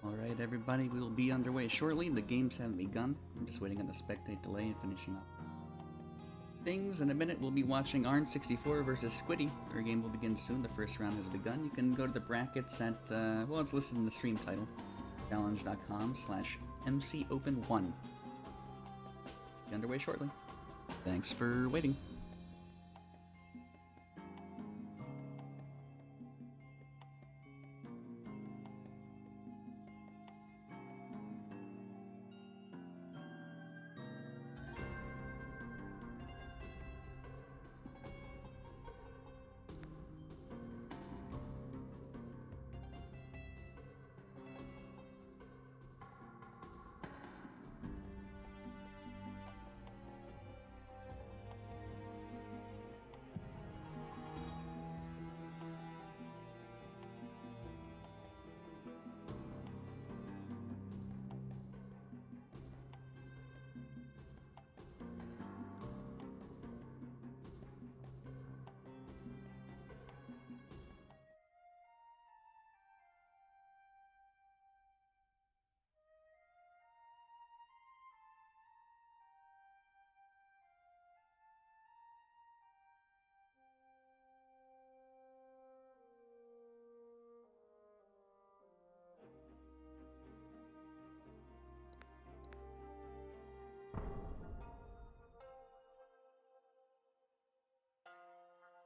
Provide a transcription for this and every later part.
Alright everybody, we will be underway shortly. The games haven't begun. I'm just waiting on the spectate delay and finishing up things. In a minute we'll be watching Arn64 versus Squiddy. Our game will begin soon. The first round has begun. You can go to the brackets at, well, it's listed in the stream title. challenge.com/MCOpen1. Be underway shortly. Thanks for waiting.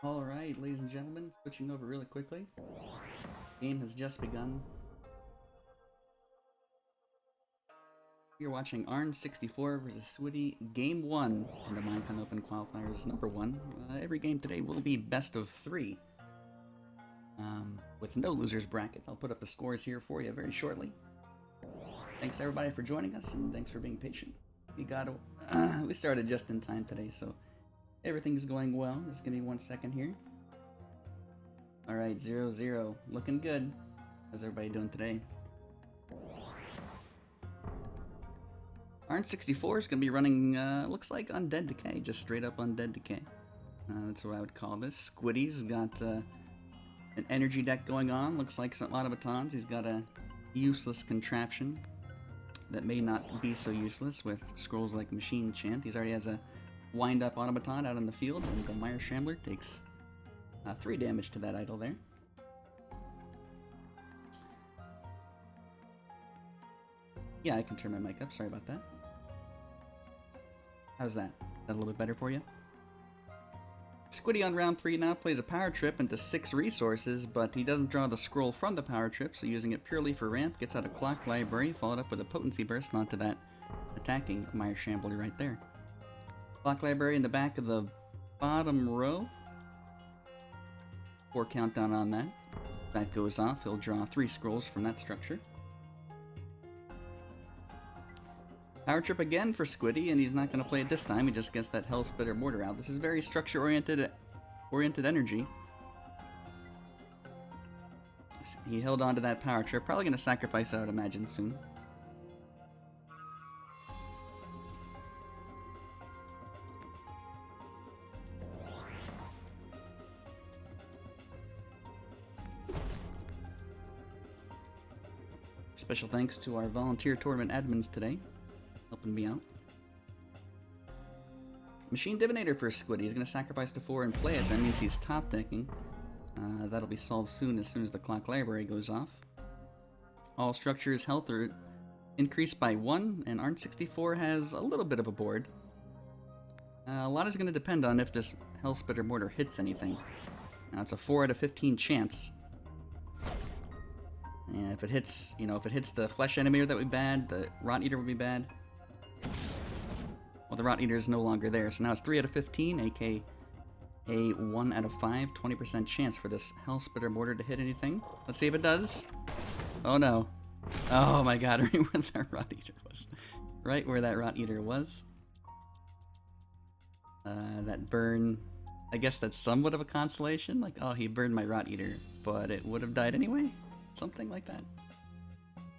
Alright, ladies and gentlemen, switching over really quickly. Game has just begun. You're watching Arn64 versus Squiddy, Game 1 in the MINECON Open Qualifiers number 1. Every game today will be best of 3. With no losers bracket. I'll put up the scores here for you very shortly. Thanks everybody for joining us, and thanks for being patient. We started just in time today, so everything's going well. Just give me 1 second here. Alright, 0-0. Looking good. How's everybody doing today? Arn64 is going to be running, looks like Undead Decay. Just straight up Undead Decay. That's what I would call this. Squiddy's got an energy deck going on. Looks like some automatons. He's got a useless contraption that may not be so useless with scrolls like Machine Chant. He already has a wind-up automaton out in the field, and the Meyer Shambler takes 3 damage to that idol there. Yeah, I can turn my mic up. Sorry about that. How's that? Is that a little bit better for you? Squiddy on round 3 now plays a power trip into 6 resources, but he doesn't draw the scroll from the power trip, so using it purely for ramp, gets out a clock library, followed up with a potency burst onto that attacking Meyer Shambler right there. Clock library in the back of the bottom row. 4 countdown on that. If that goes off, he'll draw 3 scrolls from that structure. Power trip again for Squiddy, and he's not going to play it this time. He just gets that Hell Splitter Mortar out. This is very structure-oriented energy. He held on to that power trip. Probably going to sacrifice it, I would imagine, soon. Special thanks to our volunteer tournament admins today, helping me out. Machine Divinator for Squiddy. He's going to sacrifice to 4 and play it. That means he's top decking. That'll be solved soon as the clock library goes off. All structures' health are increased by 1, and Arn64 has a little bit of a board. A lot is going to depend on if this Hellsplitter Mortar hits anything. Now it's a 4 out of 15 chance. And if it hits, if it hits the Flesh Animator, that would be bad. The Rot Eater would be bad. Well, the Rot Eater is no longer there, so now it's 3 out of 15, aka a 1 out of 5, 20% chance for this Hellsplitter Mortar to hit anything. Let's see if it does. Oh no. Oh my god, right where that Rot Eater was. Right where that Rot Eater was. That burn, I guess that's somewhat of a consolation. Like, oh, he burned my Rot Eater, but it would have died anyway? Something like that.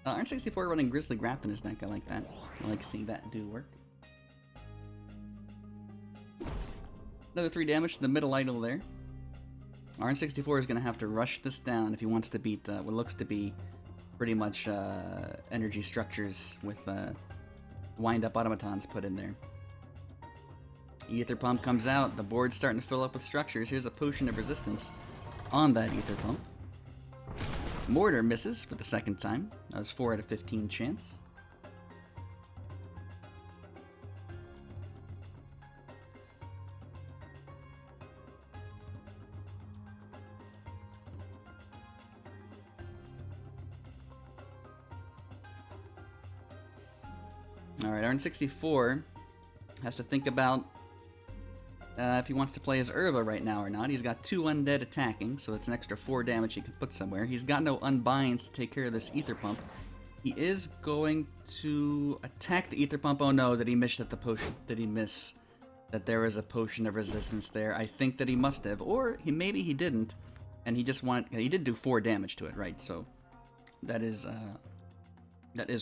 Arn64 running Grizzly Graft in his deck. I like that. I like seeing that do work. Another 3 damage to the middle idol there. Arn64 is going to have to rush this down if he wants to beat what looks to be pretty much energy structures with wind-up automatons put in there. Ether Pump comes out. The board's starting to fill up with structures. Here's a Potion of Resistance on that Ether Pump. Mortar misses for the second time. That was 4 out of 15 chance. Alright, Arn64 has to think about if he wants to play as Urva right now or not. He's got 2 undead attacking, so it's an extra 4 damage he can put somewhere. He's got no unbinds to take care of this Ether Pump. He is going to attack the Ether Pump. Oh no, did he miss that the potion? Did he miss that there was a Potion of Resistance there? I think that he must have, or maybe he didn't, and he just wanted. He did do 4 damage to it, right? So that is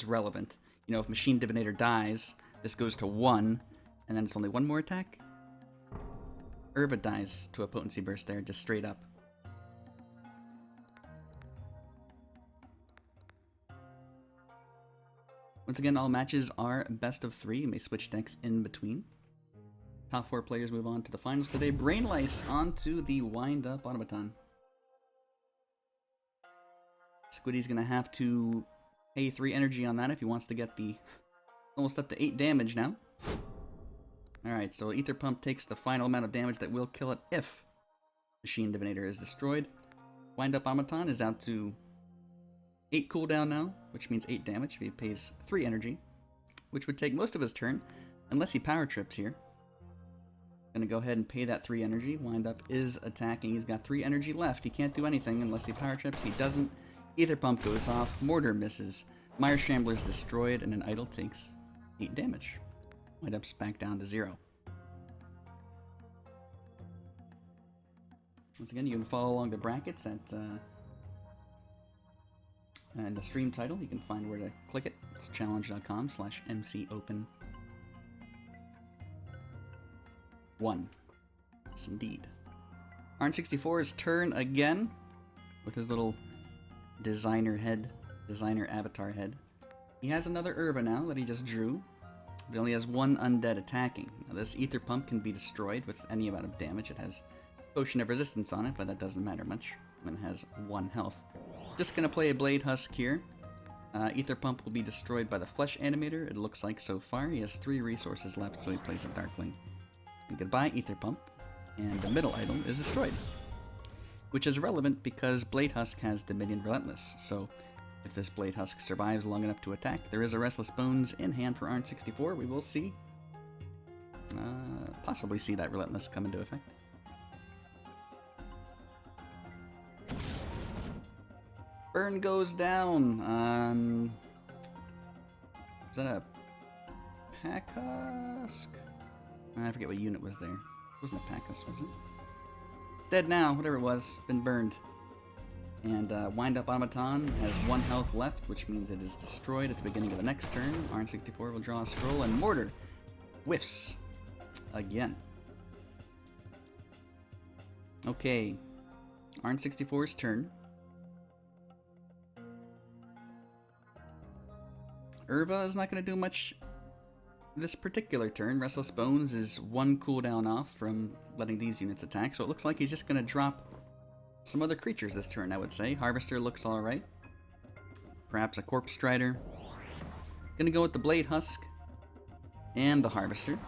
relevant. You know, if Machine Divinator dies, this goes to 1, and then it's only 1 more attack. Urva dies to a potency burst there, just straight up. Once again, all matches are best of 3. You may switch decks in between. Top 4 players move on to the finals today. Brain Lice onto the wind-up automaton. Squiddy's gonna have to pay 3 energy on that if he wants to get the almost up to 8 damage now. Alright, so Ether Pump takes the final amount of damage that will kill it if Machine Divinator is destroyed. Wind Up Automaton is out to 8 cooldown now, which means 8 damage if he pays 3 energy, which would take most of his turn, unless he power trips here. Gonna go ahead and pay that 3 energy. Wind Up is attacking. He's got 3 energy left. He can't do anything unless he power trips. He doesn't. Ether Pump goes off. Mortar misses. Mire Shambler is destroyed, and an idol takes 8 damage. Wind Up's back down to 0. Once again, you can follow along the brackets at and the stream title. You can find where to click it. It's challenge.com/mcopen1. Yes, indeed. Arn64's turn again with his little designer avatar head. He has another Urva now that he just drew. But he only has 1 undead attacking. Now this Ether Pump can be destroyed with any amount of damage. It has Potion of Resistance on it, but that doesn't matter much when it has 1 health. Just gonna play a Blade Husk here. Ether Pump will be destroyed by the Flesh Animator, it looks like so far. He has 3 resources left, so he plays a Darkling. And goodbye, Ether Pump. And the middle item is destroyed. Which is relevant because Blade Husk has Dominion Relentless, so if this Blade Husk survives long enough to attack, there is a Restless Bones in hand for Arn64. We will see. Possibly see that Relentless come into effect. Burn goes down on... Is that a Pack Husk? I forget what unit was there. It wasn't a Pack Husk, was it? It's dead now, whatever it was. Been burned. And Wind Up Automaton has 1 health left, which means it is destroyed at the beginning of the next turn. Arn64 will draw a scroll, and Mortar whiffs again. Okay, Arn64's turn. Urva is not going to do much this particular turn. Restless Bones is 1 cooldown off from letting these units attack, so it looks like he's just going to drop some other creatures this turn, I would say. Harvester looks alright. Perhaps a Corpse Strider. Gonna go with the Blade Husk and the Harvester.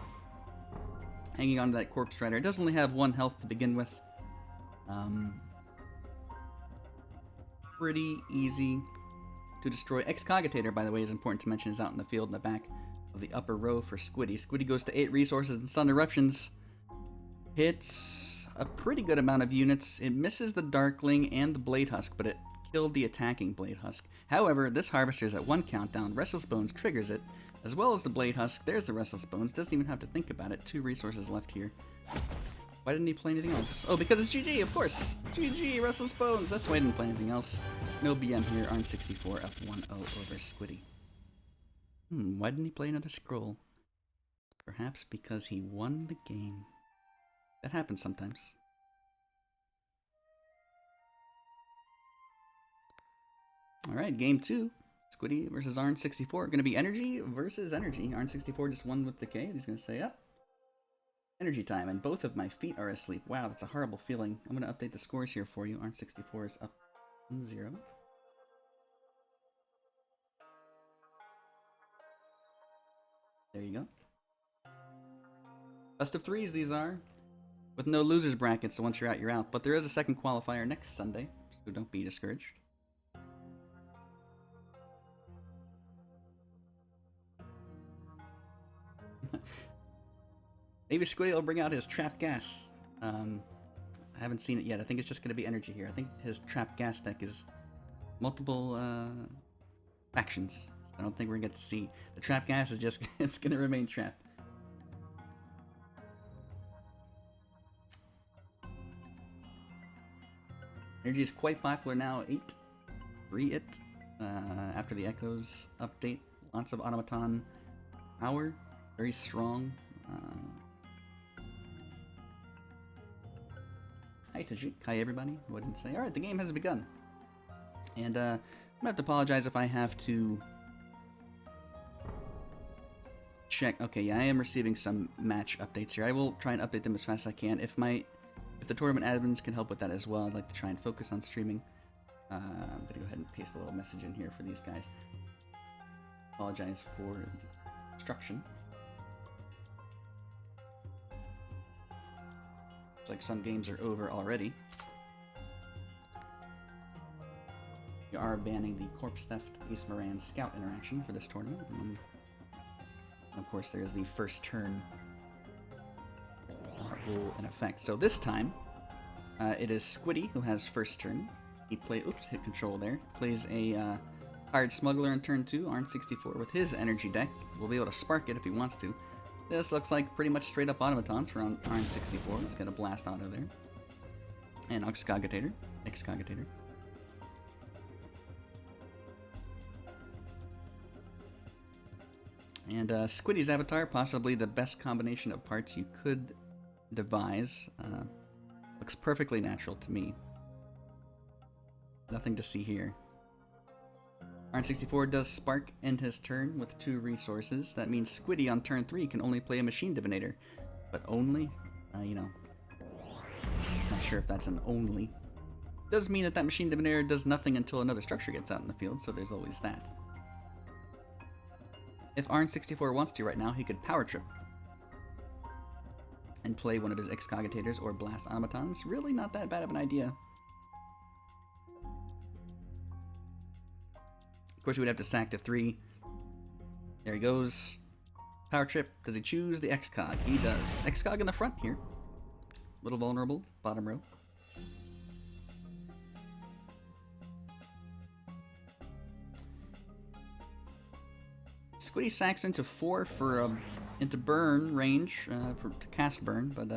Hanging on to that Corpse Strider. It does only have 1 health to begin with. Pretty easy to destroy. Excogitator, by the way, is important to mention, is out in the field in the back of the upper row for Squiddy. Squiddy goes to 8 resources, and Sun Eruptions hits a pretty good amount of units. It misses the Darkling and the Blade Husk, but it killed the attacking Blade Husk. However, this Harvester is at 1 countdown. Restless Bones triggers it, as well as the Blade Husk. There's the Restless Bones. Doesn't even have to think about it. 2 resources left here. Why didn't he play anything else? Oh, because it's GG, of course! GG, Restless Bones! That's why he didn't play anything else. No BM here. Arn64 up 1-0 over Squiddy. Why didn't he play another scroll? Perhaps because he won the game. That happens sometimes. Alright, game 2. Squiddy versus Arn64. Gonna be energy versus energy. Arn64 just won with decay. He's gonna say, yep. Energy time, and both of my feet are asleep. Wow, that's a horrible feeling. I'm gonna update the scores here for you. Arn64 is up 0. There you go. Best of 3s these are. With no losers brackets, so once you're out, you're out. But there is a second qualifier next Sunday, so don't be discouraged. Maybe Squiddy will bring out his trapped gas. I haven't seen it yet. I think it's just going to be energy here. I think his trapped gas deck is multiple factions. So I don't think we're going to get to see. The trapped gas is just, it's going to remain trapped. Energy is quite popular now. 8. Free it. After the Echoes update. Lots of automaton power. Very strong. Hi Tajik. Hi everybody. Who didn't say? Alright, the game has begun. And I'm gonna have to apologize if I have to check. Okay, yeah, I am receiving some match updates here. I will try and update them as fast as I can. If the tournament admins can help with that as well, I'd like to try and focus on streaming. I'm gonna go ahead and paste a little message in here for these guys. Apologize for the instruction. Looks like some games are over already. We are banning the Corpse Theft Ace Moran Scout interaction for this tournament. And of course, there's the first turn rule in effect. So this time, it is Squiddy who has first turn. He hit control there. Plays a hired smuggler in turn 2, Arn64 with his energy deck. Will be able to spark it if he wants to. This looks like pretty much straight up automatons for Arn64. He's got a blast auto there. And Excogitator. And Squiddy's avatar, possibly the best combination of parts you could devise. Looks perfectly natural to me. Nothing to see here. Arn64 does spark end his turn with 2 resources. That means Squiddy on turn 3 can only play a Machine Divinator. But only? You know. Not sure if that's an only. Does mean that Machine Divinator does nothing until another structure gets out in the field, so there's always that. If Arn64 wants to right now, he could Power Trip and play one of his Excogitators or Blast Automatons. Really not that bad of an idea. Of course, we would have to sack to 3. There he goes. Power Trip. Does he choose the Excog? He does. Excog in the front here. Little vulnerable. Bottom row. Squiddy sacks into 4 for into burn range to cast burn, but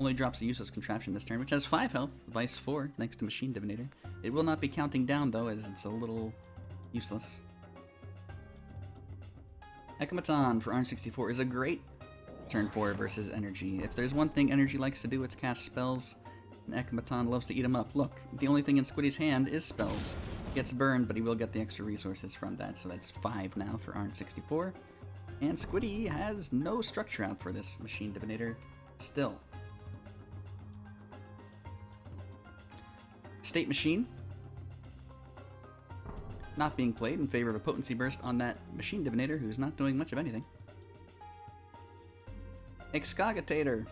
only drops a useless contraption this turn, which has 5 health. Vice 4 next to Machine Divinator. It will not be counting down though, as it's a little useless. Ekamaton for Arn64 is a great turn 4 versus energy. If there's one thing energy likes to do, it's cast spells. And Ekamaton loves to eat them up. Look, the only thing in Squiddy's hand is spells. He gets burned, but he will get the extra resources from that, so that's 5 now for Arn64. And Squiddy has no structure out for this Machine Divinator still. State Machine. Not being played in favor of a Potency Burst on that Machine Divinator, who's not doing much of anything. Excogitator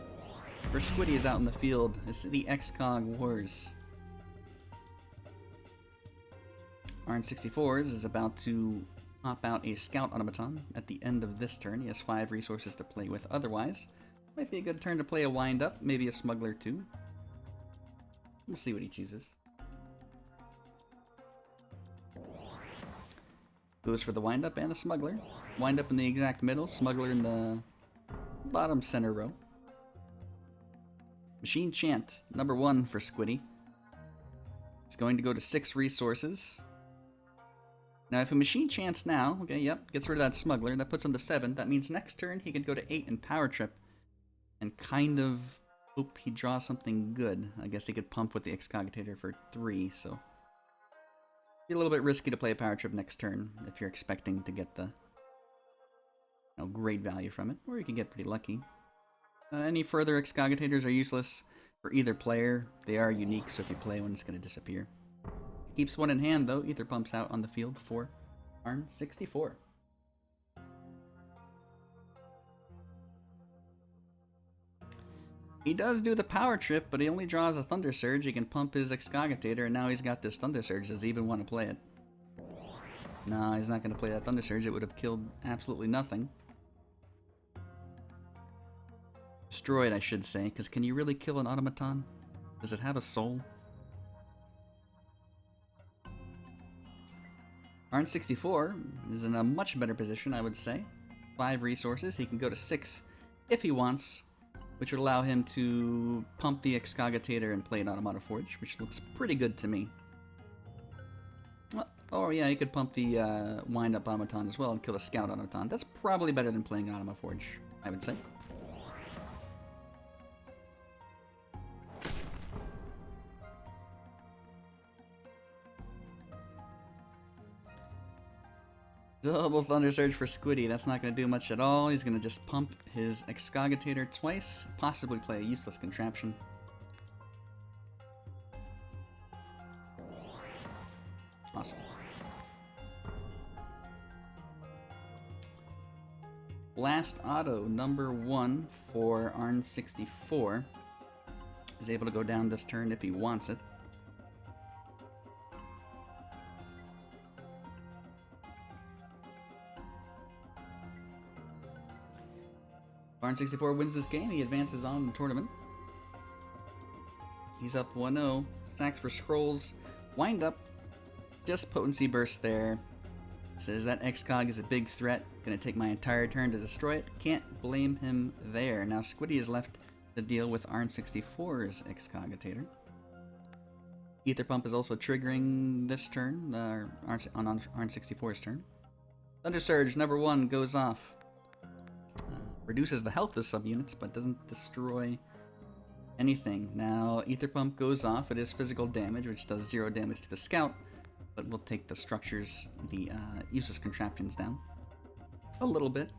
for Squiddy is out in the field. It's the Excog Wars. Arn64 is about to pop out a Scout Automaton at the end of this turn. He has 5 resources to play with otherwise. Might be a good turn to play a Wind Up, maybe a Smuggler too. We'll see what he chooses. Goes for the Wind Up and the Smuggler. Wind Up in the exact middle, Smuggler in the bottom center row. Machine Chant, number 1 for Squiddy. It's going to go to 6 resources. Now, if a Machine Chants now, okay, yep, gets rid of that Smuggler, that puts him to 7. That means next turn he can go to 8 and Power Trip and kind of hope he draws something good. I guess he could pump with the Excogitator for 3, so Be a little bit risky to play a power trip next turn if you're expecting to get the great value from it, or you can get pretty lucky. Any further excogitators are useless for either player. They are unique, so if you play one, it's going to disappear. Keeps one in hand, though. Ether pumps out on the field for turn 64. He does do the power trip, but he only draws a Thunder Surge. He can pump his Excogitator, and now he's got this Thunder Surge. Does he even want to play it? No, he's not going to play that Thunder Surge. It would have killed absolutely nothing. Destroyed, I should say, because can you really kill an automaton? Does it have a soul? Arn 64 is in a much better position, I would say. 5 resources. He can go to 6 if he wants, which would allow him to pump the Excogitator and play an Automata Forge, which looks pretty good to me. Well, oh yeah, he could pump the Wind-Up Automaton as well and kill the Scout Automaton. That's probably better than playing Automata Forge, I would say. Double Thunder Surge for Squiddy. That's not going to do much at all. He's going to just pump his Excogitator twice, possibly play a useless contraption. Awesome. Blast Auto number 1 for Arn 64. He's able to go down this turn if he wants it. Arn 64 wins this game. He advances on in the tournament. He's up 1-0. Sacks for Scrolls. Wind up. Just Potency Burst there. Says that Excog is a big threat. Gonna take my entire turn to destroy it. Can't blame him there. Now Squiddy is left to deal with Arn 64's Excogitator. Ether Pump is also triggering this turn, on Arn 64's turn. Thunder Surge number 1 goes off. Reduces the health of subunits, but doesn't destroy anything. Now, Ether Pump goes off. It is physical damage, which does 0 damage to the Scout, but will take the structures, the useless contraptions down a little bit.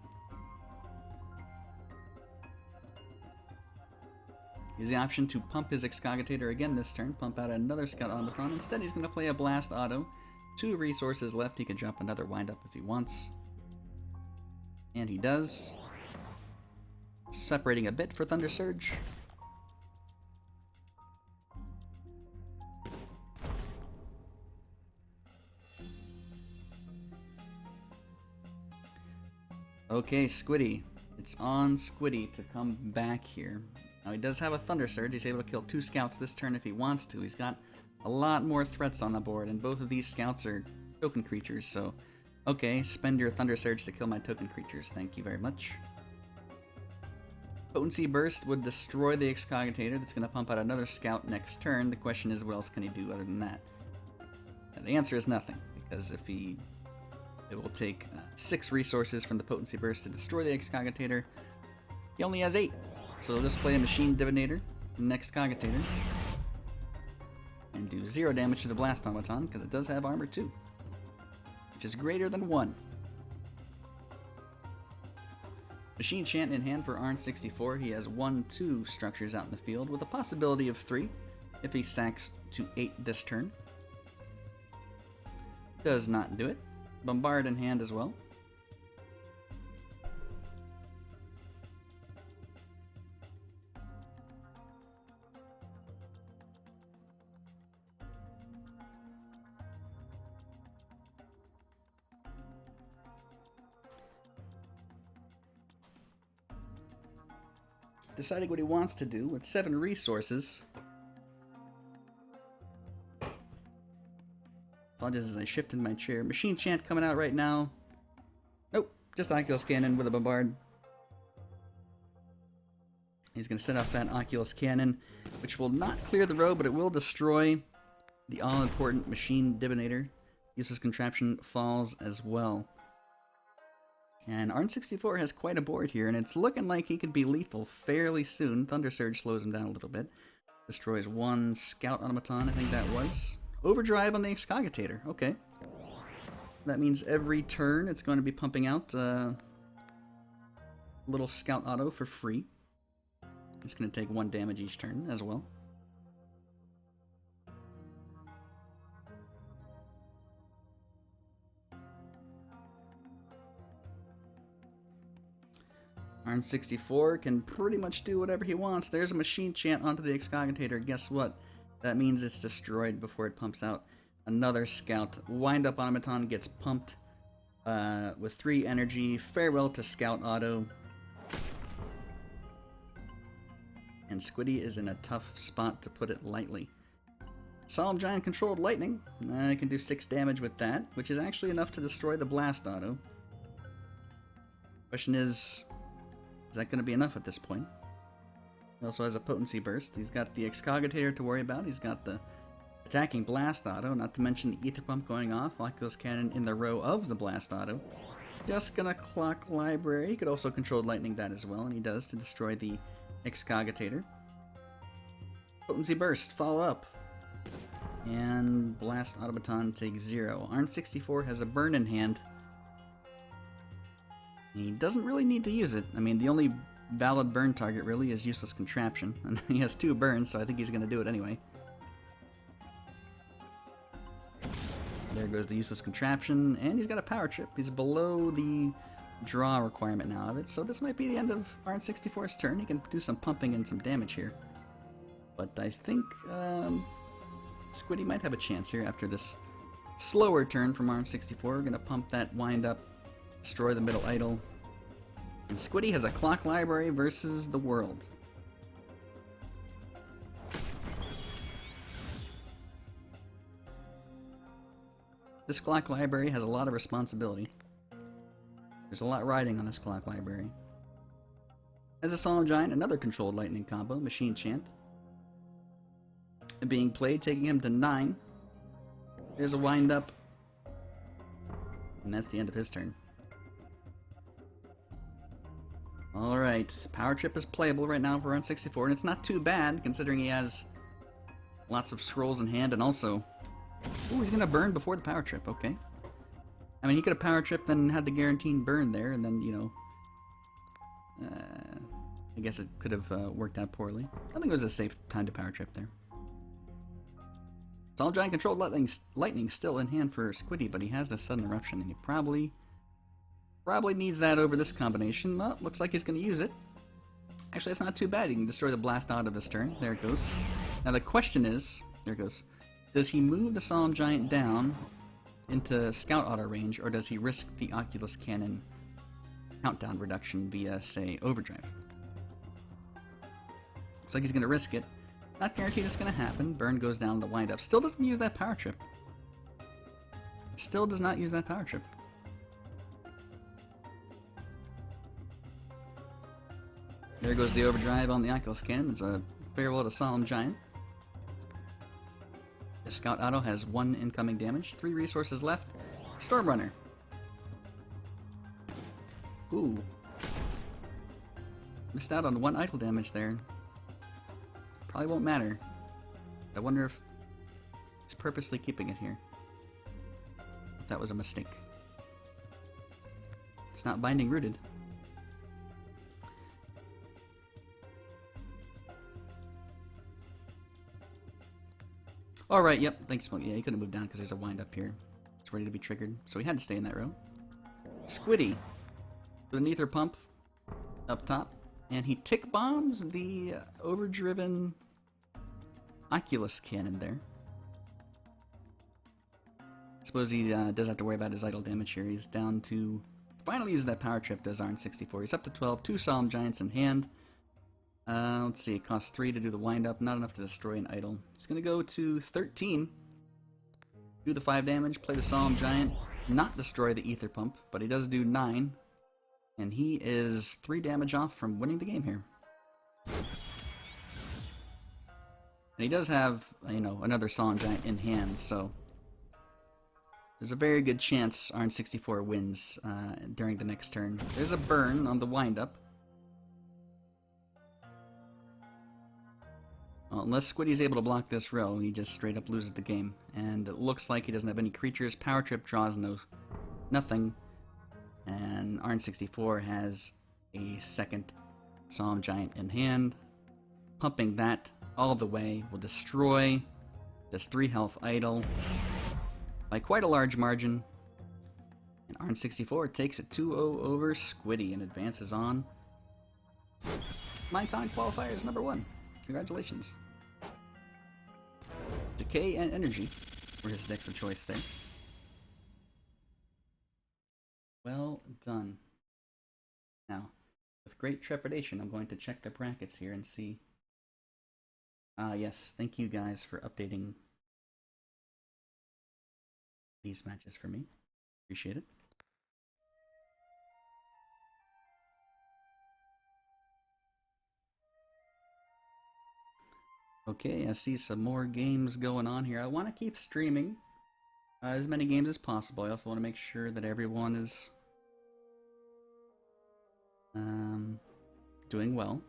He has the option to pump his Excogitator again this turn, pump out another Scout Automaton. Instead, he's going to play a Blast Auto. 2 resources left. He can drop another Wind-Up if he wants. And he does. Separating a bit for Thunder Surge. Okay, Squiddy. It's on Squiddy to come back here. Now he does have a Thunder Surge. He's able to kill 2 Scouts this turn if he wants to. He's got a lot more threats on the board, and both of these Scouts are token creatures, so... Okay, spend your Thunder Surge to kill my token creatures. Thank you very much. Potency Burst would destroy the Excogitator. That's going to pump out another Scout next turn. The question is, what else can he do other than that? And the answer is nothing, because if it will take 6 resources from the Potency Burst to destroy the Excogitator. He only has 8, so he'll just play a Machine Divinator, an Excogitator, and do 0 damage to the Blast Automaton, because it does have armor 2, which is greater than 1. Machine Chant in hand for Arn 64. He has 1-2 structures out in the field, with a possibility of 3 if he sacks to 8 this turn. Does not do it. Bombard in hand as well. Deciding what he wants to do with 7 resources. Apologies as I shift in my chair. Machine Chant coming out right now. Nope, just Oculus Cannon with a Bombard. He's going to set off that Oculus Cannon, which will not clear the road, but it will destroy the all-important Machine Divinator. Useless Contraption falls as well. And Arn 64 has quite a board here, and it's looking like he could be lethal fairly soon. Thunder Surge slows him down a little bit. Destroys 1 Scout Automaton, I think that was. Overdrive on the Excogitator. Okay. That means every turn it's going to be pumping out little Scout Auto for free. It's going to take 1 damage each turn as well. Arn 64 can pretty much do whatever he wants. There's a machine chant onto the Excogitator. Guess what? That means it's destroyed before it pumps out another Scout. Wind Up Automaton gets pumped with 3 energy. Farewell to Scout Auto. And Squiddy is in a tough spot, to put it lightly. Solemn Giant controlled lightning. I can do 6 damage with that, which is actually enough to destroy the Blast Auto. Question is that going to be enough at this point? He also has a Potency Burst. He's got the Excogitator to worry about. He's got the attacking Blast Auto, not to mention the Ether Pump going off. Oculus Cannon in the row of the Blast Auto. Just gonna clock Library. He could also control lightning that as well, and he does, to destroy the Excogitator. Potency Burst, follow up. And Blast Automaton takes 0. Arn 64 has a burn in hand. He doesn't really need to use it. I mean, the only valid burn target really is Useless Contraption. And he has 2 burns, so I think he's going to do it anyway. There goes the Useless Contraption, and he's got a Power Chip. He's below the draw requirement now of it, so this might be the end of Arn 64's turn. He can do some pumping and some damage here. But I think Squiddy might have a chance here after this slower turn from Arn 64. We're going to pump that Wind Up, destroy the middle idol. And Squiddy has a Clock Library versus the world. This Clock Library has a lot of responsibility. There's a lot riding on this Clock Library. As a Solemn Giant, another controlled lightning combo, Machine Chant. Being played, taking him to 9. There's a Wind Up. And that's the end of his turn. Alright, Power Chip is playable right now for Arn 64, and it's not too bad considering he has lots of scrolls in hand, and also... Ooh, he's gonna burn before the Power Trip, okay. I mean, he could have Power Tripped, then had the guaranteed burn there, and then, you know... I guess it could have worked out poorly. I think it was a safe time to Power Trip there. Solemn Giant controlled lightning still in hand for Squiddy, but he has this sudden eruption, and he probably needs that over this combination. Well, looks like he's going to use it. Actually, that's not too bad. He can destroy the Blast out of this turn. There it goes. Now the question is, there it goes. Does he move the Solemn Giant down into Scout Auto range, or does he risk the Oculus Cannon countdown reduction via, say, Overdrive? Looks like he's going to risk it. Not guaranteed it's going to happen. Burn goes down the Wind Up. Still doesn't use that Power Trip. Still does not use that Power Trip. There goes the Overdrive on the Oculus Cannon. It's a farewell to Solemn Giant. The Scout Auto has 1 incoming damage, 3 resources left. Storm Runner. Ooh. Missed out on 1 idle damage there. Probably won't matter. I wonder if he's purposely keeping it here. If that was a mistake. It's not binding rooted. Alright, yep, thanks. Yeah, he couldn't move down because there's a Wind Up here. It's ready to be triggered, so he had to stay in that row. Squiddy with an Ether Pump up top, and he tick bombs the overdriven Oculus Cannon there. I suppose he does have to worry about his idle damage here. He's down to... Finally uses that Power Trip, does Arn 64. He's up to 12, 2 Solemn Giants in hand. Let's see, it costs 3 to do the Wind Up, not enough to destroy an idol. He's going to go to 13, do the 5 damage, play the Solemn Giant, not destroy the Ether Pump, but he does do 9, and he is 3 damage off from winning the game here. And he does have, you know, another Solemn Giant in hand, so there's a very good chance Arn 64 wins during the next turn. There's a burn on the Wind Up. Well, unless Squiddy's able to block this row, he just straight up loses the game. And it looks like he doesn't have any creatures. Power Trip draws nothing. And Arn64 has a second Solemn Giant in hand. Pumping that all the way will destroy this 3 health idol by quite a large margin. And Arn64 takes it 2-0 over Squiddy and advances on. MINECON Qualifiers #1. Congratulations. Decay and Energy were his decks of choice there. Well done. Now, with great trepidation, I'm going to check the brackets here and see. Yes, thank you guys for updating these matches for me. Appreciate it. Okay, I see some more games going on here. I want to keep streaming as many games as possible. I also want to make sure that everyone is doing well.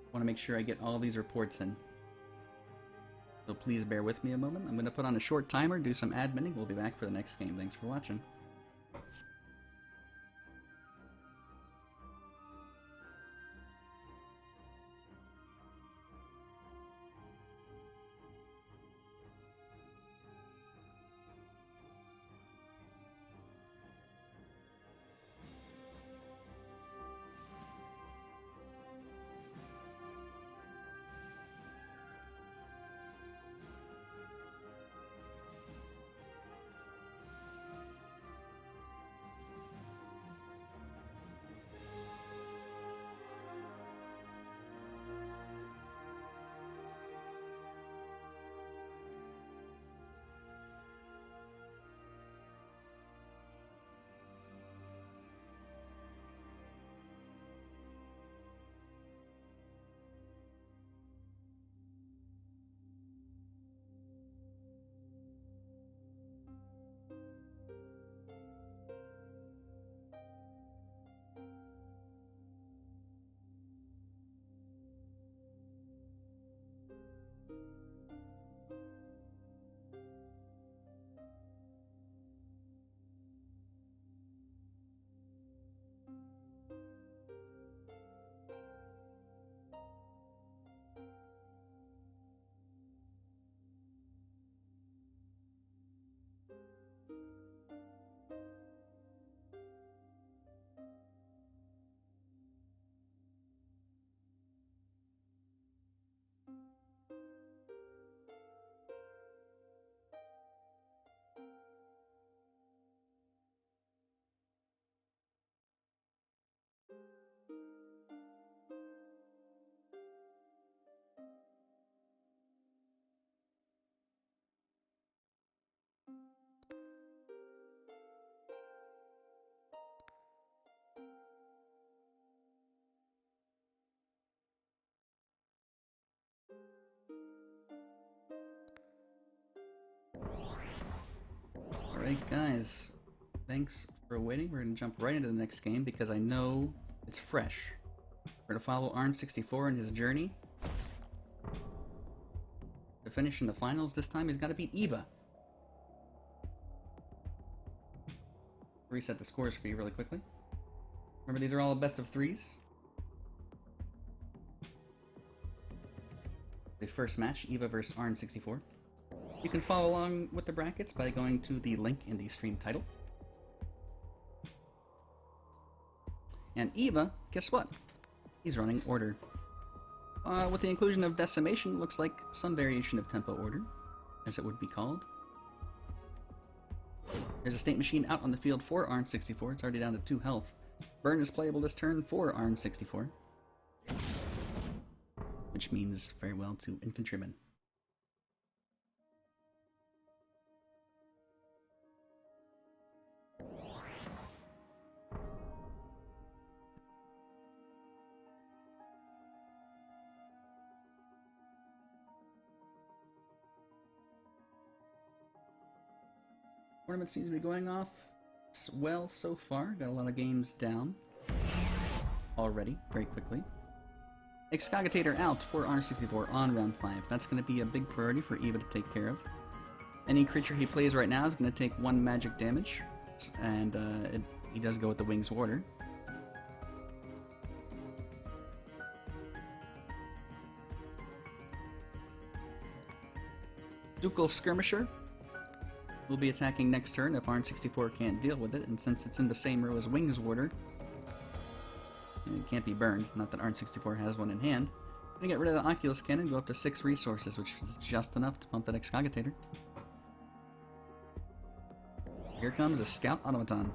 I want to make sure I get all these reports in. So please bear with me a moment. I'm going to put on a short timer, do some adminning. We'll be back for the next game. Thanks for watching. Alright guys, thanks for waiting. We're going to jump right into the next game because I know it's fresh. We're going to follow Arn64 in his journey. To finish in the finals this time, he's got to beat Eva. Reset the scores for you really quickly. Remember, these are all best of 3s. The first match, Eva versus Arn64. You can follow along with the brackets by going to the link in the stream title. And Eva, guess what? He's running Order. With the inclusion of Decimation, looks like some variation of Tempo Order, as it would be called. There's a State Machine out on the field for Arn64. It's already down to 2 health. Burn is playable this turn for Arn64. Which means farewell to Infantrymen. Tournament seems to be going off well so far. Got a lot of games down. already, very quickly. Excogitator out for R64 on round 5. That's going to be a big priority for Eva to take care of. Any creature he plays right now is going to take 1 magic damage, and he does go with the Wings Warder. Ducal Skirmisher will be attacking next turn if R64 can't deal with it, and since it's in the same row as Wings Warder, it can't be burned. Not that R64 has one in hand. I'm gonna get rid of the Oculus Cannon, go up to 6 resources, which is just enough to pump that Excogitator. Here comes a Scout Automaton.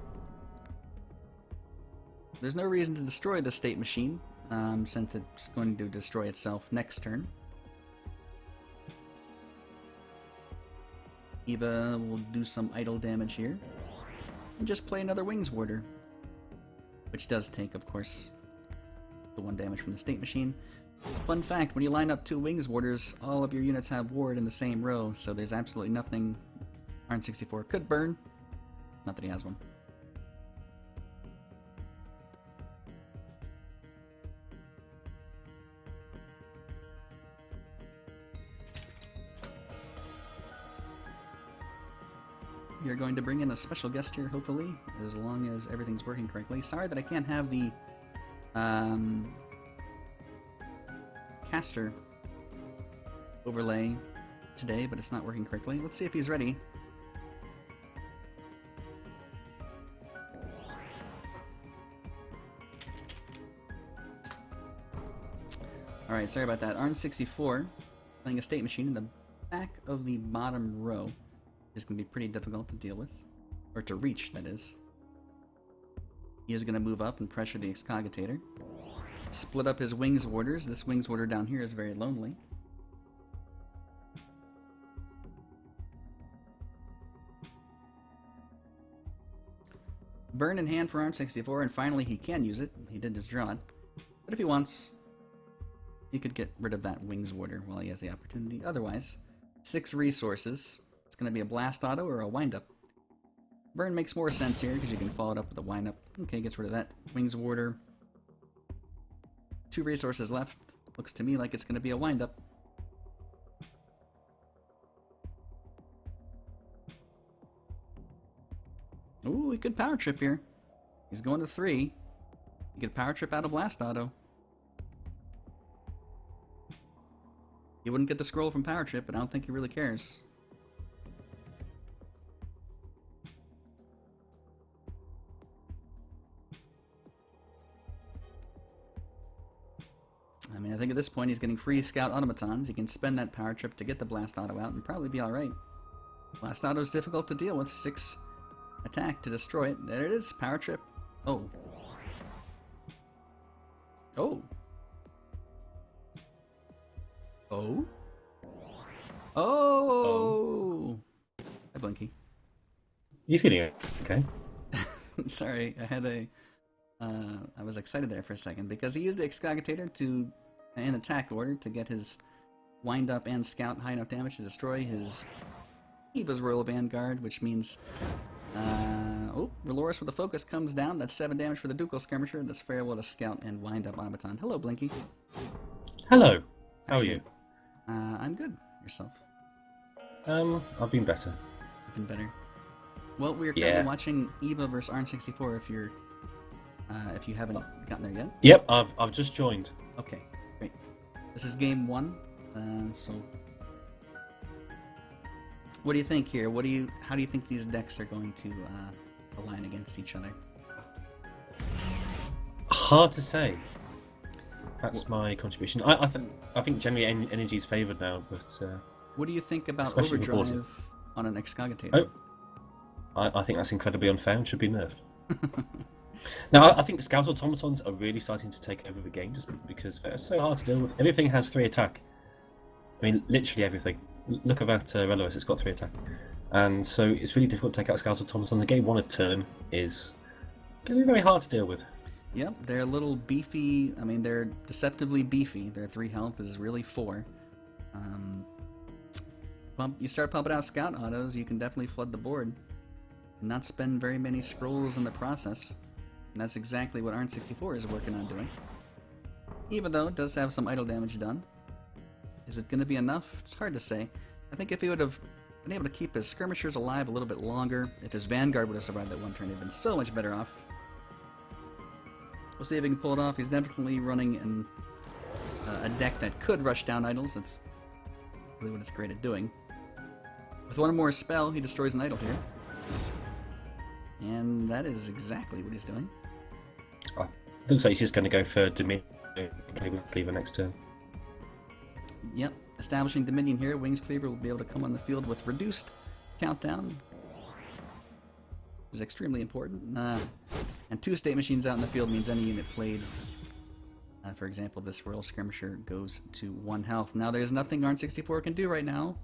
There's no reason to destroy the State Machine, since it's going to destroy itself next turn. Eva will do some idle damage here, and just play another Wings Warder, which does take, of course, the 1 damage from the State Machine. Fun fact, when you line up 2 Wings Warders, all of your units have Ward in the same row, so there's absolutely nothing R64 could burn. Not that he has one. You're going to bring in a special guest here, hopefully, as long as everything's working correctly. Sorry that I can't have the caster overlay today, but it's not working correctly. Let's see if he's ready. Alright, sorry about that. Arn64 playing a State Machine in the back of the bottom row is going to be pretty difficult to deal with. Or to reach, that is. He is going to move up and pressure the Excogitator. Split up his Wings Warders. This Wings Warder down here is very lonely. Burn in hand for Arn64, and finally he can use it. He did just draw it. But if he wants, he could get rid of that Wings Warder while he has the opportunity. Otherwise, 6 resources. It's going to be a Blast Auto or a Wind-Up. Burn makes more sense here because you can follow it up with a Wind-Up. Okay, gets rid of that Wings Warder. 2 resources left. Looks to me like it's going to be a Wind-Up. Ooh, he could Power Trip here. He's going to 3. He could Power Trip out of Blast Auto. He wouldn't get the scroll from Power Trip, but I don't think he really cares. I mean, I think at this point he's getting free Scout Automatons. He can spend that Power Trip to get the Blast Auto out and probably be alright. Blast Auto is difficult to deal with. 6 attack to destroy it. There it is. Power Trip. Oh. Oh. Oh? Oh! Hi, Blinky. You feeling okay? Sorry, I had a... I was excited there for a second because he used the Excogitator to, in attack order, to get his Wind Up and Scout high enough damage to destroy his Eva's Royal Vanguard, which means... oh, Reloris with the focus comes down. That's 7 damage for the Ducal Skirmisher. That's farewell to Scout and Wind Up Automaton. Hello, Blinky. Hello. How are you? I'm good. Yourself? I've been better. Been better. Well, we're currently watching Eva vs. Arn64 if you haven't gotten there yet. Yep, I've just joined. Okay, great. This is game 1, so what do you think here? How do you think these decks are going to align against each other? Hard to say. That's my contribution. I think generally energy is favoured now, but what do you think about Overdrive on an Excogitator? Oh, I think that's incredibly unfair and should be nerfed. Now, I think the Scout Automatons are really starting to take over the game just because they're so hard to deal with. Everything has 3 attack. I mean, literally everything. Look at that Reloris, it's got 3 attack. And so it's really difficult to take out Scout Automaton. The game 1 a turn is going to be very hard to deal with. Yep, they're a little beefy. I mean, they're deceptively beefy. Their 3 health is really 4. You start pumping out Scout Autos, you can definitely flood the board and not spend very many scrolls in the process. And that's exactly what ARN64 is working on doing. Even though it does have some idle damage done. Is it going to be enough? It's hard to say. I think if he would have been able to keep his skirmishers alive a little bit longer, if his Vanguard would have survived that one turn, he'd been so much better off. We'll see if he can pull it off. He's definitely running a deck that could rush down idols. That's really what it's great at doing. With one more spell, he destroys an idol here. And that is exactly what he's doing. Looks like he's just going to go for Dominion Cleaver next turn. Yep, establishing Dominion here. Wings Cleaver will be able to come on the field with reduced countdown. Which is extremely important. And 2 state machines out in the field means any unit played. For example, this Royal Skirmisher goes to 1 health. Now there's nothing ARN64 can do right now.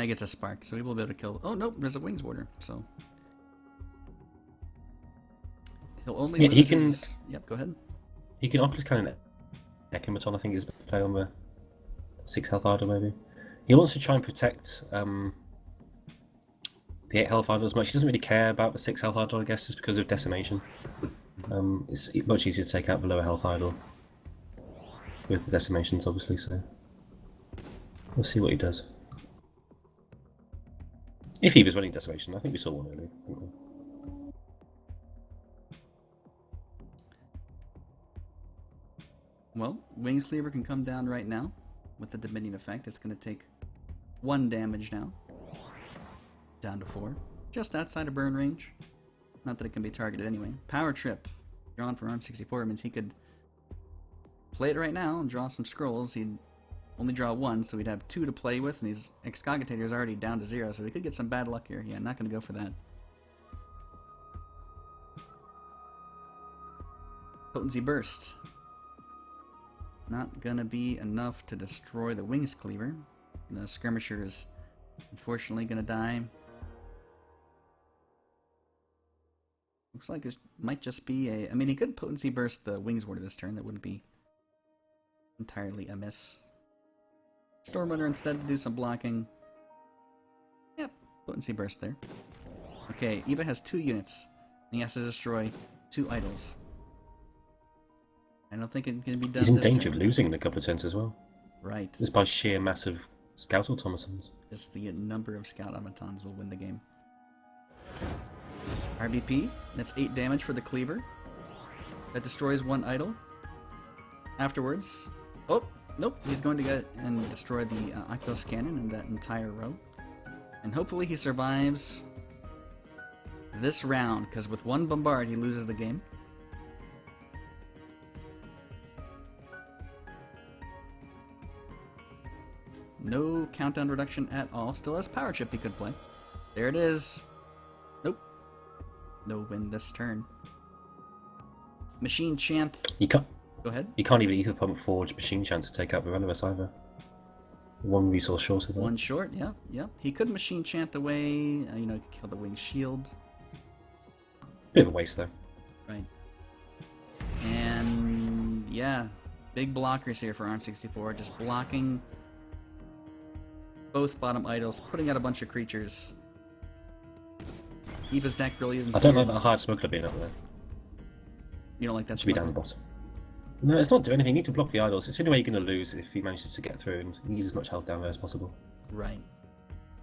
He gets a spark, so he will be able to kill... Oh, nope, there's a Wings Warder, so... He'll only lose his... Yep, go ahead. He can Oculus Cannon Ekimaton, I think, is play on the 6 health idol, maybe. He wants to try and protect the 8 health idol as much. He doesn't really care about the 6 health idol, I guess, just because of decimation. It's much easier to take out the lower health idol with the decimations, obviously, so we'll see what he does. If he was running decimation, I think we saw one earlier, didn't we? Well, Wings Cleaver can come down right now with the Dominion effect. It's going to take 1 damage now. Down to 4. Just outside of burn range. Not that it can be targeted anyway. Power Trip. Drawn for ARN64 means he could play it right now and draw some scrolls. He'd only draw 1, so he'd have 2 to play with, and his Excogitator is already down to 0, so he could get some bad luck here. Yeah, not going to go for that. Potency Burst. Not gonna be enough to destroy the Wings Cleaver. The Skirmisher is unfortunately gonna die. Looks like it might just be a... I mean, he could Potency Burst the Wings Warder this turn. That wouldn't be entirely amiss. Stormrunner instead to do some blocking. Yep, Potency Burst there. Okay, Eva has 2 units. And he has to destroy 2 idols. I don't think it can be done. He's in danger of losing in a couple of turns as well. Right. Just by sheer massive Scout Automatons. Just the number of Scout Automatons will win the game. RBP, that's 8 damage for the Cleaver. That destroys 1 idol. Afterwards, oh, nope, he's going to get and destroy the Oculus Cannon in that entire row. And hopefully he survives this round, because with 1 Bombard he loses the game. No countdown reduction at all. Still has Power Chip he could play. There it is. Nope. No win this turn. Machine Chant. You can't. Go ahead. You can't even Ether Pump Forge Machine Chant to take out the Venomous either. 1 resource short of that. 1 short. Yep. Yep. He could Machine Chant away. You know, kill the Winged Shield. Bit of a waste though. Right. And yeah, big blockers here for ARN64. Just blocking both bottom idols, putting out a bunch of creatures. Eva's deck really isn't... I don't like that hard smuggler being up there. You don't like that Should be down the bottom. No, it's not doing anything. You need to block the idols. It's the only way you're going to lose if he manages to get through and use as much health down there as possible. Right.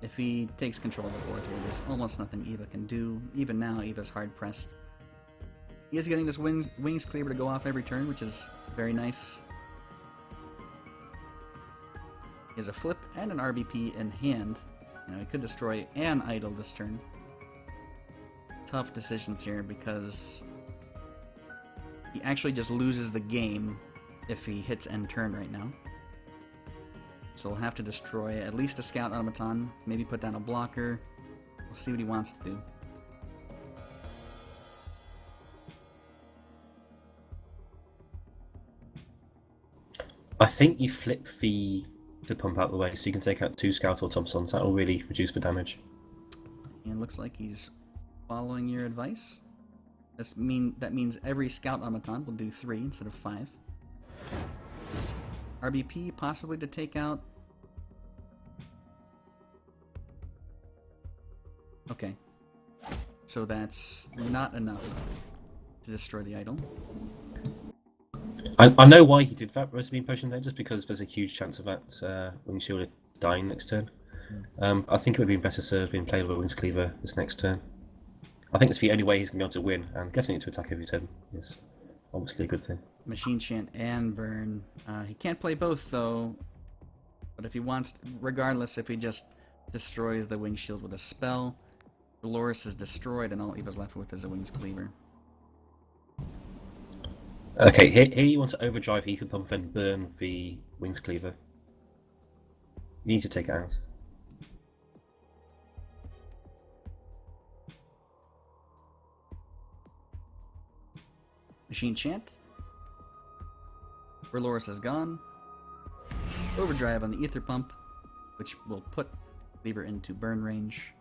If he takes control of the board, there's almost nothing Eva can do. Even now, Eva's hard-pressed. He is getting this Wings Cleaver to go off every turn, which is very nice. He has a flip and an RBP in hand. You know, he could destroy an idol this turn. Tough decisions here because he actually just loses the game if he hits end turn right now. So he'll have to destroy at least a Scout Automaton, maybe put down a blocker. We'll see what he wants to do. I think you flip the pump out the way so you can take out 2 Scout Automatons. That will really reduce the damage. And it looks like he's following your advice. That means every Scout Automaton will do 3 instead of 5. RBP possibly to take out... Okay. So that's not enough. to destroy the idol. I know why he did that recipe potion there, just because there's a huge chance of that Winged Shield dying next turn. I think it would be better served being played with a Wings Cleaver this next turn. I think it's the only way he's going to be able to win, and getting it to attack every turn is obviously a good thing. Machine Chant and Burn. He can't play both, though. But if he wants, regardless, if he just destroys the Wing Shield with a spell, Dolores is destroyed, and all Eva's left with is a Wings Cleaver. Okay, here you want to overdrive Ether Pump and burn the Wings Cleaver. You need to take it out. Machine Chant. Dolores is gone. Overdrive on the Ether Pump, which will put Cleaver into burn range.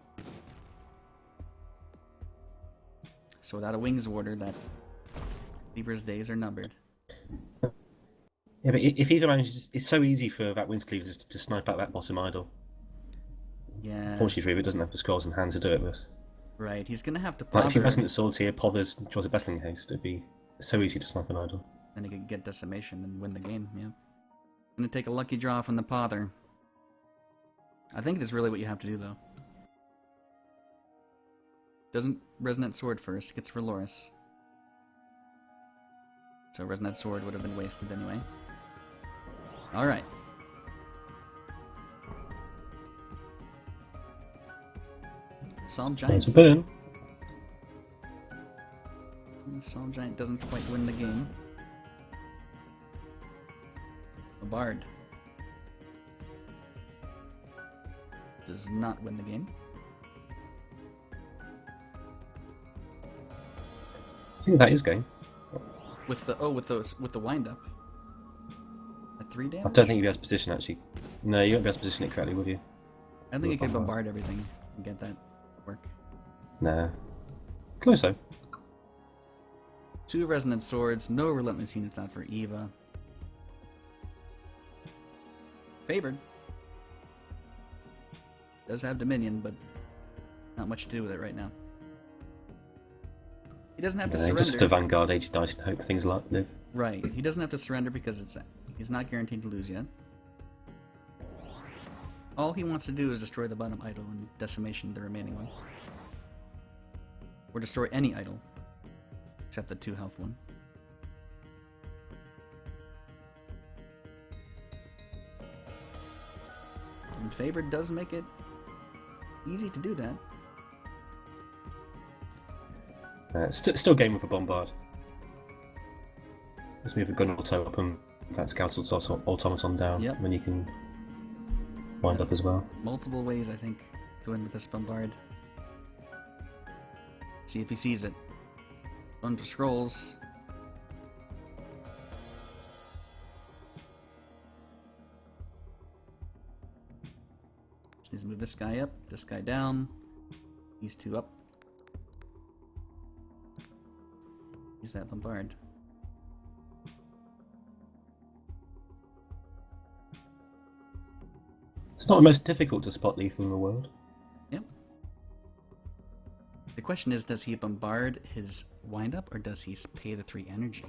So without a Wings Warder, that Cleaver's days are numbered. Yeah, but if Ether manages, it's so easy for that Wings Cleaver to snipe out that bottom idol. Yeah. Unfortunately for him, it doesn't have the scrolls in hand to do it with. Right, he's gonna have to Like, if he pother. Resonant Swords here, Pothers, draws a Bestling Haste, it'd be so easy to snipe an idol. And he could get Decimation and win the game, yeah. Gonna take a lucky draw from the Pother. I think that's really what you have to do, though. Doesn't Resonant Sword first, gets Dolores. So Resonant Sword would have been wasted anyway. Alright. Psalm Giant. That's a burn. Psalm Giant doesn't quite win the game. A Bard does not win the game. I think that is game. With the with the wind up. At 3 damage? I don't think you'd be able to position actually. No, you won't be able to position it correctly, would you? I think you could bombard everything and get that to work. Nah. Close though. 2 Resonant Swords, no Relentless Units out for Eva. Favored. Does have Dominion, but not much to do with it right now. He doesn't have to surrender. Just to Vanguard Age of Dice and hope things live. Right. He doesn't have to surrender because he's not guaranteed to lose yet. All he wants to do is destroy the bottom idol and decimation the remaining one. Or destroy any idol. Except the 2 health one. And Favored does make it easy to do that. Still game with a Bombard. Let's move a gun auto up and that Scouted Automaton down. Yep. And then you can wind up as well. Multiple ways, I think, to win with this Bombard. See if he sees it. Run for scrolls. Just needs to move this guy up, this guy down. These 2 up. Use that Bombard. It's not the most difficult to spot lethal in the world. Yep. The question is, does he bombard his windup or does he pay the 3 energy?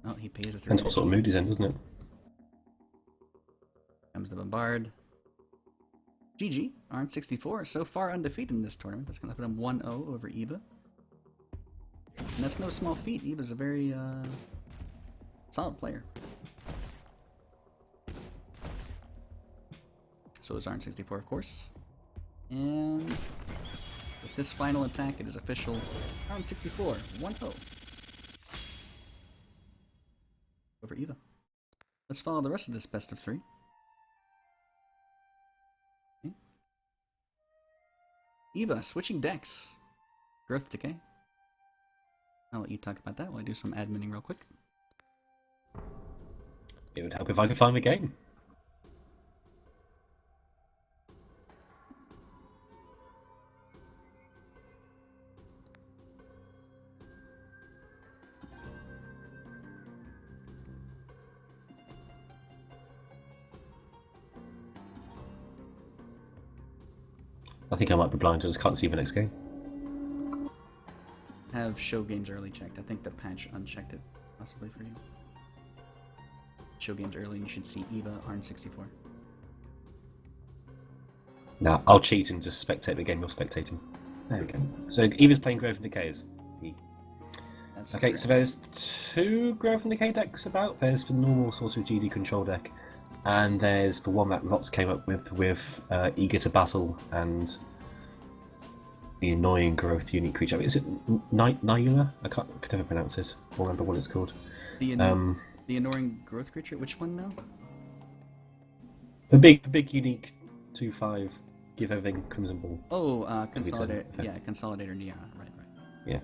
Oh, he pays the 3 Depends energy. what sort of mood he's in, doesn't it? Comes the bombard. GG, Arn64, so far undefeated in this tournament. That's going to put him 1-0 over Eva. And that's no small feat. Eva's a very solid player. So is Arn64, of course. And with this final attack, it is official. Arn64, 1-0 over Eva. Let's follow the rest of this best of 3. Okay. Eva, switching decks. Growth Decay. I'll let you talk about that while I do some adminning real quick. It would help if I could find the game. I think I might be blind, I just can't see the next game. have show games early checked. I think the patch unchecked it, possibly for you. Show games early, and you should see Eva Arn64. Now, I'll cheat and just spectate the game you're spectating. There we go. So Eva's playing Growth and Decay as E. That's Okay, correct. so there's 2 Growth and Decay decks about. There's the normal Sorcerer GD control deck, and there's the one that Rots came up with Eager to Battle and the annoying Growth unique creature. Is it Nyula? I can never pronounce it. I remember what it's called. The annoying growth creature. Which one now? The big unique 2/5. Give everything Crimson Ball. Oh, Consolidator. Yeah, Consolidator Nia. Right. Yeah.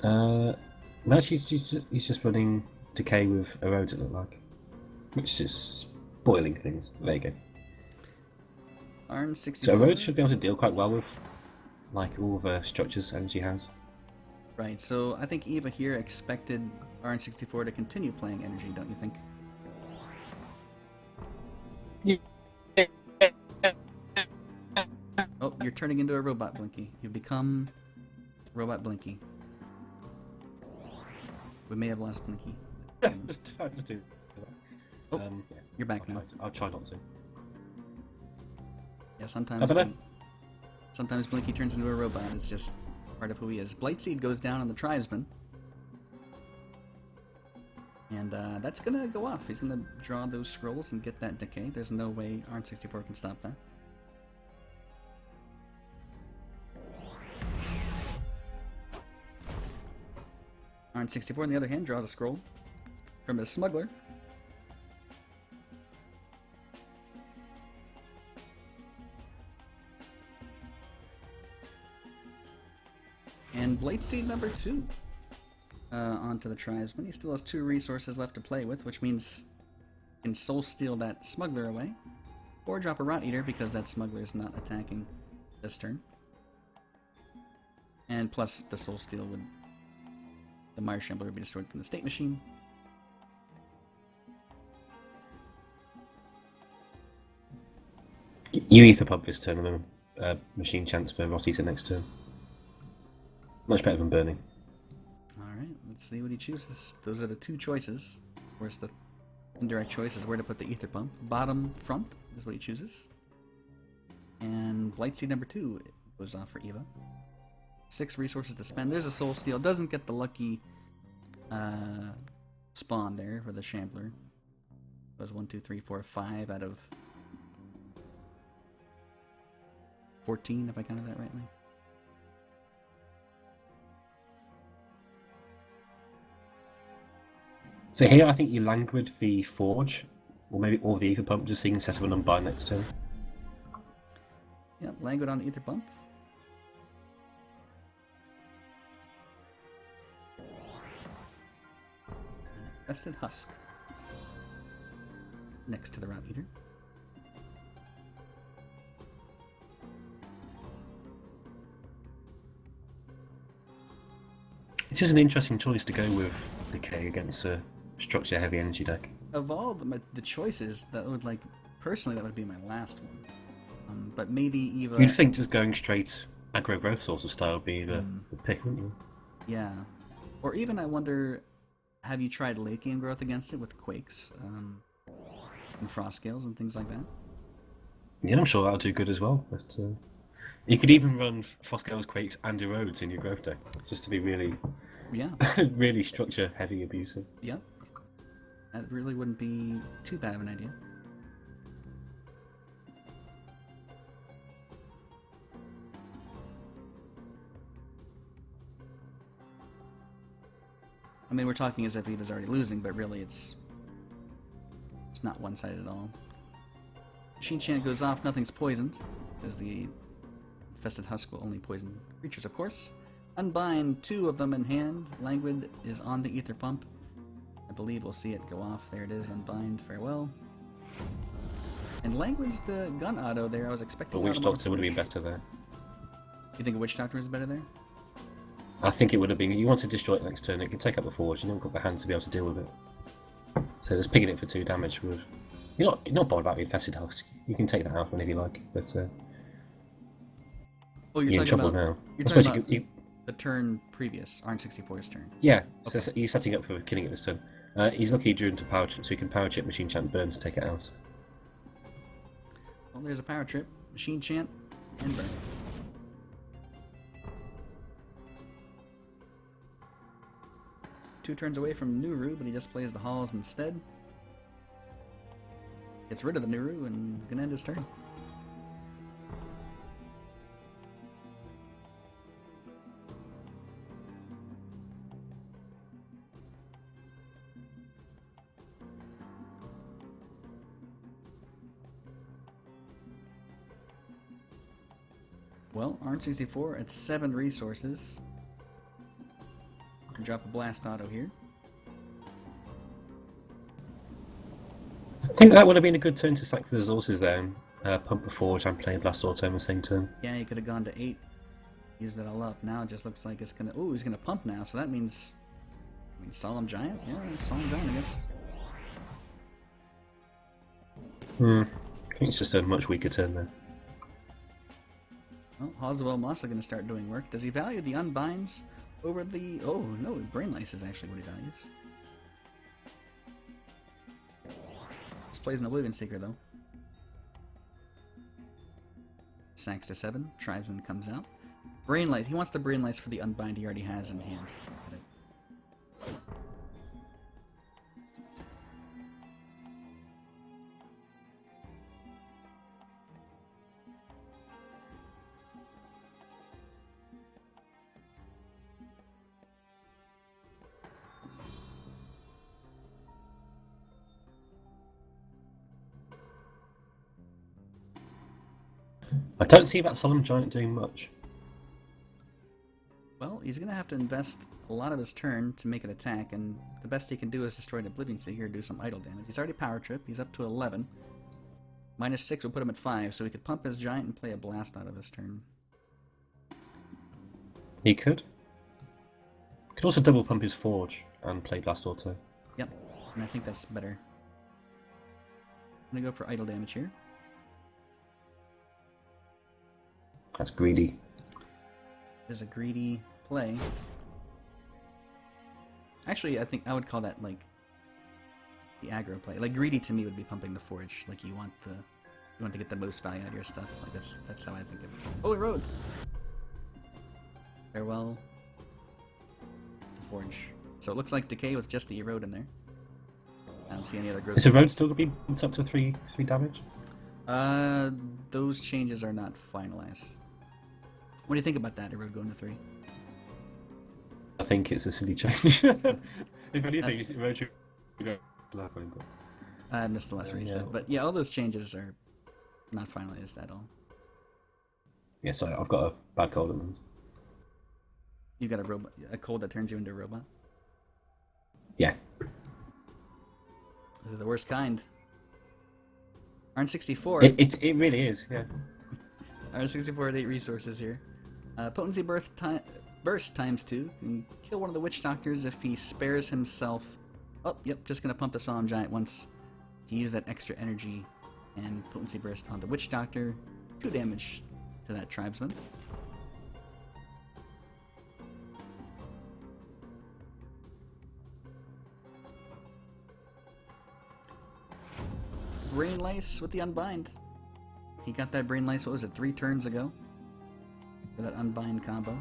No, he's just running Decay with Erodes, it looked like. Which is spoiling things. There you go. Arn64. So Erodes should be able to deal quite well with like all the structures energy has. Right, so I think Eva here expected Arn64 to continue playing energy, don't you think? Oh, you're turning into a robot, Blinky. You've become Robot Blinky. We may have lost Blinky. just do. Oh, you're back now. I'll try not to. Yeah, sometimes Blinky turns into a robot. It's just part of who he is. Blightseed goes down on the Tribesman. And that's going to go off. He's going to draw those scrolls and get that decay. There's no way Arn64 can stop that. Arn64, on the other hand, draws a scroll from his Smuggler. And Blightseed number 2 onto the Tribesman. He still has 2 resources left to play with, which means he can Soul Steal that Smuggler away, or drop a Rot Eater because that Smuggler is not attacking this turn. And plus, the Soul Steal would... the Mire Shambler would be destroyed from the State Machine. You Ether Pump this turn and then Machine Chance for Rot Eater next turn. Much better than burning. Alright, let's see what he chooses. Those are the 2 choices. Of course, the indirect choice is where to put the Ether Pump. Bottom front is what he chooses. And Blightseed number 2 goes off for Eva. 6 resources to spend. There's a Soul Steal. Doesn't get the lucky spawn there for the Shambler. It was 1, 2, 3, 4, 5 out of 14, if I counted that rightly. So here I think you Languid the Forge, or maybe all the Ether Pump, just so you can set up an Unbind next turn. Yep, Languid on the Ether Pump. Vested Husk. Next to the Rot Eater. It's just an interesting choice to go with Decay against a structure heavy energy deck. Of all the choices, that would personally that would be my last one. But maybe Eva... You'd think just going straight aggro growth source of style would be the pick, wouldn't you? Yeah. Or even, I wonder, have you tried late game growth against it with Quakes and Frost Scales and things like that? Yeah, I'm sure that'll do good as well. But you could even run Frost Scales, Quakes, and Erodes in your growth deck, just to be really, really structure heavy abusive. Yep. That really wouldn't be too bad of an idea. I mean, we're talking as if Eva's already losing, but really it's not one-sided at all. Machine Chant goes off, nothing's poisoned, because the Infested Husk will only poison creatures, of course. Unbind, 2 of them in hand. Languid is on the Ether Pump. I believe we'll see it go off. There it is, Unbind, farewell. And Languid's the gun auto there. I was expecting... But Witch Doctor would have been better there. You think a Witch Doctor is better there? I think it would have been. You want to destroy it next turn, it can take up the Forge, you haven't got the hand to be able to deal with it. So just picking it for 2 damage would... You're not bothered about the Infested Husk. You can take that out whenever you like, but... Oh, you're in talking trouble about... now. You're talking about... The turn previous, Arn64's turn. Yeah, Okay. so he's setting up for killing it this turn. He's lucky he drew into power chip, so he can power chip Machine Chant Burn to take it out. Well, there's a power trip, Machine Chant, and Burn. Two turns away from Nuru, but he just plays the Halls instead. Gets rid of the Nuru and is gonna end his turn. Well, Arn64 at 7 resources. Drop a Blast Auto here. I think that would have been a good turn to sack the resources there. Pump the Forge and play Blast Auto in the same turn. Yeah, he could have gone to 8. Used it all up. Now it just looks like it's gonna... Ooh, he's gonna pump now, so that means... Solemn Giant? Yeah, Solemn Giant, I guess. I think it's just a much weaker turn there. Well, Hoswell Moss are going to start doing work. Does he value the Unbinds over the... Oh, no, Brain Lice is actually what he values. This plays an Oblivion Seeker, though. Sacks to 7. Tribesman comes out. Brain Lice. He wants the Brain Lice for the Unbind he already has in hand. I don't see that Solemn Giant doing much. Well, he's going to have to invest a lot of his turn to make an attack, and the best he can do is destroy an Oblivion Seeker, do some idle damage. He's already Power Trip, he's up to 11. -6 will put him at 5, so he could pump his Giant and play a Blast out of this turn. He could. Could also double pump his Forge and play Blast Auto. Yep, and I think that's better. I'm going to go for idle damage here. That's greedy. Is a greedy play. Actually, I think I would call that like the aggro play. Like greedy to me would be pumping the Forge. Like you want to get the most value out of your stuff. Like that's how I think of it. Oh, it rode. Farewell. The Forge. So it looks like Decay with just the erode in there. I don't see any other growth. Is Erode still going to be bumped up to 3 damage? Those changes are not finalized. What do you think about that, Erode going to 3? I think it's a silly change. If anything, Erode should go black. I missed the last one you said. But yeah, all those changes are not finalized at all. Yeah, sorry, I've got a bad cold at the moment. You got a cold that turns you into a robot? Yeah. This is the worst kind. Arn64. It really is, yeah. Arn64 at 8 resources here. Potency Burst times 2. Can kill one of the Witch Doctors if he spares himself. Oh, yep, just gonna pump the Solemn Giant once to use that extra energy and Potency Burst on the Witch Doctor. 2 damage to that Tribesman. Brain Lice with the Unbind. He got that Brain Lice, what was it, 3 turns ago? For that Unbind combo.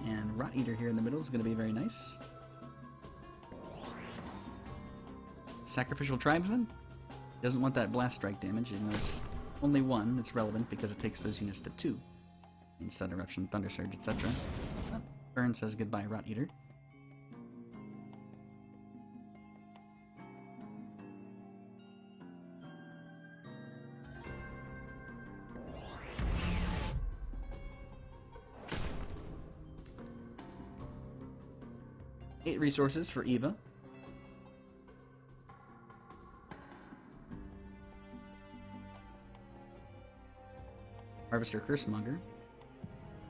And Rot Eater here in the middle is going to be very nice. Sacrificial Tribesman. Doesn't want that Blast Strike damage, even though it's only 1. It's relevant because it takes those units to 2. Instead Eruption, Thunder Surge, etc. Burn says goodbye, Rot Eater. Eight resources for Eva. Harvester Cursemonger.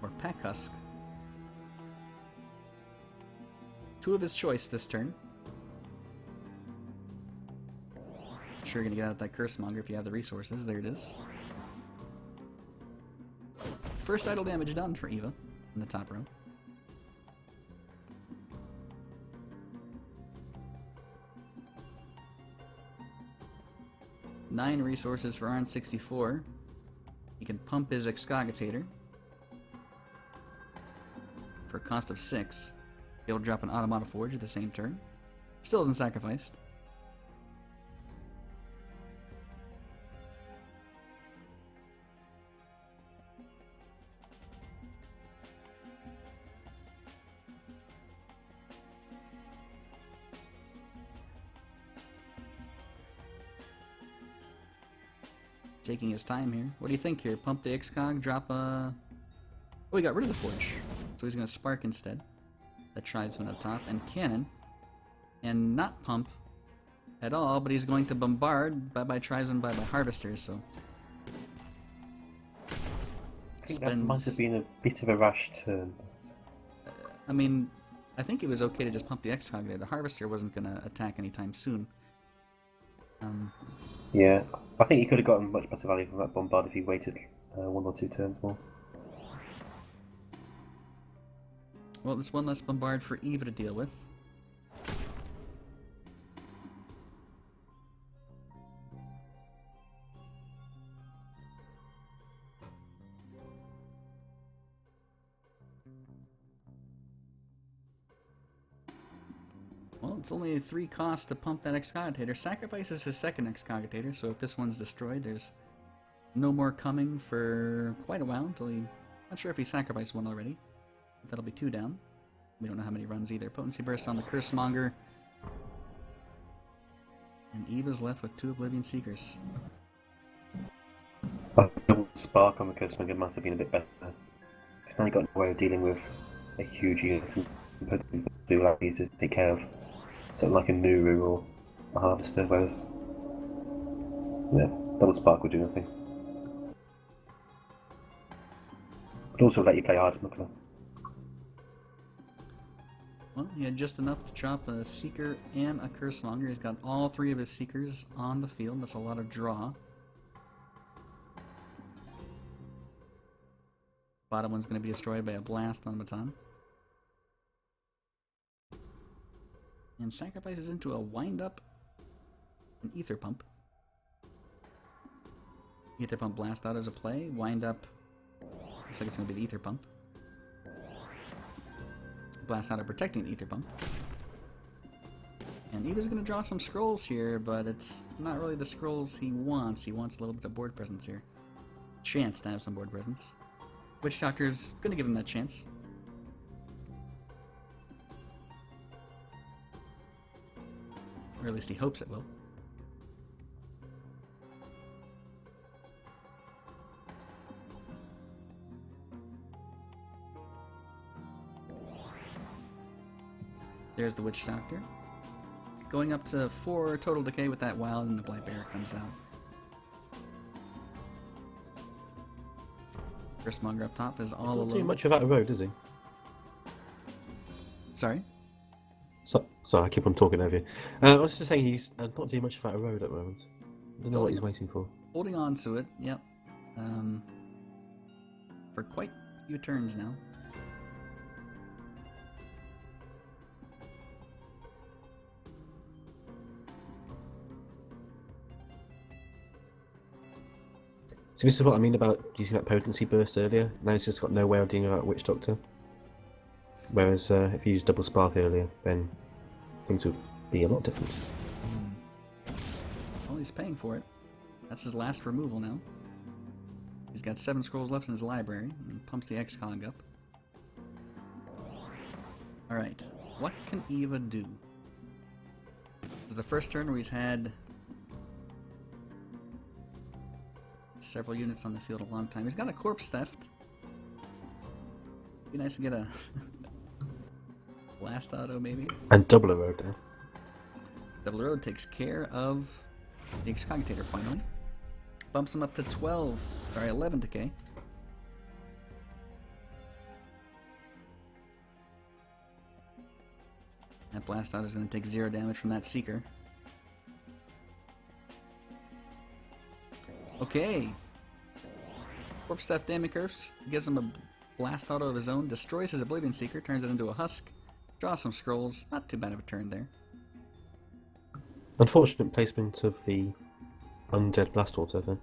Or Pack Husk. 2 of his choice this turn. Sure, you're gonna get out that Cursemonger if you have the resources. There it is. First idle damage done for Eva. in the top row. Nine resources for Arn64. He can pump his Excogitator for a cost of 6. He'll drop an Automata Forge at the same turn. Still isn't sacrificed. Taking his time here. What do you think here? Pump the Excog, drop a... Oh, he got rid of the Forge. So he's going to Spark instead. That tries one up top. And Cannon. And not Pump at all, but he's going to Bombard. Bye-bye Trizone, bye-bye Harvester, so... I think that might have been a bit of a rash turn. I mean, I think it was okay to just pump the Excog there. The Harvester wasn't going to attack anytime soon. Yeah, I think he could have gotten much better value from that Bombard if he waited 1 or 2 turns more. Well, there's one less Bombard for Eva to deal with. Well, it's only 3 costs to pump that Excogitator. Sacrifices his second Excogitator, so if this one's destroyed, there's no more coming for quite a while until he... Not sure if he sacrificed one already. That'll be 2 down. We don't know how many runs either. Potency Burst on the Cursemonger. And Eva's left with 2 Oblivion Seekers. Double Spark on the Cursemonger might have been a bit better. Because now you've got a way of dealing with a huge unit and Potency do allow you to take care of something like a Nuru or a Harvester, whereas yeah, Double Spark would do nothing. But also let you play Hard Smuggler. Well, he had just enough to drop a Seeker and a Cursemonger. He's got all 3 of his Seekers on the field. That's a lot of draw. Bottom one's going to be destroyed by a Blast Automaton. And sacrifices into a Wind Up, an Ether Pump. Ether Pump Blast Out as a play. Wind Up, looks like it's going to be the Ether Pump. Blast Out of protecting the Ether Pump. And Eva's going to draw some scrolls here, but it's not really the scrolls he wants. He wants a little bit of board presence here. Chance to have some board presence. Witch Doctor's going to give him that chance. Or at least he hopes it will. There's the Witch Doctor. Going up to 4 total decay with that Wild, and the Blight Bear comes out. Cursemonger up top is all alone. He's not doing much without a road, is he? Sorry? Sorry, I keep on talking over you. I was just saying he's not doing much without a road at the moment. I don't know what he's waiting for. Holding on to it, yep. For quite a few turns now. So this is what I mean about using that potency burst earlier. Now he's just got no way of dealing with that Witch Doctor. Whereas if you use double spark earlier, then things would be a lot different. Well, he's paying for it. That's his last removal now. He's got 7 scrolls left in his library, and pumps the Excog up. Alright, what can Eva do? This is the first turn where he's had several units on the field a long time. He's got a Corpse Theft. Be nice to get a Blast Auto, maybe? And double a road now. Double Road takes care of the Excogitator finally. Bumps him up to 11 decay. That Blast Out is going to take 0 damage from that Seeker. Okay. Corpse Theft Damage Curse gives him a blast auto of his own, destroys his Oblivion Seeker, turns it into a husk, draws some scrolls. Not too bad of a turn there. Unfortunate placement of the undead blast auto then.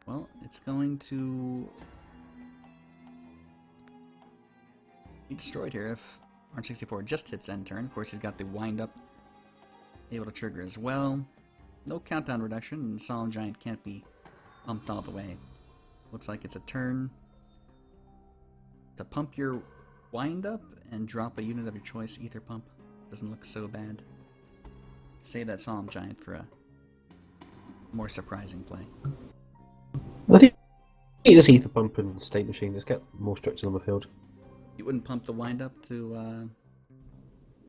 Well, it's going to be destroyed here if R64 just hits end turn. Of course, he's got the wind up able to trigger as well. No countdown reduction, and Solemn Giant can't be pumped all the way. Looks like it's a turn to pump your wind up and drop a unit of your choice. Ether Pump doesn't look so bad. Save that Solemn Giant for a more surprising play. I think you just Ether Pump and State Machine. Just get more structures on the field. You wouldn't pump the wind up to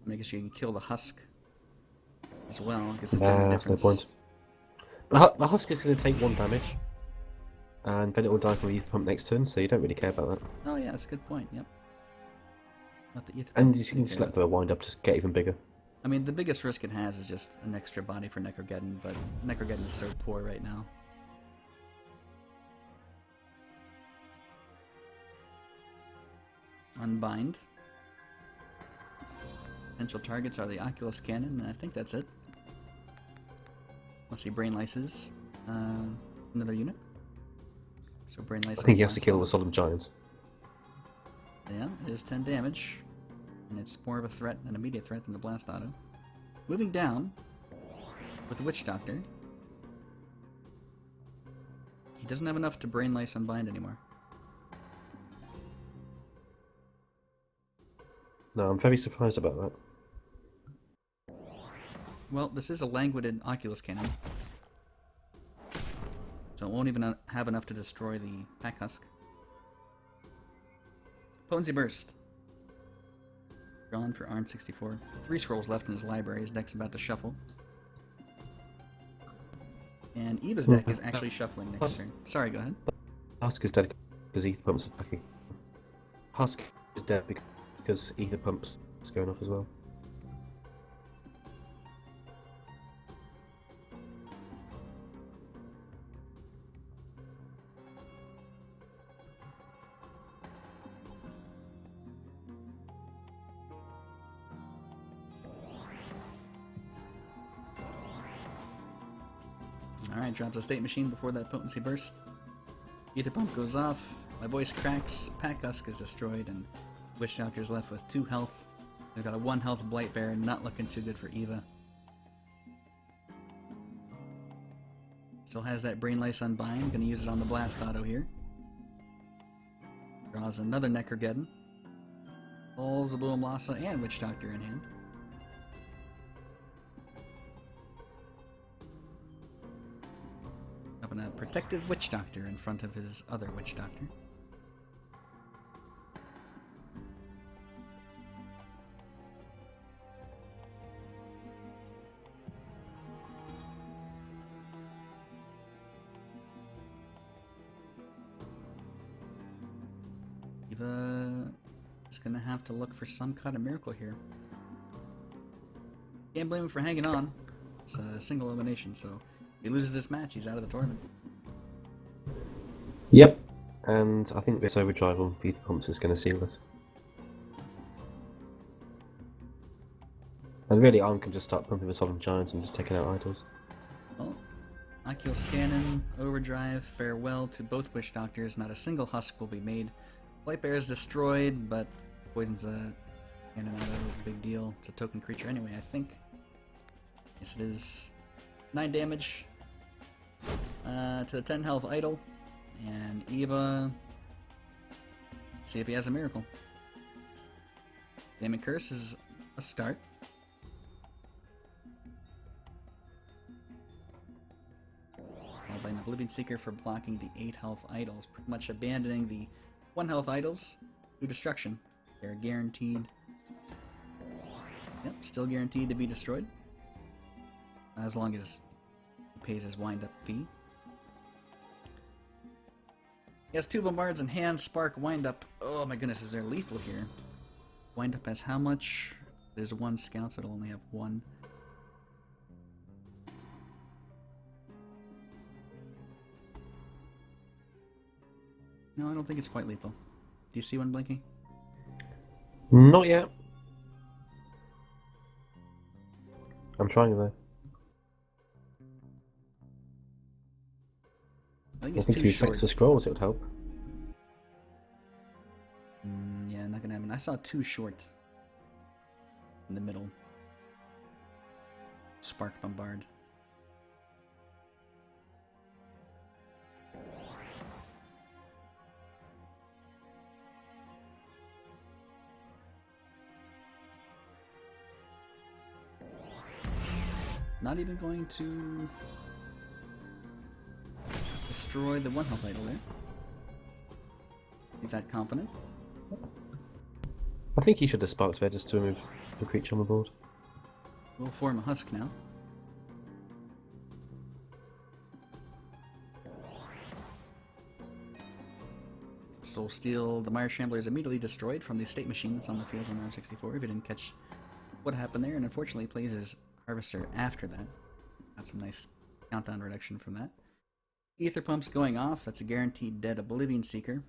make sure you can kill the husk as well, because it's the only difference. No point. The husk is going to take 1 damage, and then it will die from Ether Pump next turn, so you don't really care about that. Oh yeah, that's a good point, yep. Not the Ether And Pump, you can just let the wind up just get even bigger. I mean, the biggest risk it has is just an extra body for Necrogeddon, but Necrogeddon is so poor right now. Unbind. Potential targets are the Oculus Cannon, and I think that's it. Unless he Brain Lices another unit. So Brain Lice. I think he has to kill the Solemn Giants. Yeah, it is 10 damage. And it's more of a threat, an immediate threat, than the Blast Auto. Moving down with the Witch Doctor. He doesn't have enough to Brain Lice Unbind anymore. No, I'm very surprised about that. Well, this is a languided Oculus Cannon. So it won't even have enough to destroy the Pack Husk. Potency Burst. Drawn for Arn64. 3 scrolls left in his library. His deck's about to shuffle. And Eva's deck is actually shuffling next turn. Sorry, go ahead. Husk is dead because Ether Pump's attacking. Husk is dead because Ether Pump's going off as well. Alright, drops a State Machine before that Potency Burst. Ether Pump goes off, my voice cracks, Pack Husk is destroyed, and Witch Doctor's left with 2 health. He's got a 1 health Blight Bear, not looking too good for Eva. Still has that Brain Lice Unbind, gonna use it on the Blast Auto here. Draws another Necrogeddon. Pulls the Boom Lhasa and Witch Doctor in hand. Up in a protective Witch Doctor in front of his other Witch Doctor. Eva is gonna have to look for some kind of miracle here. Can't blame him for hanging on. It's a single elimination, so if he loses this match, he's out of the tournament. Yep, and I think this overdrive on Ether Pumps is going to seal it. And really, Arn can just start pumping the Solemn Giants and just taking out idols. Well, Oculus Cannon, Overdrive, farewell to both Witch Doctors. Not a single husk will be made. Blight Bear is destroyed, but poisons the cannon auto, big deal. It's a token creature anyway, I think. Yes, it is. 9 damage to the 10 health idol. And Eva, let's see if he has a miracle. Damon Curse is a start. Followed by an Oblivion Seeker for blocking the 8 health idols, pretty much abandoning the 1 health idols to destruction. They're guaranteed. Yep, still guaranteed to be destroyed. As long as he pays his wind-up fee. He has 2 Bombards in hand, Spark, Wind-Up. Oh my goodness, is there lethal here? Wind-Up has how much? There's 1 Scout, so it'll only have 1. No, I don't think it's quite lethal. Do you see one, Blinky? Not yet. I'm trying though. I think I it's think too if you short. sex the scrolls, it would help. Yeah, not gonna happen. I saw too short. In the middle. Spark Bombard. Not even going to destroy the 1 health idol there. He's that confident. I think he should have sparked there just to remove the creature on the board. We'll form a husk now. Soul Steal, the Mire Shambler is immediately destroyed from the state machine that's on the field on round 64 if you didn't catch what happened there, and unfortunately plays his Harvester after that. Got some nice countdown reduction from that. Ether Pump's going off, that's a guaranteed dead Oblivion Seeker.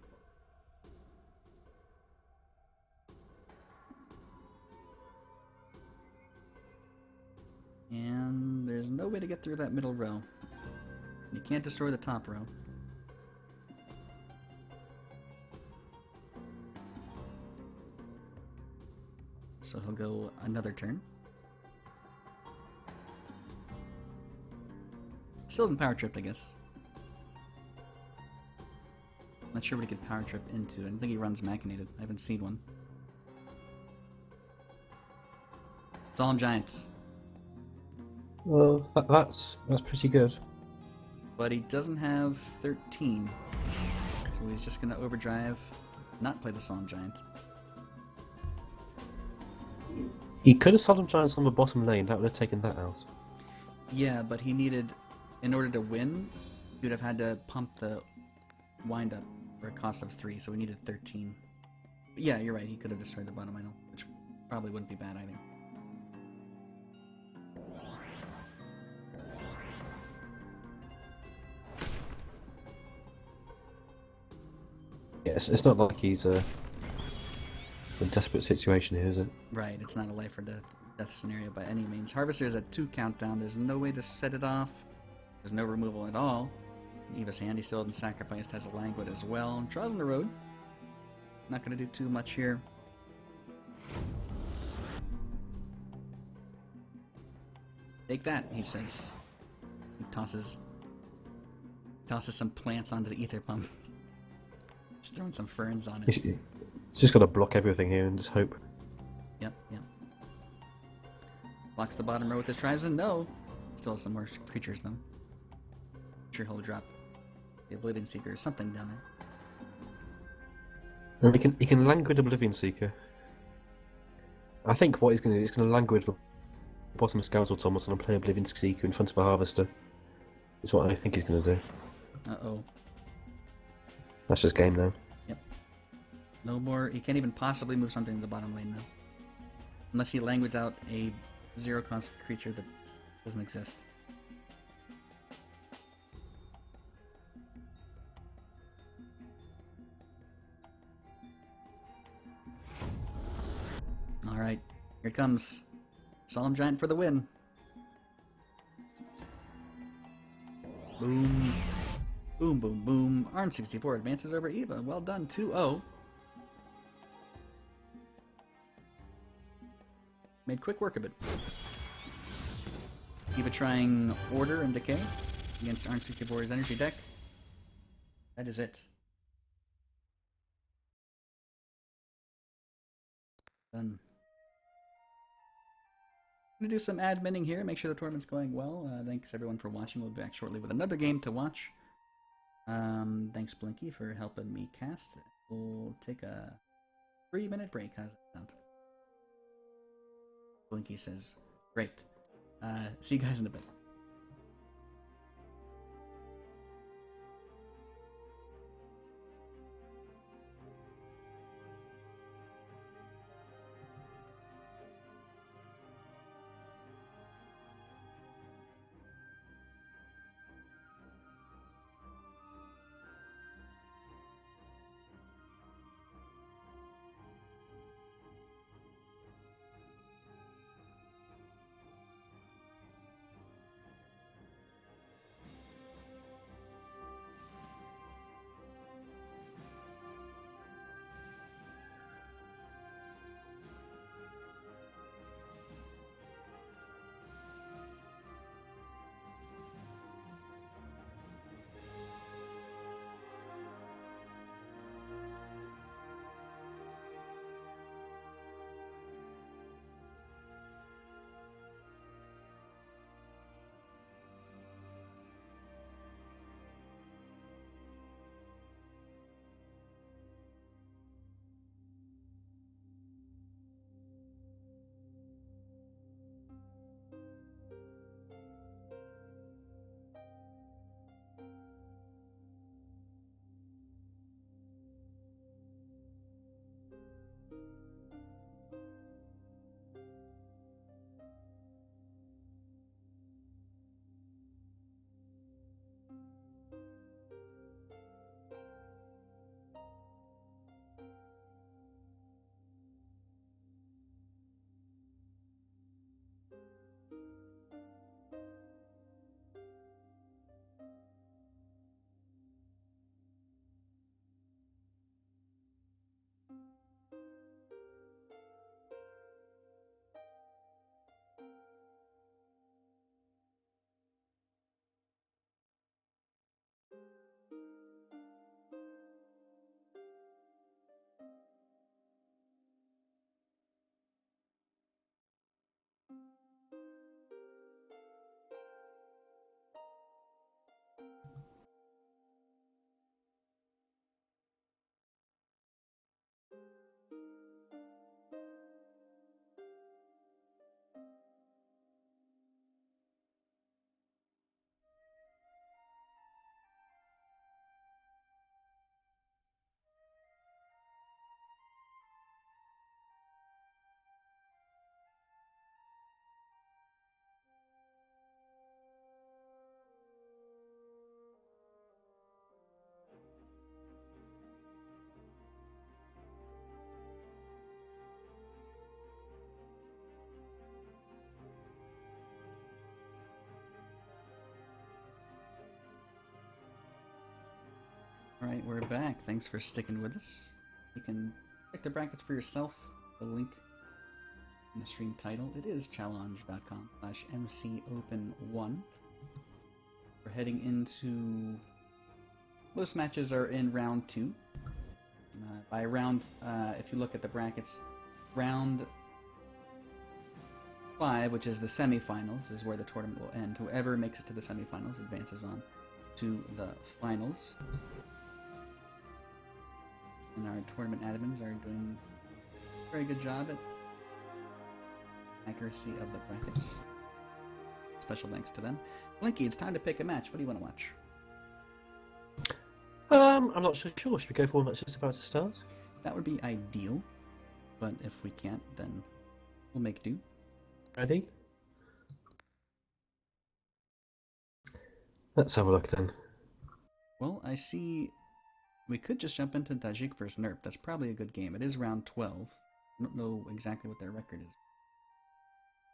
And there's no way to get through that middle row. You can't destroy the top row. So he'll go another turn. Still isn't power tripped, I guess. Not sure what he could power trip into. I don't think he runs Machinated. I haven't seen one. Solemn Giants. Well, that's pretty good. But he doesn't have 13. So he's just going to overdrive, not play the Solemn Giant. He could have Solemn Giants on the bottom lane, that would have taken that out. Yeah, but he needed, in order to win, he would have had to pump the wind up for a cost of 3, so we needed 13. But yeah, you're right, he could have destroyed the bottom idol, which probably wouldn't be bad either. Yeah, it's not like he's a desperate situation here, is it? Right, it's not a life or death scenario by any means. Harvester is at 2 countdown, there's no way to set it off. There's no removal at all. Eva's Handy still hasn't sacrificed, has a Languid as well. Draws on the road. Not going to do too much here. Take that, he says. He tosses some plants onto the ether pump. Just throwing some ferns on it. He's just got to block everything here and just hope. Yep. Blocks the bottom row with his Tribesman. No. Still has some more creatures though. Sure he'll drop the Oblivion Seeker or something down there. Or he can Languid Oblivion Seeker. I think what he's going to do is going to Languid the bottom Scout Automaton and play Oblivion Seeker in front of a Harvester. Is what I think he's going to do. Uh-oh. That's just game now. Yep. No more. He can't even possibly move something to the bottom lane now. Unless he languids out a 0-cost creature that doesn't exist. Alright. Here it comes. Solemn Giant for the win. Boom. Boom, boom, boom. Arn64 advances over Eva. Well done. 2-0. Made quick work of it. Eva trying Order and Decay against Arn64's energy deck. That is it. Done. I'm going to do some adminning here, make sure the tournament's going well. Thanks everyone for watching. We'll be back shortly with another game to watch. Thanks Blinky for helping me cast. We'll take a 3-minute break. How's that sound? Blinky says, great. See you guys in a bit. Alright, we're back. Thanks for sticking with us. You can check the brackets for yourself. The link in the stream title. It is challenge.com/mcopen1. We're heading into... Most matches are in round 2. By round, if you look at the brackets, round 5, which is the semifinals, is where the tournament will end. Whoever makes it to the semifinals advances on to the finals. And our tournament admins are doing a very good job at accuracy of the brackets. Special thanks to them. Blinky, it's time to pick a match. What do you want to watch? I'm not so sure. Should we go for one that's just about to start? That would be ideal, but if we can't, then we'll make do. Ready? Let's have a look then. Well, I see we could just jump into Tajik versus Nerp. That's probably a good game. It is round 12. I don't know exactly what their record is.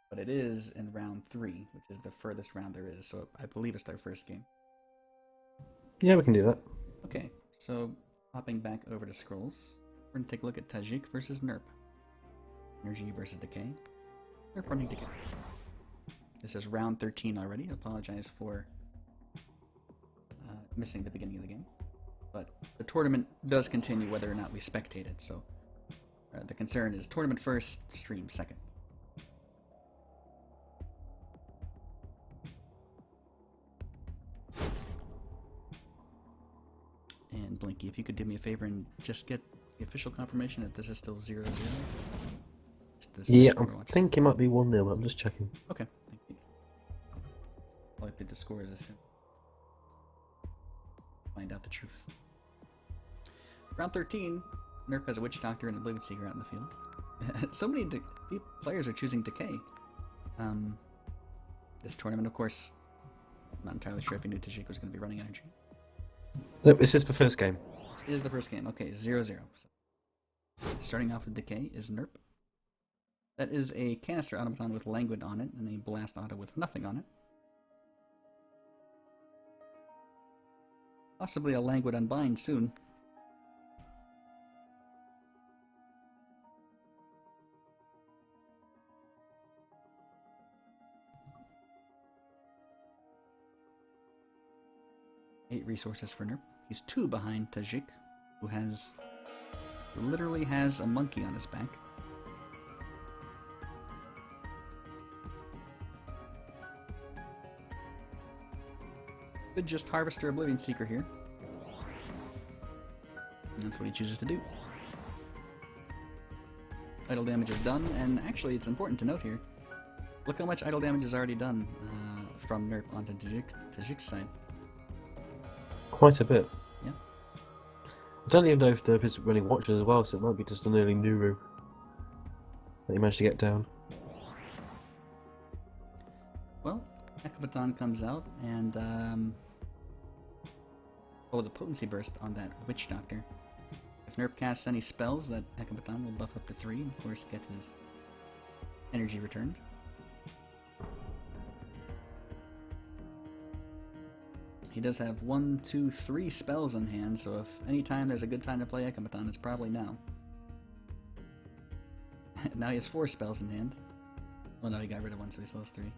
But it is in round 3, which is the furthest round there is, so I believe it's their first game. Yeah, we can do that. Okay, so hopping back over to Scrolls, we're going to take a look at Tajik versus Nerp. Energy versus Decay. Nerp running Decay. This is round 13 already. I apologize for missing the beginning of the game. But the tournament does continue whether or not we spectate it, so the concern is tournament first, stream second. And Blinky, if you could do me a favor and just get the official confirmation that this is still 0-0. Yeah, I think it might be 1-0, but I'm just checking. Okay, thank you. I'll update the scores as soon. Find out the truth. Round 13, Nerp has a Witch Doctor and a Oblivion Seeker out in the field. So many players are choosing Decay. This tournament, of course, I'm not entirely sure if you knew Tajik was going to be running energy. No, this is the first game. This is the first game. Okay, 0-0. So, starting off with Decay is Nerp. That is a canister automaton with Languid on it, and a blast auto with nothing on it. Possibly a Languid Unbind soon. Eight resources for Nerp. He's 2 behind Tajik, who literally has a monkey on his back. Could just Harvester Oblivion Seeker here. And that's what he chooses to do. Idle damage is done, and actually it's important to note here. Look how much idle damage is already done from Nerp onto Tajik's side. Quite a bit. Yeah. I don't even know if Nerp is running Watchers as well, so it might be just an early Nuru that he managed to get down. Well, Hecapaton comes out, and the potency burst on that Witch Doctor. If Nerp casts any spells, that Hecapaton will buff up to 3, and of course get his energy returned. He does have 1, 2, 3 spells in hand, so if any time there's a good time to play Hecapaton, it's probably now. Now he has 4 spells in hand. Well, no, he got rid of 1, so he still has 3.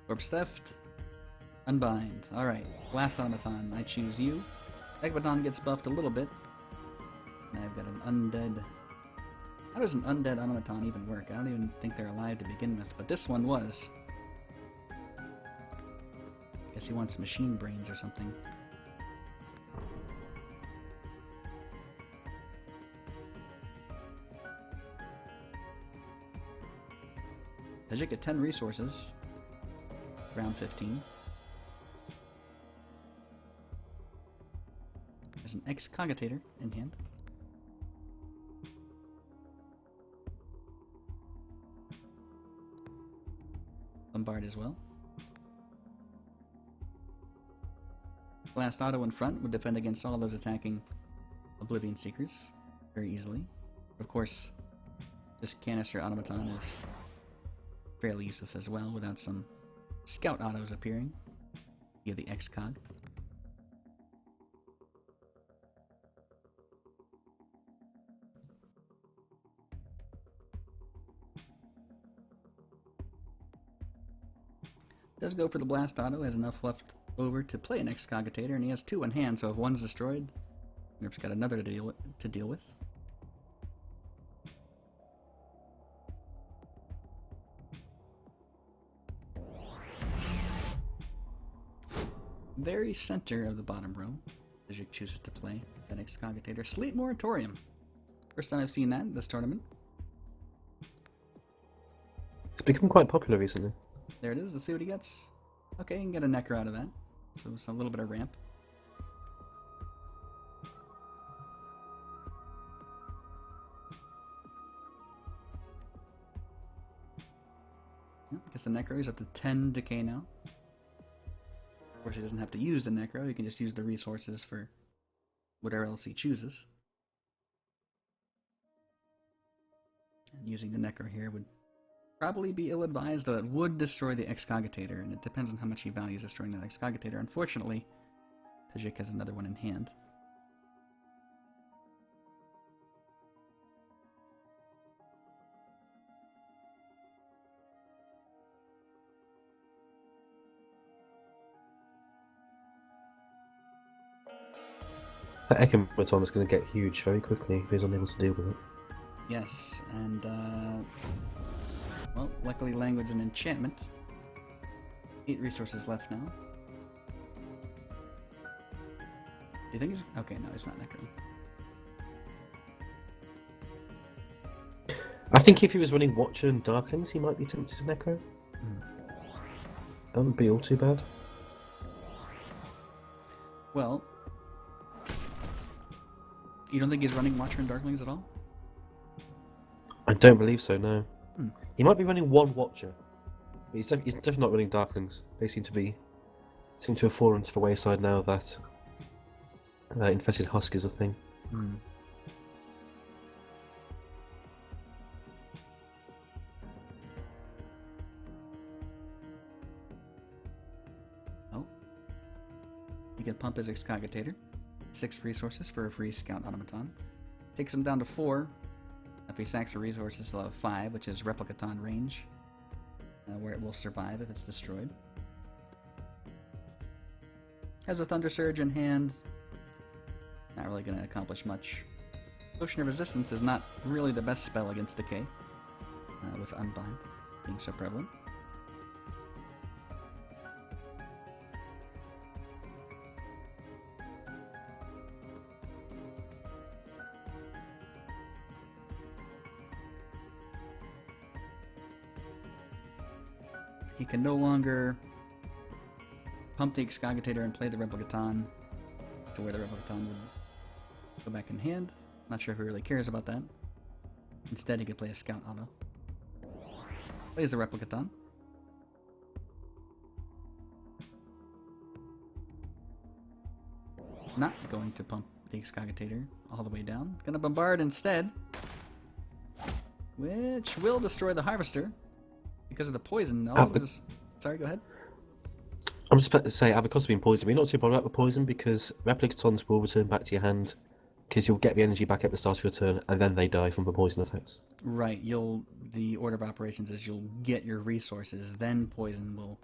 Corpse Theft. Unbind. Alright. Blast Automaton. I choose you. Hecapaton gets buffed a little bit. And I've got an undead... How does an undead automaton even work? I don't even think they're alive to begin with, but this one was. Guess he wants machine brains or something. Tajik at 10 resources. Round 15. There's an Excogitator in hand. Bombard as well. Blast Auto in front would defend against all those attacking Oblivion Seekers very easily. Of course, this Canister Automaton is fairly useless as well without some scout autos appearing via the X-Cog. Does go for the blast auto, has enough left over to play an Excogitator, and he has 2 in hand, so if one's destroyed, Nerf's got another to deal with. Very center of the bottom row, Tajik chooses to play that Excogitator. Sleep Moratorium. First time I've seen that in this tournament. It's become quite popular recently. There it is, let's see what he gets. Okay, you can get a Necro out of that. So it's a little bit of ramp. I guess the Necro is up to 10 decay now. Of course, he doesn't have to use the Necro, he can just use the resources for whatever else he chooses. And using the Necro here would probably be ill-advised, though it would destroy the Excogitator, and it depends on how much he values destroying that Excogitator. Unfortunately, Tajik has another one in hand. That Ekamaton is going to get huge very quickly if he's unable to deal with it. Yes, and well, luckily Languid's an enchantment. 8 resources left now. Do you think he's... Okay, no, it's not Necro. I think if he was running Watcher and Darklings, he might be tempted to Necro. That wouldn't be all too bad. Well, you don't think he's running Watcher and Darklings at all? I don't believe so, no. He might be running one Watcher. But he's definitely not running Darklings. They seem to have fallen to the wayside now that Infested Husk is a thing. Oh. He can pump his Excogitator. 6 resources for a free Scout Automaton. Takes him down to 4. If he sacks for resources, he'll have 5, which is Replicaton range, where it will survive if it's destroyed. Has a Thunder Surge in hand. Not really going to accomplish much. Potion of Resistance is not really the best spell against Decay, with Unbind being so prevalent. He can no longer pump the Excogitator and play the Replicaton to where the Replicaton would go back in hand. Not sure if he really cares about that. Instead, he could play a Scout Auto. Plays the Replicaton. Not going to pump the Excogitator all the way down. Gonna Bombard instead, which will destroy the Harvester. Because of the poison, no. Sorry, go ahead. I'm just about to say, because of being poisoned, we're not too bothered about the poison because Replicatons will return back to your hand because you'll get the energy back at the start of your turn and then they die from the poison effects. Right. The order of operations is you'll get your resources, then poison will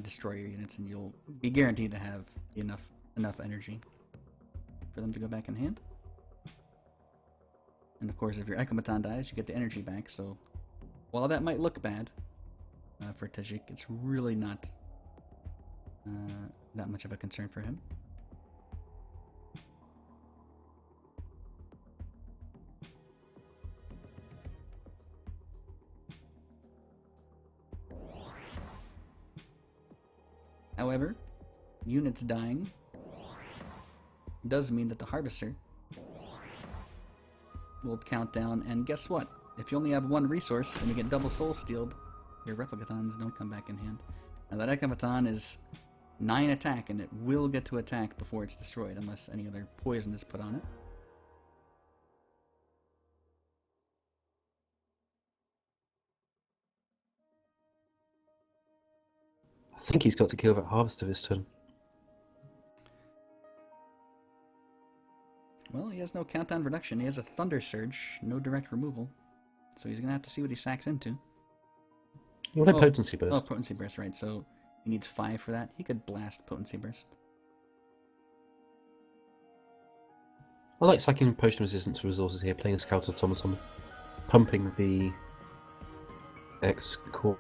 destroy your units, and you'll be guaranteed to have enough energy for them to go back in hand. And of course, if your Ekamaton dies, you get the energy back, so while that might look bad for Tajik, it's really not that much of a concern for him. However, units dying does mean that the Harvester will count down, and guess what? If you only have 1 resource and you get double Soul Steeled, your Replicatons don't come back in hand. Now that Ekamaton is 9 attack, and it will get to attack before it's destroyed, unless any other poison is put on it. I think he's got to kill that harvester this turn. Well, he has no countdown reduction. He has a Thunder Surge, no direct removal. So he's going to have to see what he sacks into. What a Potency Burst. Oh, Potency Burst, right. So he needs 5 for that. He could blast Potency Burst. I like sacking Potion Resistance for resources here, playing a Scout Automaton, pumping the X-Core.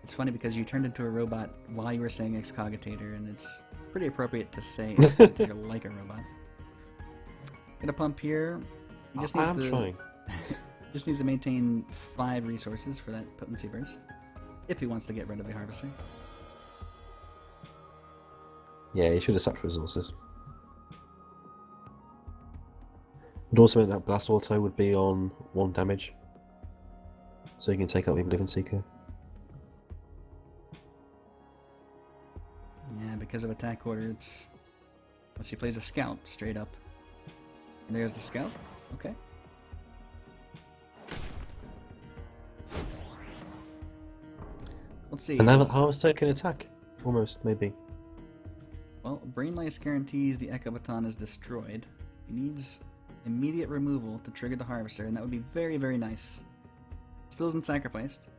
It's funny because you turned into a robot while you were saying Excogitator, and it's pretty appropriate to say Excogitator like a robot. Gonna pump here. He just needs to trying. just needs to maintain 5 resources for that Potency Burst, if he wants to get rid of the Harvester. Yeah, he should have sacked resources. Would also mean that Blast Auto would be on 1 damage, so you can take out the Living Seeker. Yeah, because of attack order, it's unless he plays a Scout straight up. And there's the Scout. Okay. Let's see. And now that Harvester can attack, almost maybe. Well, Brain Lice guarantees the Echo Baton is destroyed. He needs immediate removal to trigger the Harvester, and that would be very, very nice. Still isn't sacrificed.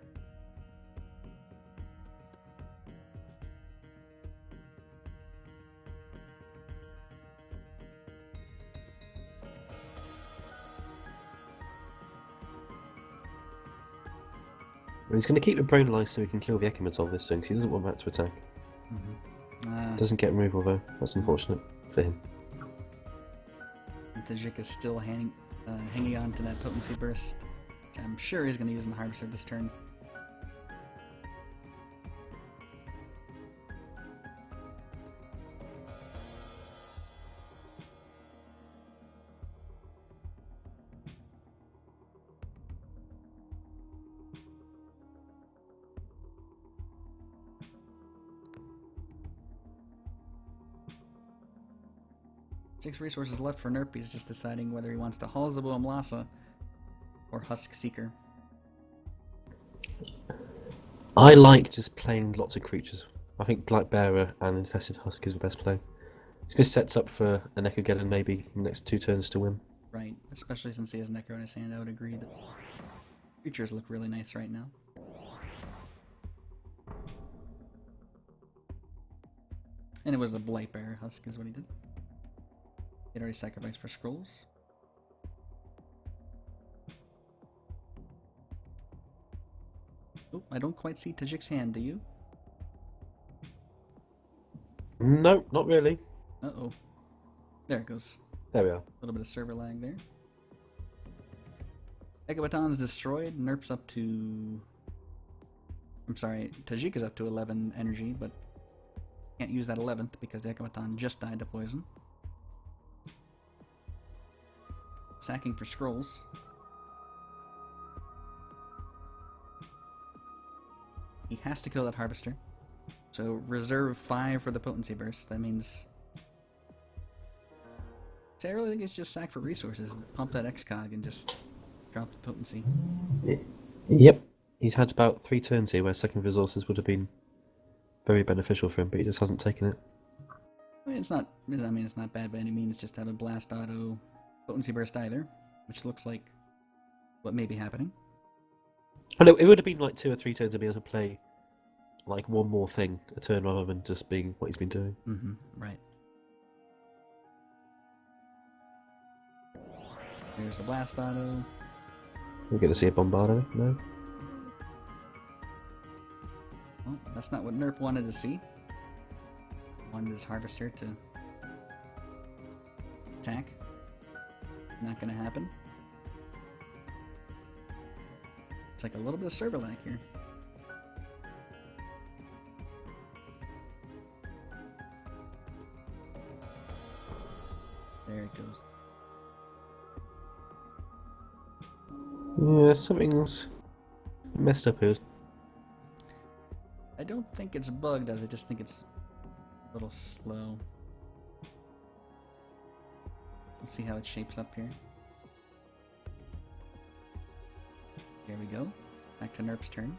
He's going to keep the Brain Lice so he can kill the Echomatol this turn, because he doesn't want that to attack. Doesn't get removal though. That's unfortunate for him. Tajik is still hanging on to that Potency Burst, which I'm sure he's going to use in the Harvester this turn. Six resources left for Nerp. He's just deciding whether he wants to Halzabo Amlasa or Husk Seeker. I like just playing lots of creatures. I think Black Bearer and Infested Husk is the best play. This sets up for an Echogeddon maybe in the next 2 turns to win. Right, especially since he has Necro in his hand. I would agree that creatures look really nice right now. And it was the Blight Bearer Husk is what he did. He'd already sacrificed for scrolls. Oh, I don't quite see Tajik's hand, do you? No, not really. Uh-oh. There it goes. There we are. A little bit of server lag there. Echobaton's destroyed. Nerp's up to... I'm sorry, Tajik is up to 11 energy, but can't use that 11th because the Echobaton just died to poison. Sacking for scrolls. He has to kill that Harvester. So reserve 5 for the Potency Burst. That means... See, I really think it's just sack for resources. Pump that Excog and just drop the Potency. Yep. He's had about 3 turns here where second resources would have been very beneficial for him, but he just hasn't taken it. I mean, it's not bad by any means just to have a Blast Auto Potency Burst either, which looks like what may be happening. I know, it would have been like 2 or 3 turns to be able to play like one more thing a turn rather than just being what he's been doing. Mm-hmm, right. There's the Blast Auto. We're going to see a Bombardo, no? Well, that's not what Nerp wanted to see. Wanted his Harvester to attack. Not gonna happen. It's like a little bit of server lag here. There it goes. Yeah, something's messed up here. I don't think it's bugged, I just think it's a little slow. We'll see how it shapes up here. There we go. Back to Nerp's turn.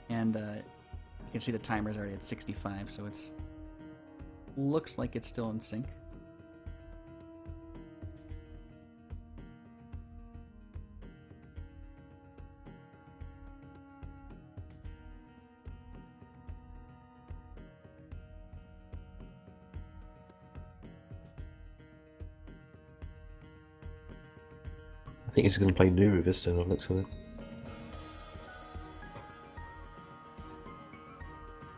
And you can see the timer's already at 65, so it's looks like it's still in sync. I think he's going to play Nuru this turn on looks of it.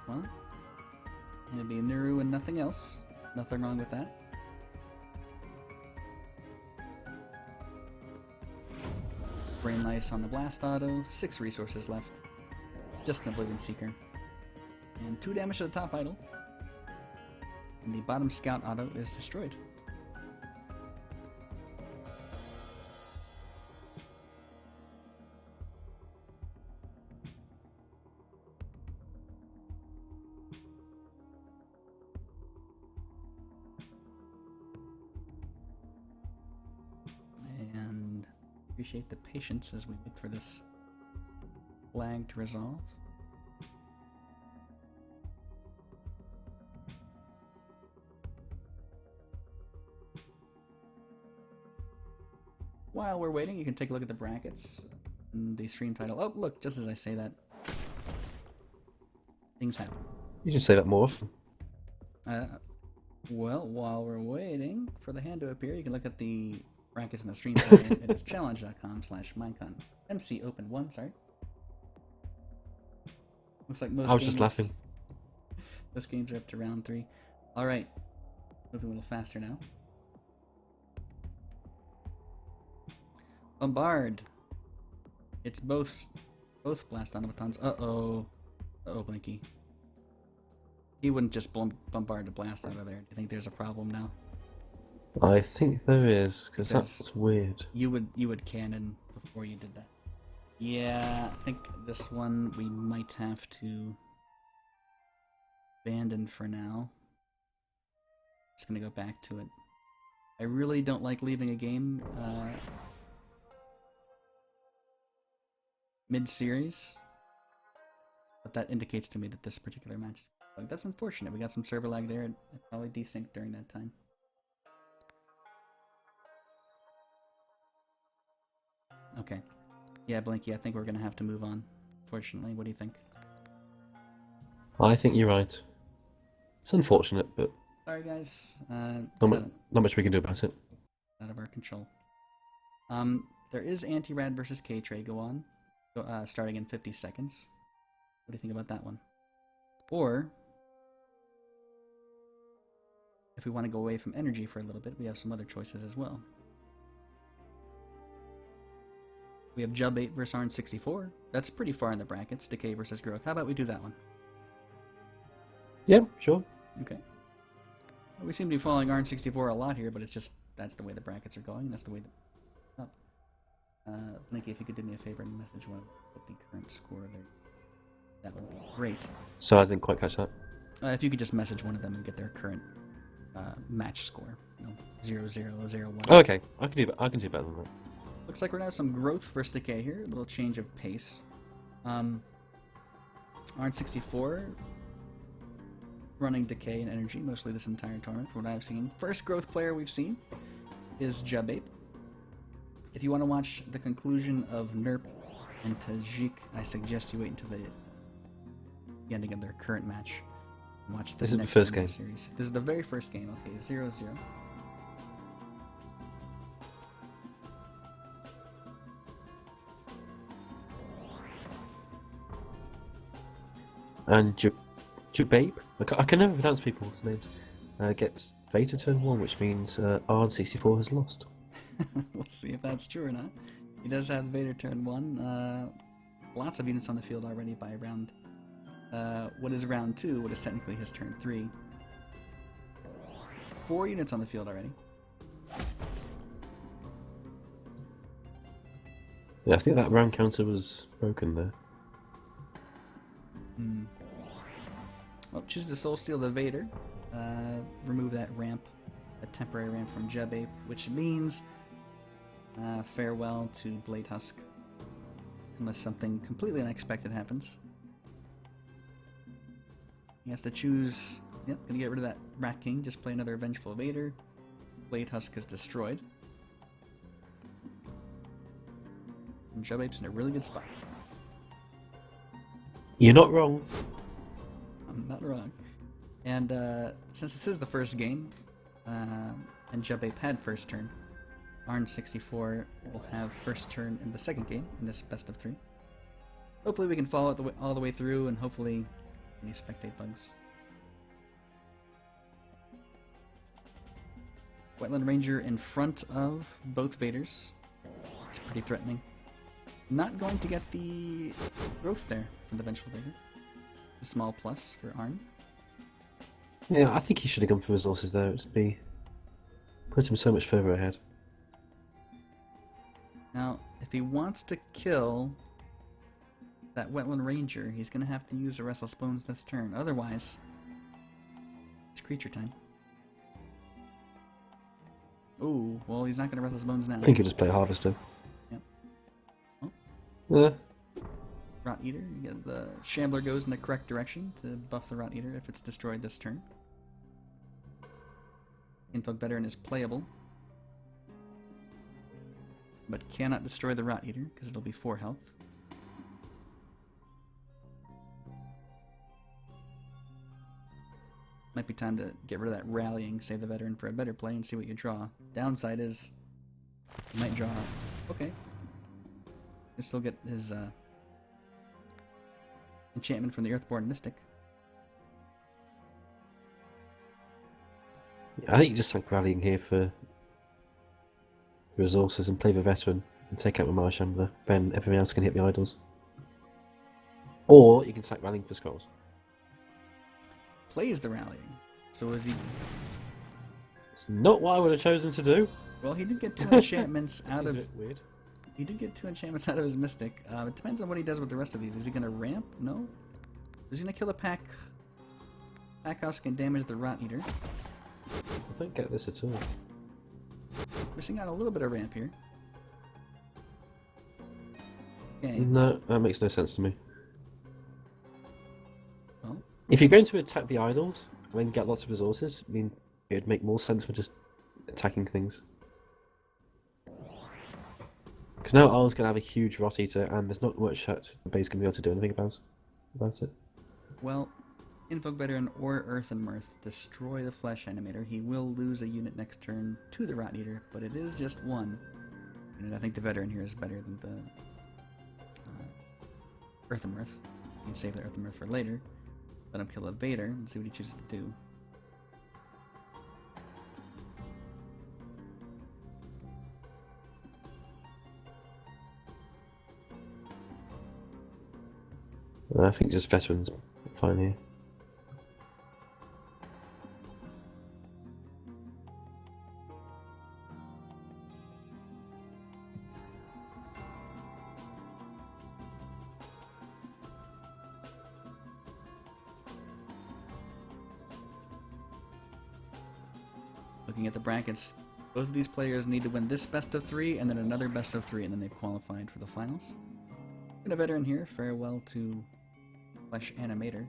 Well, it'd be Nuru and nothing else. Nothing wrong with that. Brain Lice on the Blast Auto. 6 resources left. Just an Oblivion Seeker. And 2 damage to the top idol. And the bottom Scout Auto is destroyed. Appreciate the patience as we wait for this flag to resolve. While we're waiting, you can take a look at the brackets and the stream title. Oh, look, just as I say that, things happen. You should say that more often. Well, while we're waiting for the hand to appear, you can look at the brackets in the stream title. It is challenge.com/MINECON. MC open 1, sorry. Looks like most I was just laughing. Most games are up to round 3. Alright. Moving a little faster now. Bombard. It's both blast automatons. Uh-oh. Uh-oh, Blinky. He wouldn't just bombard the blast out of there. Do you think there's a problem now? I think there is, because that's weird. You would cannon before you did that. Yeah, I think this one we might have to abandon for now. Just gonna go back to it. I really don't like leaving a game mid-series, but that indicates to me that this particular match is like, that's unfortunate. We got some server lag there, and probably desynced during that time. Okay. Yeah, Blinky, I think we're gonna have to move on. Fortunately, what do you think? I think you're right. It's unfortunate, but Sorry, guys. not much we can do about it. Out of our control. There is Anti-Rad versus K-Tray go on, starting in 50 seconds. What do you think about that one? Or, if we want to go away from energy for a little bit, we have some other choices as well. We have Jub 8 versus Arn 64. That's pretty far in the brackets. Decay versus Growth. How about we do that one? Yeah, sure. Okay. We seem to be following Arn 64 a lot here, but it's just, that's the way the brackets are going. That's the way up. Blinky, if you could do me a favor and message one with the current score there, that would be great. So I didn't quite catch that. If you could just message one of them and get their current match score. 0-0-0-1. Oh, okay. I can do better than that. Looks like we're gonna have some growth versus decay here. A little change of pace. Arn 64 running decay and energy mostly this entire tournament from what I've seen. First growth player we've seen is Jubape. If you want to watch the conclusion of Nerp and Tajik, I suggest you wait until the ending of their current match. Watch the This is the next first game. series. This is the very first game. Okay, 0-0. And Jubape, I can never pronounce people's names, gets Veta turn 1, which means Arn64 has lost. We'll see if that's true or not. He does have Vader turn 1. Lots of units on the field already by round... what is round 2, what is technically his turn 3. 4 units on the field already. Yeah, I think that round counter was broken there. Well, choose the Soul Steal the Vader. Remove that ramp, a temporary ramp from Jubape, which means farewell to Blade Husk. unless something completely unexpected happens. He has to choose... Yep, gonna get rid of that Rat King, just play another Vengeful Evader. Blade Husk is destroyed. And Jubape's in a really good spot. You're not wrong. I'm not wrong. And since this is the first game, and Jubape had first turn, Arn64 will have first turn in the second game in this best of 3. Hopefully we can follow it all the way through, and hopefully any spectate bugs. Wetland Ranger in front of both Vaders. It's pretty threatening. Not going to get the growth there from the Vengeful Vader. A small plus for Arn. Yeah, I think he should have gone for resources there. Puts him so much further ahead. Now, if he wants to kill that Wetland Ranger, he's going to have to use a Restless Bones this turn. Otherwise, it's creature time. Ooh, well, he's not going to Restless Bones now. I think he'll just play Harvester. Yep. Oh. Yeah. Rot Eater. You get the Shambler goes in the correct direction to buff the Rot Eater if it's destroyed this turn. Invoke Veteran is playable, but cannot destroy the Rot Eater because it'll be 4 health. Might be time to get rid of that rallying, save the veteran for a better play, and see what you draw. Downside is, you might draw... Okay. You still get his enchantment from the Earthborn Mystic. I think you just like rallying here for resources and play the veteran and take out the Mara Shambler. Then everything else can hit the idols. Or you can sack rallying for scrolls. Plays the rallying. So is he... It's not what I would have chosen to do. Well, he did get 2 enchantments out of... Seems a bit weird. He did get 2 enchantments out of his Mystic. It depends on what he does with the rest of these. Is he going to ramp? No. Is he going to kill a Pack Husk and damage the Rot Eater? I don't get this at all. Missing out a little bit of ramp here. Okay. No, that makes no sense to me. Well, if you're going to attack the idols and then get lots of resources, I mean, it would make more sense for just attacking things. Because now Arl's going to have a huge Rot Eater, and there's not much that the base can be able to do anything about it. well, Invoke Veteran or Earth and Mirth destroy the Flesh Animator. He will lose a unit next turn to the Rot Eater, but it is just 1. And I think the Veteran here is better than the Earth and Mirth. You can save the Earth and Mirth for later. Let him kill a Vader and see what he chooses to do. I think just veterans fine here. Looking at the brackets, both of these players need to win this best of 3 and then another best of 3, and then they've qualified for the finals. Get a veteran here. Farewell to Flesh Animator.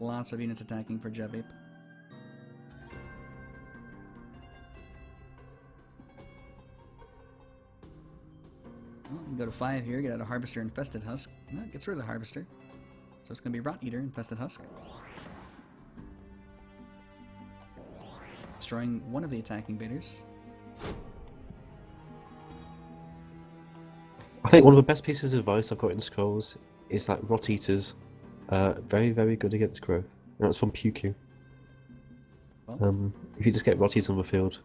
Lots of units attacking for Jubape. Well, you can go to 5 here, get out a Harvester Infested Husk. No, it gets rid of the Harvester. So it's going to be Rot Eater Infested Husk. Destroying one of the attacking Vaders. I think one of the best pieces of advice I've got in Scrolls is that Rot Eaters are very, very good against growth. And that's from PewQ. Well, if you just get Rot Eaters on the field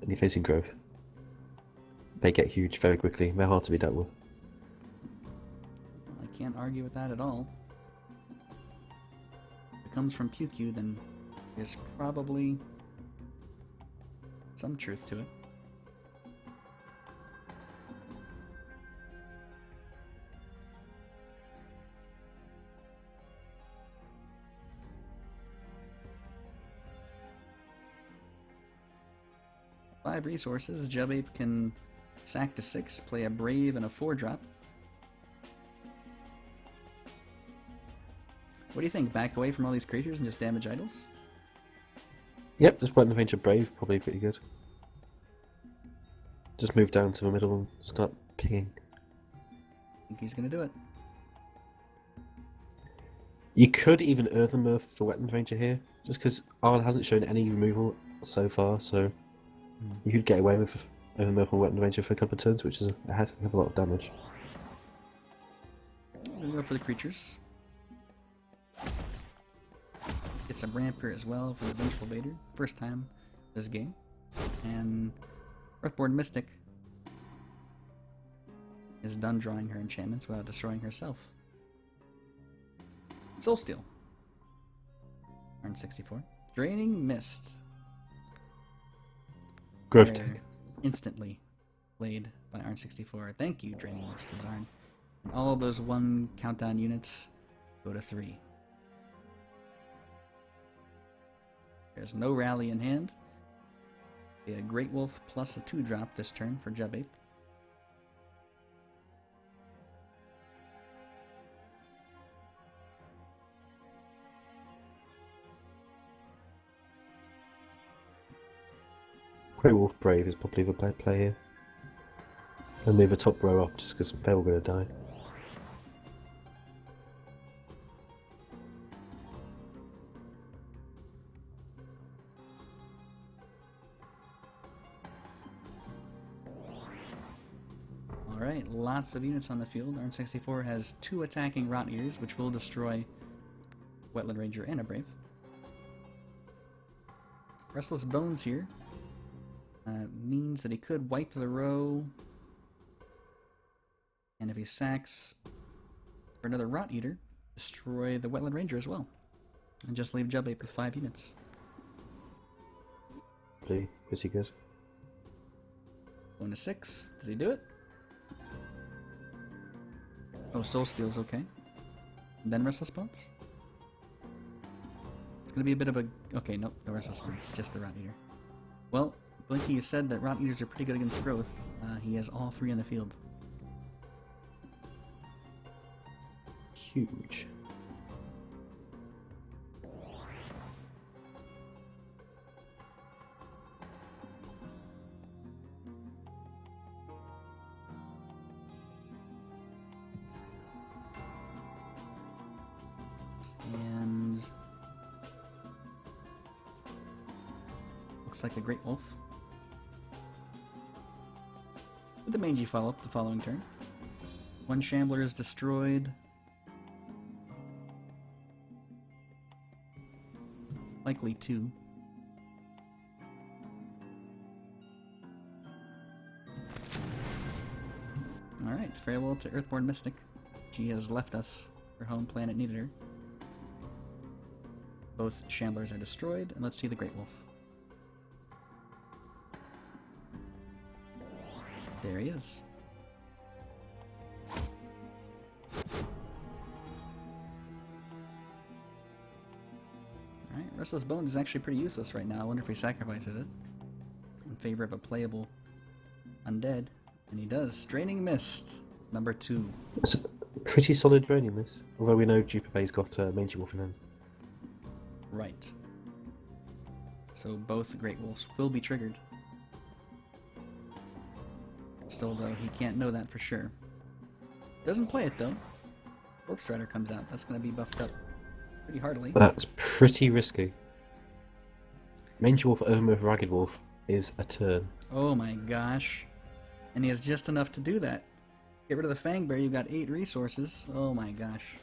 and you're facing growth, they get huge very quickly. They're hard to be dealt with. I can't argue with that at all. If it comes from PewQ, then there's probably some truth to it. Five resources. Jubape can Sack to 6, play a Brave and a 4-drop. What do you think? Back away from all these creatures and just damage idols? Yep, just Wetland Ranger Brave, probably pretty good. Just move down to the middle and start pinging. I think he's going to do it. You could even Earthenmurth for Wetland Ranger here, just because Arn hasn't shown any removal so far, so you could get away with Earthenmurth and Wetland Ranger for a couple of turns, which is a heck of a lot of damage. We'll go for the creatures. Get some ramp here as well for the Vengeful Vader. First time this game. And Earthborn Mystic is done drawing her enchantments without destroying herself. Soulsteel. Turn 64. Draining Mist. Growth They're Tech. instantly played by Arn64. Thank you, Draining Mist, Zarn. And all of those 1 countdown units go to 3. There's no rally in hand. A Great Wolf plus a 2-drop this turn for Jubape. Grey Wolf Brave is probably the play here. And move the top row up just because they're all going to die. Alright, lots of units on the field. Arn64 has 2 attacking Rot Eaters, which will destroy Wetland Ranger and a Brave. Restless Bones here means that he could wipe the row, and if he sacks for another Rot Eater, destroy the Wetland Ranger as well, and just leave Jubape with 5 units. Pretty good. Going to 6. Does he do it? Oh, Soulsteel's okay. And then Restless Bones? It's gonna be a bit of a... Okay, nope, no Restless Bones, just the Rot Eater. Well, Blinky, you said that Rot Eaters are pretty good against growth. He has all 3 in the field. Huge. And... looks like a Great Wolf. With the mangy follow-up the following turn. 1 Shambler is destroyed. Likely 2. Alright, farewell to Earthborn Mystic. She has left us. Her home planet needed her. Both Shamblers are destroyed, and let's see the Great Wolf. There he is. Alright, Restless Bones is actually pretty useless right now. I wonder if he sacrifices it in favor of a playable undead. And he does. Draining Mist, number 2. It's a pretty solid draining this, although we know Jupape's got Mangy Wolf in hand. Right. So both Great Wolves will be triggered. Still, though, he can't know that for sure. Doesn't play it, though. Corpse Rider comes out. That's going to be buffed up pretty heartily. That's pretty risky. Mangy Wolf with Ragged Wolf is a turn. Oh my gosh. And he has just enough to do that. Get rid of the Fang Bear, you've got 8 resources. Oh my gosh.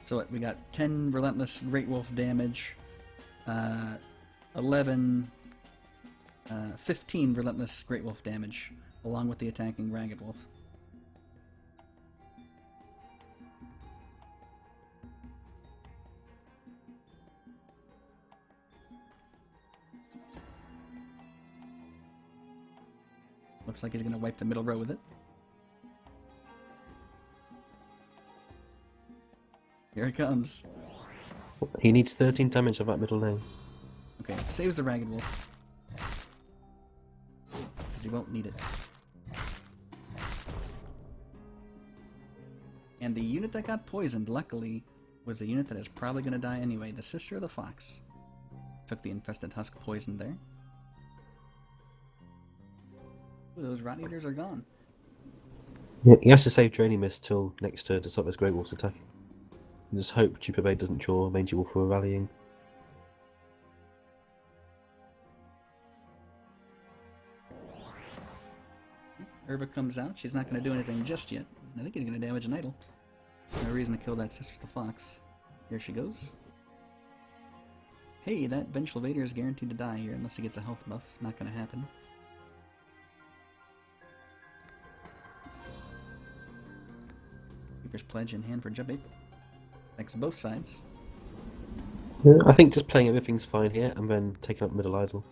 So what, we got 10 Relentless Great Wolf damage, 15 Relentless Great Wolf damage, along with the attacking Ragged Wolf. Looks like he's going to wipe the middle row with it. Here it comes. He needs 13 damage of that middle lane. Okay, saves the Ragged Wolf. he won't need it. And the unit that got poisoned, luckily, was the unit that is probably going to die anyway. The Sister of the Fox. Took the infested husk poison there. Ooh, those rat eaters are gone. Yeah, he has to save Draining Mist till next turn to stop this Great Wolf's attack. And just hope Jupiter Bay doesn't draw Mangy Wolf for rallying. Urva comes out. She's not going to do anything just yet. I think he's going to damage an idol. No reason to kill that Sister of the Fox. Here she goes. Hey, that Vengeful Vader is guaranteed to die here unless he gets a health buff. Not going to happen. Keeper's Pledge in hand for Jubape. Affects both sides. Yeah, I think just playing everything's fine here and then taking up middle idol.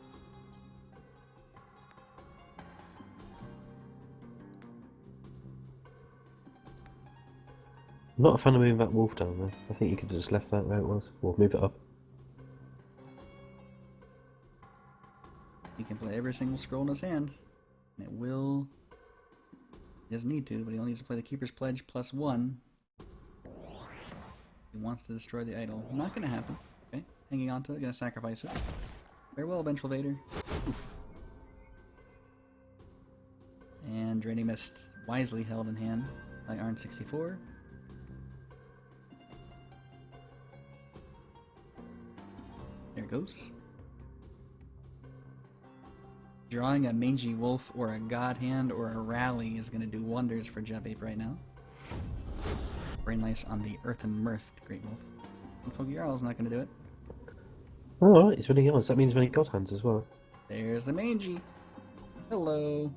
I'm not a fan of moving that wolf down there. I think you could have just left that where it was, or move it up. He can play every single scroll in his hand. And it will... He doesn't need to, but he only needs to play the Keeper's Pledge +1. He wants to destroy the idol. Not going to happen. Okay, hanging on to it, going to sacrifice it. Farewell, Vengeful Vader. Oof. And Draining Mist, wisely held in hand by Arn64. There it goes. Drawing a Mangy Wolf or a God Hand or a Rally is going to do wonders for Jubape right now. Very nice on the Earth and Mirth Great Wolf. And Foggy Jarl's not going to do it. Oh, alright, he's running yours. That means running God Hands as well. There's the Mangy. Hello.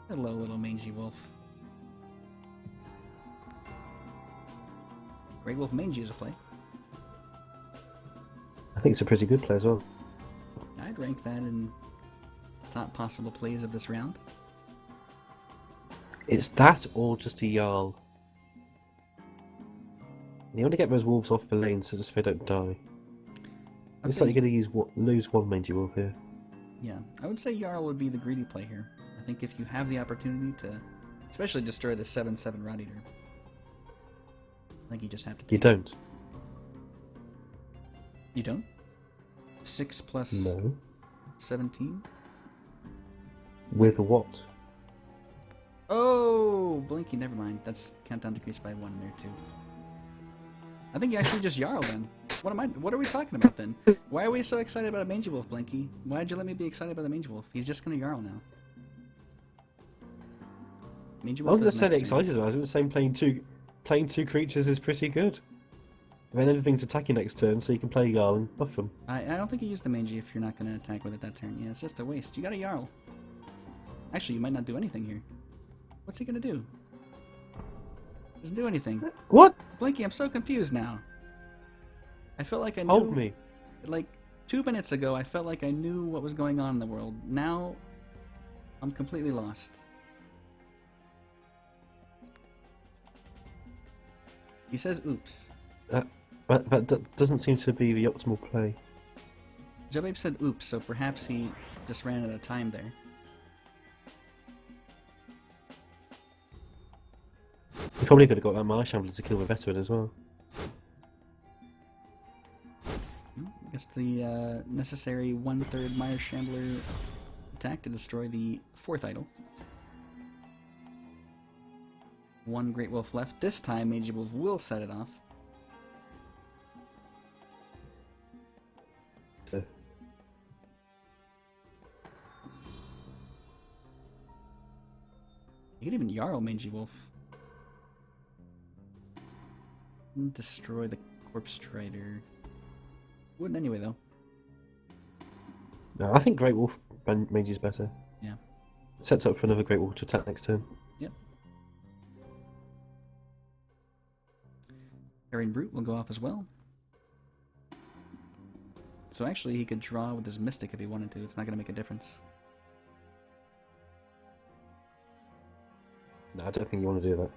Hello, little Mangy Wolf. Great Wolf Mangy is a play. I think it's a pretty good play as well. I'd rank that in top possible plays of this round. It's that or just a Jarl. You want to get those wolves off the lane so just they don't die. Looks like you're going to lose one Mangy Wolf here. Yeah, I would say Jarl would be the greedy play here. I think if you have the opportunity to, especially destroy the 7/7 Rot Eater, I think you just have to. You don't. You don't? 6 plus No. 17? With what? Oh, Blinky, never mind. That's countdown decreased by 1 in there too. I think you actually just Jarl then. What are we talking about then? Why are we so excited about a Mangy Wolf, Blinky? Why'd you let me be excited about a Mangy Wolf? He's just gonna Jarl now. Mangy I Wolf wasn't is necessarily next turn. excited about it. I was saying playing two creatures is pretty good. And then everything's attacking next turn, so you can play Jarl and buff them. I don't think you use the Mangy if you're not gonna attack with it that turn. Yeah, it's just a waste. You got a Jarl. Actually, you might not do anything here. What's he gonna do? Doesn't do anything. What? Blinky, I'm so confused now. I felt like I knew... Hold me. Like, 2 minutes ago, I felt like I knew what was going on in the world. Now, I'm completely lost. He says, oops. That doesn't seem to be the optimal play. Jubape said oops, so perhaps he just ran out of time there. You probably could have got that Marsh Shambler to kill the veteran as well. I guess the necessary 1/3 Meyer Shambler attack to destroy the 4th idol. 1 Great Wolf left. This time, Mangy Wolf will set it off. You could even Jarl Mangy Wolf. Destroy the Corpse Strider. Wouldn't anyway, though. No, I think Great Wolf Mangy's better. Yeah. Sets up for another Great Wolf to attack next turn. Yep. Carrion Brute will go off as well. So actually, he could draw with his Mystic if he wanted to. It's not going to make a difference. No, I don't think you want to do that.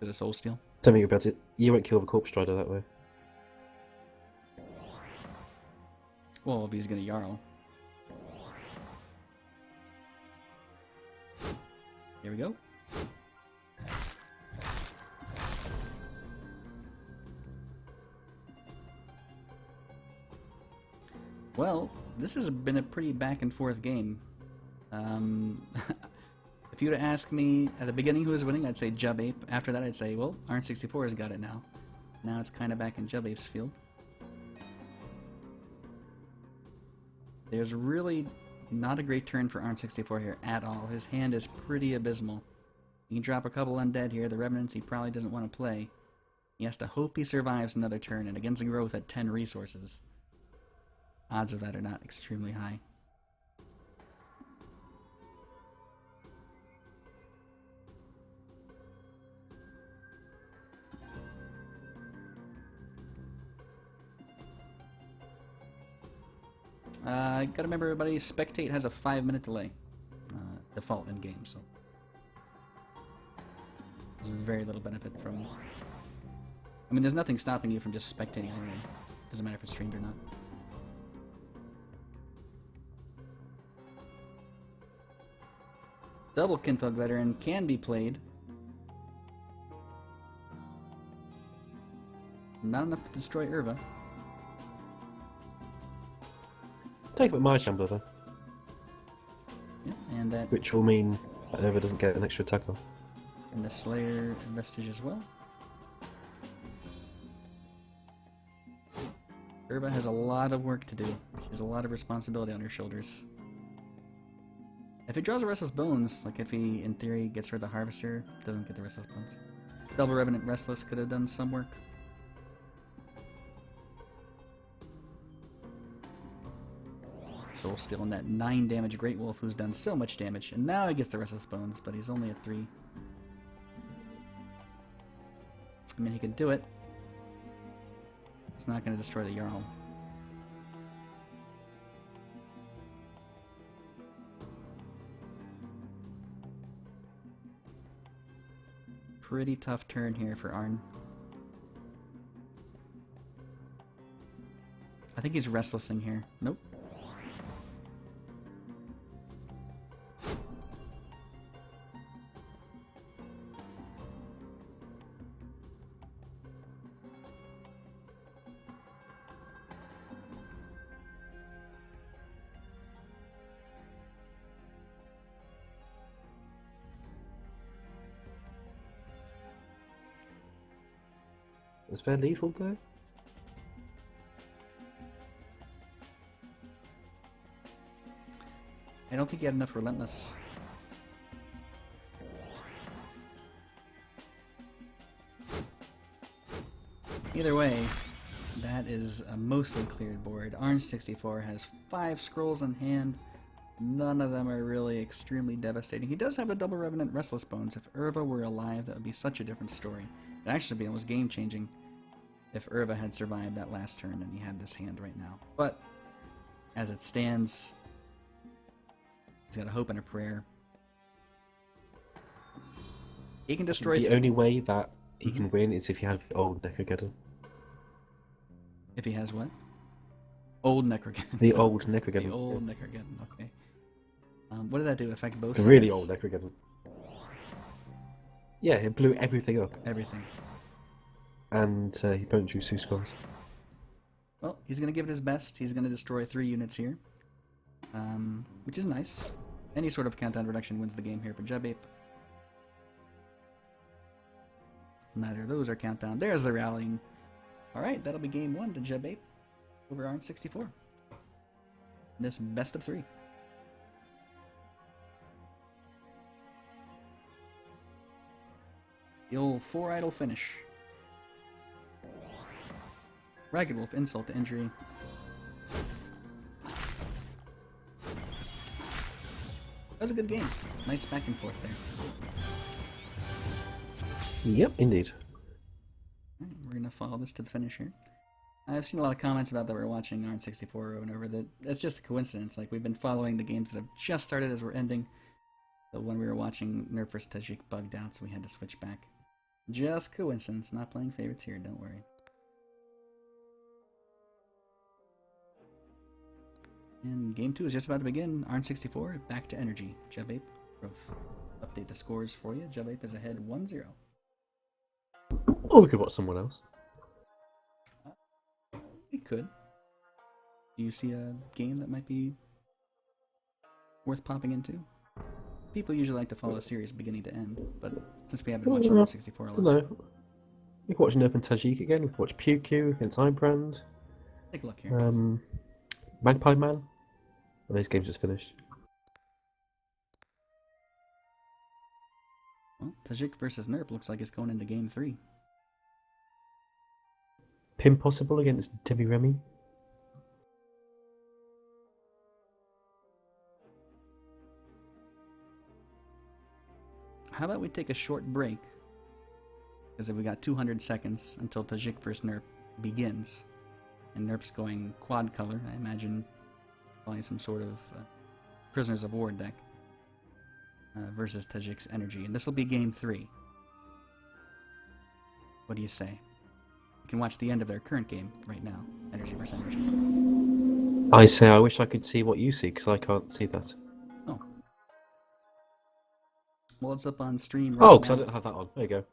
Is it Soul Steal? Don't think about it. You won't kill the Corpse Strider that way. Well, if he's going to Jarl. Here we go. Well, this has been a pretty back and forth game. If you were to ask me at the beginning who was winning, I'd say Jubape. After that, I'd say, well, Arn64 has got it now. Now it's kind of back in Jubape's field. There's really not a great turn for Arn64 here at all. His hand is pretty abysmal. He can drop a couple undead here. The Revenants he probably doesn't want to play. He has to hope he survives another turn, and against a growth at 10 resources. Odds of that are not extremely high. Gotta remember, everybody, Spectate has a 5-minute delay. Default in game, so there's very little benefit from. I mean, there's nothing stopping you from just spectating anyway. Doesn't matter if it's streamed or not. Double Kinthug Veteran can be played. Not enough to destroy Irva. Take it with my Shambler then. Yeah, and that. Which will mean that Irva doesn't get an extra attack off. And the Slayer Vestige as well. Irva has a lot of work to do. She has a lot of responsibility on her shoulders. If he draws a Restless Bones, like if he, in theory, gets rid of the Harvester, doesn't get the Restless Bones. Double Revenant Restless could have done some work. Soul Steel and that 9 damage Great Wolf who's done so much damage, and now he gets the Restless Bones, but he's only at 3. I mean, he could do it. It's not going to destroy the Jarl. Pretty tough turn here for Arn. I think he's Restlessing here. Nope. Is there lethal though? I don't think he had enough Relentless. Either way, that is a mostly cleared board. Arn64 has 5 scrolls in hand. None of them are really extremely devastating. He does have a double Revenant Restless Bones. If Irva were alive, that would be such a different story. It'd actually be almost game-changing if Irva had survived that last turn and he had this hand right now. But, as it stands, he's got a hope and a prayer. He can destroy... The only way that he can win is if he has the old Necrogeddon. If he has what? Old Necrogeddon. The old Necrogeddon. The old Necrogeddon, okay. What did that do? Affect both The sides? really old Necrogeddon. Yeah, it blew everything up. Everything. And he punched you 2 scores. Well, he's going to give it his best. He's going to destroy 3 units here. Which is nice. Any sort of countdown reduction wins the game here for Jubape. Neither of those are countdown. There's the rallying. Alright, that'll be game 1 to Jubape over Arn64. In this best of 3. The old 4 idle finish. Ragged Wolf, insult to injury. That was a good game. Nice back and forth there. Yep, indeed. Alright, we're going to follow this to the finish here. I've seen a lot of comments about that we're watching Arn64 over and over. That it's just a coincidence. Like, we've been following the games that have just started as we're ending. So when we were watching Nerf vs. Tajik bugged out, so we had to switch back. Just coincidence. Not playing favorites here, don't worry. And game 2 is just about to begin. Arn64, back to energy. Jubape, growth. Update the scores for you. Jubape is ahead 1-0. Or we could watch someone else. We could. Do you see a game that might be worth popping into? People usually like to follow a series beginning to end, but since we haven't watched Mario 64 a lot, No. We can watch Nerp and Tajik again. We can watch Pew Pew against Ibrand. take a look here. Magpie Man. Well, those games just finished. Well, Tajik versus Nerp looks like it's going into game 3. Pin Possible against Debbie Remy. How about we take a short break? Because if we got 200 seconds until Tajik versus Nerp begins, and Nerp's going quad color, I imagine probably some sort of Prisoners of War deck versus Tajik's Energy, and this will be game 3. What do you say? You can watch the end of their current game right now, Energy versus Energy. I say I wish I could see what you see, because I can't see that. Oh. Well, it's up on stream right Oh, now. because I don't have that on. There you go.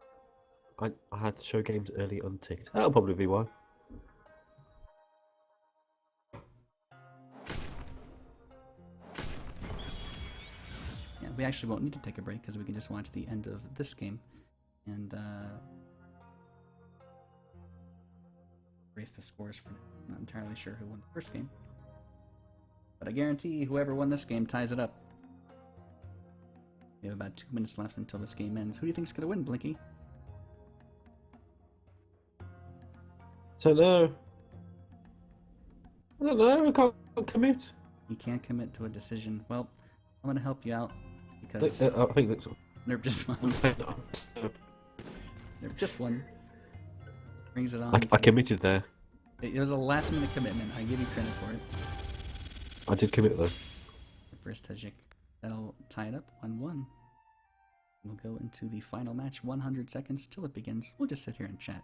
I had to show games early unticked. That'll probably be why. Yeah, we actually won't need to take a break because we can just watch the end of this game and erase the scores for now. Not entirely sure who won the first game, but I guarantee whoever won this game ties it up. We have about 2 minutes left until this game ends. Who do you think's gonna win, Blinky? I don't know. I can't commit. You can't commit to a decision. Well, I'm gonna help you out because I think that's. Nerp just won. Nerp just won. Brings it on. I committed there. It was a last-minute commitment. I give you credit for it. I did commit though. First Tajik. That'll tie it up 1-1. We'll go into the final match. 100 seconds till it begins. We'll just sit here and chat.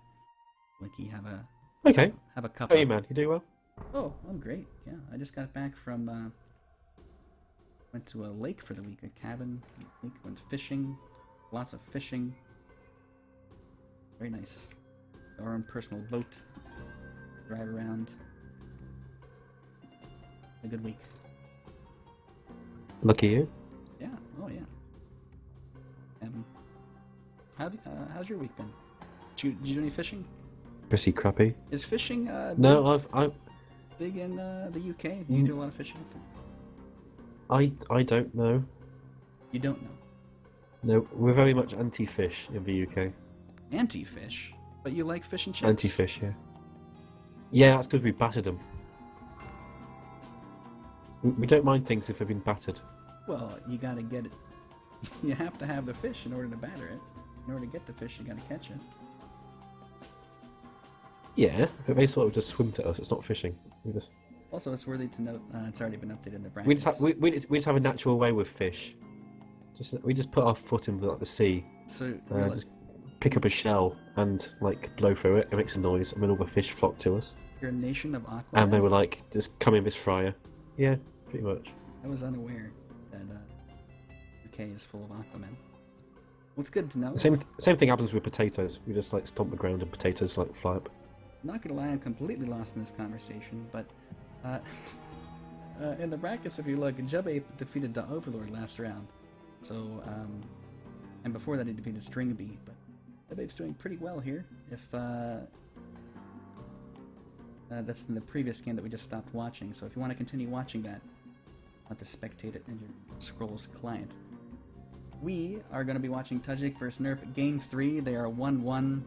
Blinky, have a cup. Hey man, you do well. Oh, I'm great. Yeah, I just got back from went to a lake for the week, a cabin. Went fishing, lots of fishing. Very nice. Our own personal boat. Drive around. A good week. Lucky you. Yeah. Oh yeah. How's your week been? Did you do any fishing? Pretty crappy. Is fishing No, I've big in the UK? Do you do a lot of fishing? I don't know. You don't know. No, we're very much anti-fish in the UK. Anti-fish? But you like fish and chips? Anti-fish, yeah. Yeah, that's because we battered them. We don't mind things if they've been battered. Well, you gotta get it. You have to have the fish in order to batter it. In order to get the fish, you gotta catch it. Yeah, but they sort of just swim to us. It's not fishing. Also, it's worthy to note, it's already been updated in the brackets. We just have a natural way with fish. We just put our foot in the sea. So just pick up a shell and like blow through it. It makes a noise, and then all the fish flock to us. You're a nation of aqua. And they were like, just come in this fryer. Yeah, pretty much. I was unaware that UK is full of aquamen. What's good to know? Same thing happens with potatoes. We just like stomp the ground and potatoes like fly up. Not gonna lie, I'm completely lost in this conversation, but in the brackets, if you look, Jubape defeated the Overlord last round. So, and before that he defeated Stringbee, but Jubape's doing pretty well here. If that's in the previous game that we just stopped watching, so if you want to continue watching that, you'll have to spectate it in your Scrolls client. We are going to be watching Tajik vs Nerp Game 3. They are 1-1.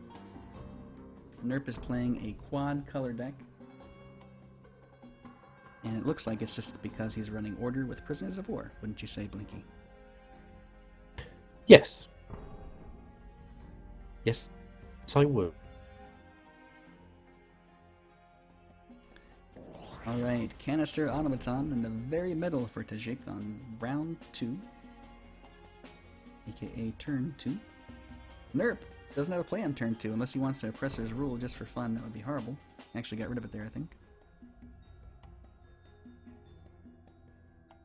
Nerp is playing a quad color deck. And it looks like it's just because he's running Order with Prisoners of War, wouldn't you say, Blinky? Yes. Yes, I would. Alright, Canister Automaton in the very middle for Tajik on round 2. AKA turn 2. Nerp doesn't have a play on turn 2 unless he wants to Oppressor's Rule just for fun. That would be horrible. Actually got rid of it there, I think.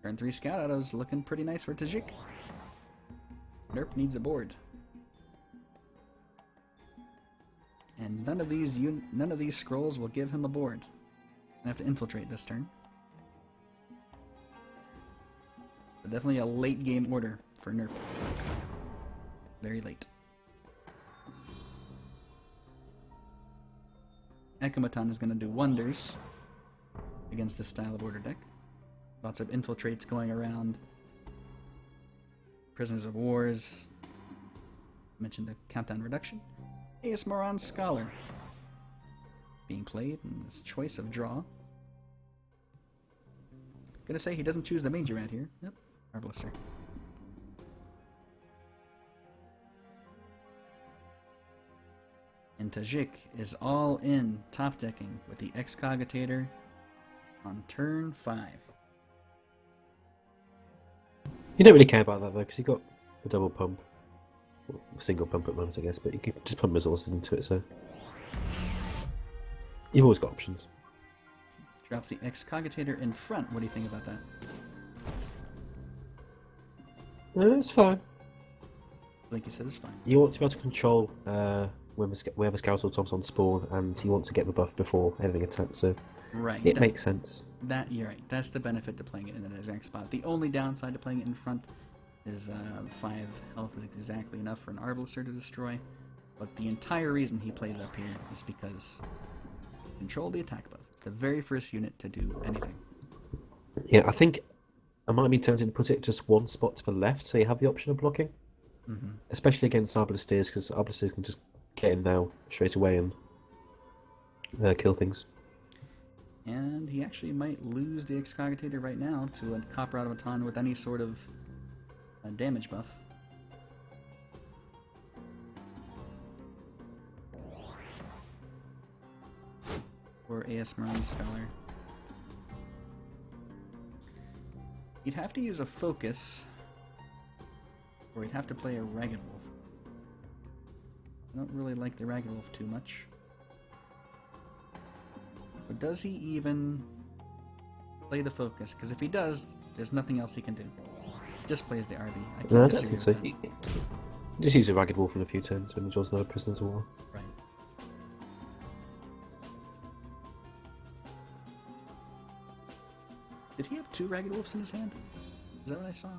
Turn 3 Scout Auto's looking pretty nice for Tajik. Nerp needs a board. And none of these scrolls will give him a board. I have to infiltrate this turn. But definitely a late game order for Nerp. Very late. Ekomaton is going to do wonders against this style of order deck. Lots of infiltrates going around. Prisoners of Wars. Mentioned the countdown reduction. Ace Moron Scholar being played in this choice of draw. Gonna say he doesn't choose the Major Rat here. Yep, Arbalister. And Tajik is all in top decking with the Excogitator on turn 5. You don't really care about that though, because you got the double pump. Well, single pump at the moment, I guess, but you can just pump resources into it, so you've always got options. Drops the Excogitator in front. What do you think about that? No, it's fine. Like you said, it's fine. You want to be able to control wherever Scout Automaton spawn, and you want to get the buff before anything attacks, so Right. it makes sense. That you're right. That's the benefit to playing it in that exact spot. The only downside to playing it in front is 5 health is exactly enough for an Arbalister to destroy. But the entire reason he played it up here is because control the attack buff. It's the very first unit to do anything. Yeah, I think I might be tempted to put it just one spot to the left, so you have the option of blocking. Mm-hmm. Especially against Arbalisters, because Arbalisters can just get in now straight away and kill things. And he actually might lose the Excogitator right now to a Copper Automaton with any sort of damage buff. Or AS Marine Scholar. You'd have to use a focus, or you'd have to play a Ragged Wolf. I don't really like the Ragged Wolf too much. But does he even play the focus? Because if he does, there's nothing else he can do. He just plays the RB. I can't No, I don't disagree think with so. that. Just use a Ragged Wolf in a few turns when he draws no Prisoners of War. Right. Did he have 2 Ragged Wolves in his hand? Is that what I saw?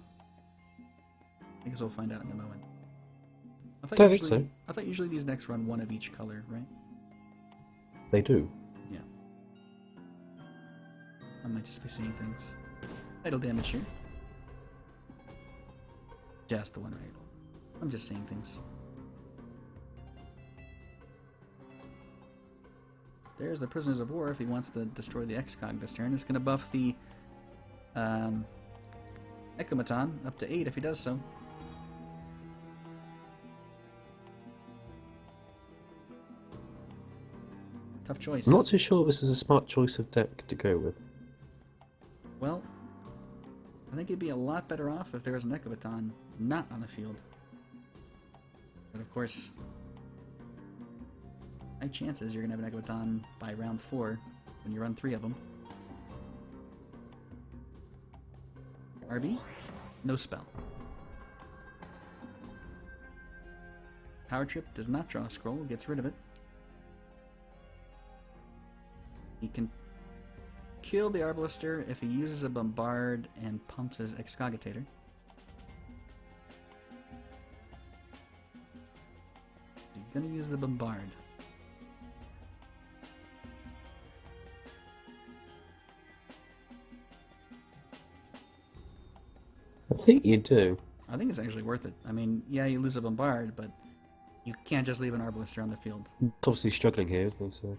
I guess we'll find out in a moment. I Don't think so. thought usually these decks run 1 of each color, right? They do. Yeah. I might just be seeing things. Idle damage here. Just the 1 idle. I'm just seeing things. There's the Prisoners of War if he wants to destroy the Excog this turn. It's going to buff the Ekomaton up to 8 if he does so. Tough choice. I'm not too sure this is a smart choice of deck to go with. Well, I think he'd be a lot better off if there was an Ekomaton not on the field. But of course, high chances you're going to have an Ekomaton by round 4 when you run 3 of them. RB? No spell. Power Trip does not draw a scroll, gets rid of it. He can kill the Arbalister if he uses a Bombard and pumps his Excogitator. He's gonna use the Bombard. I think you do. I think it's actually worth it. I mean, yeah, you lose a Bombard, but you can't just leave an Arbalister on the field. He's obviously struggling here, isn't he? So.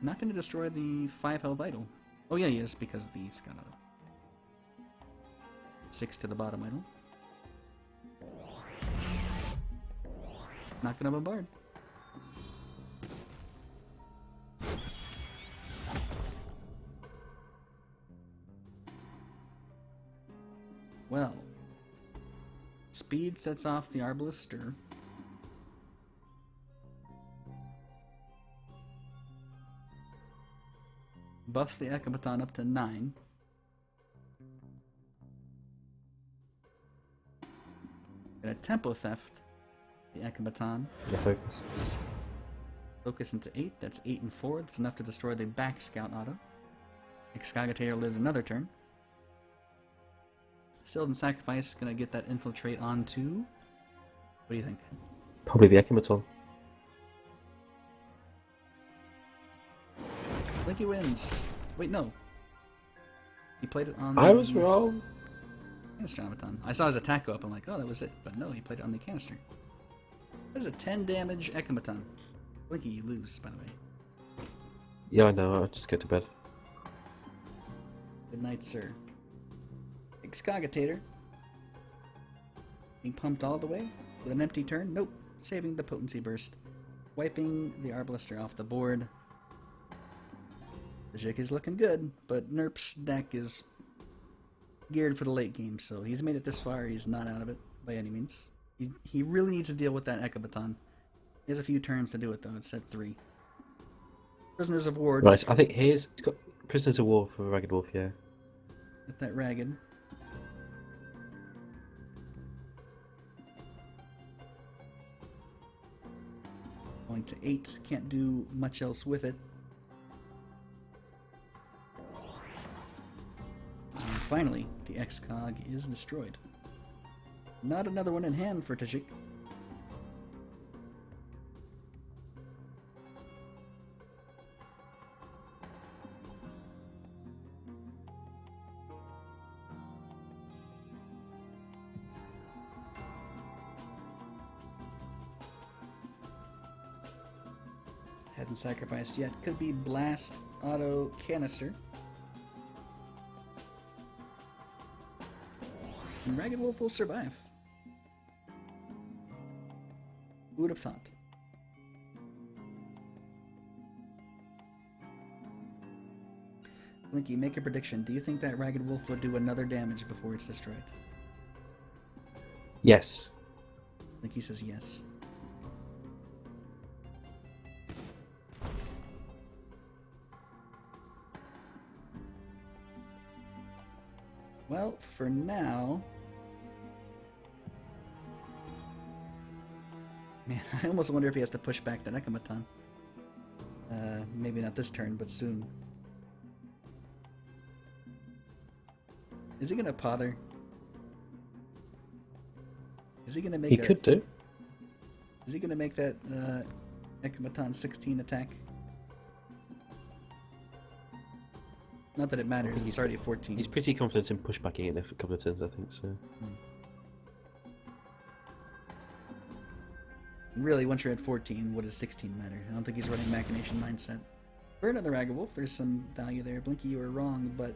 Not going to destroy the 5 health idol. Oh yeah, he is, because of the Scout Idol. 6 to the bottom idol. Not going to bombard. Well, speed sets off the Arbalister. Buffs the Ekomaton up to 9. Got a Tempo Theft, the Ekabaton. The focus. Focus into 8, that's 8 and 4. That's enough to destroy the back Scout auto. Excogitator lives another turn. Sylvan Sacrifice gonna get that infiltrate onto. What do you think? Probably the Ekabaton. Blinky wins. Wait, no. He played it on. I was wrong. Canister Automaton. I saw his attack go up. I'm like, oh, that was it. But no, he played it on the canister. There's a 10 damage Ekabaton. Blinky, you lose, by the way. Yeah, I know. I'll just go to bed. Good night, sir. Excogitator. Being pumped all the way with an empty turn. Nope. Saving the potency burst. Wiping the Arbalister off the board. The Jig is looking good, but Nerp's deck is geared for the late game, so he's made it this far. He's not out of it by any means. He really needs to deal with that Ekabaton. He has a few turns to do it, though. It's set 3. Prisoners of War. Right, I think he's got Prisoners of War for Ragged Wolf, yeah. Get that Ragged. Going to 8. Can't do much else with it. And finally, the Excog is destroyed. Not another one in hand for Tajik. Hasn't sacrificed yet. Could be Blast, Auto, Canister. And Ragged Wolf will survive. Who would have thought? Blinky, make a prediction. Do you think that Ragged Wolf would do another damage before it's destroyed? Yes. Blinky says yes. Well, for now... Man, I almost wonder if he has to push back that Ekabaton. Maybe not this turn, but soon. Is he gonna pother? Is he gonna make He could do. Is he gonna make that Ekabaton 16 attack? Not that it matters, it's already 14. He's pretty confident in pushbacking it a couple of turns, I think, so. Really, once you're at 14, what does 16 matter? I don't think he's running Machination Mindset. For another Ragged Wolf, there's some value there. Blinky, you were wrong, but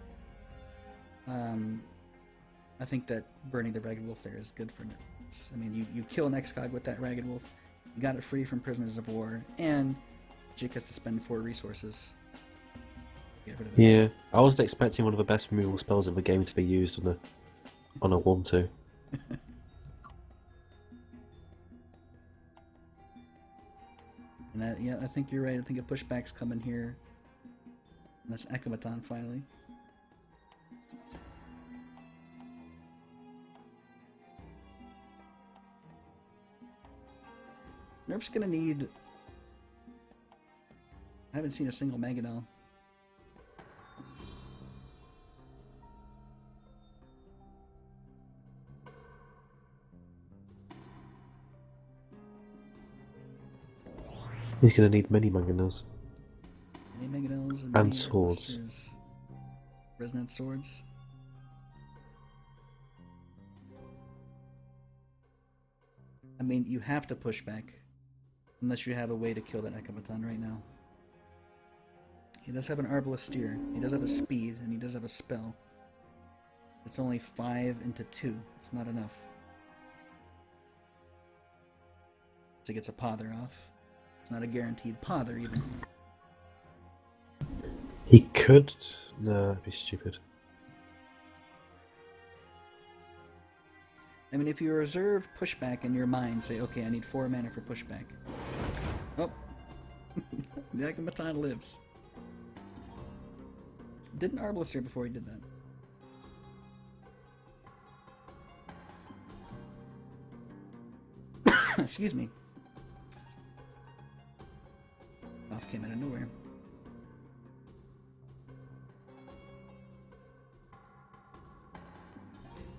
I think that burning the Ragged Wolf there is good for Nerds. I mean, you kill an Excog with that Ragged Wolf, you got it free from Prisoners of War, and Jake has to spend 4 resources. Get rid of it. Yeah, I wasn't expecting one of the best removal spells of the game to be used on a 1-2. And yeah, I think you're right. I think a pushback's coming here. And that's Ekabaton finally. Nerf's gonna need... I haven't seen a single Mangonel. He's going to need many mangonels. Many Mangonels And many swords. Arbisters. Resonant swords. I mean, you have to push back. Unless you have a way to kill that Ekabaton right now. He does have an Arbalisteer. He does have a speed, and he does have a spell. It's only 5 into 2. It's not enough. So he gets a pother off. It's not a guaranteed pother, even. He could... No, that'd be stupid. I mean, if you reserve pushback in your mind, say, okay, I need 4 mana for pushback. Oh! The Ekabaton lives. Didn't Arbalister before he did that. Excuse me. Cough came out of nowhere.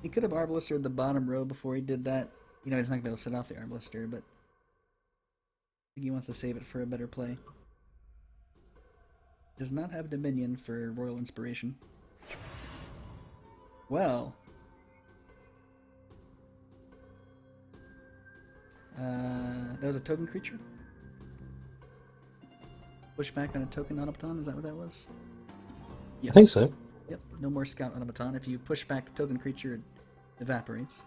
He could have Arbalistered the bottom row before he did that. You know, he's not going to be able to set off the Arbalister, but I think he wants to save it for a better play. Does not have Dominion for Royal Inspiration. Well. That was a token creature? Pushback on a token automaton, is that what that was? Yes. I think so. Yep, no more scout automaton. If you push back a token creature, it evaporates.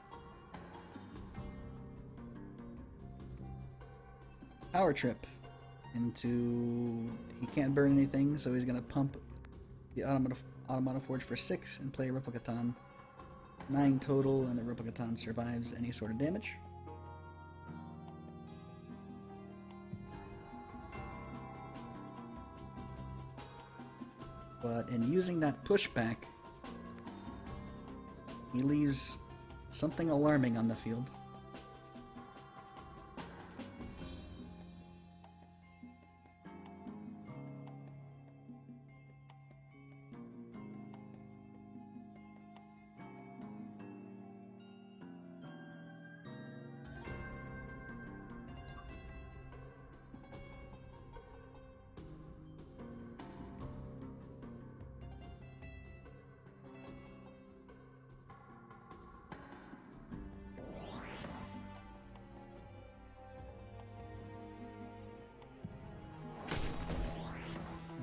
Power trip into... He can't burn anything, so he's going to pump the Automata Forge for 6 and play Replicaton. 9 total, and the Replicaton survives any sort of damage. But in using that pushback, he leaves something alarming on the field.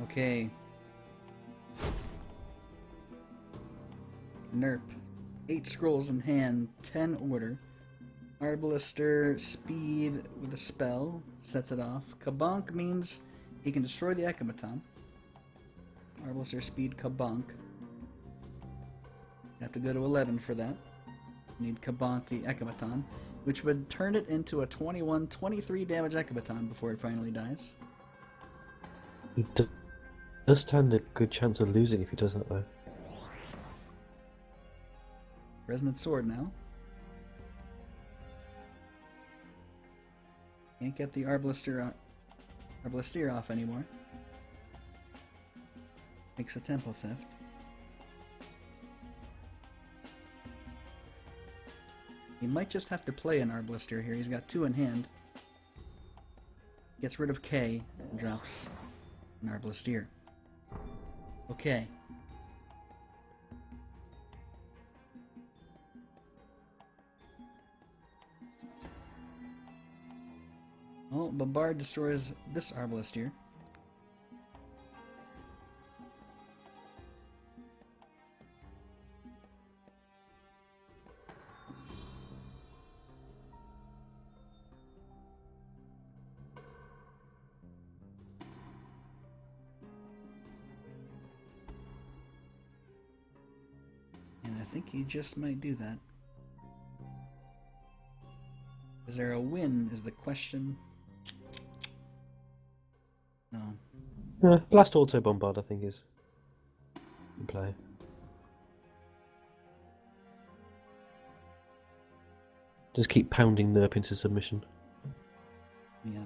Okay. Nerp. 8 scrolls in hand, 10 order. Arbalister, speed with a spell, sets it off. Kabonk means he can destroy the Ekameton. Arbalister, speed, Kabonk. You have to go to 11 for that. You need Kabonk the Ekameton, which would turn it into a 21-23 damage Ekameton before it finally dies. He does stand a good chance of losing if he does that, though. Resonant Sword now. Can't get the Arbalister off anymore. Makes a tempo theft. He might just have to play an Arbalister here. He's got 2 in hand. Gets rid of K and drops an Arbalister. Okay. Well, Bombard destroys this Arbalister. And I think he just might do that. Is there a win, is the question. No. Yeah, last auto bombard, I think, is in play. Just keep pounding Nerp into submission. Yeah.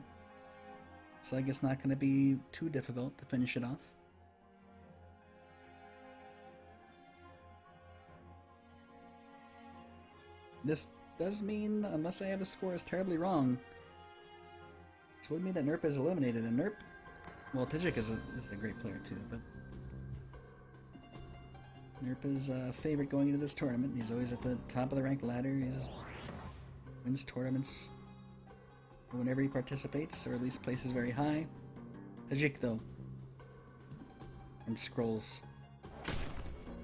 So I guess not going to be too difficult to finish it off. This does mean, unless I have the scores terribly wrong, this would mean that Nerp is eliminated. And Nerp, well, Tajik is a great player too, but Nerp is a favorite going into this tournament. He's always at the top of the ranked ladder. He wins tournaments whenever he participates, or at least places very high. Tajik, though, from Scrolls,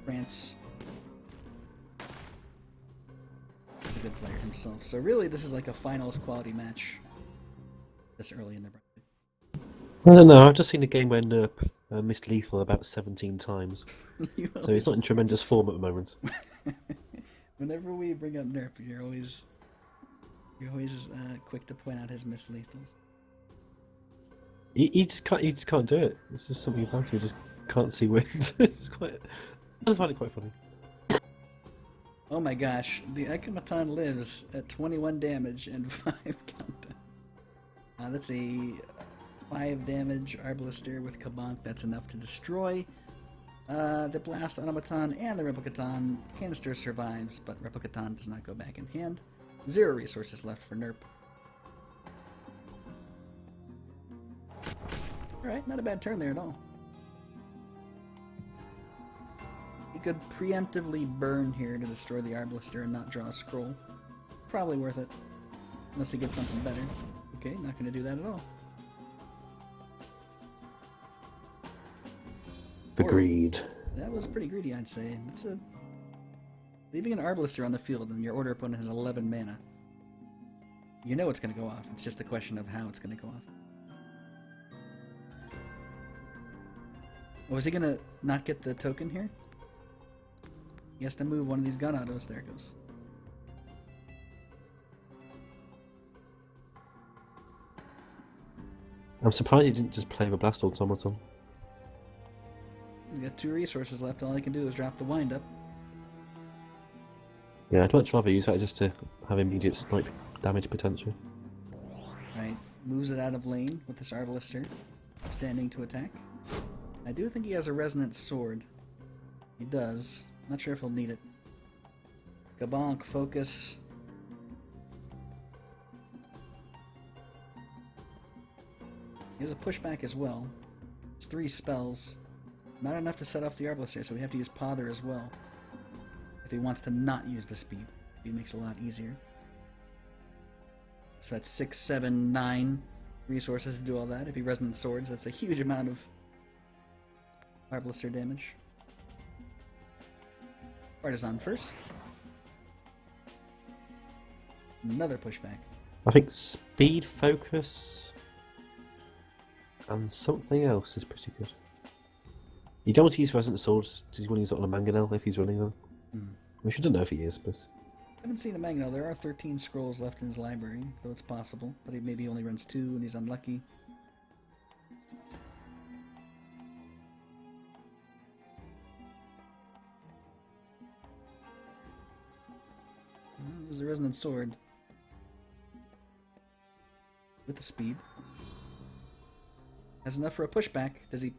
France, he's a good player himself. So really, this is like a finals quality match this early in the bracket. I don't know, I've just seen a game where Nerp missed lethal about 17 times. So he's not in tremendous form at the moment. Whenever we bring up Nerp, you're always quick to point out his missed lethals. He just can't do it. It's just something about him. He just can't see wins. I just find it quite funny. Oh my gosh, the Ekameton lives at 21 damage and 5 countdown. That's a 5 damage Arbalister with Kabonk. That's enough to destroy the Blast Automaton and the Replicaton. Canister survives, but Replicaton does not go back in hand. 0 resources left for Nerp. Alright, not a bad turn there at all. He could preemptively burn here to destroy the Arbalister and not draw a scroll. Probably worth it. Unless he gets something better. Okay, not going to do that at all. The greed. That was pretty greedy, I'd say. Leaving an Arbalister on the field and your order opponent has 11 mana. You know it's going to go off. It's just a question of how it's going to go off. Oh, is he going to not get the token here? He has to move one of these gun autos. There it goes. I'm surprised he didn't just play the Blast Automaton. He's got 2 resources left. All he can do is drop the wind up. Yeah, I'd much rather use that just to have immediate snipe damage potential. Right. Moves it out of lane with this Arbalister. Standing to attack. I do think he has a Resonant Sword. He does. Not sure if he'll need it. Kabonk, focus. He has a pushback as well. It's 3 spells. Not enough to set off the Arbalister, so we have to use Pother as well. If he wants to not use the speed. It makes it a lot easier. So that's 6, 7, 9 resources to do all that. If he Resonant Swords, that's a huge amount of Arbalister damage. Partisan first. Another pushback. I think speed, focus, and something else is pretty good. You don't want to use Resonant Swords. Do you want to use it on a Mangonel if he's running them? Which I don't know if he is, but... I haven't seen a Mangonel. There are 13 scrolls left in his library, so it's possible. But he maybe only runs 2 and he's unlucky. There's the Resonant Sword. With the speed. Has enough for a pushback. Does he...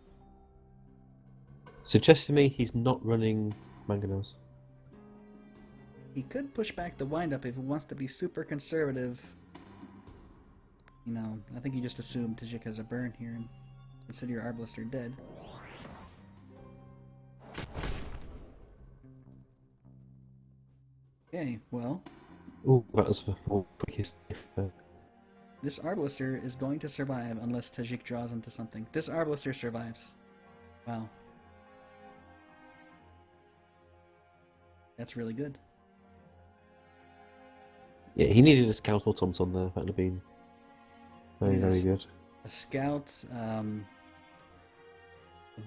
Suggest to me he's not running Mangonels. He could push back the wind-up if he wants to be super conservative. You know, I think he just assumed Tajik has a burn here and consider your Arbalister dead. Okay, well... Oh, that was the quickest. This Arbalister is going to survive unless Tajik draws into something. This Arbalister survives. Wow. That's really good. Yeah, he needed a Scout Automaton there. That would have been very, very good. A Scout, a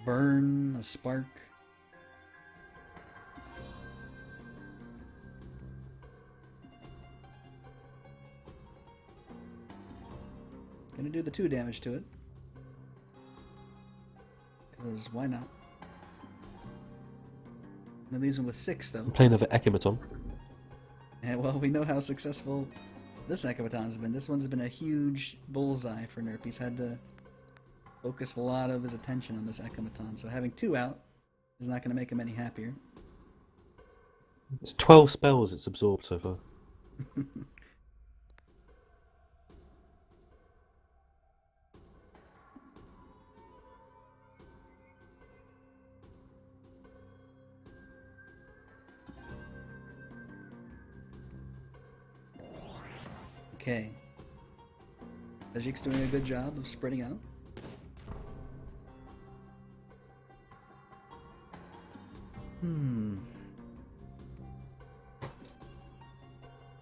Burn, a Spark. Gonna do the 2 damage to it. Because why not? Now leaves him with 6 though. I'm playing another Ekamaton. And well, we know how successful this Ekamaton has been. This one's been a huge bullseye for Nerp. He's had to focus a lot of his attention on this Ekamaton. So having 2 out is not going to make him any happier. It's 12 spells it's absorbed so far. Okay. Tajik's doing a good job of spreading out.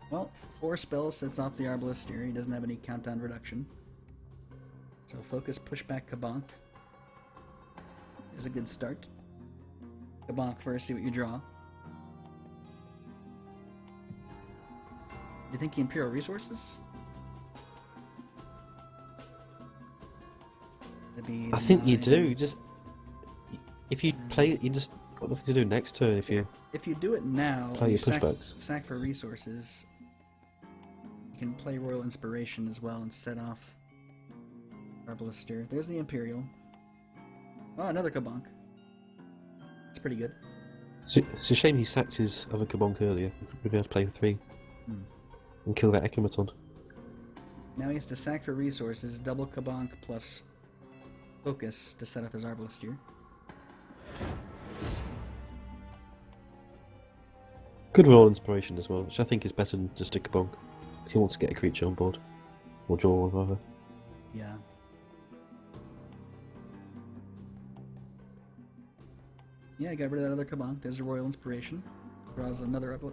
Well, 4 spells sets off the Arbalister. He doesn't have any countdown reduction. So focus, pushback, Kabonk is a good start. Kabonk first, see what you draw. Do you think he Imperial Resources? I think you do. Just if you play it, you just got nothing to do next turn. If you do it now, play your sack pushbacks. For resources. You can play Royal Inspiration as well and set off Arbalister. There's the Imperial. Oh, another Kabonk. It's pretty good. It's a shame he sacked his other Kabonk earlier. We'd be able to play for 3 and kill that Ekumaton. Now he has to sack for resources, double Kabonk plus Focus to set up his Arbalister. Good roll inspiration as well, which I think is better than just a Kabonk. Because he wants to get a creature on board. Or draw one, rather. Yeah. Yeah, I got rid of that other Kabonk. There's a Royal Inspiration. Draws another up.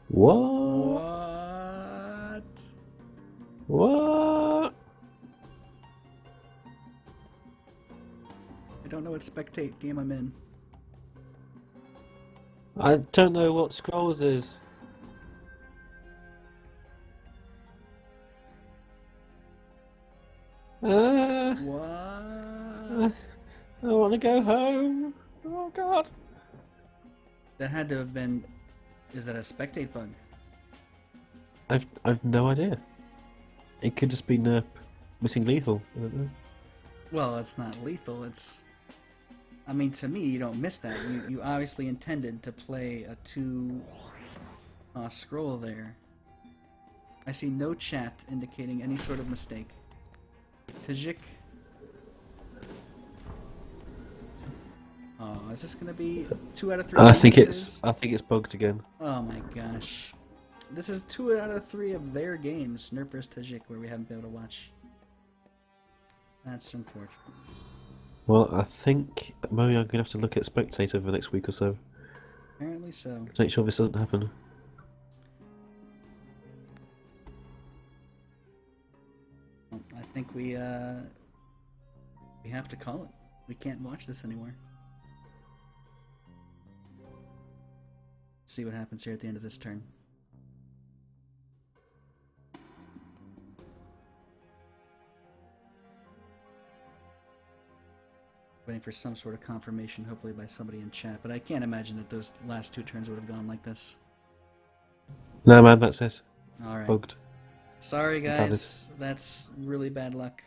What? What? I don't know what spectate game I'm in. I don't know what Scrolls is. What? I want to go home. Oh God. That had to have been. Is that a spectate bug? I've no idea. It could just be Nerp missing lethal. I don't know. Well, it's not lethal. It's. I mean, to me, you don't miss that. You obviously intended to play a 2 scroll there. I see no chat indicating any sort of mistake. Tajik. Oh, is this gonna be 2 out of 3? I think it's bugged again. Oh my gosh. This is 2 out of 3 of their games, Nerf vs. Tajik, where we haven't been able to watch. That's unfortunate. Well, I think maybe I'm going to have to look at Spectate over the next week or so. Apparently so. To make sure this doesn't happen. Well, I think we have to call it. We can't watch this anymore. See what happens here at the end of this turn. Waiting for some sort of confirmation, hopefully by somebody in chat, but I can't imagine that those last 2 turns would have gone like this. No, man, that's it. Alright. Bugged. Sorry, guys. That's really bad luck.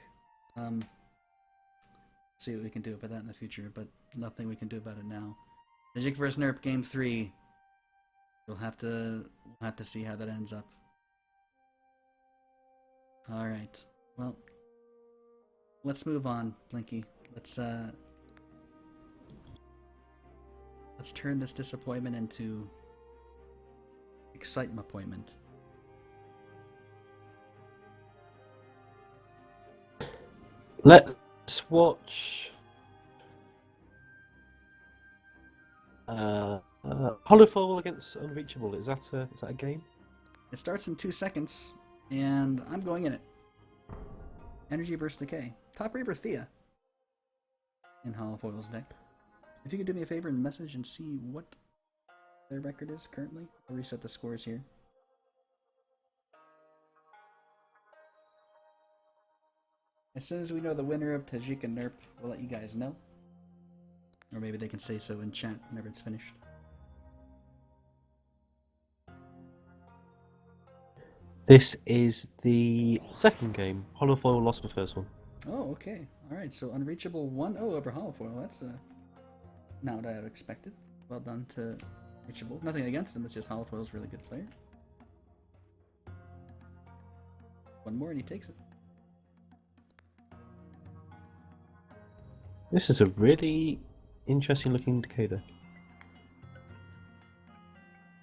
See what we can do about that in the future, but nothing we can do about it now. Tajik vs. Nerp, Game 3. We'll have to see how that ends up. Alright. Well, let's move on, Blinky. Let's turn this disappointment into excitement appointment. Let's watch Hollowfall against Unreachable. Is that a game? It starts in 2 seconds, and I'm going in it. Energy versus Decay. Top Reaper Thea in Hollowfoil's deck. If you could do me a favor and message and see what their record is currently. I'll reset the scores here. As soon as we know the winner of Tajik and Nerp, we'll let you guys know. Or maybe they can say so in chat whenever it's finished. This is the second game. Hollowfoil lost the first one. Oh, okay. Alright, so Unreachable 1-0 over Hollowfoil. That's not what I had expected. Well done to Unreachable. Nothing against him, it's just Hollowfoil's a really good player. One more and he takes it. This is a really interesting looking Decay deck.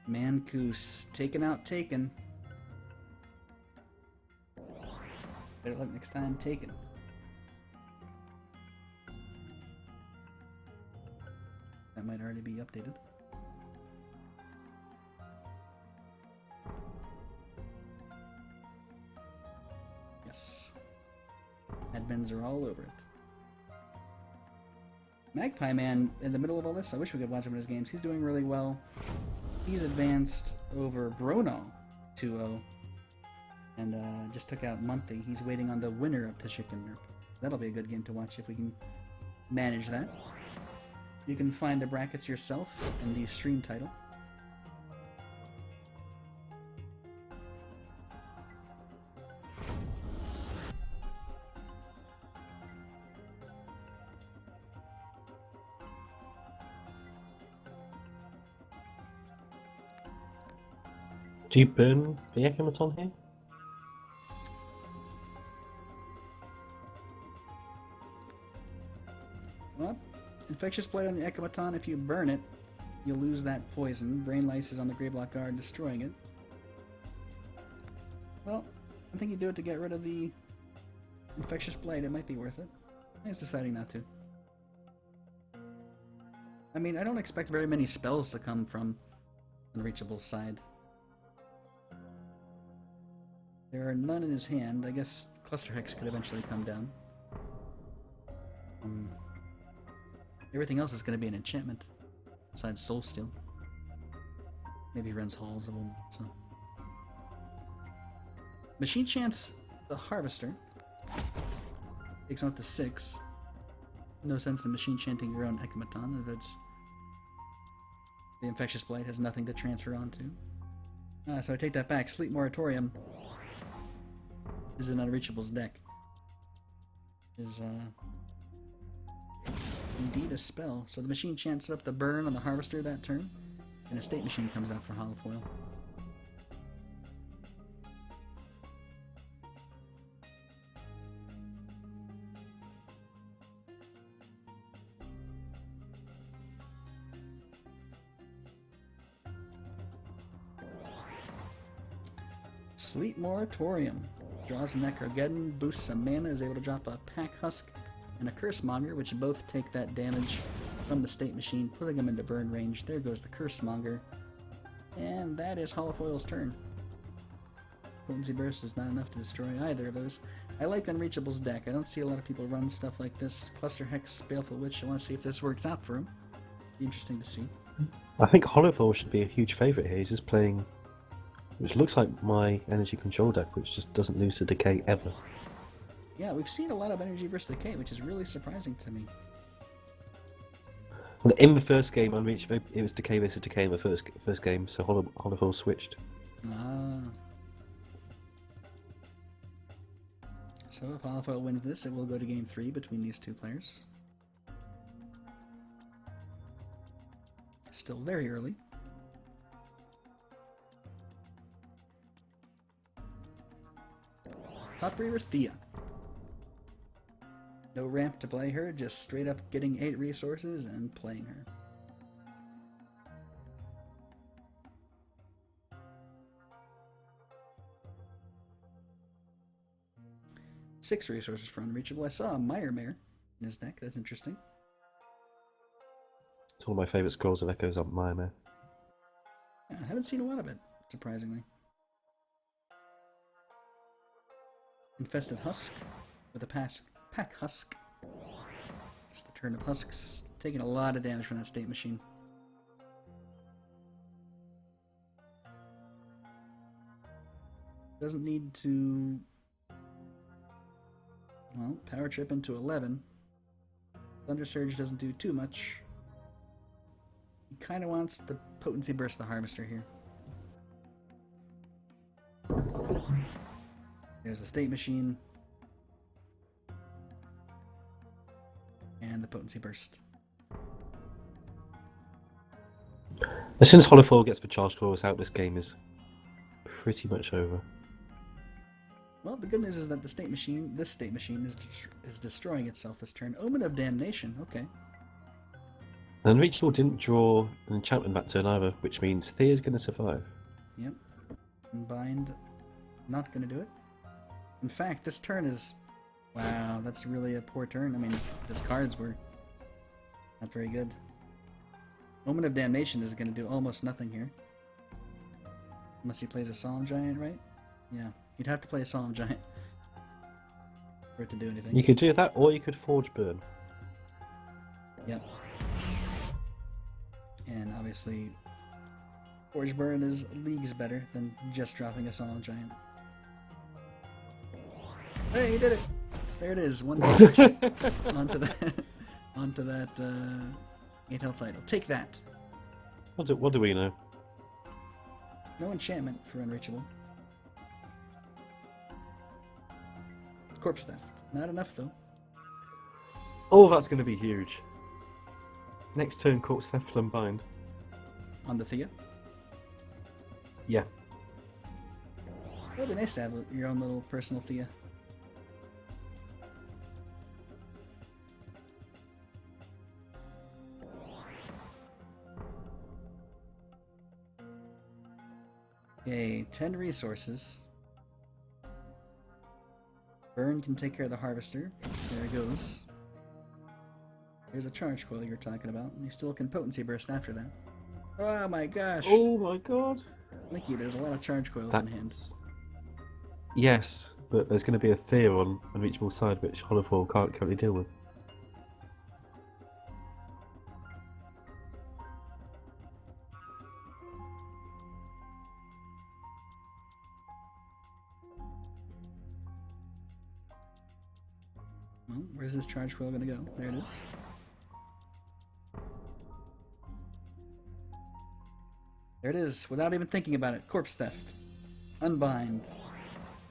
Mancoos. Taken out, taken. Better luck next time, taken. That might already be updated. Yes. Admins are all over it. Magpie Man, in the middle of all this, I wish we could watch him in his games. He's doing really well. He's advanced over Brono 2-0. And just took out Monty. He's waiting on the winner of Tajik and Nerp. That'll be a good game to watch if we can manage that. You can find the brackets yourself in the stream title. Do you burn the Ekamaton here? Well, Infectious Blade on the Ekamaton, if you burn it, you'll lose that poison. Brain Lice is on the Greyblock Guard, destroying it. Well, I think you do it to get rid of the Infectious Blade. It might be worth it. He's deciding not to. I mean, I don't expect very many spells to come from Unreachable's side. There are none in his hand. I guess Cluster Hex could eventually come down. Everything else is going to be an enchantment, besides Soul Steal. Maybe he runs Halls of them, so... Machine Chance the Harvester takes on up to 6. No sense in machine chanting your own Ekamaton if it's... The Infectious Blight has nothing to transfer onto. So I take that back. Sleep Moratorium is in Unreachable's deck. Is indeed a spell. So the machine chants up the burn on the Harvester that turn, and a State Machine comes out for Holofoil. Sleep Moratorium. Draws a Necrogeddon, boosts some mana, is able to drop a Pack Husk and a Curse Monger, which both take that damage from the State Machine, putting them into burn range. There goes the Curse Monger. And that is Holofoil's turn. Potency Burst is not enough to destroy either of those. I like Unreachable's deck. I don't see a lot of people run stuff like this. Cluster Hex, Baleful Witch. I want to see if this works out for him. Be interesting to see. I think Holofoil should be a huge favourite here. He's just playing, which looks like my energy control deck, which just doesn't lose to Decay ever. Yeah, we've seen a lot of energy versus Decay, which is really surprising to me. Well, in the first game, it was Decay versus Decay in the first game, so Holofoil switched. Ah. So if Holofoil wins this, it will go to game 3 between these two players. Still very early. Top Reaver Thea. No ramp to play her, just straight up getting 8 resources and playing her. Six resources for Unreachable. I saw a Mire Mare in his deck. That's interesting. It's one of my favourite scrolls of Echoes on Mire. Yeah, I haven't seen a lot of it, surprisingly. Infested Husk with a Pack Husk. It's the turn of Husks, taking a lot of damage from that State Machine. Doesn't need to... Well, Power Trip into 11. Thunder Surge doesn't do too much. He kind of wants the Potency Burst the Harvester here. There's the State Machine. And the Potency Burst. As soon as Holofoil gets the Charge Claws out, this game is pretty much over. Well, the good news is that this State Machine is destroying itself this turn. Omen of Damnation, okay. And Unreachable didn't draw an enchantment that turn either, which means Thea's going to survive. Yep. And Bind, not going to do it. In fact, this turn is... Wow, that's really a poor turn. I mean, his cards were not very good. Omen of Damnation is going to do almost nothing here. Unless he plays a Solemn Giant, right? Yeah, you'd have to play a Solemn Giant for it to do anything. You could do that, or you could Forge Burn. Yep. And obviously, Forge Burn is leagues better than just dropping a Solemn Giant. Hey, he did it! There it is, one damage onto that 8 health idol. Take that! What do we know? No enchantment for Unreachable. Corpse Theft. Not enough, though. Oh, that's going to be huge. Next turn, Corpse Theft Unbind. On the Thea? Yeah. It'd be nice to have your own little personal Thea. Okay, 10 resources. Burn can take care of the harvester. There it goes. There's a charge coil you're talking about. And he still can potency burst after that. Oh my gosh! Oh my god! Nicky, there's a lot of charge coils in hand. Yes, but there's going to be a fear on Unreachable Side which Holofoil can't currently deal with. Well, where's this charge coil gonna go? There it is. There it is, without even thinking about it. Corpse theft. Unbind.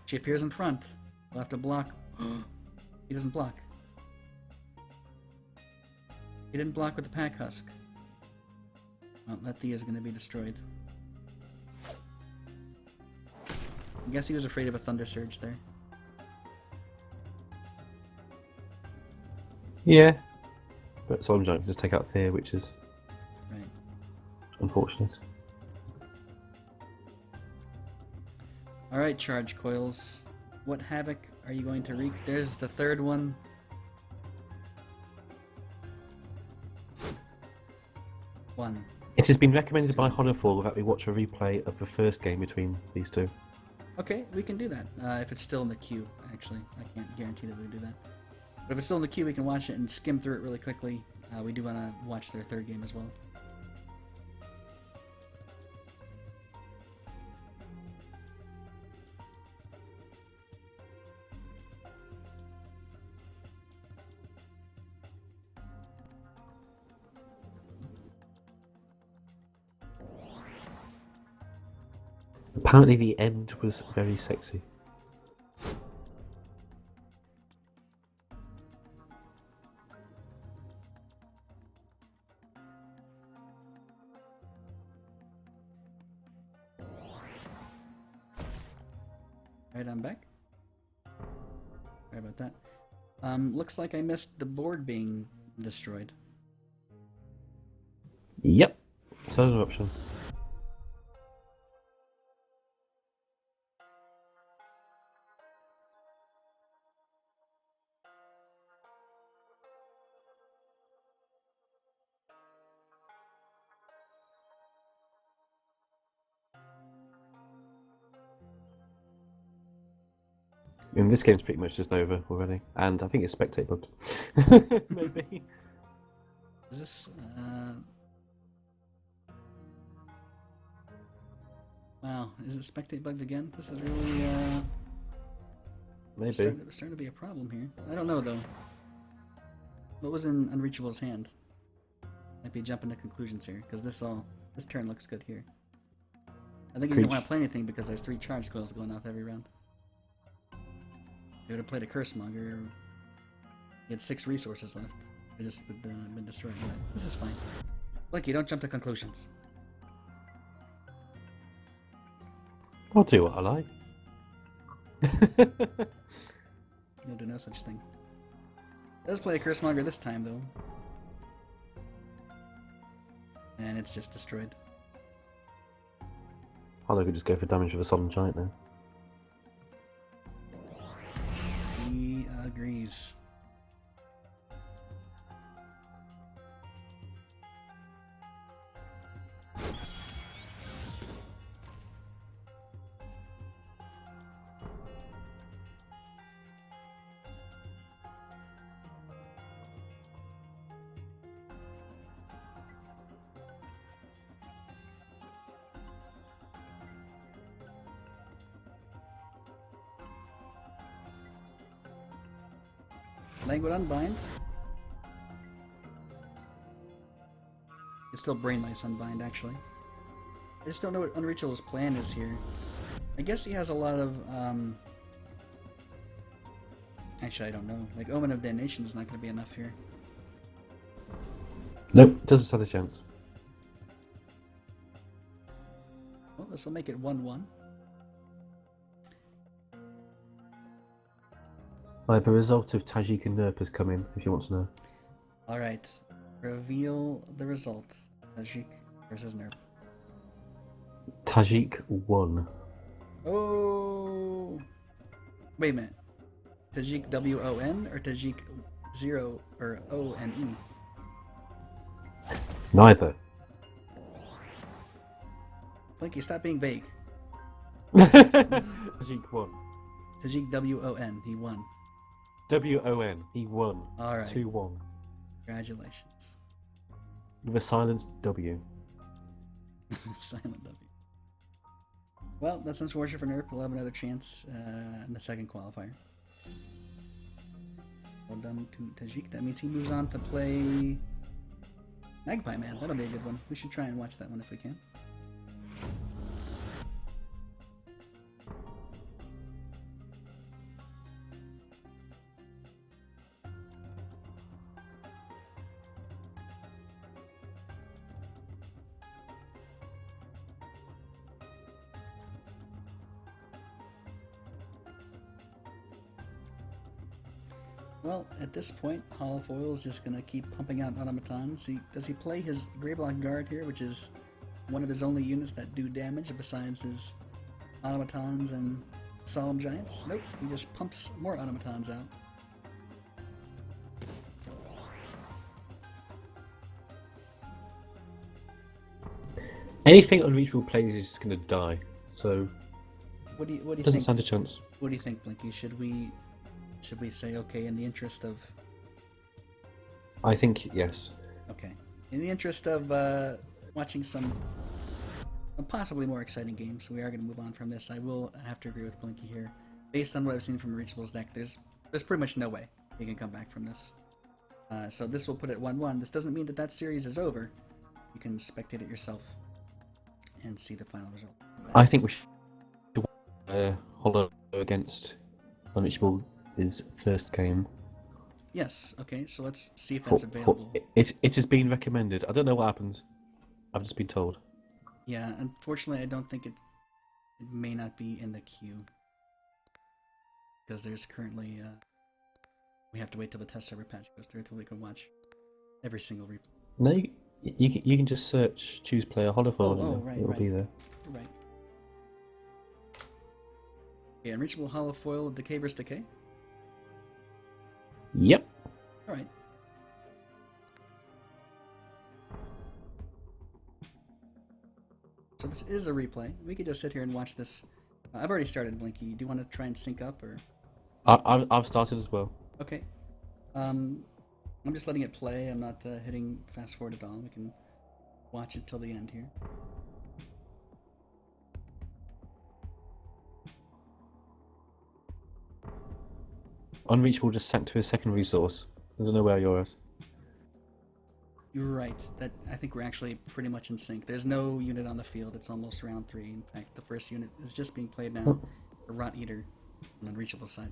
She appears in front. We'll have to block. He doesn't block. He didn't block with the pack husk. Well, that Thea is going to be destroyed. I guess he was afraid of a thunder surge there. Yeah. But Solemn Giant can just take out Fear, which is Right. unfortunate. Alright, charge coils. What havoc are you going to wreak? There's the third one. One. It has been recommended by Holofoil that we watch a replay of the first game between these two. Okay, we can do that. If it's still in the queue, actually. I can't guarantee that we do that. But if it's still in the queue, we can watch it and skim through it really quickly. We do want to watch their third game as well. Apparently the end was very sexy. Alright, I'm back. Sorry about that. Looks like I missed the board being destroyed. Yep. Solar eruption. And this game's pretty much just over already, and I think it's spectate bugged. Maybe. Is this, Wow, is it spectate bugged again? This is really, Maybe. starting to be a problem here. I don't know, though. What was in Unreachable's hand? Might be jumping to conclusions here, because this turn looks good here. I think he didn't want to play anything because there's 3 charge coils going off every round. He would have played a Curse Monger. He had 6 resources left. They just would been destroyed. But this is fine. Lucky, don't jump to conclusions. I'll do what I like. You'll do no such thing. Let's play a Curse Monger this time, though. And it's just destroyed. Hollow could just go for damage with a Solemn Giant now. He agrees. Languid Unbind. It's still Brainlice Unbind, actually. I just don't know what Unreachable's plan is here. I guess he has a lot of, Actually, I don't know. Like, Omen of Damnation is not going to be enough here. Nope, doesn't stand a chance. Well, this will make it 1-1. The result of Tajik and Nerp has come in, if you want to know. Alright. Reveal the results. Tajik versus Nerp. Tajik won. Oh! Wait a minute. Tajik WON or Tajik 0 or ONE? Neither. Blinky, stop being vague. Tajik won. Tajik WON, he won. WON, he won. Alright. 2-1. Congratulations. With a silenced W. Silent W. Well, that's unfortunate for Nerp. We'll have another chance in the second qualifier. Well done to Tajik. That means he moves on to play Magpie Man. That'll be a good one. We should try and watch that one if we can. Well, at this point, Holofoil is just going to keep pumping out automatons. Does he play his Greyblock Guard here, which is one of his only units that do damage besides his automatons and Solemn Giants? Nope, he just pumps more automatons out. Anything Unreachable plays is just going to die, so What do you doesn't think? stand a chance. What do you think, Blinky? Should we say okay in the interest of I think yes. okay in the interest of watching some possibly more exciting games? We are going to move on from this. I will have to agree with Blinky here. Based on what I've seen from Reachable's deck, there's pretty much no way he can come back from this. So this will put it 1-1. This doesn't mean that series is over. You can spectate it yourself and see the final result. I think we should Hollow against Unreachable his first game. Yes, okay, so let's see if that's available. It has been recommended. I don't know what happens. I've just been told. Yeah, unfortunately I don't think it may not be in the queue. Because there's currently, we have to wait till the test server patch goes through until we can watch every single replay. No, you can just search choose player Holofoil and right, it'll be there. Right. Okay, Unreachable Holofoil, Decay vs. Decay? Yep. Alright. So this is a replay. We could just sit here and watch this. I've already started, Blinky. Do you want to try and sync up, or...? I've started as well. Okay. I'm just letting it play. I'm not hitting fast forward at all. We can watch it till the end here. Unreachable just sent to his secondary source. I don't know where yours. You're right. That I think we're actually pretty much in sync. There's no unit on the field. It's almost round 3. In fact, the first unit is just being played now. The Rot Eater on the Unreachable side.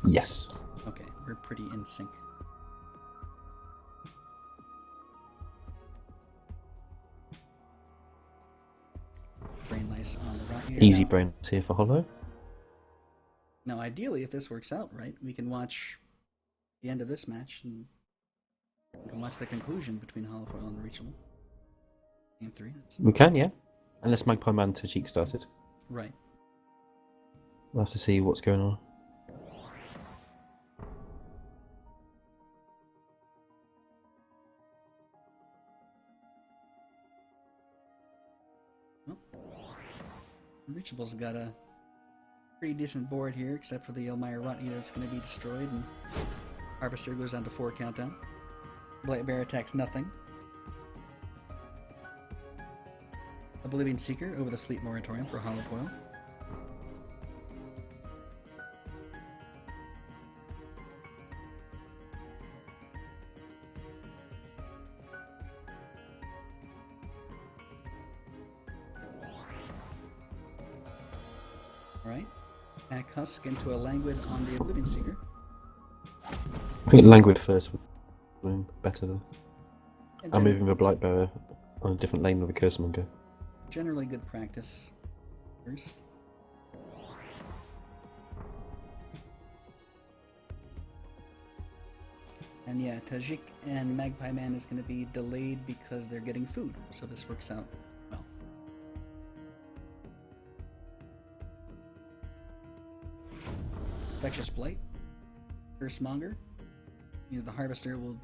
Yes. Okay, we're pretty in sync. Brain Lice on the Rot Eater. Easy now. brain here for Hollow. Now, ideally, if this works out right, we can watch the end of this match and we can watch the conclusion between Holofoil and Unreachable. Game 3. We can, yeah. Unless Magpie Man Tajik started. Right. We'll have to see what's going on. Well, Unreachable's got a pretty decent board here, except for the Elmire Rot Eater that's going to be destroyed, and Harvester goes down to 4 countdown. Blight Bear attacks nothing. Oblivion Seeker over the Sleep Moratorium for Holofoil. Alright. Pack Husk into a Languid on the Oblivion Seeker. I think Languid first would be better though. And I'm moving the Blightbearer on a different lane with a Cursemonger. generally good practice first. And yeah, Tajik and Magpie Man is going to be delayed because they're getting food, so this works out well. Infectious Blight. Cursemonger. Means the Harvester will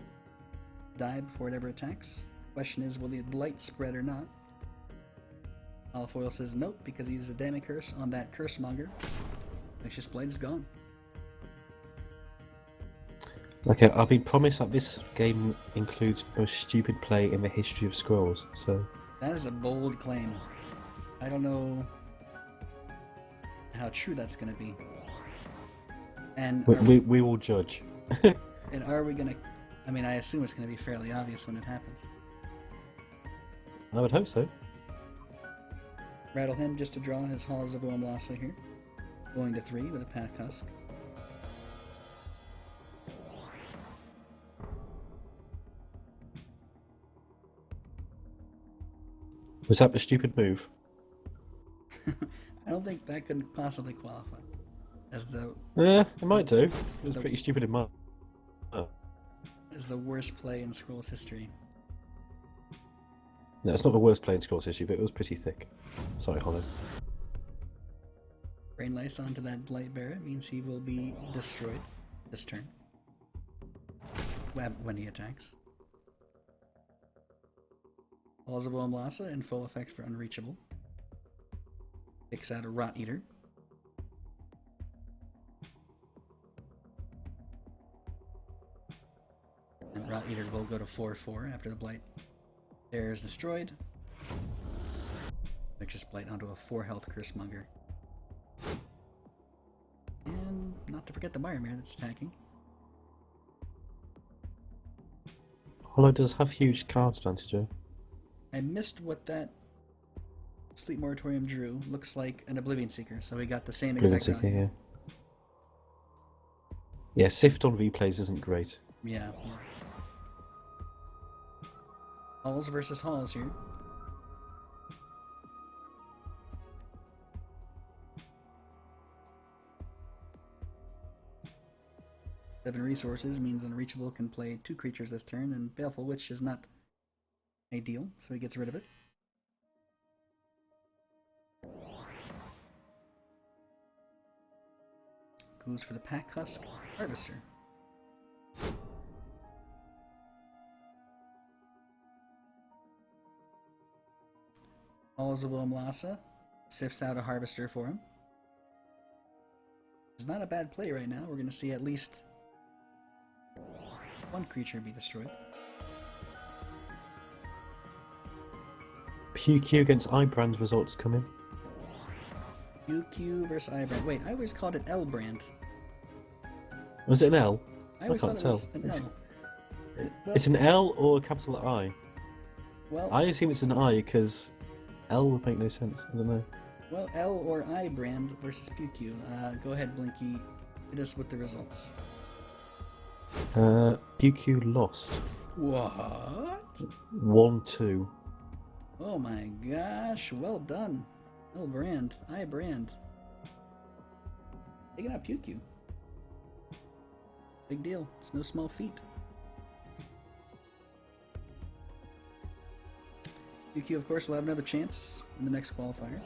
die before it ever attacks. Question is, will the Blight spread or not? Olifoil says nope, because he uses a Damning Curse on that Cursemonger. Infectious Blight is gone. Okay, I've been promised that this game includes the most stupid play in the history of Scrolls, so... That is a bold claim. I don't know how true that's going to be. And we will judge. and are we going to... I mean, I assume it's going to be fairly obvious when it happens. I would hope so. Rattle him just to draw his Halls of Oamlasa here. Going to 3 with a Pack Husk. Was that the stupid move? I don't think that could possibly qualify as the Yeah, it might do. It was pretty stupid in my... as the worst play in Scrolls history. No, it's not the worst play in Scrolls history, but it was pretty thick. Sorry, Hollow. Brain Lice onto that Blight Bearer means he will be destroyed this turn. When he attacks. Halls of Oamlasa in full effect for Unreachable. Picks out a Rot Eater. And Rot Eater will go to 4/4 after the Blight Bearer is destroyed. Infectious Blight onto a 4 health Cursemonger. And not to forget the Miremere that's attacking. Hollow does have huge card advantage, though. I missed what that Sleep Moratorium drew. Looks like an Oblivion Seeker, so we got the same exact Seeker, value. yeah. Sift on replays isn't great. Yeah. Halls versus Halls here. Seven resources means Unreachable can play 2 creatures this turn, and Baleful Witch is not ideal, so he gets rid of it. Goes for the Pack Husk Harvester. Halls of Oamlasa sifts out a Harvester for him. It's not a bad play right now. We're going to see at least 1 creature be destroyed. PQ against Ibrand results coming. UQ versus Ibrand. Wait, I always called it L-Brand. Was it an L? I always can't thought it was tell. an L. Well, It's an L or a capital I. well, I assume it's an I because L would make no sense. I don't know. well, L or I brand versus PQ. Go ahead, Blinky. Hit us with the results. PQ lost. What? 1-2. Oh my gosh! Well done, L brand, I brand. Taking out PQ. Big deal. It's no small feat. PQ, of course, will have another chance in the next qualifier.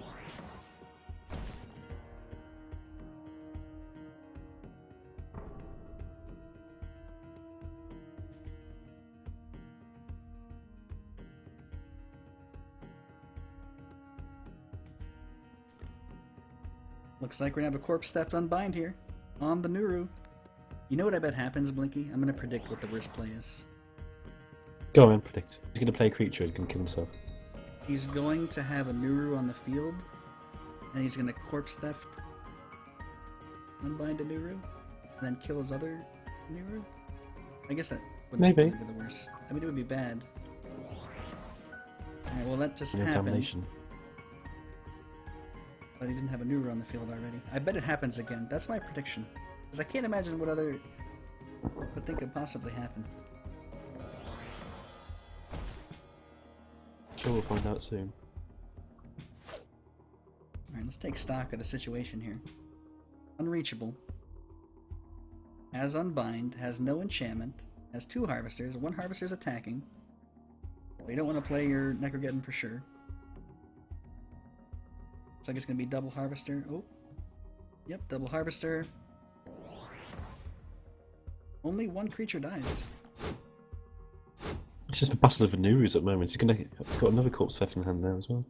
Looks like we're gonna have a Corpse Theft Unbind here on the Nuru. You know what I bet happens, Blinky? I'm gonna predict what the worst play is. Go on, predict. He's going to play a creature and can kill himself. He's going to have a Nuru on the field, and he's gonna Corpse Theft Unbind a Nuru, and then kill his other Nuru? I guess that would Maybe. really be the worst. I mean, it would be bad. Alright, well that just No happened. damnation. But he didn't have a Nuru on the field already. I bet it happens again. That's my prediction. Because I can't imagine what thing could possibly happen. Sure, we'll find out soon. Alright, let's take stock of the situation here. Unreachable. Has Unbind, has no enchantment, Has 2 harvesters. 1 harvester's attacking. But you don't want to play your Necrogeddon for sure. Looks like it's going to be double harvester. Oh. Yep, double harvester. Only 1 creature dies. It's just the Battle of Venuris at the moment. It's got another Corpse Theft in hand now as well.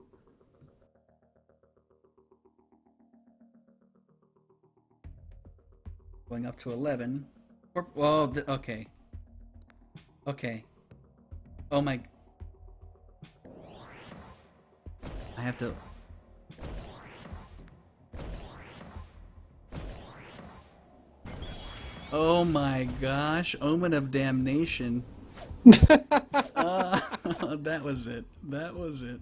Going up to 11. Whoa, okay. Okay. Oh my... I have to... Oh my gosh, Omen of Damnation. That was it. That was it.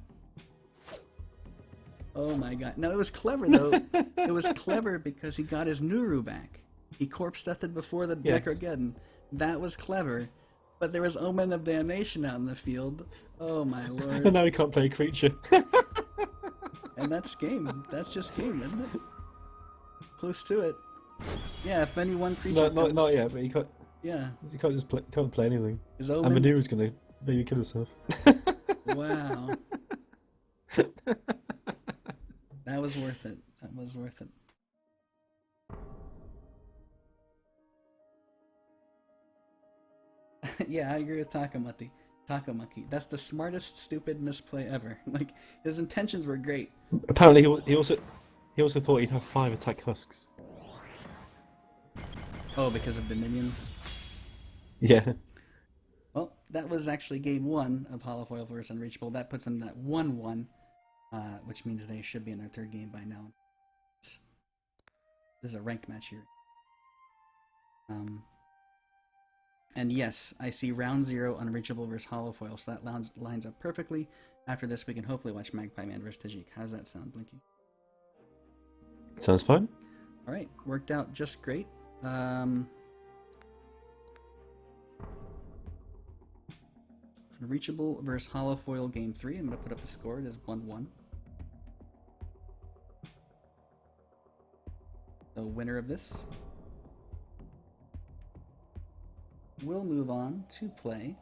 Oh my god. No, it was clever though. It was clever because he got his Nuru back. He corpse deathed before the Necrogeddon. That was clever. But there was Omen of Damnation out in the field. Oh my lord. And now he can't play a creature. And that's game. That's just game, isn't it? Close to it. Yeah, if any one creature comes... Not yet, but he can't... Yeah. He can't just can't play anything. His And Omen's... Venuris gonna maybe kill himself. Wow. That was worth it. That was worth it. Yeah, I agree with Takamaki. That's the smartest stupid misplay ever. Like, his intentions were great. Apparently, he also thought he'd have 5 attack husks. Oh, because of Dominion? Yeah. Well, that was actually game 1 of Holofoil vs. Unreachable. That puts them at 1-1, which means they should be in their 3rd game by now. This is a ranked match here. And yes, I see round 0 Unreachable vs. Holofoil, so that lines up perfectly. After this, we can hopefully watch Magpie Man vs. Tajik. How's that sound, Blinky? Sounds fine. Alright, worked out just great. Unreachable vs. Holofoil game 3. I'm going to put up the score. It is 1-1. So winner of this will move on to play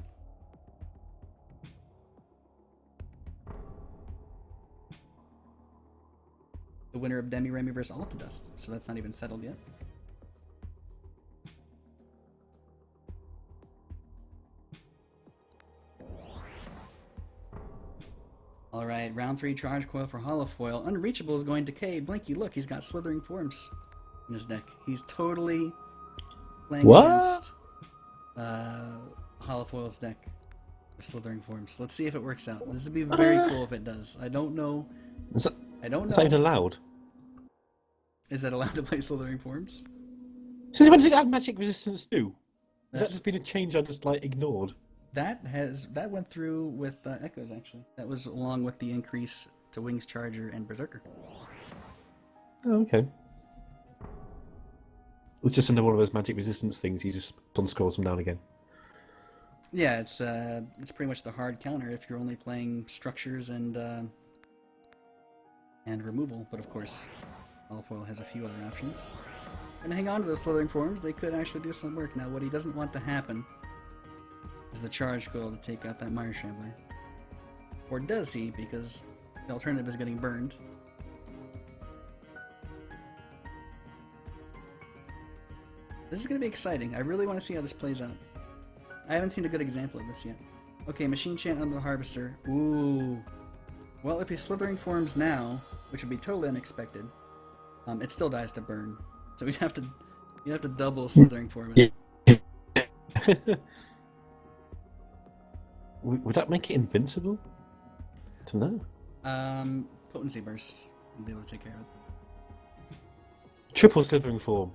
the winner of Demi Remy vs. Altadust. So that's not even settled yet. Alright, round 3 Charge Coil for Holofoil. Unreachable is going to Cade. Blinky, look, he's got Slithering Forms in his deck. He's totally playing against Holofoil's deck. The Slithering Forms. Let's see if it works out. This would be very cool if it does. I don't know. I don't know. Is that even allowed? Is that allowed to play Slithering Forms? Since when does it add magic resistance do? Has that just been a change I just ignored? That went through with Echoes actually. That was along with the increase to Wings Charger and Berserker. Oh, okay. It's just another one of those magic resistance things. You just unscrolls them down again. Yeah, it's pretty much the hard counter if you're only playing structures and removal. But of course, Holofoil has a few other options. And hang on to those Slithering Forms. They could actually do some work. Now, what he doesn't want to happen is the Charge Coil to take out that Mire Shambler. Or does he? Because the alternative is getting burned. This is going to be exciting. I really want to see how this plays out. I haven't seen a good example of this yet. Okay, Machine Chant on the Harvester. Ooh. Well, if he's Slithering Forms now, which would be totally unexpected, it still dies to burn. So you'd have to double Slithering Form it. Would that make it invincible? I don't know. Potency Burst will be able to take care of it. Triple Slithering Form.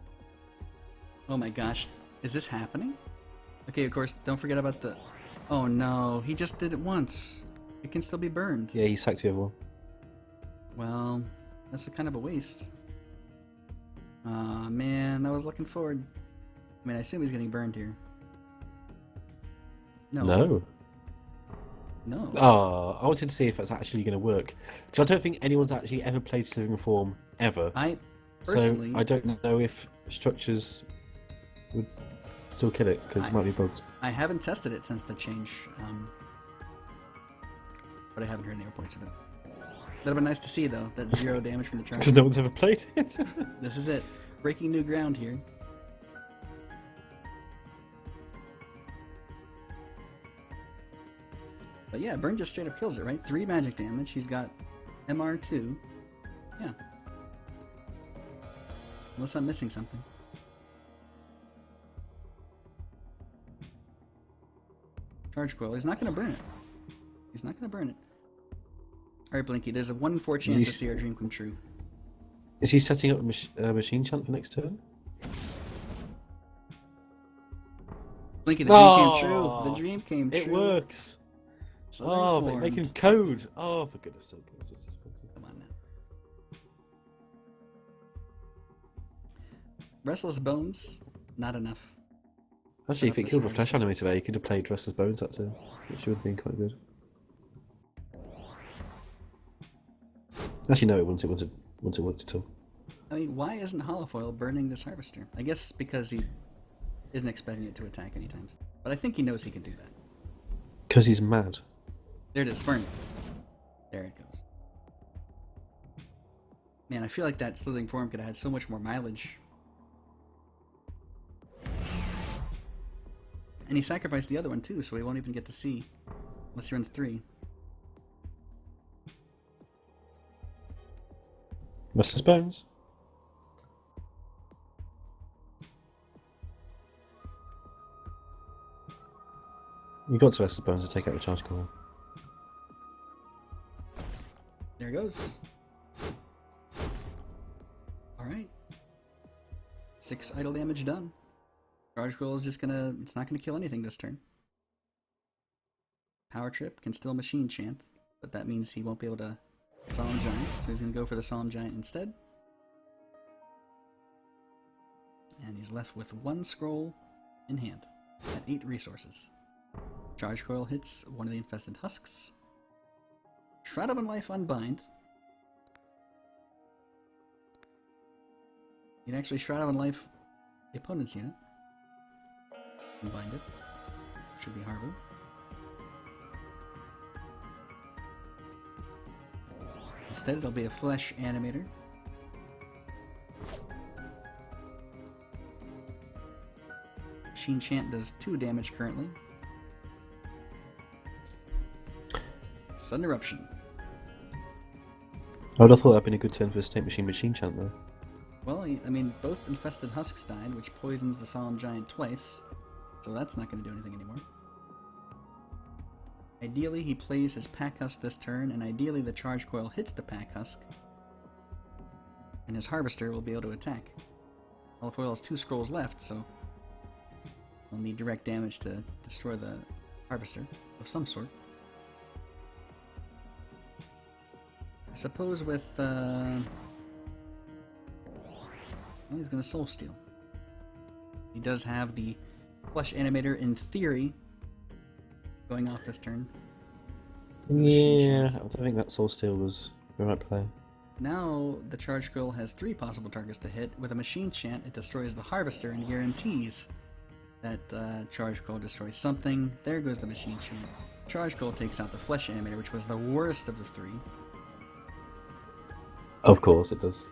Oh my gosh. Is this happening? Okay, of course, don't forget about the... Oh no, he just did it once. It can still be burned. Yeah, he sacked the other one. Well, that's a kind of a waste. Aw, man, I was looking forward. I mean, I assume he's getting burned here. No. No. No. Oh, I wanted to see if that's actually going to work. Because I don't think anyone's actually ever played Slithering Form, ever. Personally, so I don't know if structures would still kill it, because it might be bugged. I haven't tested it since the change, but I haven't heard any reports of it. That'd been nice to see, though, that 0 damage from the charge. Because no one's ever played it. This is it. Breaking new ground here. But yeah, Burn just straight up kills it, right? 3 magic damage. He's got MR2. Yeah. Unless I'm missing something. Charge coil. He's not going to burn it. He's not going to burn it. Alright, Blinky, there's a 1 in 4 chance to see our dream come true. Is he setting up a machine chant for next turn? Blinky, the dream came true. The dream came true. It works. So Oh, but making code. Oh, for goodness sake. It's just expensive. Come on now. Restless Bones, not enough. Actually, if it killed a flesh animator there, you could have played Restless Bones that turn, which would have been quite good. Actually, no, it wouldn't have worked at all. I mean, why isn't Holofoil burning this Harvester? I guess because he isn't expecting it to attack anytime. But I think he knows he can do that. Because he's mad. There it is, burn. There it goes. Man, I feel like that Slithering Form could have had so much more mileage. And he sacrificed the other one too, so we won't even get to see. Unless he runs 3. Restless Bones. You got to Restless Bones to take out the charge coil. There it goes. Alright. 6 idle damage done. Charge coil is just gonna... It's not gonna kill anything this turn. Power Trip can still machine chant, but that means he won't be able to Solemn Giant, so he's gonna go for the Solemn Giant instead. And he's left with 1 scroll in hand at 8 resources. Charge Coil hits one of the infested husks. Shroud of Unlife Unbind. You can actually Shroud of Unlife the opponent's unit. Unbind it. Should be horrible. Instead, it'll be a Flesh Animator. Machine Chant does 2 damage currently. Sudden Eruption. I would have thought that'd been a good turn for a State Machine Chant though. Well, I mean, both infested husks died, which poisons the Solemn Giant twice, so that's not going to do anything anymore. Ideally, he plays his Pack Husk this turn, and ideally the Charge Coil hits the Pack Husk, and his Harvester will be able to attack. Holofoil has 2 scrolls left, so he'll need direct damage to destroy the Harvester of some sort. I suppose with, well, he's going to Soul Steal. He does have the Flesh Animator, in theory, going off this turn. Yeah, I don't think that Soul Steal was the right play. Now, the Charge Coil has 3 possible targets to hit. With a Machine Chant, it destroys the Harvester and guarantees that Charge Coil destroys something. There goes the Machine Chant. Charge Coil takes out the Flesh Animator, which was the worst of the 3. Of course it does.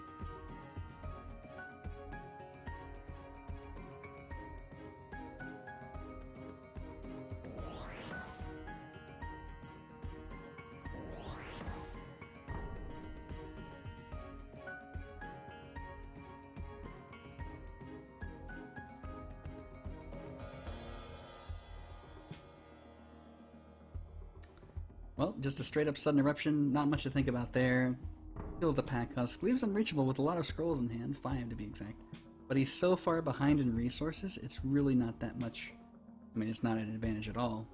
Well, just a straight up Sudden Eruption, not much to think about there. Kills the Pack Husk, leaves him reachable with a lot of scrolls in hand, 5 to be exact. But he's so far behind in resources, it's really not that much. I mean, it's not an advantage at all.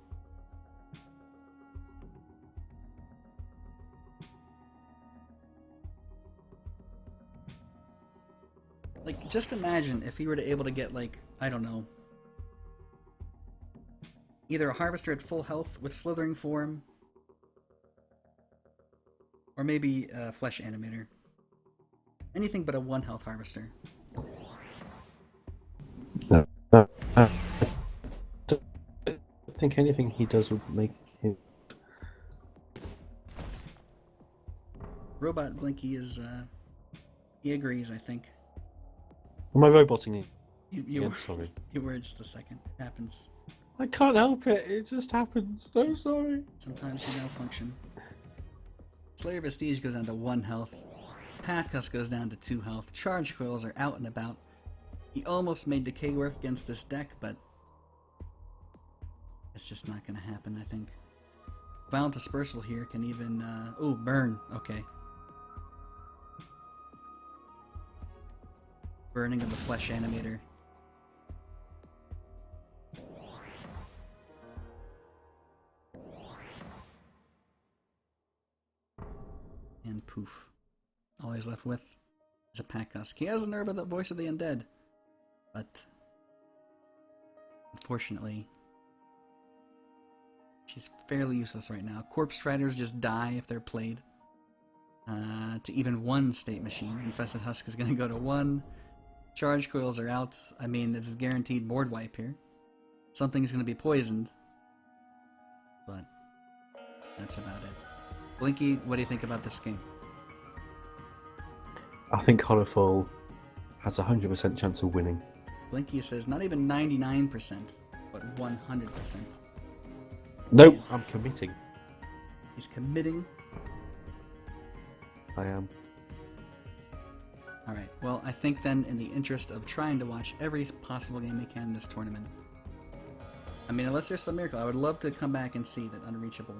Like, just imagine if he were to able to get, like, I don't know, either a Harvester at full health with Slithering Form, or maybe a Flesh Animator. Anything but a 1 health Harvester. think anything he does would make him. Robot Blinky is, he agrees, I think. Am I roboting it? You Yeah, were, sorry. you were just a second. It happens. I can't help it. It just happens. So sorry. Sometimes you malfunction. Slayer Vestige goes down to 1 health. Pathos goes down to 2 health. Charge Coils are out and about. He almost made Decay work against this deck, but it's just not going to happen, I think. Violent Dispersal here can even... oh, burn. Okay. Burning of the Flesh Animator. And poof. All he's left with is a Pack Husk. He has an herb of the Voice of the Undead. But unfortunately, she's fairly useless right now. Corpse Striders just die if they're played. To even 1 State Machine. Infested Husk is going to go to 1. Charge Coils are out. I mean, this is guaranteed board wipe here. Something's going to be poisoned. But that's about it. Blinky, what do you think about this game? I think Holofall has a 100% chance of winning. Blinky says not even 99%, but 100%. Nope, Yes. I'm committing. He's committing. I am. Alright, well, I think then in the interest of trying to watch every possible game we can in this tournament, I mean, unless there's some miracle, I would love to come back and see that Unreachable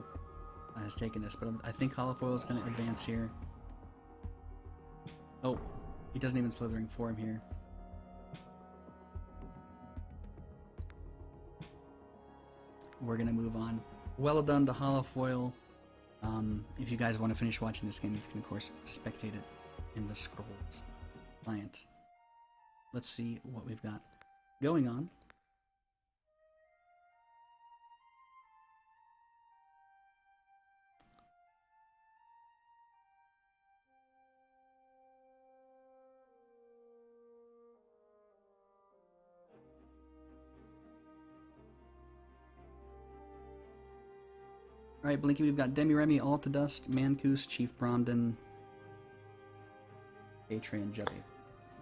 has taken this, but I think Holofoil is going to advance here. Oh, he doesn't even Slithering Form here. We're going to move on. Well done to Holofoil. If you guys want to finish watching this game, you can, of course, spectate it in the Scrolls client. Let's see what we've got going on. Alright, Blinky, we've got Demi-Remy, Altadust, Mancoos, Chief Bromden, Atray, and Jubby.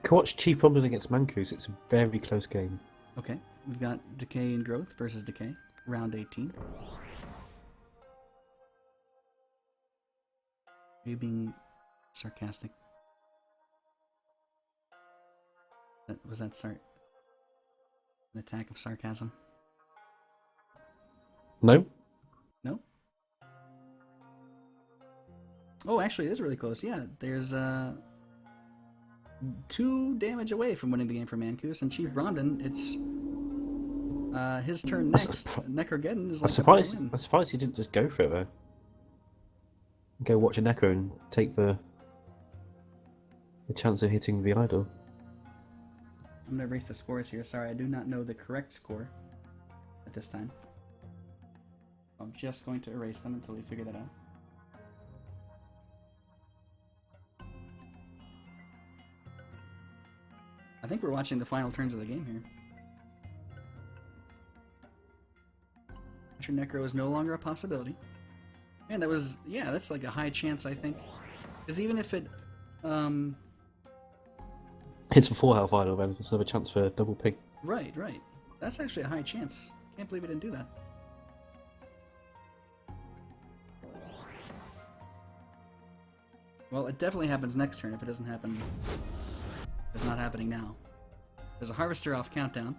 Can watch Chief Bromden against Mancoos. It's a very close game. Okay, we've got Decay and Growth versus Decay, round 18. Are you being sarcastic? Was that an attack of sarcasm? No? No? Oh, actually, it is really close. Yeah, there's 2 damage away from winning the game for Mancoos, and Chief Bromden, it's his turn next. Necrogeddon is like I'm surprised he didn't just go for it, though. Go watch a Necro and take the chance of hitting the idol. I'm going to erase the scores here. Sorry, I do not know the correct score at this time. I'm just going to erase them until we figure that out. I think we're watching the final turns of the game here. Future Necro is no longer a possibility. Man, that was... yeah, that's like a high chance, I think. Because even if it... Hits for 4 health idol, then there's another chance for a double ping. Right. That's actually a high chance. Can't believe it didn't do that. Well, it definitely happens next turn if it doesn't happen. It's not happening now. There's a Harvester off countdown.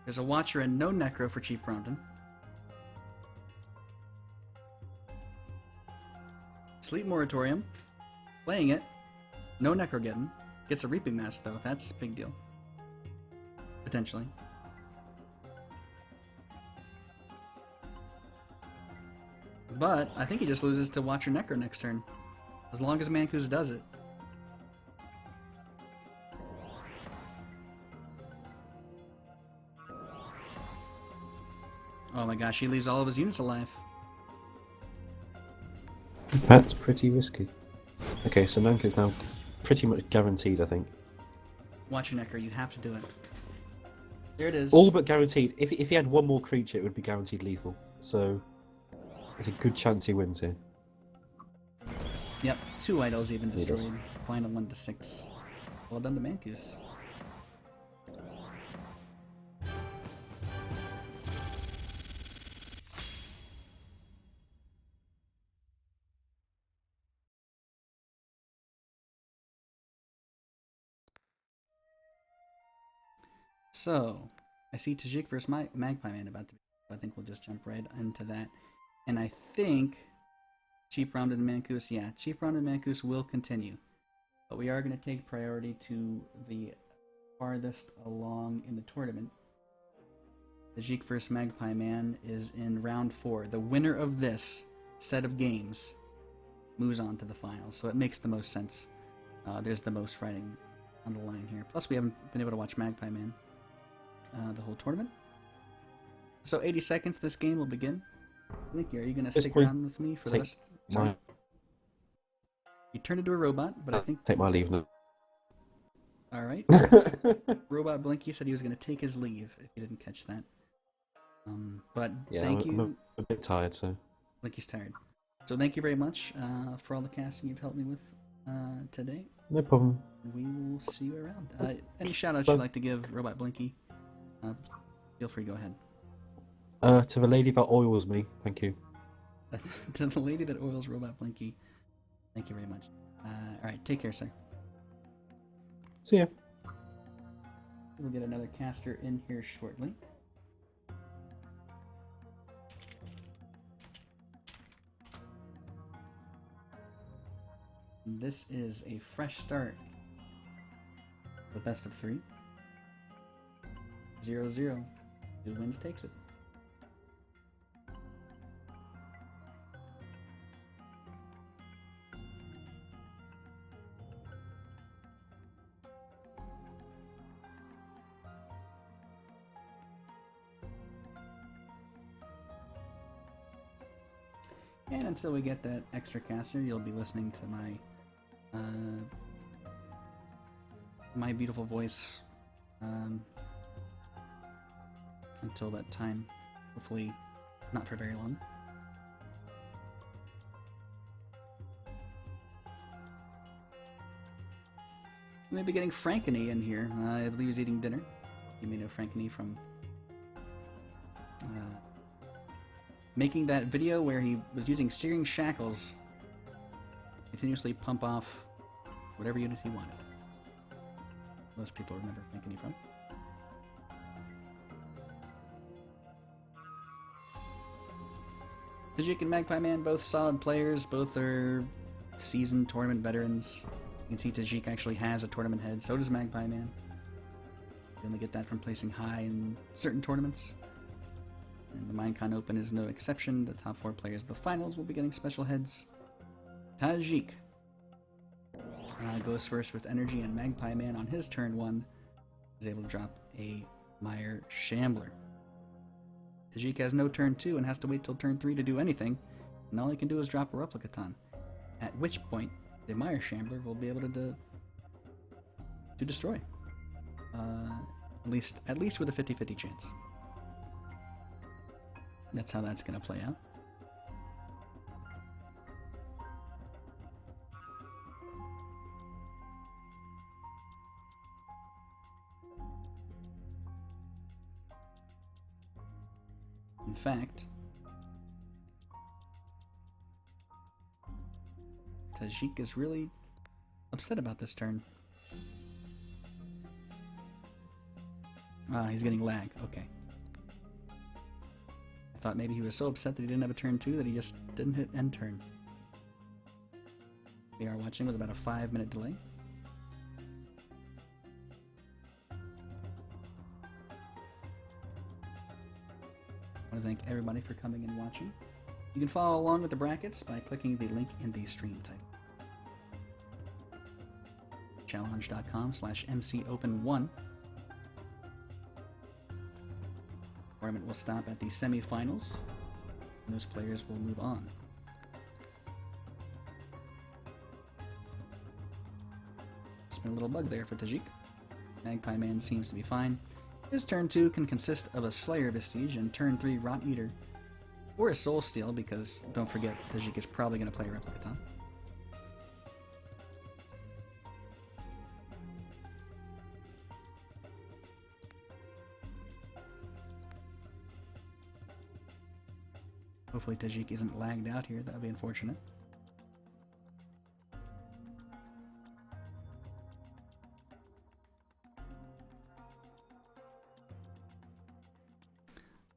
There's a Watcher and no Necro for Chief Bromden. Sleep Moratorium. Playing it. No Necrogeddon. Gets a Reaping Mask, though. That's a big deal. Potentially. But I think he just loses to Watcher Necro next turn. As long as Mancoos does it. Oh my gosh, he leaves all of his units alive. That's pretty risky. Okay, so Nanka's now pretty much guaranteed, I think. Watcher Necro, you have to do it. There it is. All but guaranteed. If he had one more creature, it would be guaranteed lethal. So there's a good chance he wins here. Yep, 2 idols even He does. destroyed. Final 1 to 6. Well done to Mancoos. So, I see Tajik versus Magpie Man about to be. I think we'll just jump right into that. And I think Cheap Round and Mancoos, yeah, Cheap Round and Mancoos will continue. But we are going to take priority to the farthest along in the tournament. Tajik versus Magpie Man is in round 4. The winner of this set of games moves on to the finals, so it makes the most sense. There's the most fighting on the line here. Plus, we haven't been able to watch Magpie Man the whole tournament. So 80 seconds, this game will begin. Linky, are you going to stick around with me for the rest? Sorry. You turned into a robot, but I think... Take my leave now. Alright. Robot Blinky said he was going to take his leave, if you didn't catch that. But Yeah, thank you. I'm a bit tired, so... Blinky's tired. So thank you very much for all the casting you've helped me with today. No problem. We will see you around. Any shout-outs you'd like to give Robot Blinky? Feel free, go ahead. To the lady that oils me, thank you. To the lady that oils Robot Blinky, thank you very much. Alright, take care, sir. See ya. We'll get another caster in here shortly. This is a fresh start. The best of 3. 0-0. Who wins takes it. And until we get that extra caster, you'll be listening to my my beautiful voice until that time. Hopefully not for very long. We may be getting Frankeny in here. I believe he's eating dinner. You may know Frankeny from making that video where he was using searing shackles to continuously pump off whatever unit he wanted. Most people remember Frankeny from. Tajik and Magpie Man, both solid players, both are seasoned tournament veterans. You can see Tajik actually has a tournament head, so does Magpie Man. You only get that from placing high in certain tournaments. And the MINECON Open is no exception. The top 4 players of the finals will be getting special heads. Tajik goes first with energy, and Magpie Man on his turn 1 is able to drop a Mire Shambler. Tajik has no turn 2 and has to wait till turn 3 to do anything, and all he can do is drop a Replicaton. At which point, the Mire Shambler will be able to destroy. At least with a 50-50 chance. That's how that's going to play out. In fact, Tajik is really upset about this turn. He's getting lag. Okay. I thought maybe he was so upset that he didn't have a turn 2 that he just didn't hit end turn. We are watching with about a 5-minute delay. I want to thank everybody for coming and watching. You can follow along with the brackets by clicking the link in the stream title. Challenge.com/MCOpen1. Tournament will stop at the semifinals, and those players will move on. It's been a little bug there for Tajik. Magpie Man seems to be fine. His turn 2 can consist of a Slayer Vestige and turn 3 Rot Eater, or a Soul Steal, because don't forget, Tajik is probably going to play Replicaton. Hopefully Tajik isn't lagged out here, that would be unfortunate.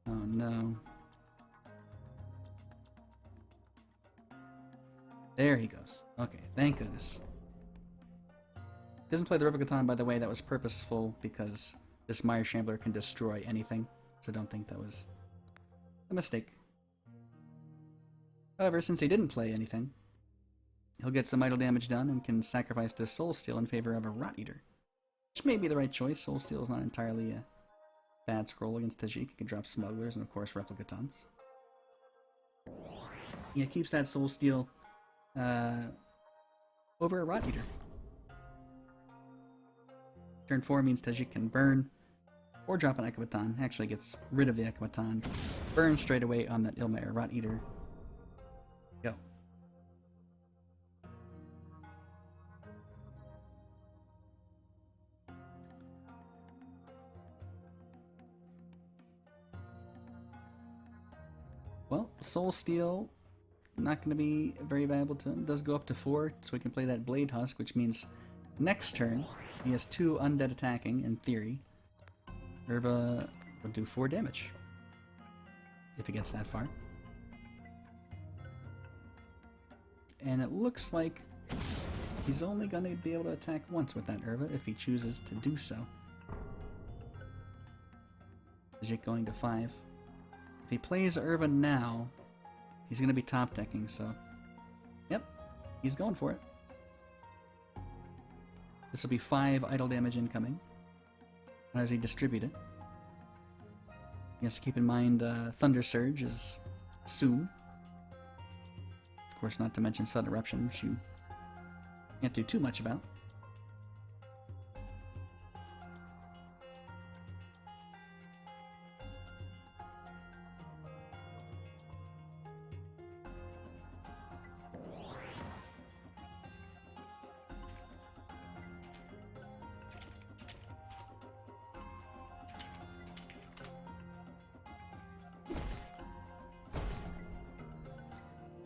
Oh no. There he goes. Okay, thank goodness. Doesn't play the Replicaton, by the way. That was purposeful because this Mire Shambler can destroy anything, so don't think that was a mistake. However, since he didn't play anything, he'll get some idle damage done and can sacrifice this Soul Steal in favor of a Rot Eater, which may be the right choice. Soul Steal is not entirely a bad scroll against Tajik. He can drop Smugglers and, of course, Replicatons. Yeah, keeps that Soul Steal over a Rot Eater. Turn 4 means Tajik can burn or drop an Ekabaton. Actually gets rid of the Ekabaton. Burn straight away on that Ilmair Rot Eater. Go. Well, Soul Steal, not going to be very valuable to him. It does go up to 4, so we can play that Blade Husk, which means next turn he has 2 undead attacking, in theory. Herba would do 4 damage, if he gets that far. And it looks like he's only going to be able to attack once with that Herba, if he chooses to do so. Tajik going to 5. If he plays Herba now, he's going to be top decking, so yep, he's going for it. This will be 5 idle damage incoming. How does he distribute it? He has to keep in mind Thunder Surge is soon. Of course, not to mention Sudden Eruption, which you can't do too much about.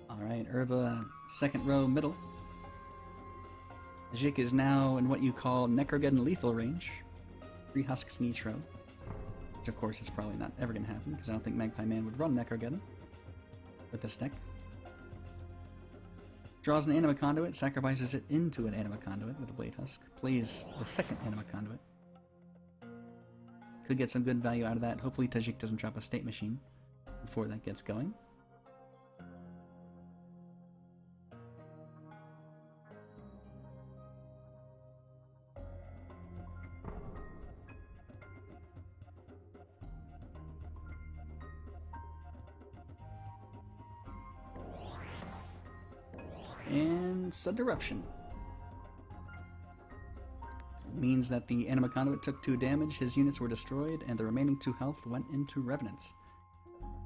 Alright, Herba, second row middle. Tajik is now in what you call Necrogeddon lethal range. 3 husks in each row. Which of course is probably not ever going to happen, because I don't think Magpie Man would run Necrogeddon with this deck. Draws an Anima Conduit, sacrifices it into an Anima Conduit with a Blade Husk. Plays the second Anima Conduit. Could get some good value out of that. Hopefully Tajik doesn't drop a State Machine before that gets going. And Sudden Eruption. Means that the Anima Conduit took 2 damage, his units were destroyed, and the remaining 2 health went into Revenants.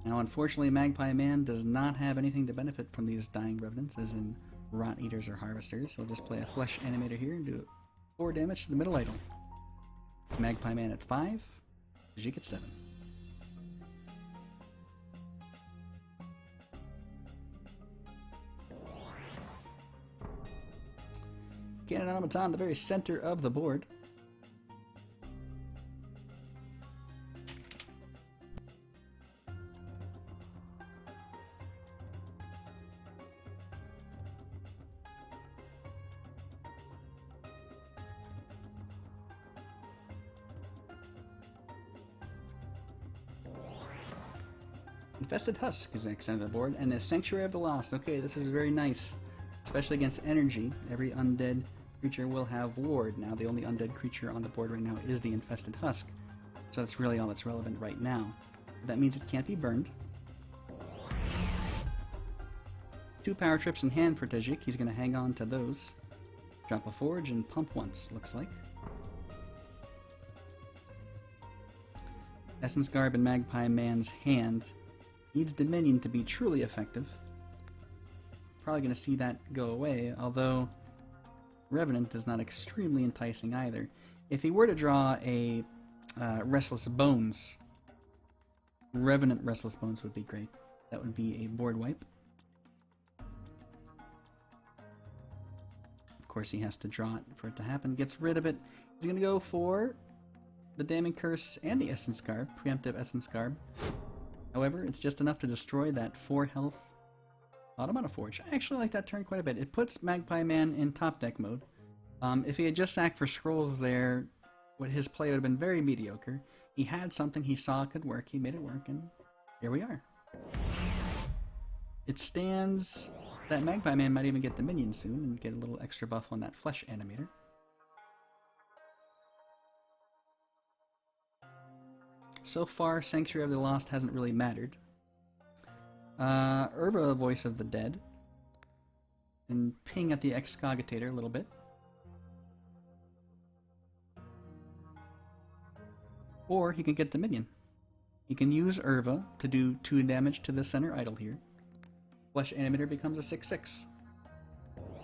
Now, unfortunately, Magpie Man does not have anything to benefit from these dying Revenants, as in Rot Eaters or Harvesters. He'll just play a Flesh Animator here and do 4 damage to the middle idol. Magpie Man at 5, Tajik at 7. Cannon Automaton, the very center of the board. Infested Husk is next center of the board, and a Sanctuary of the Lost. Okay, this is very nice, especially against energy. Every undead creature will have Ward. Now, the only undead creature on the board right now is the Infested Husk, so that's really all that's relevant right now. That means it can't be burned. 2 power trips in hand for Tajik. He's going to hang on to those. Drop a Forge and pump once, looks like. Essence Garb in Magpie Man's hand needs Dominion to be truly effective. Probably going to see that go away, although Revenant is not extremely enticing either. If he were to draw a Restless Bones, Revenant Restless Bones would be great. That would be a board wipe. Of course, he has to draw it for it to happen. Gets rid of it. He's going to go for the Damning Curse and the Essence Garb, preemptive Essence Garb. However, it's just enough to destroy that 4 health Automata Forge. I actually like that turn quite a bit. It puts Magpie Man in top deck mode. If he had just sacked for scrolls there, his play would have been very mediocre. He had something he saw could work. He made it work, and here we are. It stands that Magpie Man might even get Dominion soon and get a little extra buff on that Flesh Animator. So far, Sanctuary of the Lost hasn't really mattered. Urva, Voice of the Dead. And ping at the Excogitator a little bit. Or he can get Dominion. He can use Urva to do 2 damage to the center idol here. Flesh Animator becomes a 6/6.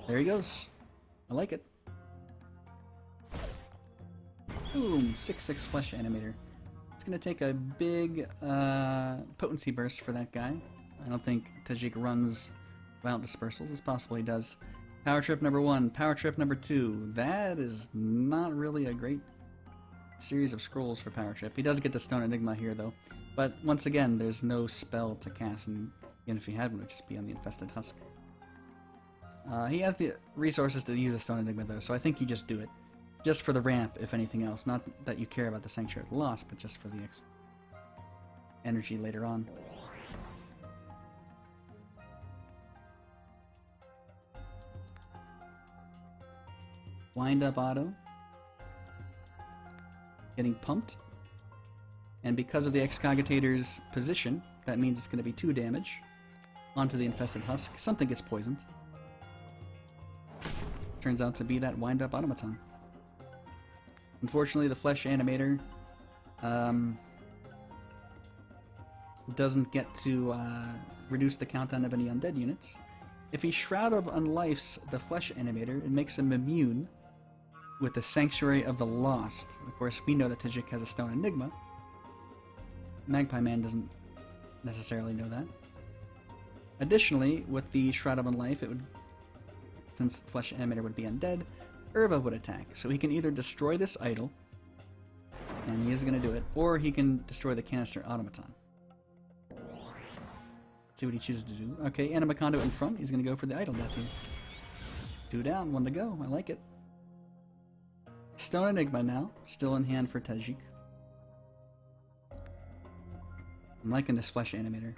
There he goes. I like it. Boom! 6/6 Flesh Animator. It's going to take a big potency burst for that guy. I don't think Tajik runs Violent Dispersals. It's possible he does. Power Trip number 1, Power Trip number 2. That is not really a great series of scrolls for Power Trip. He does get the Stone Enigma here, though. But once again, there's no spell to cast, and even if he had one, it would just be on the Infested Husk. He has the resources to use the Stone Enigma, though, so I think you just do it. Just for the ramp, if anything else. Not that you care about the Sanctuary of the Lost, but just for the extra energy later on. Wind up auto. Getting pumped. And because of the Excogitator's position, that means it's going to be 2 damage onto the Infested Husk. Something gets poisoned. Turns out to be that wind up automaton. Unfortunately, the Flesh Animator doesn't get to reduce the countdown of any undead units. If he Shroud of Unlifes the Flesh Animator, it makes him immune with the Sanctuary of the Lost. Of course, we know that Tajik has a Stone Enigma. Magpie Man doesn't necessarily know that. Additionally, with the Shroud of Unlife, it would, since Flesh Animator would be undead, Urva would attack. So he can either destroy this idol, and he is going to do it, or he can destroy the Canister Automaton. Let's see what he chooses to do. Okay, Anima Conduit in front. He's going to go for the idol death here. 2 down, 1 to go. I like it. Stone Enigma now, still in hand for Tajik. I'm liking this Flesh Animator.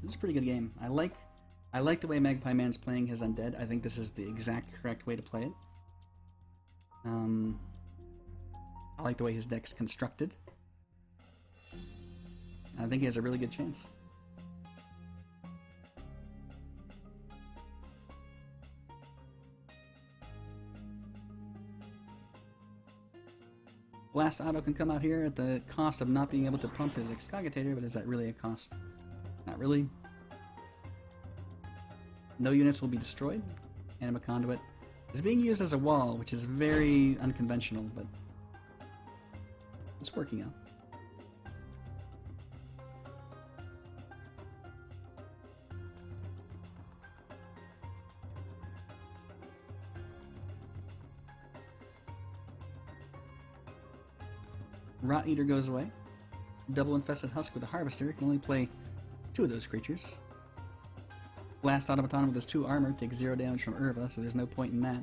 This is a pretty good game. I like the way Magpie Man's playing his undead. I think this is the exact correct way to play it. I like the way his deck's constructed. I think he has a really good chance. Blast Auto can come out here at the cost of not being able to pump his Excogitator, but is that really a cost? Not really. No units will be destroyed. Anima Conduit is being used as a wall, which is very unconventional, but it's working out. Rot Eater goes away. Double Infested Husk with a Harvester. Can only play 2 of those creatures. Blast Automaton with his 2 armor takes 0 damage from Urva, so there's no point in that.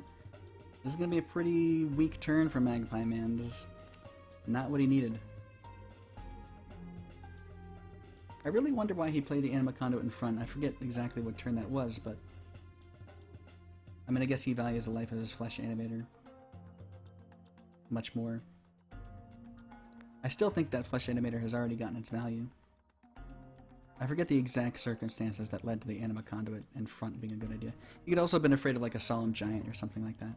This is going to be a pretty weak turn for Magpie Man. This is not what he needed. I really wonder why he played the Anima Conduit in front. I forget exactly what turn that was, but I'm going to guess he values the life of his Flesh Animator. much more. I still think that Flesh Animator has already gotten its value. I forget the exact circumstances that led to the Anima Conduit in front being a good idea. You could also have been afraid of like a Solemn Giant or something like that.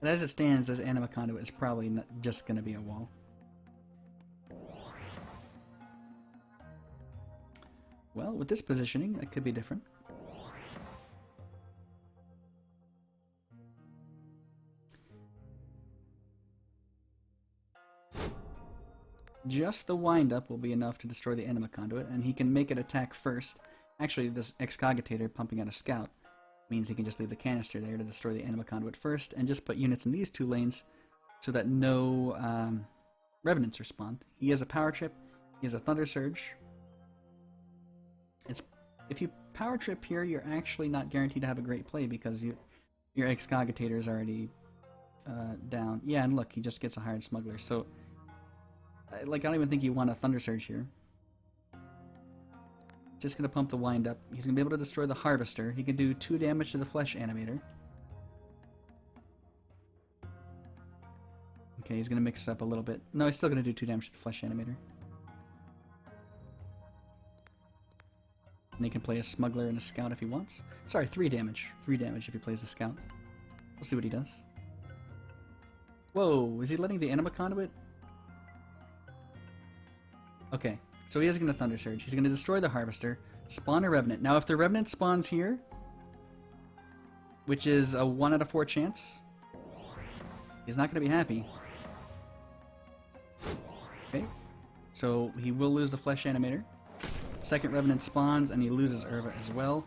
But as it stands, this Anima Conduit is probably not just going to be a wall. Well, with this positioning, that could be different. Just the wind-up will be enough to destroy the Anima Conduit, and he can make it attack first. Actually, this Excogitator pumping out a Scout means he can just leave the canister there to destroy the Anima Conduit first, and just put units in these two lanes so that no Revenants respond. He has a Power Trip, he has a Thunder Surge. If you Power Trip here, you're actually not guaranteed to have a great play because your Excogitator is already down. Yeah, and look, he just gets a Hired Smuggler, so... Like, I don't even think you want a Thunder Surge here. Just gonna pump the wind up. He's gonna be able to destroy the Harvester. He can do 2 damage to the Flesh Animator. Okay, he's gonna mix it up a little bit. No, he's still gonna do 2 damage to the Flesh Animator. And he can play a Smuggler and a Scout if he wants. Sorry, 3 damage. 3 damage if he plays the Scout. We'll see what he does. Whoa, is he letting the Anima Conduit? Okay, so he is going to Thunder Surge. He's going to destroy the Harvester, spawn a Revenant. Now, if the Revenant spawns here, which is a 1 out of 4 chance, he's not going to be happy. Okay, so he will lose the Flesh Animator. Second Revenant spawns, and he loses Urva as well.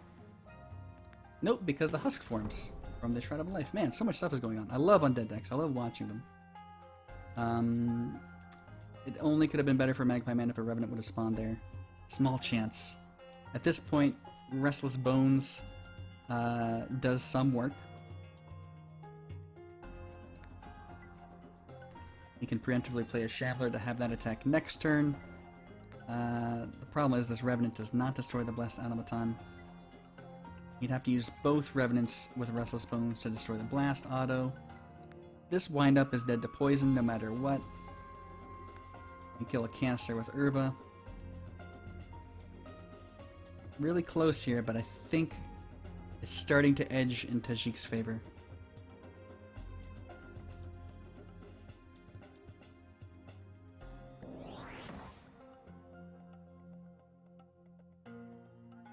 Nope, because the Husk forms from the Shroud of Life. Man, so much stuff is going on. I love Undead decks. I love watching them. It only could have been better for Magpie Man if a Revenant would have spawned there. Small chance. At this point, Restless Bones does some work. He can preemptively play a Shambler to have that attack next turn. The problem is this Revenant does not destroy the Blessed Automaton. You'd have to use both Revenants with Restless Bones to destroy the Blast Auto. This wind-up is dead to poison no matter what. You kill a canister with Urva. Really close here, but I think it's starting to edge in Tajik's favor.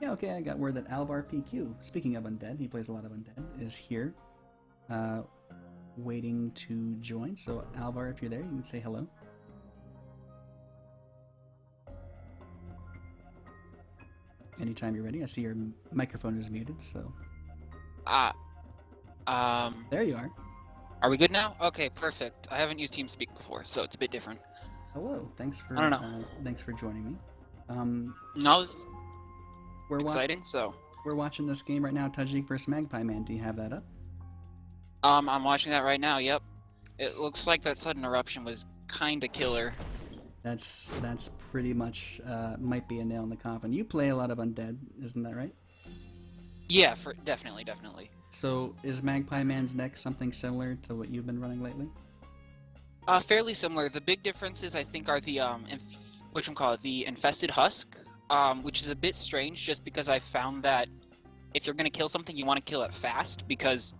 Yeah, okay, I got word that Alvar PQ, speaking of Undead, he plays a lot of Undead, is here, waiting to join. So Alvar, if you're there, you can say hello. Anytime you're ready. I see your microphone is muted, so... There you are. Are we good now? Okay, perfect. I haven't used TeamSpeak before, so it's a bit different. Hello, thanks for... I don't know. Thanks for joining me. No, this is We're exciting, so... We're watching this game right now, Tajik vs. Magpie Man. Do you have that up? I'm watching that right now, yep. It looks like that sudden eruption was kinda killer. That's pretty much, might be a nail in the coffin. You play a lot of Undead, isn't that right? Yeah, definitely. So, is Magpie Man's deck something similar to what you've been running lately? Fairly similar. The big differences, I think, are the, the Infested Husk, which is a bit strange just because I found that if you're gonna kill something, you want to kill it fast because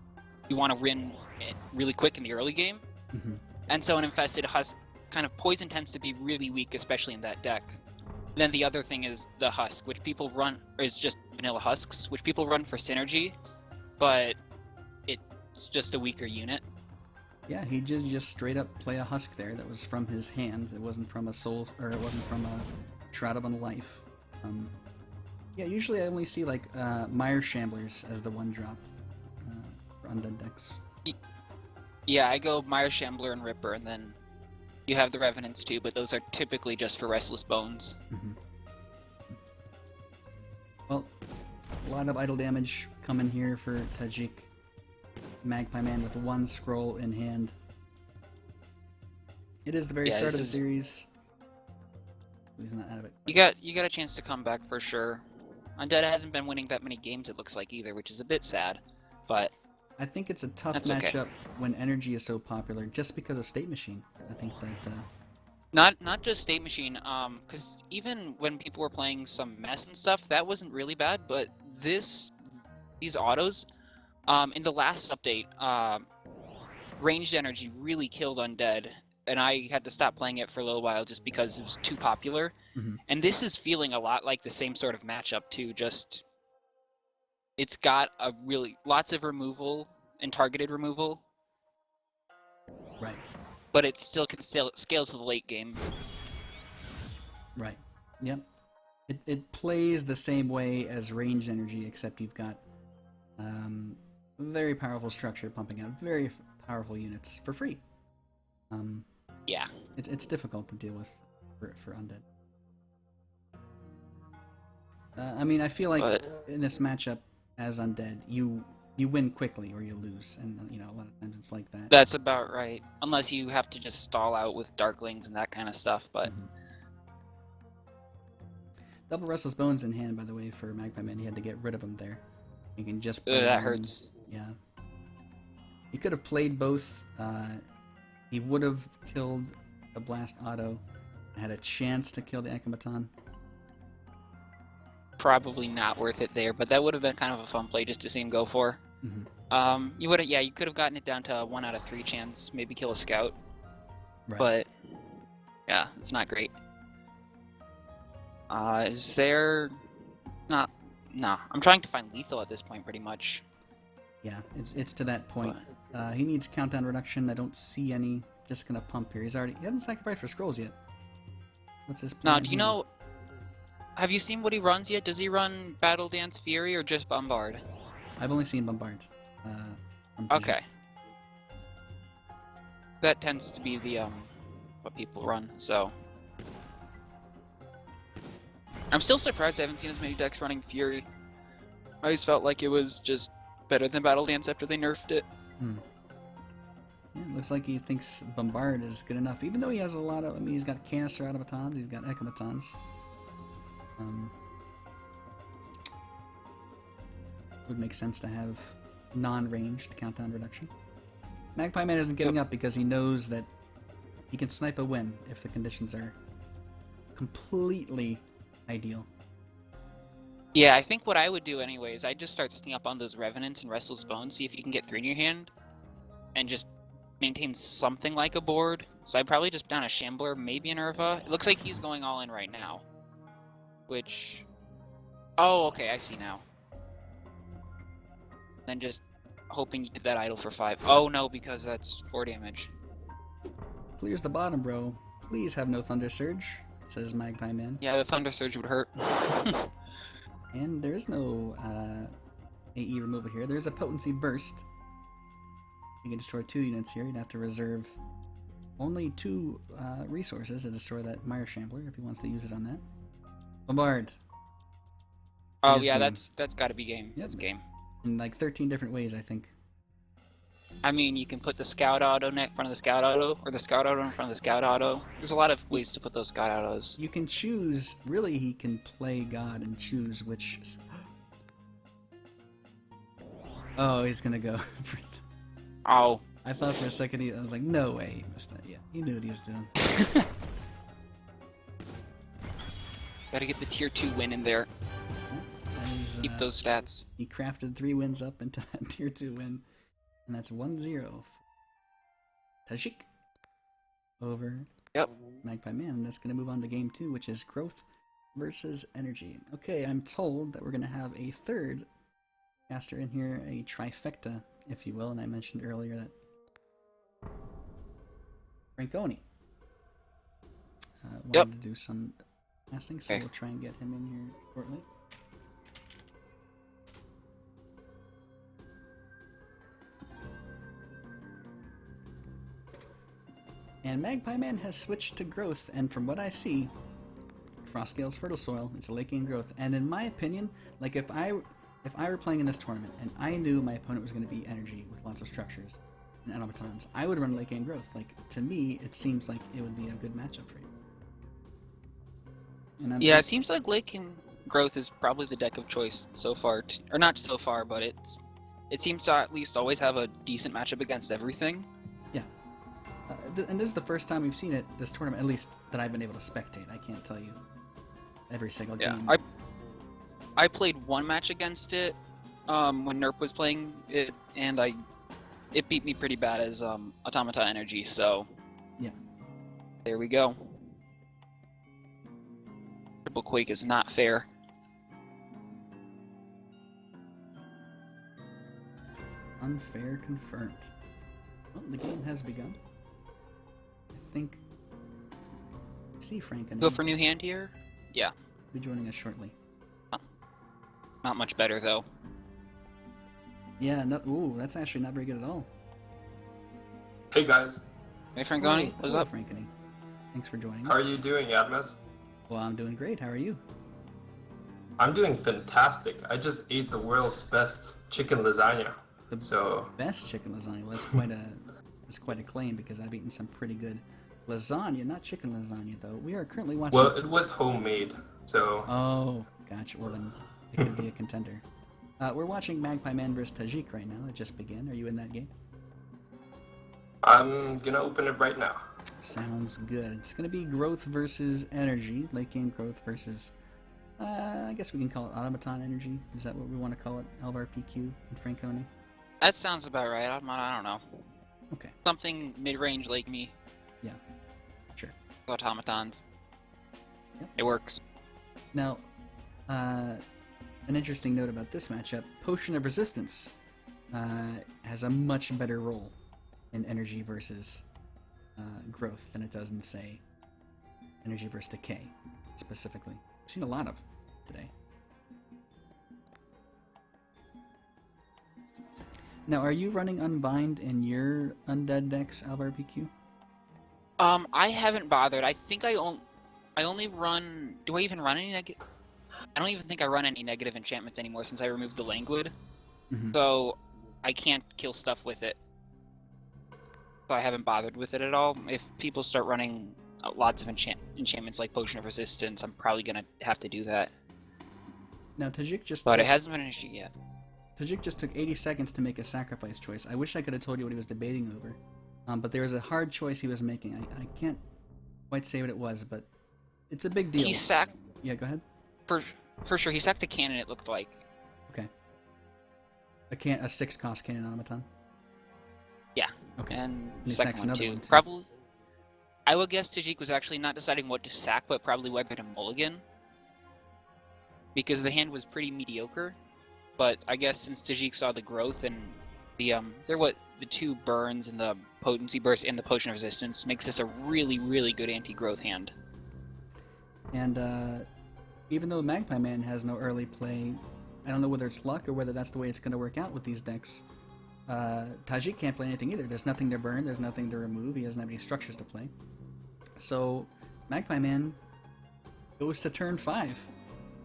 you want to win it really quick in the early game. Mm-hmm. And so an Infested Husk, kind of poison tends to be really weak, especially in that deck. And then the other thing is the Husk, which people run, or is just vanilla Husks, which people run for synergy, but it's just a weaker unit. Yeah, he just straight up play a Husk there that was from his hand. It wasn't from a soul, or it wasn't from a Shroud of Unlife. Yeah, usually I only see like Mire Shamblers as the one drop for Undead decks. Yeah, I go Mire Shambler and Ripper, and then you have the Revenants too, but those are typically just for Restless Bones. Mm-hmm. Well, a lot of idle damage coming here for Tajik. Magpie Man with 1 scroll in hand. It is the very start of the series. He's not out of it. You got a chance to come back for sure. Undead hasn't been winning that many games, it looks like, either, which is a bit sad. But I think it's a tough That's okay. matchup when energy is so popular, just because of State Machine. I think that. Not just State Machine, because even when people were playing some mess and stuff, that wasn't really bad. But these autos, in the last update, ranged energy really killed Undead, and I had to stop playing it for a little while just because it was too popular. Mhm. And this is feeling a lot like the same sort of matchup too. Just it's got a really lots of removal and targeted removal, Right. but it still can scale to the late game. Right. Yep. It plays the same way as ranged energy, except you've got very powerful structure pumping out very powerful units for free. Yeah. It's difficult to deal with for undead. I mean, I feel like in this matchup as undead, you win quickly or you lose, and a lot of times it's like that. That's about right. Unless you have to just stall out with Darklings and that kind of stuff, but... Mhm. Double Restless Bones in hand, by the way, for Magpie Man. He had to get rid of him there. You can just play that one. hurts. Yeah. He could have played both. He would have killed the Blast Auto, had a chance to kill the Akamaton. Probably not worth it there, but that would have been kind of a fun play just to see him go for. Mhm. You could have gotten it down to a 1 out of 3 chance, maybe kill a scout. Right. But yeah, it's not great. Is there not? No, I'm trying to find lethal at this point, pretty much. Yeah, it's to that point. He needs countdown reduction. I don't see any. Just gonna pump here. He hasn't sacrificed for scrolls yet. What's his plan? Now, do you know? Have you seen what he runs yet? Does he run Battle Dance Fury or just Bombard? I've only seen Bombard. Okay. That tends to be the what people run. So I'm still surprised I haven't seen as many decks running Fury. I always felt like it was just better than Battle Dance after they nerfed it. Yeah, it looks like he thinks Bombard is good enough, even though he has a lot of. I mean, he's got canister automatons, he's got echomatons. Would make sense to have non-ranged countdown reduction. Magpie Man isn't giving up because he knows that he can snipe a win if the conditions are completely ideal. Yeah, I think what I would do anyway is I'd just start sneaking up on those Revenants and Restless Bones, see if you can get 3 in your hand, and just maintain something like a board. So I'd probably just down a Shambler, maybe an Urva. It looks like he's going all in right now. Which... Oh, okay, I see now. Then just hoping you did that idle for 5. Oh no, because that's 4 damage. Clears the bottom, bro. Please have no Thunder Surge, says Magpie Man. Yeah, the Thunder Surge would hurt. And there is no AE removal here. There's a Potency Burst. You can destroy 2 units here. You'd have to reserve only 2 resources to destroy that Mire Shambler if he wants to use it on that. Bombard. Oh Is yeah, game. that's gotta be game. Yep. That's game. In like 13 different ways, I think. I mean, you can put the Scout Auto in front of the Scout Auto, or the Scout Auto in front of the Scout Auto. There's a lot of ways to put those Scout Autos. You can choose. Really, he can play God and choose which. Oh, he's gonna go. Oh. I thought for a second I was like, no way he missed that. Yeah, he knew what he was doing. Gotta get the tier 2 win in there. That is, Keep those stats. He crafted 3 wins up into that tier 2 win. And that's 1-0. Tajik over Magpie Man. And that's going to move on to game 2, which is Growth versus Energy. Okay, I'm told that we're going to have a third caster in here, a trifecta, if you will. And I mentioned earlier that Franconi wanted to do some casting, so we'll try and get him in here shortly. And Magpie Man has switched to Growth, and from what I see, Frostgale's Fertile Soil is a Lake Game Growth. And in my opinion, like if I were playing in this tournament and I knew my opponent was going to be Energy with lots of structures and automatons, I would run Lake Game Growth. Like, to me, it seems like it would be a good matchup for you. And Yeah, it seems like Lake Game Growth is probably the deck of choice so far. Or not so far, but it's It seems to at least always have a decent matchup against everything. And this is the first time we've seen it this tournament, at least that I've been able to spectate. I can't tell you every single Yeah, game. I played one match against it when Nerp was playing it, and it beat me pretty bad as Automata Energy. So Yeah. there we go. Triple Quake is not fair. Unfair confirmed. Well, the game has begun. I think. I see Frank and Go for new hand here. Yeah, be joining us shortly. not much better though. Yeah, no, ooh, that's actually not very good at all. Hey guys, Hey Franconi, what's hello, up? Frankony. Thanks for joining us. how are you doing, Admas? Well, I'm doing great. How are you? I'm doing fantastic. I just ate the world's best chicken lasagna. The So, best chicken lasagna was quite a claim because I've eaten some pretty good lasagna, not chicken lasagna though. We are currently watching. well, it was homemade. So, Oh, gotcha. Well then, it could be a contender. We're watching Magpie Man vs Tajik right now. It just began. Are you in that game? I'm gonna open it right now. Sounds good. It's gonna be growth versus energy. Late game growth versus. I guess we can call it automaton energy. Is that what we want to call it? LVRPQ and Franconi. That sounds about right. I don't know. Okay. Something mid-range like me. Yeah. Sure. Automatons. Yep. It works. Now, an interesting note about this matchup: Potion of Resistance has a much better role in energy versus growth than it does in, say, energy versus decay, specifically. We've seen a lot of today. Now, are you running Unbind in your Undead decks, LVRPQ? I haven't bothered. I think I only run. Do I even run any negative? I don't even think I run any negative enchantments anymore since I removed the Languid. Mhm. So I can't kill stuff with it. So I haven't bothered with it at all. If people start running lots of enchantments like Potion of Resistance, I'm probably gonna have to do that. Now, Tajik just But took, it hasn't been an issue yet. Tajik just took 80 seconds to make a sacrifice choice. I wish I could have told you what he was debating over. But there was a hard choice he was making. I can't quite say what it was, but it's a big deal. He sacked Yeah, go ahead. for sure. He sacked a cannon. It looked like. Okay. A 6-cost cannon automaton. Yeah. Okay. And he the sacks second one another too. one, too. Probably. I would guess Tajik was actually not deciding what to sack, but probably whether to mulligan. Because the hand was pretty mediocre. But I guess since Tajik saw the growth and the 2 burns and the potency burst and the potion of resistance makes this a really, really good anti-growth hand. And even though Magpie Man has no early play, I don't know whether it's luck or whether that's the way it's going to work out with these decks. Tajik can't play anything either. There's nothing to burn, there's nothing to remove, he doesn't have any structures to play. So Magpie Man goes to turn 5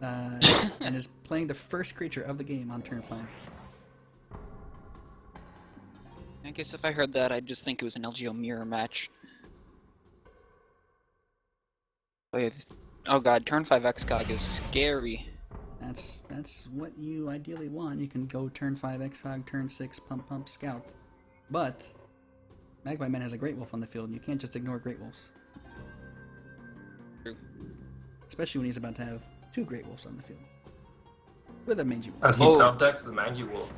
and is playing the first creature of the game on turn 5. I guess if I heard that, I'd just think it was an LGO mirror match. Oh god, turn 5 Xcog is scary. That's what you ideally want. You can go turn 5 Xhog, turn 6 Pump Scout. But Magpie Man has a Great Wolf on the field, and you can't just ignore Great Wolves. True. Especially when he's about to have 2 Great Wolves on the field. With a Mangy Wolf. and he Oh. top decks the Mangy Wolf.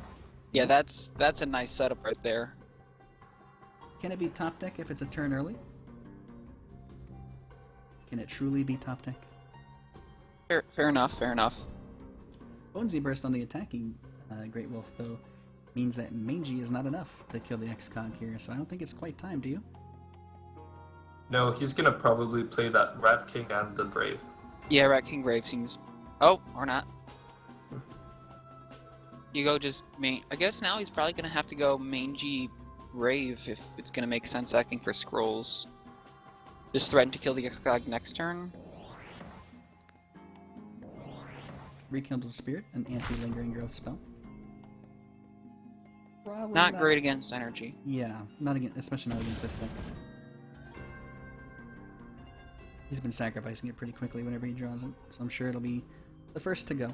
Yeah, that's a nice setup right there. Can it be top deck if it's a turn early? Can it truly be top deck? Fair enough, fair enough. Bonesy Burst on the attacking Great Wolf, though, means that Mangy is not enough to kill the Xcog here, so I don't think it's quite time, do you? No, he's gonna probably play that Rat King and the Brave. Yeah, Rat King Brave seems... Oh, or not. You go just I guess now he's probably gonna have to go Mangy Brave if it's gonna make sense acting for scrolls. Just threaten to kill the Xcog next turn. Rekindled Spirit, an anti-lingering growth spell. Probably Not great against energy. Yeah, not against, especially not against this thing. He's been sacrificing it pretty quickly whenever he draws it, so I'm sure it'll be the first to go.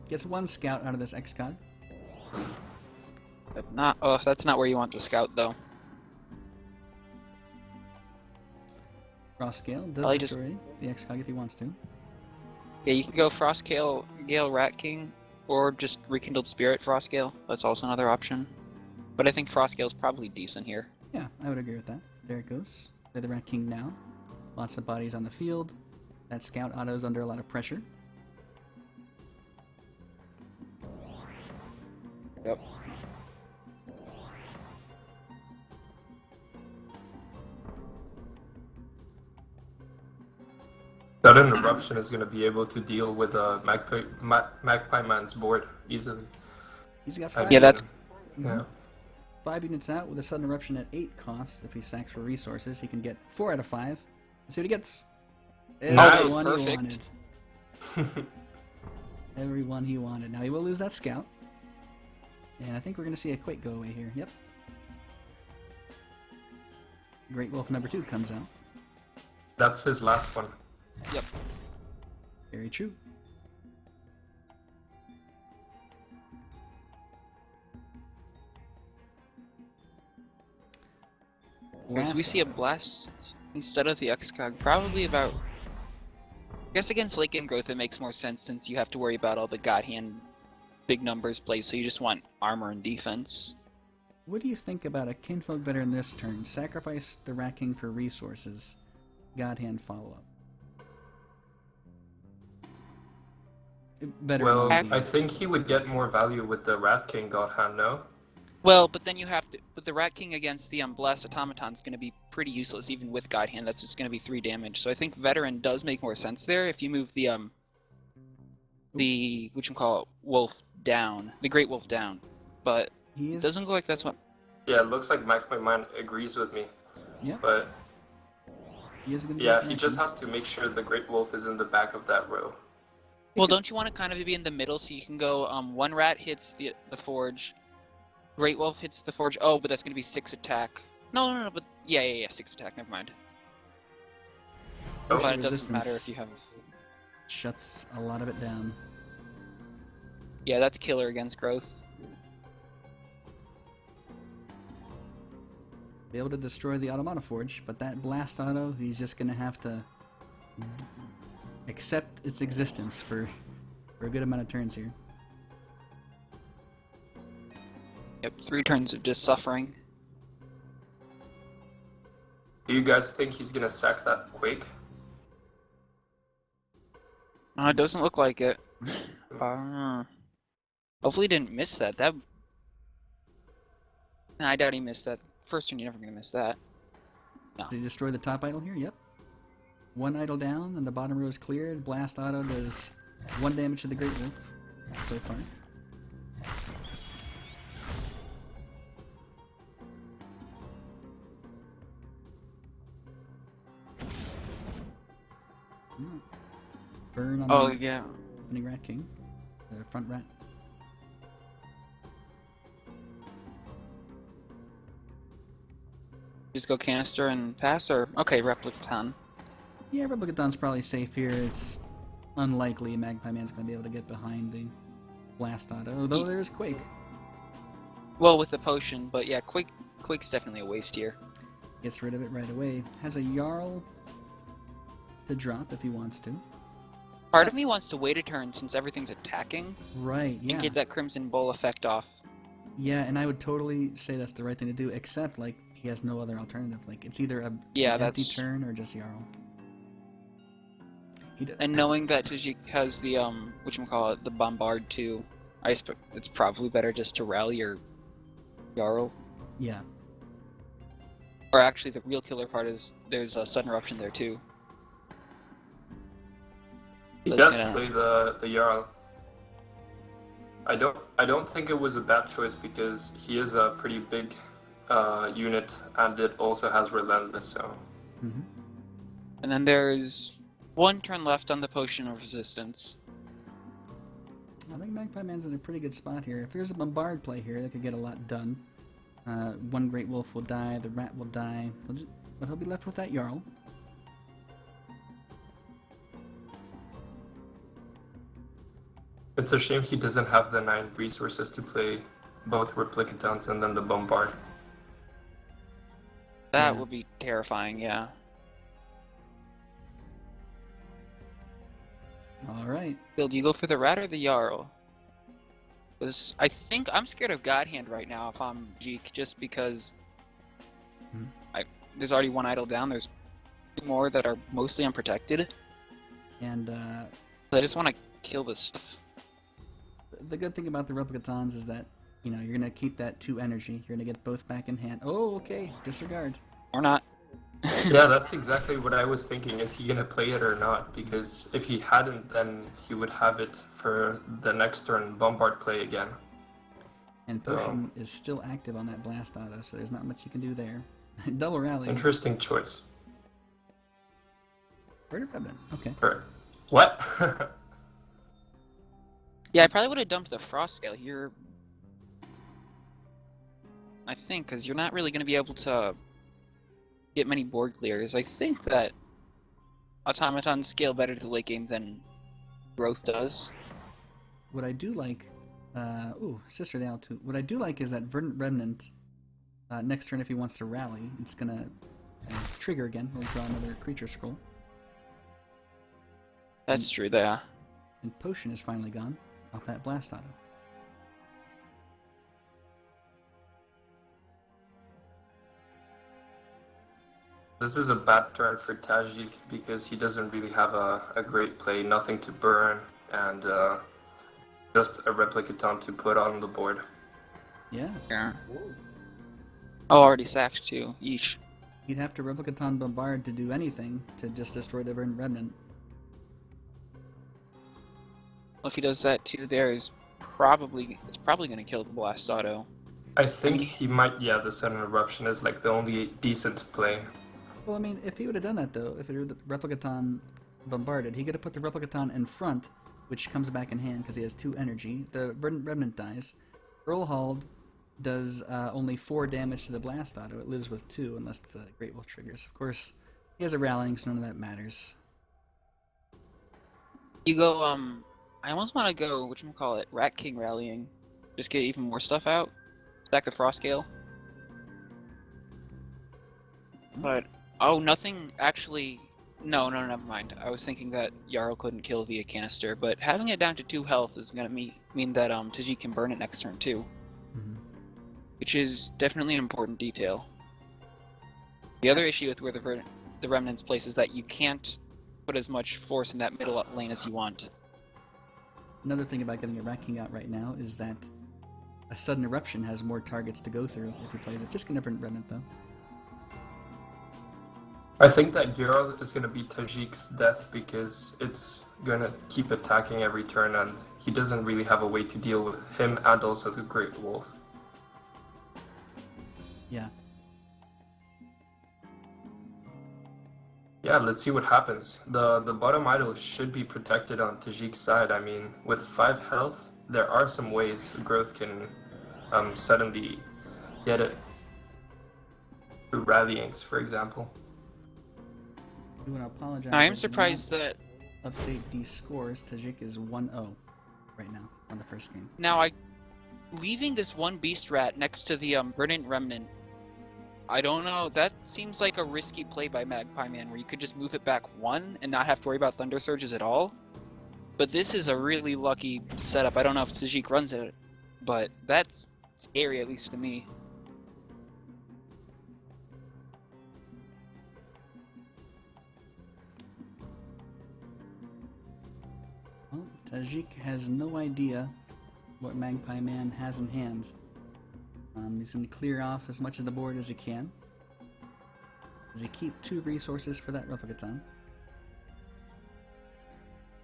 Gets 1 scout out of this Xcog. That's not where you want the scout though. Frost Scale does Probably just- destroy the X-Cog if he wants to. Yeah, you can go Frost Gale, Rat King, or just Rekindled Spirit Frost Gale. That's also another option. But I think Frost Gale's probably decent here. Yeah, I would agree with that. There it goes. Play the Rat King now. Lots of bodies on the field. That scout auto's under a lot of pressure. Yep. Sudden Eruption is going to be able to deal with Magpie Man's board easily. He's got I 5 Yeah, mean, that's- Yeah. 5 units out with a sudden eruption at 8 cost. If he sacks for resources, he can get 4 out of 5. Let's see what he gets. Nice. Everyone he Perfect. wanted. Everyone he wanted. Now he will lose that scout. And I think we're going to see a Quake go away here. Yep. Great Wolf number 2 comes out. That's his last one. Yep. Very true. So we see a blast instead of the X-Cog, probably about... I guess against Lake Growth it makes more sense since you have to worry about all the God Hand big numbers plays, so you just want armor and defense. What do you think about a Kinfolk veteran this turn? Sacrifice the Rat King for resources. God Hand follow-up. Better Well, than the- I think he would get more value with the Rat King God Hand, no? Well, but then you have to... With the Rat King against the Blessed Automaton's going to be pretty useless, even with God Hand. That's just going to be 3 damage. So I think Veteran does make more sense there if you move the Wolf down. The Great Wolf down. But he it is, doesn't look like that's what... Yeah, it looks like Magpie Man agrees with me. Yeah. But he is going to yeah, he just has to make sure the Great Wolf is in the back of that row. Well, don't you want to kind of be in the middle so you can go, 1 rat hits the Forge, Great Wolf hits the Forge, oh, but that's going to be 6 attack. No, but, yeah, 6 attack, never mind. Oh, But it doesn't resistance matter if you have... shuts a lot of it down. Yeah, that's killer against Growth. Be able to destroy the Automata Forge, but that Blast Auto, he's just going to have to accept its existence for a good amount of turns here. Yep, 3 turns of just suffering. Do you guys think he's gonna sack that Quake? It doesn't look like it. Hopefully he didn't miss that. Nah, I doubt he missed that. First turn, you're never gonna miss that. No. Did he destroy the top idol here? Yep. 1 idol down, and the bottom row is cleared. Blast Auto does 1 damage to the Great Wolf so far. Burn on Oh, the yeah. opening Rat King. The front rat. Just go canister and pass, or... Okay, Replicaton. Yeah, Replicaton's probably safe here. It's unlikely Magpie Man's going to be able to get behind the Blast Auto, although there's Quake. Well, with the potion, but yeah, Quake's definitely a waste here. Gets rid of it right away. Has a Jarl to drop if he wants to. Part of me wants to wait a turn since everything's attacking Right, yeah. and get that Crimson Bowl effect off. Yeah, and I would totally say that's the right thing to do, except, like, he has no other alternative. Like, it's either an empty that's... turn or just Jarl. And knowing that Tajik has the, the Bombard too, I expect it's probably better just to rally your Jarl. Yeah. Or actually, the real killer part is there's a Sudden Eruption there too. He So does it's gonna- play the Jarl. I don't think it was a bad choice because he is a pretty big unit and it also has Relentless, so... Mm-hmm. And then there's 1 turn left on the Potion of Resistance. I think Magpie Man's in a pretty good spot here. If there's a Bombard play here, that could get a lot done. 1 Great Wolf will die, the Rat will die, but he'll be left with that Jarl. It's a shame he doesn't have the 9 resources to play both Replicatons and then the Bombard. That Yeah. would be terrifying, yeah. All right. Bill, do you go for the Rat or the Jarl? Because I think I'm scared of God Hand right now if I'm Jeek, just because Hmm. there's already one idol down, there's two more that are mostly unprotected. And So I just want to kill this stuff. the good thing about the Replicatons is that, you know, you're going to keep that 2 energy. You're going to get both back in hand. Oh, okay. Disregard. Or not. Yeah, that's exactly what I was thinking. Is he gonna play it or not? Because if he hadn't, then he would have it for the next turn Bombard play again. And Potion is still active on that Blast Auto, so there's not much you can do there. Double Rally. Interesting choice. Verdant Remnant. Okay. What? Yeah, I probably would have dumped the Frost Scale here. I think, because you're not really going to be able to get many board clears. I think that Automatons scale better to late game than Growth does. What I do like... Sister Dale too. What I do like is that Verdant Remnant, next turn if he wants to rally, it's going to trigger again. We'll draw another creature scroll. That's true, yeah. And Potion is finally gone off that Blast Auto. This is a bad turn for Tajik because he doesn't really have a great play, nothing to burn, and just a Replicaton to put on the board. Yeah. Yeah. Oh, already sacked too. Yeesh. He'd have to Replicaton Bombard to do anything to just destroy the Verdant Remnant. Well, if he does that too, it's probably going to kill the Blast Auto. I think he might, yeah, the Sudden Eruption is like the only decent play. Well, I mean, if he would have done that, though, if it were the Replicaton bombarded, he could have put the Replicaton in front, which comes back in hand because he has 2 energy. The Verdant Remnant dies. Earlhald does only 4 damage to the Blast Auto. It lives with 2 unless the Great Wolf triggers. Of course, he has a Rallying, so none of that matters. You go, I almost want to go, whatchamacallit, Rat King rallying. Just get even more stuff out. Stack the Frost Scale. But, oh, nothing actually... No, never mind. I was thinking that Jarl couldn't kill via canister, but having it down to 2 health is going to mean that Tajik can burn it next turn too. Mm-hmm. Which is definitely an important detail. The other issue with where the Remnant's place is that you can't put as much force in that middle lane as you want. Another thing about getting a Rat King out right now is that a Sudden Eruption has more targets to go through if he plays it. Just get a Verdant Remnant, though. I think that Jarl is going to be Tajik's death because it's going to keep attacking every turn and he doesn't really have a way to deal with him and also the Great Wolf. Yeah. Yeah, let's see what happens. The bottom idol should be protected on Tajik's side. I mean, with 5 health, there are some ways Growth can suddenly get it. Through rallyings, for example. I want to apologize. I am did surprised not that... Update these scores. Tajik is 1-0 right now on the first game. Now, leaving this one Beast Rat next to the Verdant Remnant, I don't know, that seems like a risky play by Magpie Man, where you could just move it back 1 and not have to worry about Thunder Surges at all. But this is a really lucky setup. I don't know if Tajik runs it, but that's scary, at least to me. Well, Tajik has no idea what Magpie Man has in hand. He's going to clear off as much of the board as he can. Does he keep 2 resources for that Replicaton?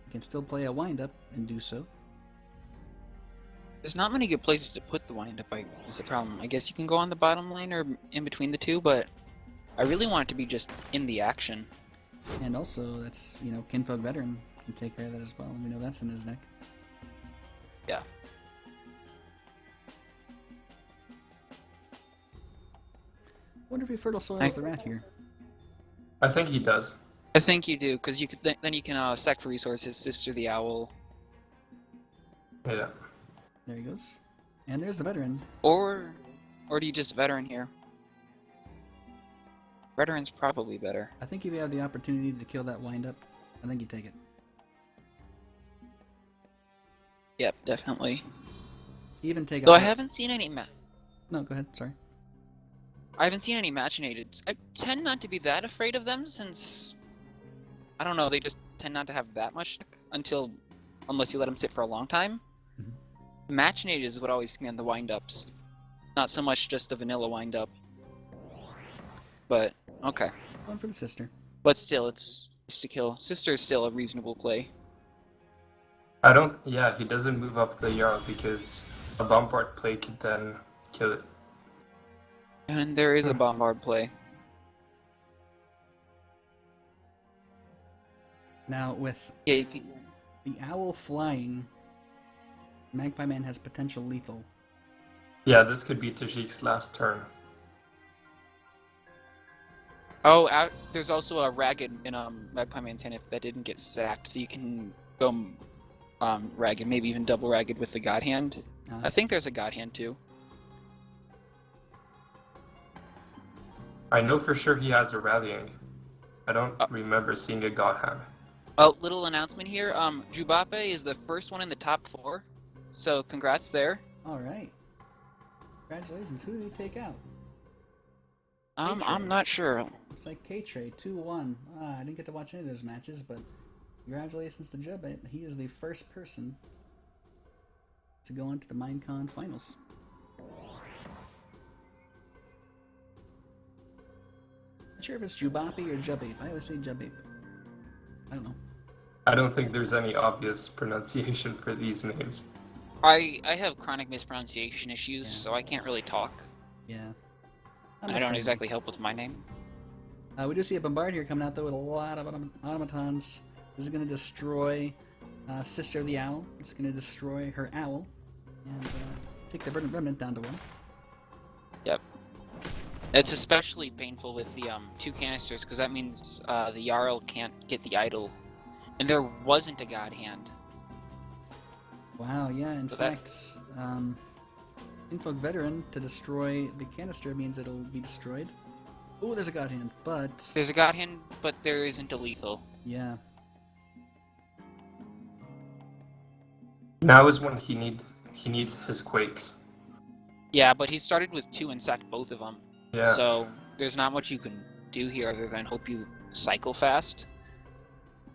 He can still play a wind-up and do so. There's not many good places to put the wind-up, is the problem. I guess you can go on the bottom lane or in between the 2, but I really want it to be just in the action. And also, that's, you know, Kinfolk Veteran can take care of that as well. We know that's in his deck. Yeah. Wonder if he Fertile Soils the Rat here. I think he does. I think you do, because you could then you can sack for resources, Sister the Owl. Yeah. There he goes. And there's the veteran. Or do you just veteran here? Veteran's probably better. I think if you have the opportunity to kill that wind up, I think you take it. Yep, definitely. Even take Though out I haven't seen any No, go ahead, sorry. I haven't seen any machinateds. I tend not to be that afraid of them since I don't know, they just tend not to have that much unless you let them sit for a long time. Mhm. Machinated is what always scan the wind-ups. Not so much just a vanilla wind-up. But, okay. One for the sister. But still, it's just to kill. Sister is still a reasonable play. I don't. Yeah, he doesn't move up the Jarl because a bombard play could then kill it. And there is a bombard play. Now, with Yeah, you can... the owl flying, Magpie Man has potential lethal. Yeah, this could be Tajik's last turn. Oh, there's also a Ragged in Magpie Man's hand that didn't get sacked, so you can go Ragged, maybe even double Ragged with the God Hand. I think there's a God Hand too. I know for sure he has a rallying. I don't remember seeing a God Hand. Oh, little announcement here. Jubape is the first one in the top 4, so congrats there. Alright. Congratulations. Who did he take out? I'm not sure. Looks like K-Tray, 2-1. I didn't get to watch any of those matches, but congratulations to Jubba. He is the first person to go into the MINECON finals. Not sure if it's Jubapi or Jubbape. I always say Jubbape. I don't know. I don't think there's any obvious pronunciation for these names. I have chronic mispronunciation issues, Yeah. so I can't really talk. Yeah. I don't exactly help with my name. We do see a Bombard here coming out, though, with a lot of automatons. This is going to destroy Sister of the Owl. It's going to destroy her owl. And take the remnant down to 1. Yep. It's especially painful with the 2 canisters, because that means the Jarl can't get the idol. And there wasn't a God Hand. Wow, yeah, in So fact, Invoke Veteran to destroy the canister means it'll be destroyed. Oh, there's a God Hand, but... There's a God Hand, but there isn't a lethal. Yeah. Now is when he needs his quakes. Yeah, but he started with 2 and sacked both of them. Yeah. So there's not much you can do here other than hope you cycle fast.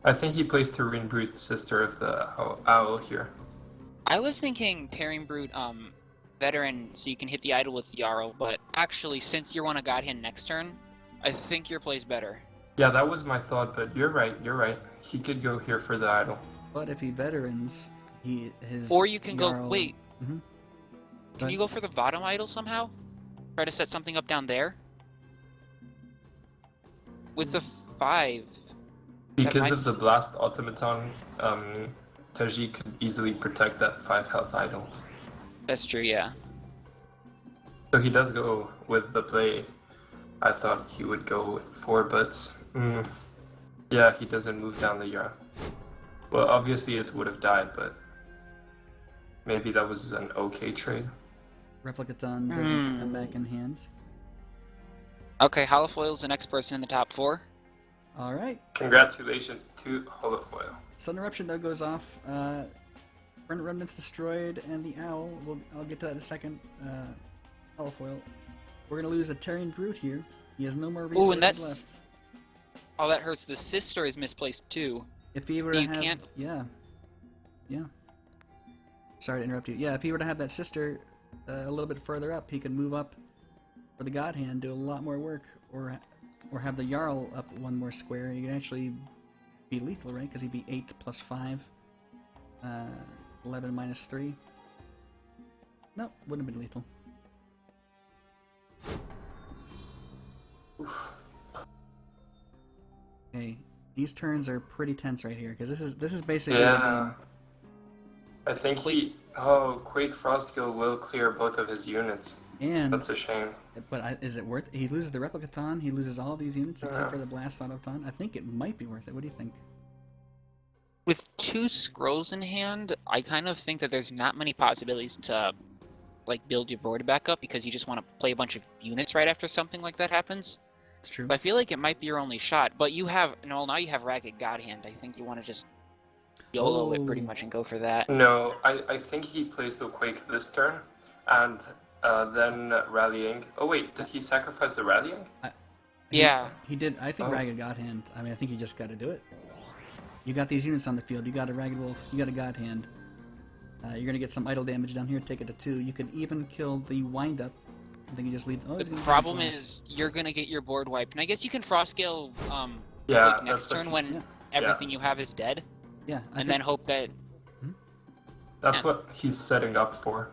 I think he plays Terrain Brute, Sister of the Owl here. I was thinking Tearing Brute, Veteran, so you can hit the idol with Jarl, but actually, since you're on a God Hand next turn, I think your play's better. Yeah, that was my thought, but you're right. He could go here for the idol. But if he veterans, his... Or you can Jarl... go, wait, Mm-hmm. can you go for the bottom idol somehow? Try to set something up down there? With the 5. Because of the Blast Automaton, Tajik could easily protect that 5 health idol. That's true, yeah. So he does go with the play I thought he would go for, but yeah, he doesn't move down the Jarl. Well, obviously it would have died, but maybe that was an okay trade. Replicaton doesn't come back in hand. Okay, Holofoil's the next person in the top 4. Alright. Congratulations to Holofoil. Sun Eruption, though, goes off. Remnants destroyed, and the Owl, I'll get to that in a second. Holofoil. We're going to lose a Terran Brute here. He has no more resources left. Oh, that hurts. The sister is misplaced, too. If he were to have... Yeah. Sorry to interrupt you. Yeah, if he were to have that sister a little bit further up, he could move up for the God Hand, do a lot more work, or have the Jarl up 1 more square. He could actually be lethal, right? Because he'd be 8 plus 5. 11 minus 3. No, wouldn't have been lethal. Okay, these turns are pretty tense right here because this is basically the game. I think Quake Frostkill will clear both of his units. And that's a shame. But is it worth it? He loses the Replicaton, he loses all these units except for the Blast Autoton. I think it might be worth it. What do you think? With 2 scrolls in hand, I kind of think that there's not many possibilities to like build your board back up because you just want to play a bunch of units right after something like that happens. It's true. So I feel like it might be your only shot, but you have now you have Ragged God Hand. I think you want to just YOLO it pretty much and go for that. No, I think he plays the Quake this turn, and then rallying. Oh wait, did he sacrifice the rallying? Yeah. He did. I think Oh. Ragged God Hand. I mean, I think you just got to do it. You got these units on the field. You got a Ragged Wolf. You got a God Hand. You're gonna get some idle damage down here. Take it to 2. You could even kill the wind up. I think you just leave. Oh, he's The gonna problem blast. is you're gonna get your board wiped, and I guess you can frost scale Yeah, like next that's what turn when he's- everything you have is dead, Yeah, I and think, then hope that. That's what he's setting up for.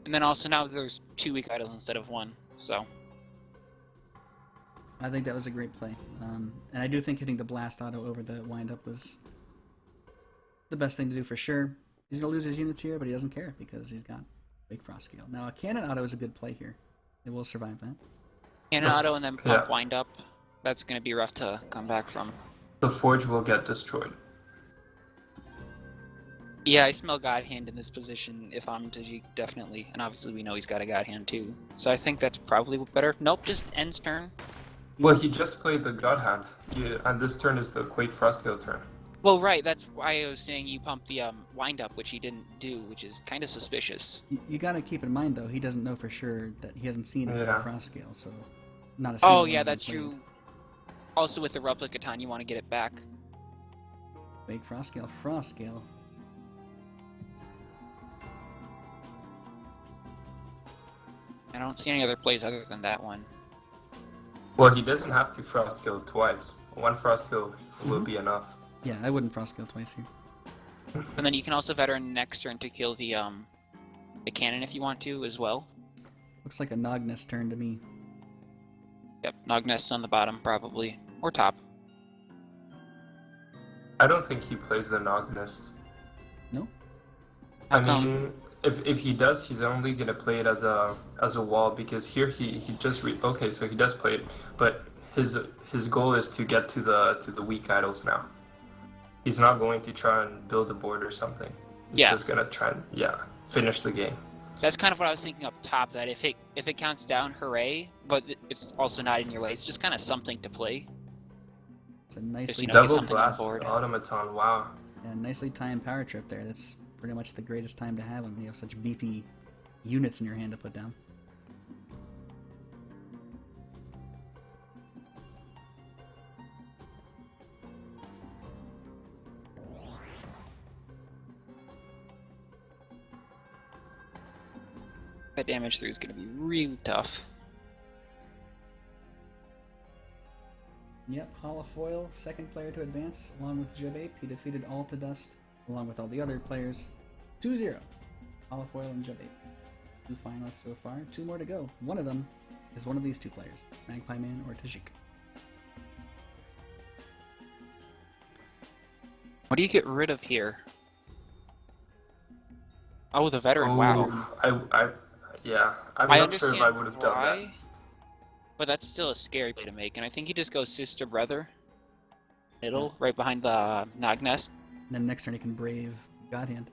And then also now there's 2 weak idols instead of 1, so. I think that was a great play. And I do think hitting the blast auto over the wind up was the best thing to do for sure. He's gonna lose his units here, but he doesn't care because he's got big frost scale. Now a cannon auto is a good play here. It will survive that. Cannon Yes. auto and then pump wind up. That's gonna be rough to come back from. The forge will get destroyed. Yeah, I smell God Hand in this position if I'm Tajik, definitely. And obviously we know he's got a God Hand too. So I think that's probably better. Nope, just ends turn. Well, he just played the God Hand, and this turn is the Quake Frostgale turn. Well, right, that's why I was saying you pump the wind up, which he didn't do, which is kind of suspicious. You gotta keep in mind though, he doesn't know for sure that he hasn't seen it Yeah. in frost scale, so not a single Oh one's yeah, been that's played. true. Also with the Replicaton, you want to get it back. Big frost scale, frost scale. I don't see any other plays other than that one. Well, he doesn't have to Frostgale twice. One Frostgale will be enough. Yeah, I wouldn't frost scale twice here. And then you can also veteran next turn to kill the cannon if you want to as well. Looks like a Nogness turn to me. Yep, Nognest on the bottom probably, or top. I don't think he plays the Nognest. No? I How come? mean, if he does, he's only gonna play it as a wall because here he just okay, so he does play it, but his goal is to get to the weak idols now. He's not going to try and build a board or something. He's Yeah. just gonna try and finish the game. That's kind of what I was thinking up top. That if it counts down, hooray! But it's also not in your way. It's just kind of something to play. It's a nicely you know, get Double something on blast board. automaton. Wow. yeah, nicely timed power trip there. That's pretty much the greatest time to have him. You have such beefy units in your hand to put down. That damage through is going to be really tough. Yep, Holofoil, second player to advance, along with Jabape. He defeated all to dust, along with all the other players. 2-0. Holofoil and Jabape. 2 finalists so far, 2 more to go. One of them is one of these 2 players, Magpie Man or Tajik. What do you get rid of here? Oh, the veteran. Wow. Oof. I'm I not sure understand if I would have done that. why, but that's still a scary play to make. And I think he just goes sister brother, middle, right behind the Nognest. And then next turn he can Brave Godhand.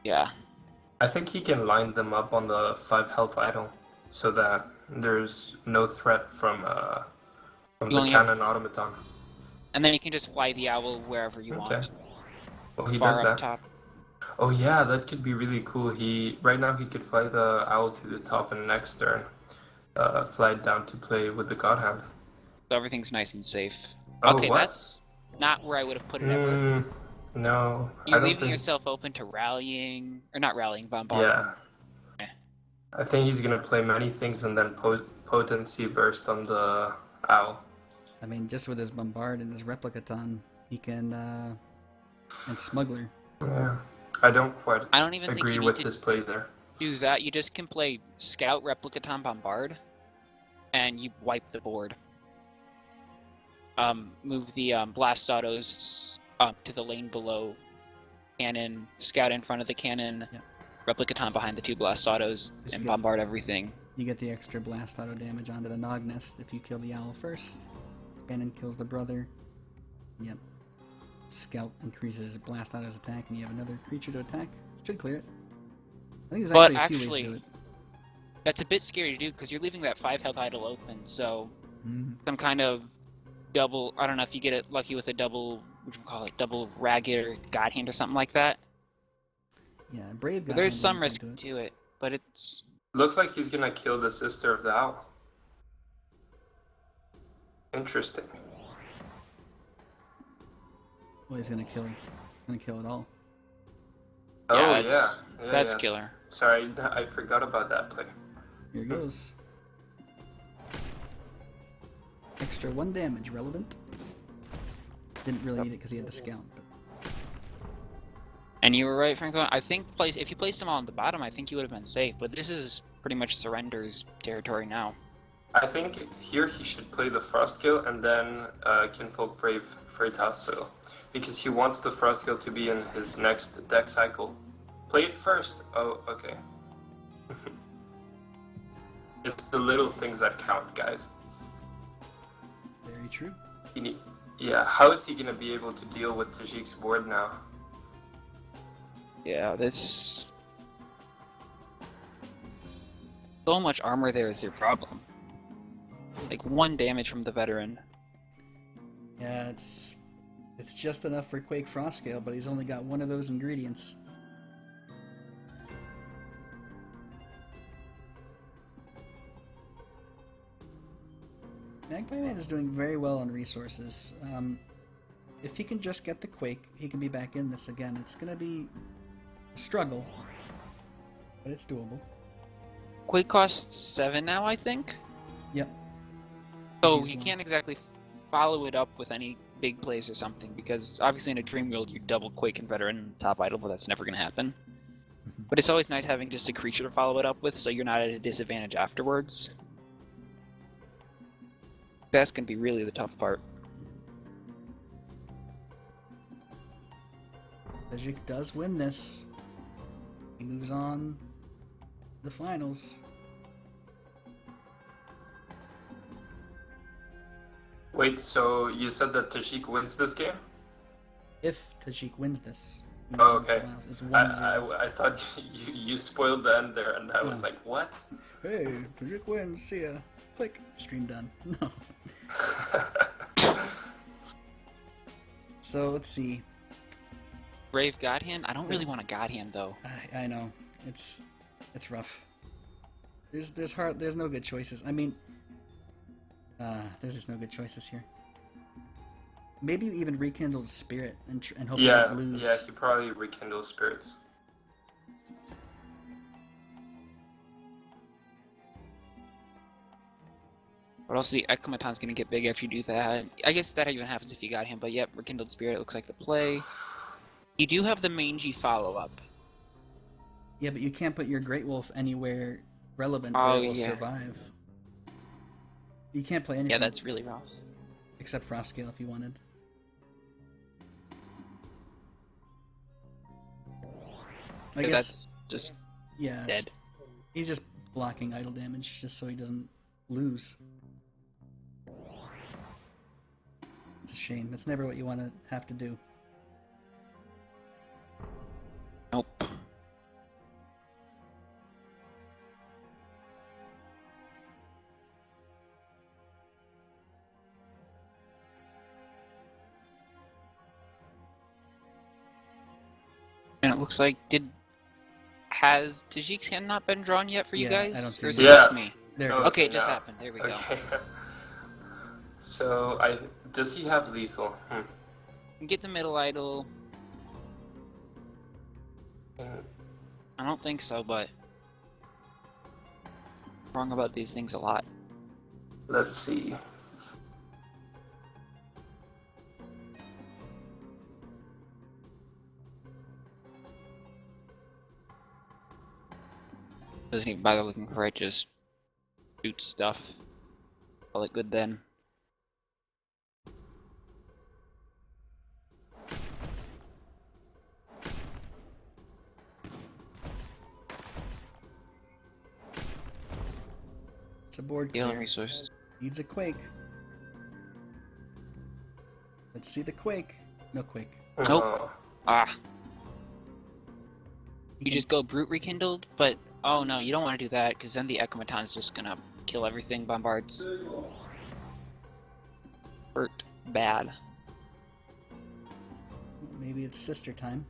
Yeah. I think he can line them up on the 5 health idol so that there's no threat from You the only have- cannon automaton. And then you can just fly the owl wherever you Okay. want. Well, he Bar does up that. top. Oh yeah, that could be really cool. Right now he could fly the owl to the top and next turn fly it down to play with the God Hand. So everything's nice and safe. Oh, Okay, what? that's not where I would have put it ever. No, I You're don't leaving think. yourself open to rallying, or not rallying, bombarding. Yeah. I think he's gonna play many things and then potency burst on the owl. I mean, just with his Bombard and his Replicaton, he can, and Smuggler. Yeah. I don't quite I don't even think agree you with need his to play there. do that. You just can play Scout, Replicaton, Bombard, and you wipe the board. Move the blast autos up to the lane below cannon, Scout in front of the cannon, Yeah. Replicaton behind the 2 blast autos, Just and get- bombard everything. You get the extra blast auto damage onto the Nognest if you kill the owl first. Cannon kills the brother. Yep. Scout increases blast auto's attack, and you have another creature to attack. Should clear it. think there's But actually a few ways to do actually, it. that's a bit scary to do because you're leaving that 5 health idol open, so Mhm. some kind of double. I don't know if you get it lucky with a double. What do you call it? Double ragged or god hand or something like that. Yeah, Brave got There's hand some when risk you come to it, but it's Looks like he's gonna kill the sister of the owl. Interesting. Well, he's gonna kill. Gonna kill it all. Oh yeah, that's yes. killer. Sorry, I forgot about that play. Here goes. Extra 1 damage, relevant. Didn't really need it because he had the scout. But... And you were right, Franco. I think if you placed him on the bottom, I think you would have been safe. But this is pretty much Surrender's territory now. I think here he should play the Frostkill and then Kinfolk Brave Freitas, because he wants the Frostkill to be in his next deck cycle. Play it first. Oh, okay. It's the little things that count, guys. Very true. Yeah, how is he gonna be able to deal with Tajik's board now? Yeah, this. So much armor there is your problem. Like 1 damage from the veteran. Yeah, it's just enough for Quake Frostscale, but he's only got 1 of those ingredients. Magpie Man is doing very well on resources. If he can just get the Quake, he can be back in this again. It's gonna be a struggle, but it's doable. Quake costs 7 now, I think. Yep. So He's you one. can't exactly follow it up with any big plays or something, because obviously in a Dream World you double Quake and Veteran top idol, but that's never going to happen. But it's always nice having just a creature to follow it up with, so you're not at a disadvantage afterwards. That's going to be really the tough part. Tajik does win this. He moves on to the finals. Wait, so you said that Tajik wins this game? If Tajik wins this. he Oh, moves on to the okay. finals. It's 1-0. I thought you spoiled the end there, and I was Oh. like, what? Hey, Tajik wins. See ya. Click. Stream done. No. So let's see. Brave God Hand? I don't really want a God Hand though. I know it's rough. There's no good choices. I mean, there's just no good choices here. Maybe even rekindle spirit and hope he Yeah, doesn't lose. yeah, he probably rekindles spirits. But also the Ekamaton's gonna get big after you do that. I guess that even happens if you got him, but yep, Rekindled Spirit looks like the play. You do have the mangy follow-up. Yeah, but you can't put your Great Wolf anywhere relevant Oh, where it will yeah. survive. You can't play anything. Yeah, that's really rough. except Frostscale if you wanted. I So guess that's just yeah. dead. He's just blocking idle damage just so he doesn't lose. It's a shame. That's never what you want to have to do. Nope. And it looks like has Tajik's hand not been drawn yet for you Yeah, guys? I don't see or is it. it Yeah. just me? There it Oh, goes. Okay, it just yeah. happened. There we go. Okay. So does he have lethal? Get the middle idol. Hmm. I don't think so, but wrong about these things a lot. Let's see. Doesn't even bother looking for it, just shoot stuff. Call it good then. It's a board Healing clear. resources. Needs a quake. Let's see the quake. No quake. Nope. Oh, Ah, You just go brute rekindled, but oh no, you don't want to do that because then the Echomaton's just gonna kill everything. Bombards hurt bad. Maybe it's sister time.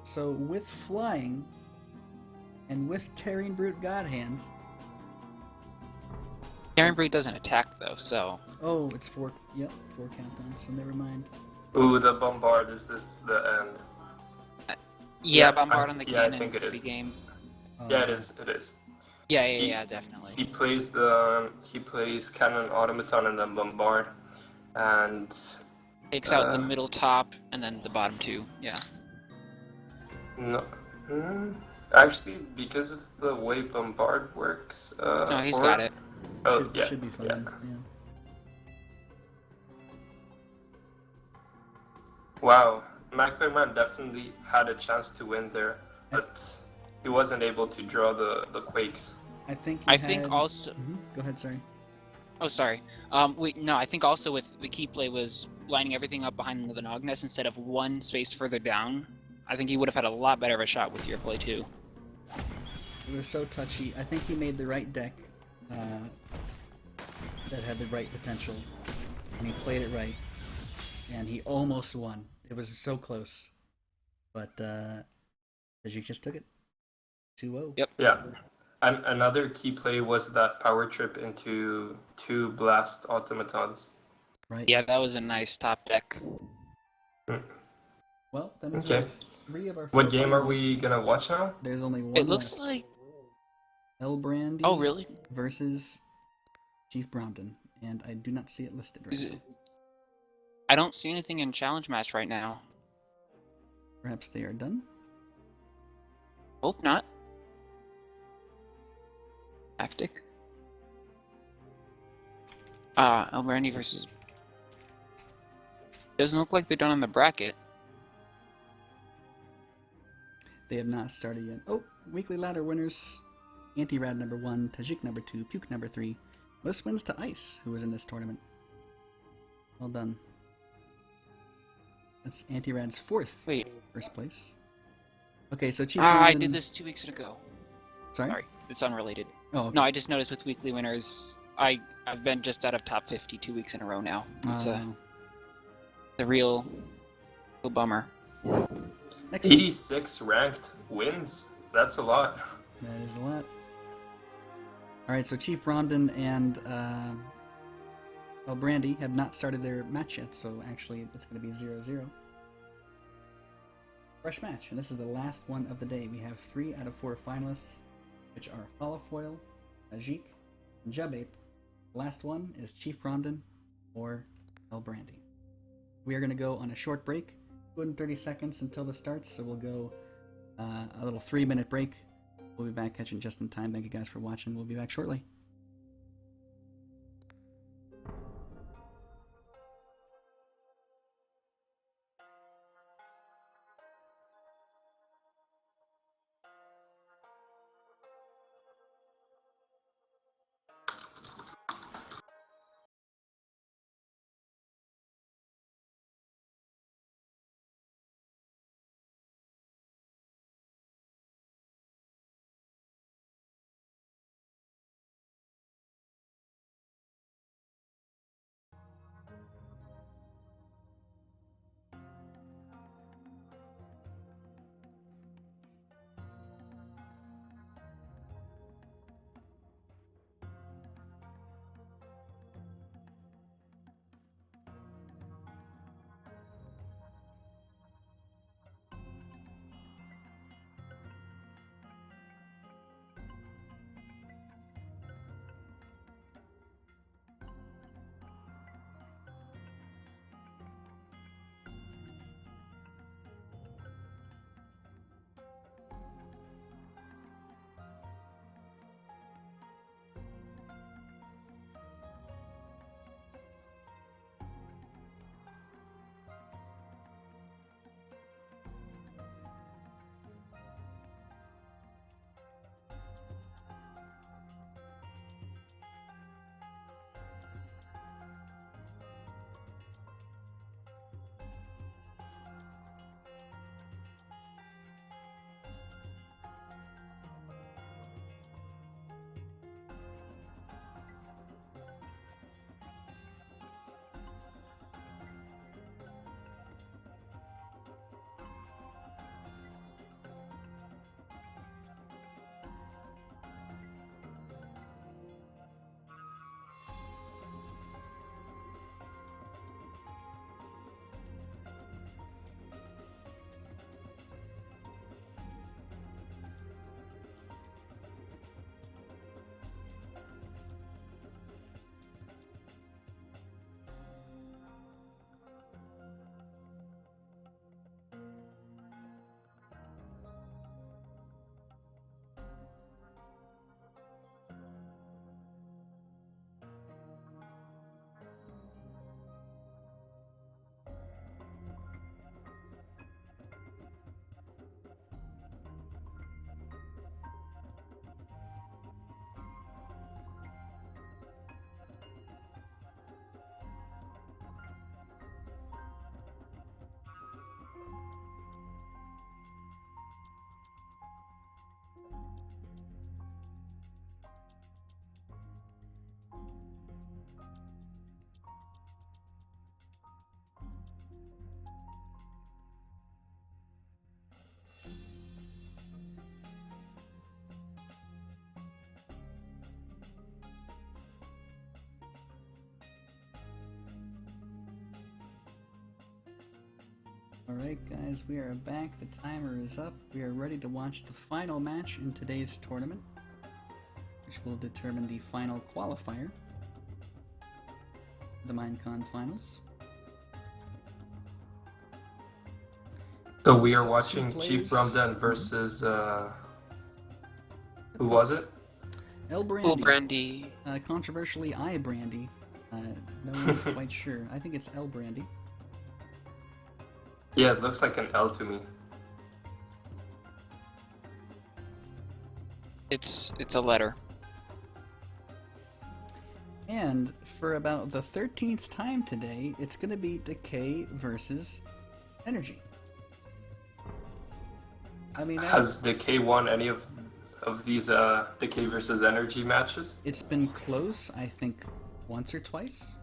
So with flying and with Tearing Brute God Hand. Karen Brute doesn't attack though, so Oh, it's 4. Yep, 4 countdown. So never mind. Ooh, the bombard, is this the end? yeah, Yeah, bombard on the yeah, I cannon. think it is. Game. Yeah, it is. It is. Yeah, definitely. He plays cannon automaton and then bombard, and Takes out the middle top and then the bottom two. Yeah. no, actually, because of the way bombard works. No, he's got it. Oh, yeah. Should be fine. Yeah. Yeah. Wow, McPayman definitely had a chance to win there, but he wasn't able to draw the quakes. I think. I think also. Go ahead. Sorry. Oh, sorry. No, I think also with the key play was lining everything up behind the Nognes instead of one space further down. I think he would have had a lot better of a shot with your play too. It was so touchy. I think he made the right deck that had the right potential, and he played it right, and he almost won. It was so close, but Tajik just took it. 2-0. Yep. Yeah. And another key play was that power trip into 2 blast automatons. Right. Yeah, that was a nice top deck. Well, that means Okay. 3 of our. What 4 game are we finalists. gonna watch now? There's only one It looks left. like. El Brandy. Oh, really? Versus Chief Bromden, and I do not see it listed right Is now. it... I don't see anything in challenge match right now. Perhaps they are done. Hope not. Tactic. El Brandy versus. Doesn't look like they're done on the bracket. They have not started yet. Oh, weekly ladder winners. Anti-Rad number 1, Tajik number 2, Puke number 3. Most wins to Ice, who was in this tournament. Well done. That's Anti-Rad's 4th Wait. first place. Okay, so Chief I Bromden- did this 2 weeks ago. Sorry? Sorry, it's unrelated. Oh, okay. No, I just noticed with weekly winners, I've been just out of top 50 2 weeks in a row now. It's a real bummer. Next week. PD6 ranked wins. That's a lot. That is a lot. Alright, so Chief Bromden and El Brandy have not started their match yet, so actually it's going to be 0-0. Fresh match, and this is the last one of the day. We have 3 out of 4 finalists, which are Holofoil, Ajik, and Jubape. The last one is Chief Bromden or El Brandy. We are going to go on a short break, 230 seconds until the starts, so we'll go a little 3-minute break. We'll be back catching just in time. Thank you guys for watching. We'll be back shortly. Alright guys, we are back, the timer is up, we are ready to watch the final match in today's tournament, which will determine the final qualifier, the MINECON finals. So we are watching Two Chief players. Bromden versus who was it? El Brandy. Cool Brandy. Controversially, I Brandy. No one's quite sure. I think it's El Brandy. Yeah, it looks like an L to me. It's a letter. And for about the 13th time today, it's going to be Decay versus Energy. I mean, Has Decay won any of these Decay versus Energy matches? it's been close, I think, once or twice,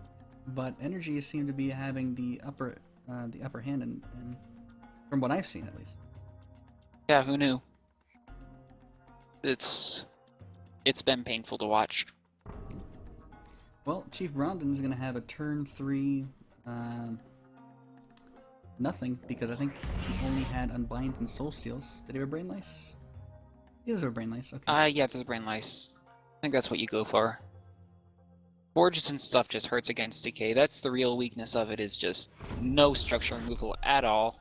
but Energy seemed to be having the upper hand, and from what I've seen at least. Yeah, who knew? It's been painful to watch. Well, Chief Bromden is going to have a turn 3 nothing, because I think he only had Unbind and Soul Steals. Did he have a Brain Lice? He does have a Brain Lice, okay. Yeah, there's a Brain Lice. I think that's what you go for. Forges and stuff just hurts against Decay. That's the real weakness of it, is just no structure removal at all.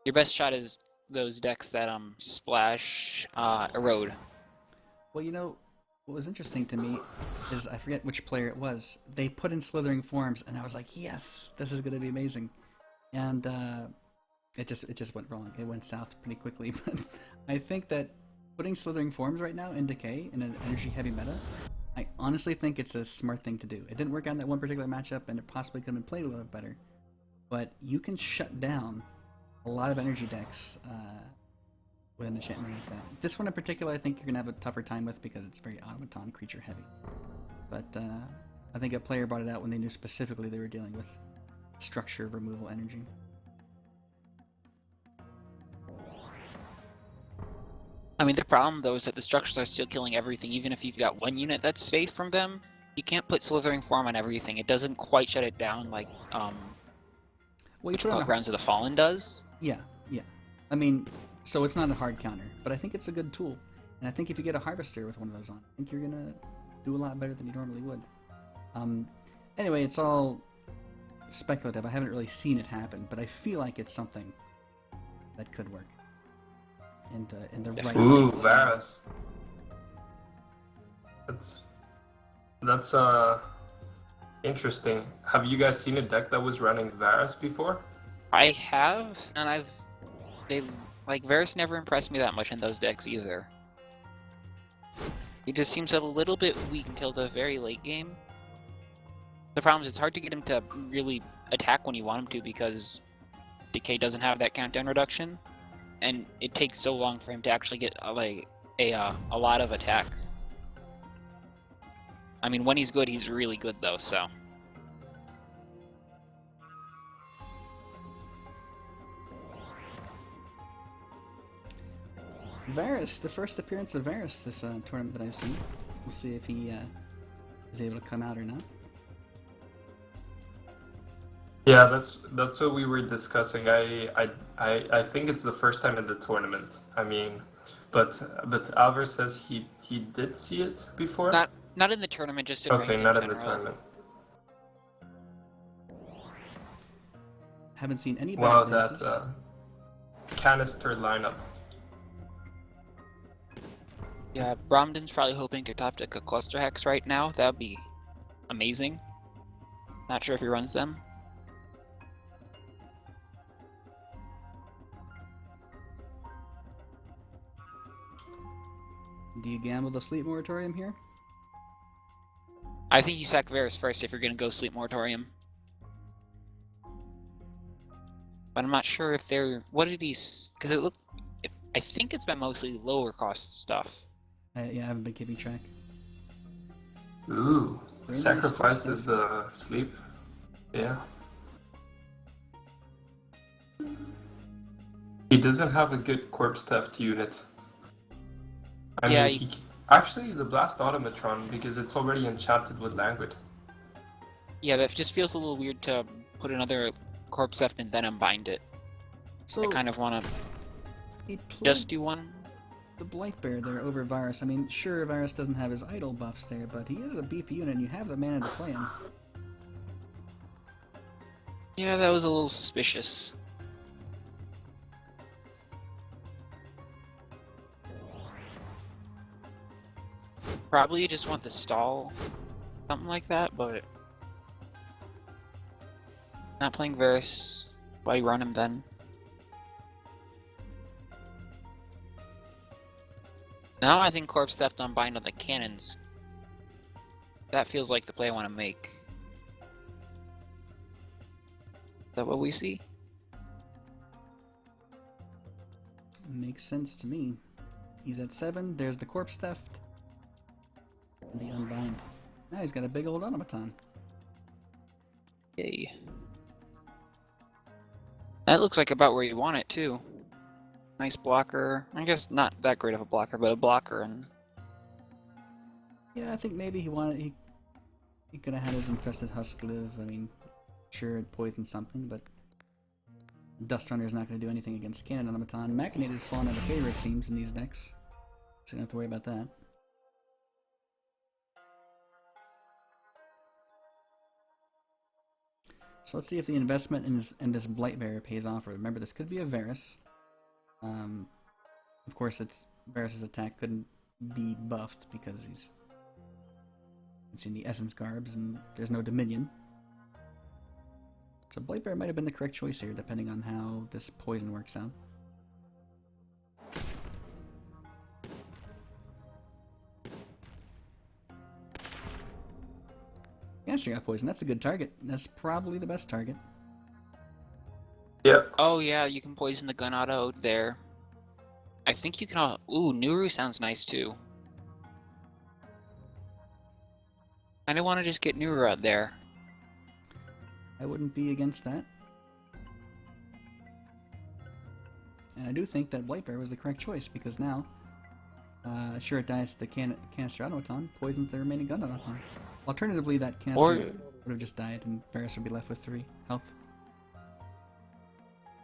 Your best shot is those decks that splash erode. Well, you know, what was interesting to me is, I forget which player it was, they put in Slithering Forms, and I was like, yes, this is going to be amazing. And it just went wrong. It went south pretty quickly. But I think that putting Slithering Forms right now in Decay, in an energy-heavy meta, I honestly think it's a smart thing to do. It didn't work out in that one particular matchup, and it possibly could have been played a little bit better. But you can shut down a lot of energy decks with an enchantment like that. This one in particular, I think you're going to have a tougher time with, because it's very automaton creature heavy. But I think a player brought it out when they knew specifically they were dealing with structure removal energy. I mean, the problem though is that the structures are still killing everything. Even if you've got one unit that's safe from them, you can't put Slithering Form on everything. It doesn't quite shut it down like Well, you put on a Grounds of the Fallen does. Yeah. I mean, so it's not a hard counter, but I think it's a good tool. And I think if you get a Harvester with one of those on, I think you're gonna do a lot better than you normally would. Anyway, it's all speculative. I haven't really seen it happen, but I feel like it's something that could work in the right Ooh, ways. Varus. That's interesting. Have you guys seen a deck that was running Varus before? I have, and Varus never impressed me that much in those decks either. He just seems a little bit weak until the very late game. The problem is it's hard to get him to really attack when you want him to, because Decay doesn't have that countdown reduction, and it takes so long for him to actually get a lot of attack. I mean, when he's good, he's really good though, so. Varus, the first appearance of Varus this tournament that I've seen. We'll see if he is able to come out or not. Yeah, that's what we were discussing. I think it's the first time in the tournament. I mean, but Alvar says he did see it before. Not in the tournament, just in Okay, ranked not in the general. tournament. Haven't seen any Wow, battle that dances. canister lineup. Yeah, Bromden's probably hoping to top deck a Cluster Hex right now. That would be amazing. Not sure if he runs them. Do you gamble the sleep moratorium here? I think you sack Varus first if you're gonna go Sleep Moratorium. But I'm not sure if they're... What are these... Because it looked... I think it's been mostly lower cost stuff. Yeah, I haven't been keeping track. Ooh, Very nice sacrifices the sleep. Yeah. He doesn't have a good corpse theft unit. I Yeah, mean, actually the Blast Automatron, because it's already enchanted with Languid. Yeah, that just feels a little weird to put another Corpse Theft and then unbind it. So I kind of want to he played just do one. the Blightbear there over Varus. I mean, sure, Varus doesn't have his idle buffs there, but he is a beefy unit, and you have the mana to play him. Yeah, that was a little suspicious. Probably you just want the stall, something like that, but not playing Varus. Why run him then? Now I think Corpse Theft Unbind on the cannons. That feels like the play I want to make. Is that what we see? Makes sense to me. He's at 7. There's the Corpse Theft. The Unbind. Now he's got a big old automaton. Yay. That looks like about where you want it too. Nice blocker. I guess not that great of a blocker, but a blocker. And Yeah, I think maybe he could have had his Infested Husk live. I mean, sure, it poisoned something, but Dust Runner is not going to do anything against Cannon Automaton. Machinator's fallen out of favor, it seems, in these decks. So you don't have to worry about that. So let's see if the investment in this Blightbearer pays off. Remember, this could be a Varus. Of course, Varus's attack couldn't be buffed because it's in the Essence Garbs and there's no Dominion. So Blightbearer might have been the correct choice here, depending on how this poison works out. Yeah, she got poisoned. That's a good target. That's probably the best target. Yeah. oh yeah, you can poison the gun auto there. I think you can. Ooh, Nuru sounds nice too. I don't want to just get Nuru out there. I wouldn't be against that. And I do think that Blightbearer was the correct choice, because now, sure, it dies to the canister automaton, poisons the remaining gun automaton. Alternatively, that canister would have just died, and Varus would be left with 3 health.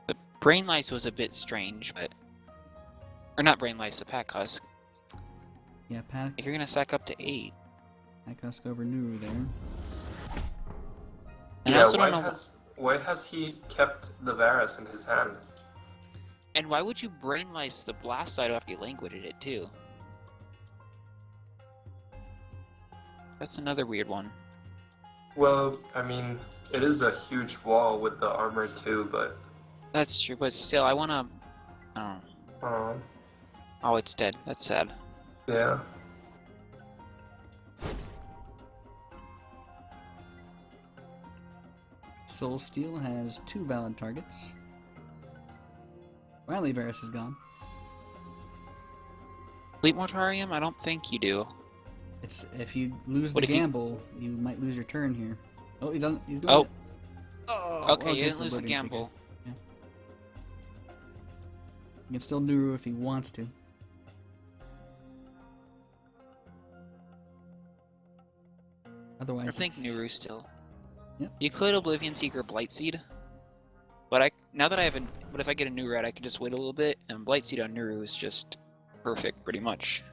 The Brain Lice was a bit strange, but... Or not Brain Lice, the Pack Husk. Yeah, Pack If you're gonna sack up to 8. Husk over Nuru there. And I Yeah, also don't know... why has he kept the Varus in his hand? And why would you Brain Lice the Blast Idol after you languided it, too? That's another weird one. Well, I mean, it is a huge wall with the armor too, but... That's true, but still, I wanna... Oh. Oh, it's dead. That's sad. Yeah. Soul Steel has 2 valid targets. Finally, Varus is gone. Fleet Mortarium? I don't think you do. It's if you lose What the if you- gamble, you might lose your turn here. Oh, he's doing Oh. it. Oh, Okay, you against didn't lose the Oblivion Seeker. gamble. Yeah. He can still Nuru if he wants to. I Otherwise, think it's... Nuru still. Yep. You could Oblivion Seeker Blightseed. But now that I have but if I get a new red, I can just wait a little bit, and Blightseed on Nuru is just perfect, pretty much.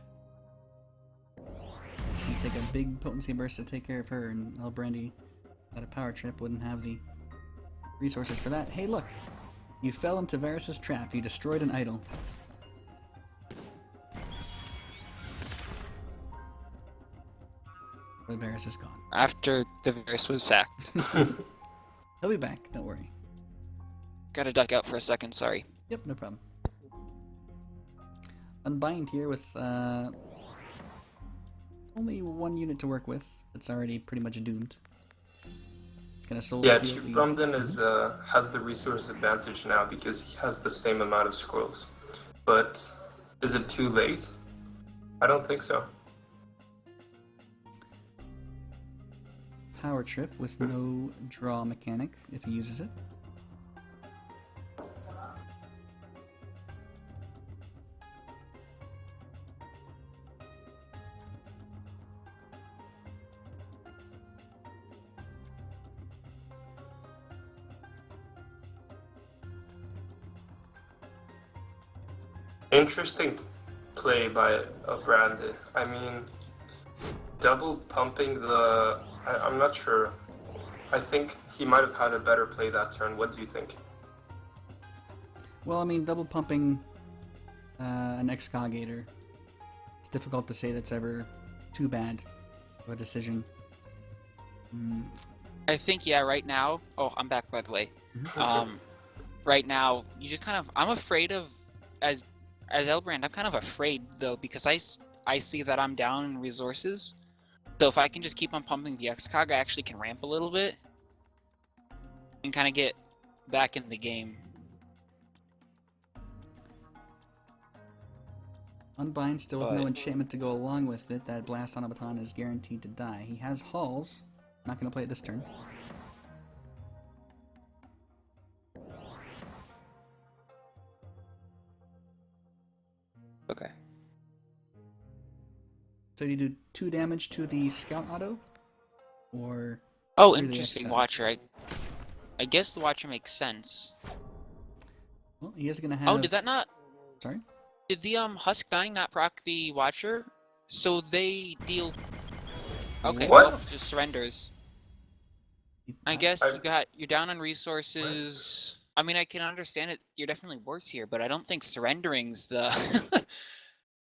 It's gonna take a big potency burst to take care of her, and El Brandy, without a power trip, wouldn't have the resources for that. Hey, look! You fell into Varus's trap. You destroyed an idol. But Varus is gone. After the Varus was sacked. He'll be back. Don't worry. Gotta duck out for a second, sorry. Yep, no problem. Unbind here with only 1 unit to work with. It's already pretty much doomed. Gonna soul Yeah, steal Chief the- Brumden is has the resource advantage now because he has the same amount of scrolls. But is it too late? I don't think so. Power trip with no draw mechanic if he uses it. Interesting play by Brandy. I mean, double pumping the... I'm not sure. I think he might have had a better play that turn. What do you think? Well, I mean, double pumping an Excoggator, it's difficult to say that's ever too bad of a decision. I think, yeah, right now... Oh, I'm back, by the way. Right now, you just kind of... I'm afraid of... As Elbrand, I'm kind of afraid, though, because I see that I'm down in resources. So if I can just keep on pumping the Excog, I actually can ramp a little bit. And kind of get back in the game. Unbind still with no enchantment to go along with it. That Blast on a Baton is guaranteed to die. He has Halls. Not going to play it this turn. Okay. So do you do 2 damage to the Scout Auto? Or... Oh, through the interesting. Excog? Watcher. I guess the Watcher makes sense. Well, he is going to have... Oh, did that not... Sorry? Did the Husk Dying not proc the Watcher? So they deal... Okay, What? well, just surrenders. I guess you're down on resources. I mean, I can understand it. You're definitely worse here, but I don't think surrendering's the...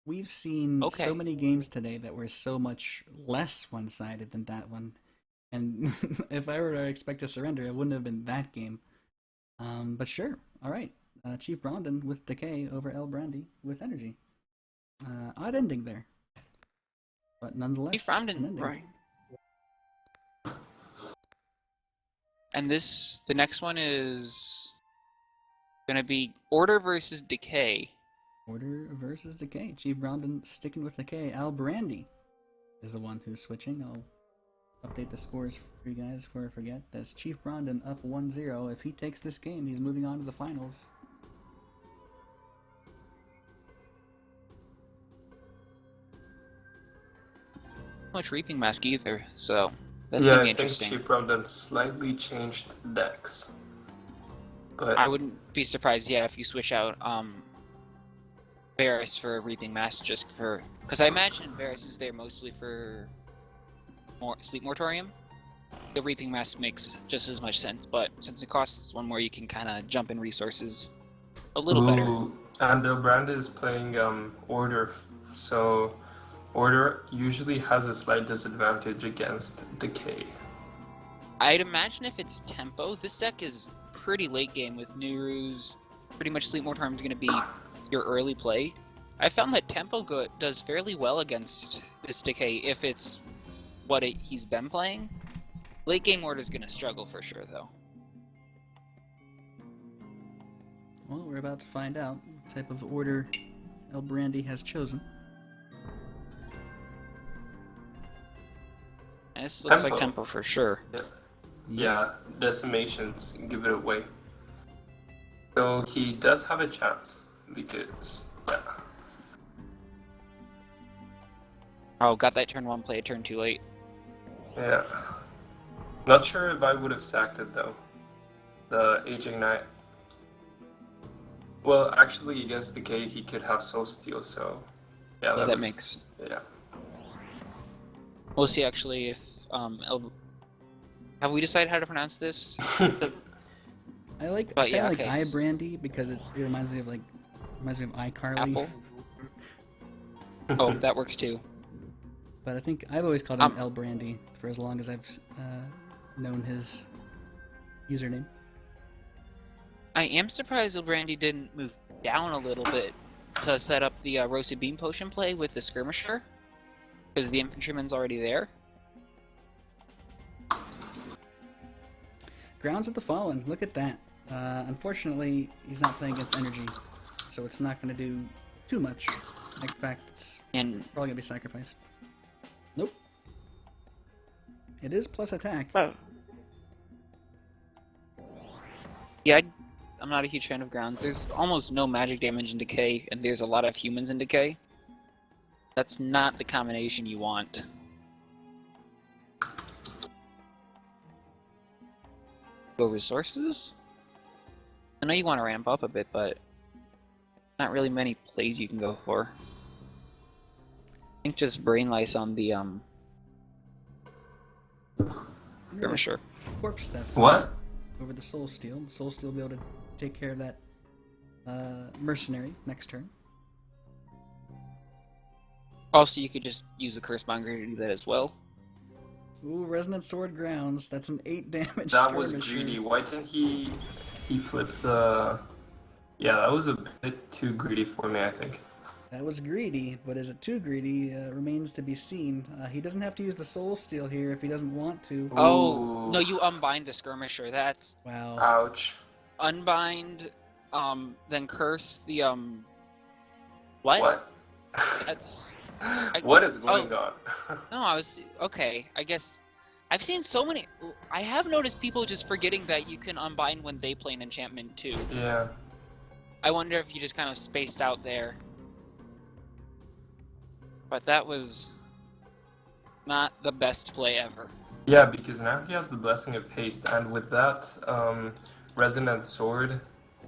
We've seen Okay. so many games today that were so much less one-sided than that one. And if I were to expect a surrender, it wouldn't have been that game. But sure, alright. Chief Brondon with Decay over El Brandy with Energy. Odd ending there. But nonetheless, Chief Brondon, an ending. right. And the next one is gonna be Order versus Decay. Order versus Decay. Chief Brondon sticking with Decay. Al Brandy is the one who's switching. I'll update the scores for you guys before I forget. That's Chief Brondon up 1-0. If he takes this game, he's moving on to the finals. Not much Reaping Mask either, so that's Yeah, gonna be I think interesting. Chief Brandon slightly changed decks. But I wouldn't be surprised, yeah, if you switch out Varus for Reaping Mask just for... Because I imagine Varus is there mostly for Sleep Moratorium. The Reaping Mask makes just as much sense, but since it costs 1 more, you can kind of jump in resources a little better. And Brand is playing Order, so Order usually has a slight disadvantage against Decay. I'd imagine if it's tempo, this deck is pretty late game with Nehru's. Pretty much Sleep Moratorium is going to be your early play. I found that tempo does fairly well against this Decay if it's what he's been playing. Late game Order is going to struggle for sure, though. Well, we're about to find out what type of order El Brandy has chosen. And this looks like Tempo. tempo for sure. Yeah, decimations give it away. So he does have a chance because Oh, got that turn 1 play, turn 2 late. yeah. Not sure if I would have sacked it though. The Aging Knight. Well, actually against Decay he could have Soul Steal, so yeah, So that was, makes... yeah. We'll see actually if have we decided how to pronounce this? I like But kind yeah, of like okay, iBrandy because it reminds me of iCarly. Apple. Oh, that works too. But I think I've always called him El Brandy for as long as I've known his username. I am surprised Brandy didn't move down a little bit to set up the Roasted Beam Potion play with the Skirmisher, because the Infantryman's already there. Grounds of the Fallen, look at that. Unfortunately, he's not playing against Energy, so it's not going to do too much. In fact, it's And probably going to be sacrificed. Nope. It is plus attack. oh. Yeah, I'm not a huge fan of Grounds. There's almost no magic damage in Decay, and there's a lot of humans in Decay. That's not the combination you want. Go resources? I know you want to ramp up a bit, but Not really many plays you can go for. I think just Brain Lice on the skirmisher. Corpse stuff. What? Over the Soul Steel. The Soul Steel will be able to take care of that mercenary next turn. Also, you could just use the Curse Monger to do that as well. Ooh, Resonant Sword grounds. That's an 8 damage That was skirmisher. greedy. Why didn't he flip the... Yeah, that was a bit too greedy for me, I think. That was greedy, but is it too greedy? Remains to be seen. He doesn't have to use the Soul Steel here if he doesn't want to. Oh, no, Ooh. you unbind the skirmisher. That's Wow. Ouch. unbind, then curse the What? That's What is going on? no. I was okay. I guess I've seen so many. I have noticed people just forgetting that you can unbind when they play an enchantment too. Yeah. I wonder if you just kind of spaced out there. But that was not the best play ever. Yeah, because now he has the Blessing of Haste, and with that Resonant Sword,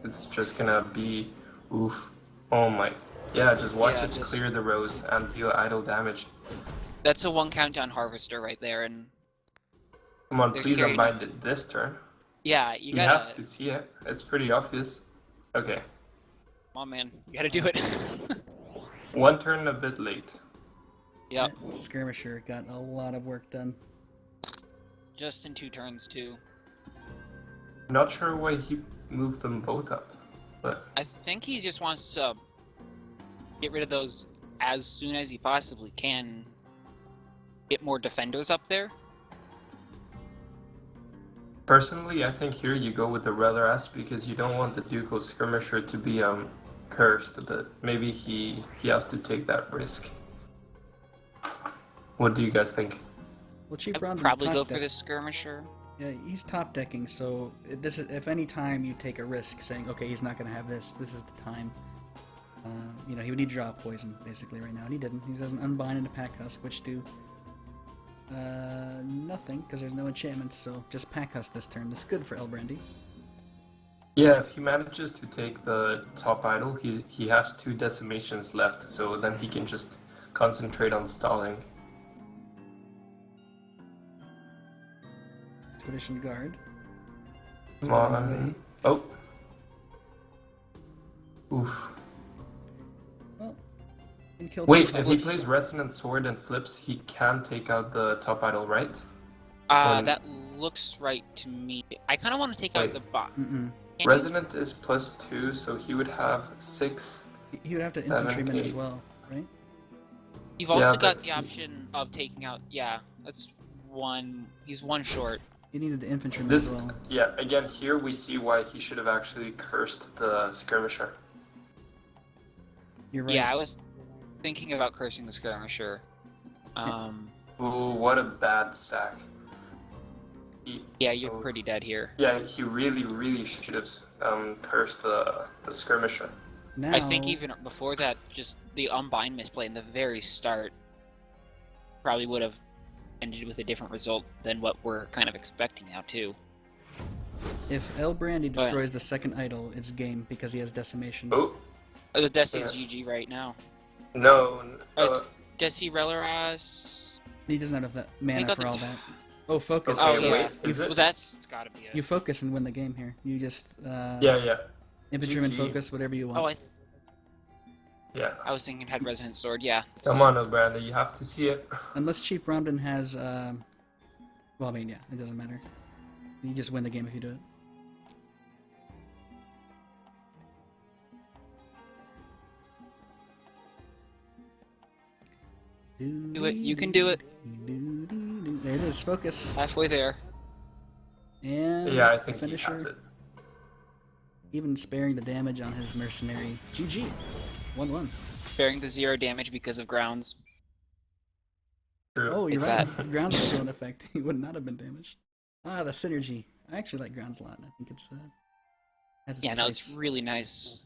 it's just gonna be oof. Oh my. Yeah, just watch Yeah, it just- clear the rows and deal idle damage. That's a 1 countdown harvester right there, and Come on, They're please scary unbind it this turn. yeah, you He gotta. has to see it. It's pretty obvious. Okay. Come on, man, you gotta do it. One turn a bit late. Yep, That skirmisher got a lot of work done. just in 2 turns too. Not sure why he moved them both up, but I think he just wants to get rid of those as soon as he possibly can. Get more defenders up there. personally, I think here you go with the Rather S because you don't want the Ducal Skirmisher to be cursed, but maybe he has to take that risk. What do you guys think? Well, Cheap I'd Rondon's probably top go for deck. the skirmisher. Yeah, he's top decking, so this is if any time you take a risk saying, okay, he's not going to have this, this is the time. You know, he would need to draw poison, basically, right now, and he didn't. He doesn't unbind into Pack Husk, which do nothing, because there's no enchantments, so just Pack Husk this turn. That's good for Elbrandy. Yeah, if he manages to take the top idol, he has 2 decimations left, so then he can just concentrate on stalling. Expedition Guard. Come on. Oh. Oof. Well, can kill Wait, two if he Husks. plays Resonant Sword and flips, he can take out the top idol, right? Um, That looks right to me. I kind of want to take out Wait. the bot. Mm-mm. Resonant is +2, so he would have 6. He would have to 7, infantryman as 8. well, right? You've also Yeah, got but- the option of taking out. Yeah, that's one. He's 1 short. He needed the infantryman This, as well. yeah, again, here we see why he should have actually cursed the Skirmisher. You're right. Yeah, I was thinking about cursing the skirmisher. Ooh, what a bad sack. Yeah, you're Oh. pretty dead here. Yeah, he really, really should have cursed the Skirmisher. Now, I think even before that, just the unbind misplay in the very start probably would have ended with a different result than what we're kind of expecting now too. if Elbrandy But- destroys the second idol, it's game because he has decimation. Oh, The Desi's Yeah. GG right now. no. Oh, it's Desi Releras. He doesn't have the mana got for the- all that. Oh, focus. Okay, Oh so yeah, wait, is you, it? well, that's it's gotta be it. you focus and win the game here. You just Yeah. infantryman GG. focus, whatever you want. Oh, Yeah. I was thinking it had Resonant Sword. Yeah. Come on, O'Brandon, you have to see it. Unless Cheap Rondon has, well, I mean, yeah, it doesn't matter. You just win the game if you do it. Do it. You can do it. There it is. Focus. Halfway there. And Yeah, I think he finisher. has it. Even sparing the damage on his mercenary. GG. 1-1. Bearing the 0 damage because of grounds. True. Oh, you're Like right. Grounds is still in effect. He would not have been damaged. Ah, the synergy. I actually like Grounds a lot. I think it's has its Yeah, no, place. it's really nice.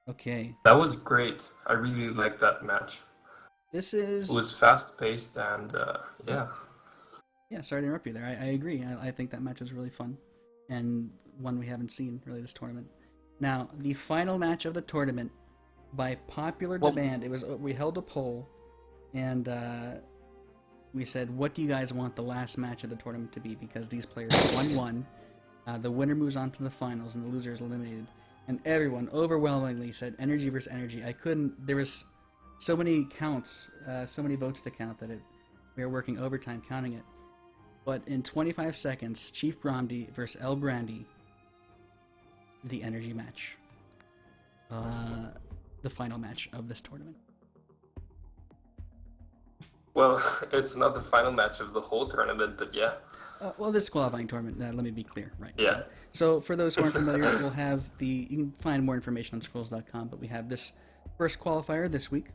Okay. That was great. I really liked that match. This is It was fast paced and yeah. yeah. Sorry to interrupt you there. I agree. I think that match was really fun, and one we haven't seen really this tournament. Now, the final match of the tournament, by popular demand, we held a poll, and we said, what do you guys want the last match of the tournament to be? Because these players won. The winner moves on to the finals, and the loser is eliminated. And everyone overwhelmingly said energy versus energy. There was so many counts, so many votes to count that we were working overtime counting it. But in 25 seconds, Chief Bromdy versus El Brandy, the energy match. The final match of this tournament. Well, it's not the final match of the whole tournament, but yeah. Well, this qualifying tournament, let me be clear, right? Yeah. So for those who aren't familiar, we'll have you can find more information on Scrolls.com, but we have this first qualifier this week.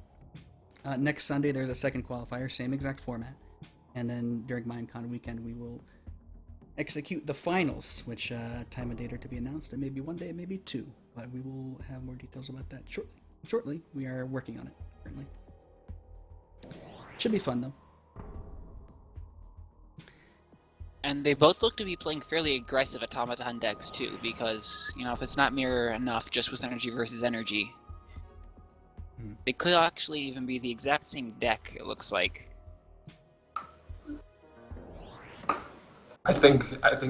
Next Sunday, there's a second qualifier, same exact format. And then during MINECON weekend, we will execute the finals, which time and date are to be announced. It may be one day, it may be two, but we will have more details about that shortly. Shortly, we are working on it currently. Should be fun though. And they both look to be playing fairly aggressive automaton decks too, because if it's not mirror enough just with energy versus energy, they could actually even be the exact same deck. It looks like. I think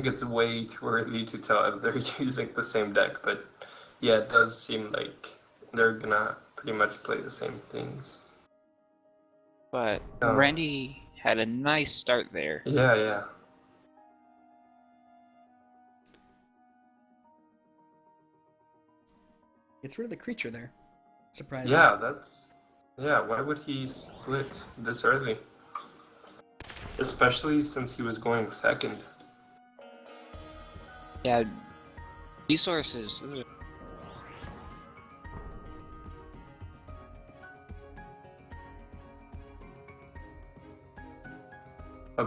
it's way too early to tell if they're using the same deck, but yeah, it does seem like they're gonna pretty much play the same things. But Randy had a nice start there. Yeah. It's rid of the creature there. Surprising. Yeah, why would he split this early? Especially since he was going second. Yeah, resources.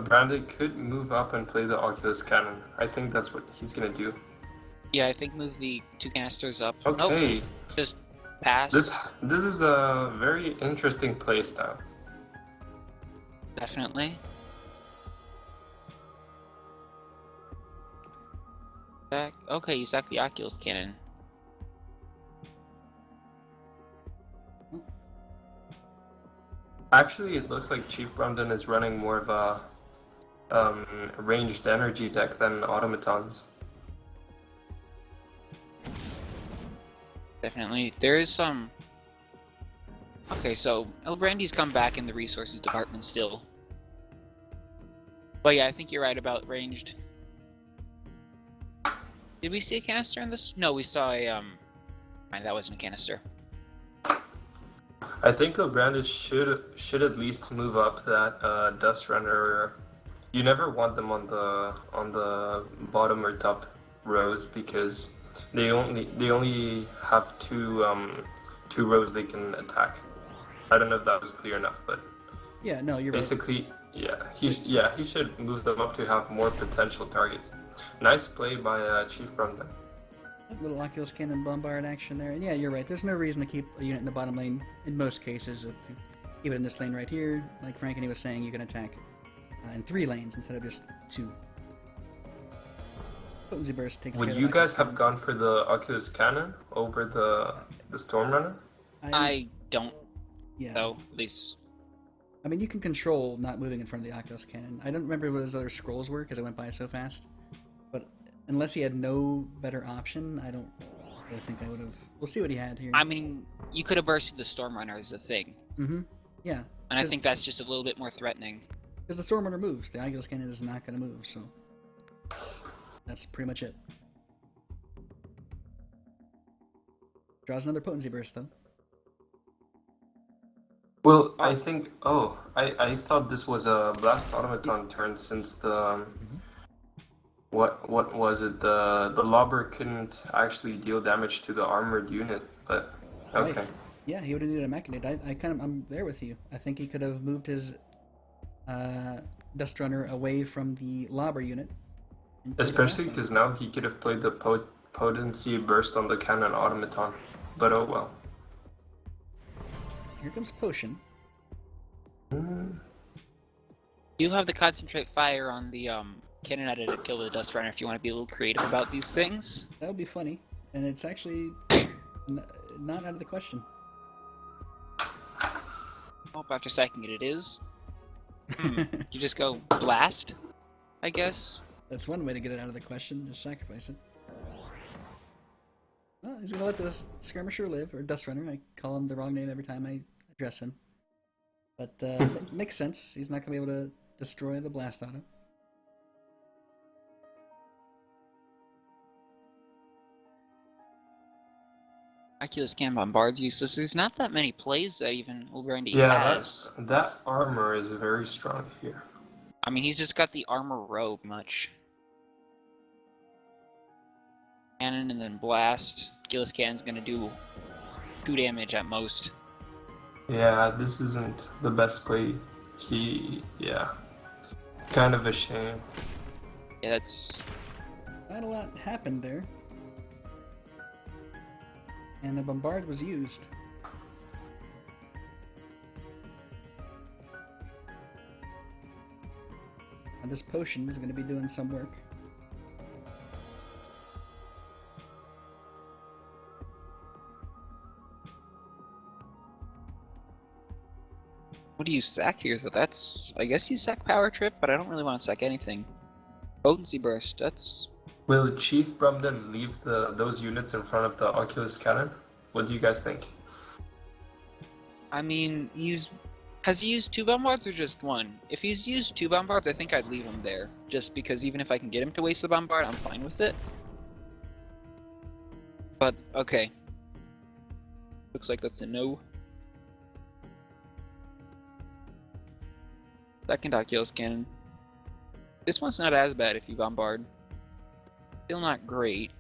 Brandon could move up and play the Oculus Cannon. I think that's what he's gonna do. Yeah, I think move the two canisters up. Okay. Nope, just pass. This is a very interesting playstyle. Definitely. Okay, you sack the Oculus Cannon. Actually, it looks like Chief Bromden is running more of a ranged energy deck than automatons. Definitely. There is some... Okay, so El Brandy's come back in the resources department still. But yeah, I think you're right about ranged. Did we see a canister in this? No, we saw a, that wasn't a canister. I think Brandon should at least move up that Dust Runner. You never want them on the bottom or top rows because they only have two rows they can attack. I don't know if that was clear enough, but yeah, no, you're basically, right. He should move them up to have more potential targets. Nice play by Chief Bromden. Little Oculus Cannon bombard action there, and yeah, you're right. There's no reason to keep a unit in the bottom lane in most cases. If you keep it in this lane right here, like Frankeny was saying, you can attack in 3 lanes instead of just 2. Potency Burst takes care Would of you the guys Oculus have Cannon. gone for the Oculus Cannon over the Storm Runner? I don't Yeah. know, at least. I mean, you can control not moving in front of the Oculus Cannon. I don't remember what his other scrolls were because it went by so fast. But unless he had no better option, I don't really think I would have. We'll see what he had here. I mean, you could have bursted the Storm Runner as a thing. Mm-hmm. Yeah. And I think that's just a little bit more threatening. Because the Storm Runner moves. The Oculus Cannon is not going to move, so that's pretty much it. Draws another Potency Burst, though. Well, I think. Oh, I thought this was a Blast Automaton turn since the. What was it? The Lobber couldn't actually deal damage to the armored unit, but okay. Right. Yeah, he would have needed a Machinate. I'm there with you. I think he could have moved his Dust Runner away from the Lobber unit. Especially because now he could have played the Potency Burst on the Cannon Automaton, but oh well. Here comes Potion. You have the Concentrate Fire on the Cannon to kill the Dust Runner if you want to be a little creative about these things. That would be funny. and it's actually not out of the question. Oh, after sacking it, it is. You just go blast, I guess. That's one way to get it out of the question, just sacrifice it. Well, he's gonna let this skirmisher live, or dust runner. I call him the wrong name every time I address him. But it makes sense. He's not gonna be able to destroy the blast auto. Oculus Cannon Bombard's useless. There's not that many plays that even Ulbrandy Yeah, has. that armor is very strong here. I mean, he's just got the armor robe much. Cannon and then blast. Gillis Cannon's gonna do 2 damage at most. Yeah, this isn't the best play. Yeah. Kind of a shame. Yeah, that's... Not a lot happened there. And the bombard was used. And this potion is going to be doing some work. What do you sack here, though? That's... I guess you sack Power Trip, but I don't really want to sack anything. Potency Burst, that's... Will Chief Brumden leave those units in front of the Oculus Cannon? What do you guys think? I mean, has he used 2 bombards or just 1? If he's used 2 bombards, I think I'd leave him there. Just because even if I can get him to waste the bombard, I'm fine with it. But, okay. Looks like that's a no. Second Oculus Cannon. This one's not as bad if you bombard. Still not great.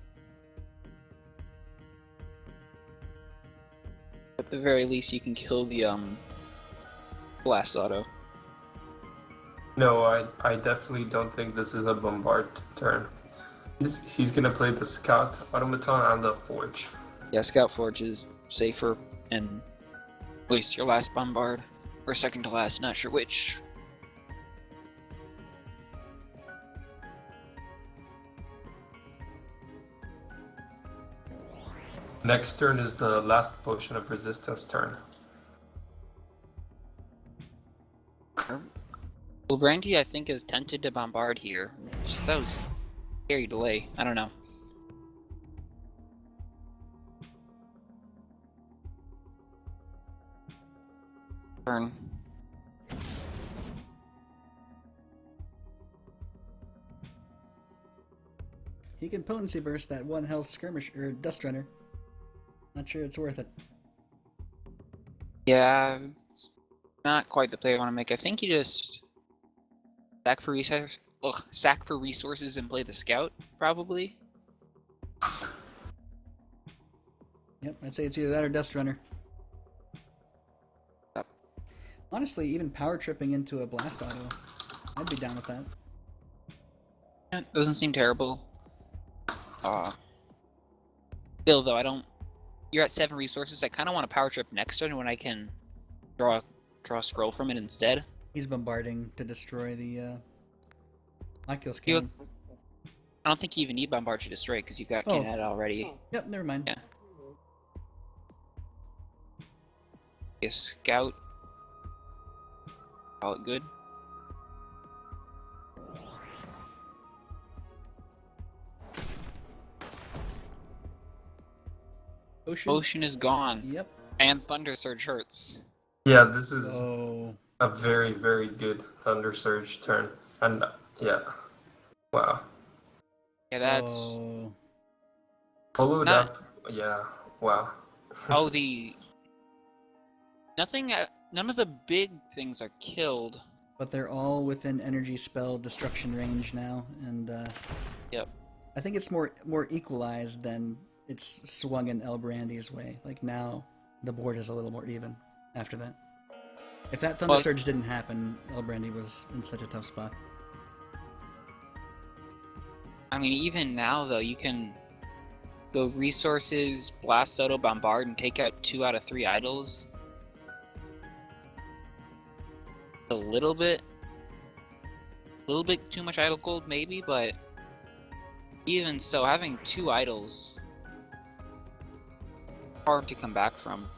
At the very least, you can kill the, blast auto. No, I definitely don't think this is a bombard turn. He's gonna play the Scout Automaton and the Forge. Yeah, Scout Forge is safer, and waste your last bombard. Or second to last, not sure which. Next turn is the last potion of resistance turn. Well, Brandy, I think, is tempted to bombard here. Just that was scary delay. I don't know. Turn. He can potency burst that 1 health skirmish or dust runner. Not sure it's worth it. Yeah, it's not quite the play I want to make. I think you just sack for resources and play the scout, probably. Yep, I'd say it's either that or dust runner. Yep. Honestly, even power tripping into a blast auto, I'd be down with that. It doesn't seem terrible. Still, though, I don't. You're at 7 resources. I kind of want a power trip next turn when I can draw a scroll from it instead. He's bombarding to destroy the Oculus Cannon. I don't think you even need bombard to destroy because you've got Cannon already. Yep, never mind. Yeah. A scout. Call it good. Ocean is gone. Yep. And Thunder Surge hurts. Yeah, this is Oh. a very, very good Thunder Surge turn. And yeah. Wow. Yeah, that's... Oh. Followed up. Yeah. Wow. Oh, none of the big things are killed. But they're all within energy spell destruction range now, and Yep. I think it's more equalized than it's swung in El Brandy's way. Like now, the board is a little more even after that. If that Thunder Surge didn't happen, El Brandy was in such a tough spot. I mean, even now, though, you can go resources, blast auto, bombard, and take out 2 out of 3 idols. A little bit too much idol gold, maybe, but even so, having 2 idols hard to come back from.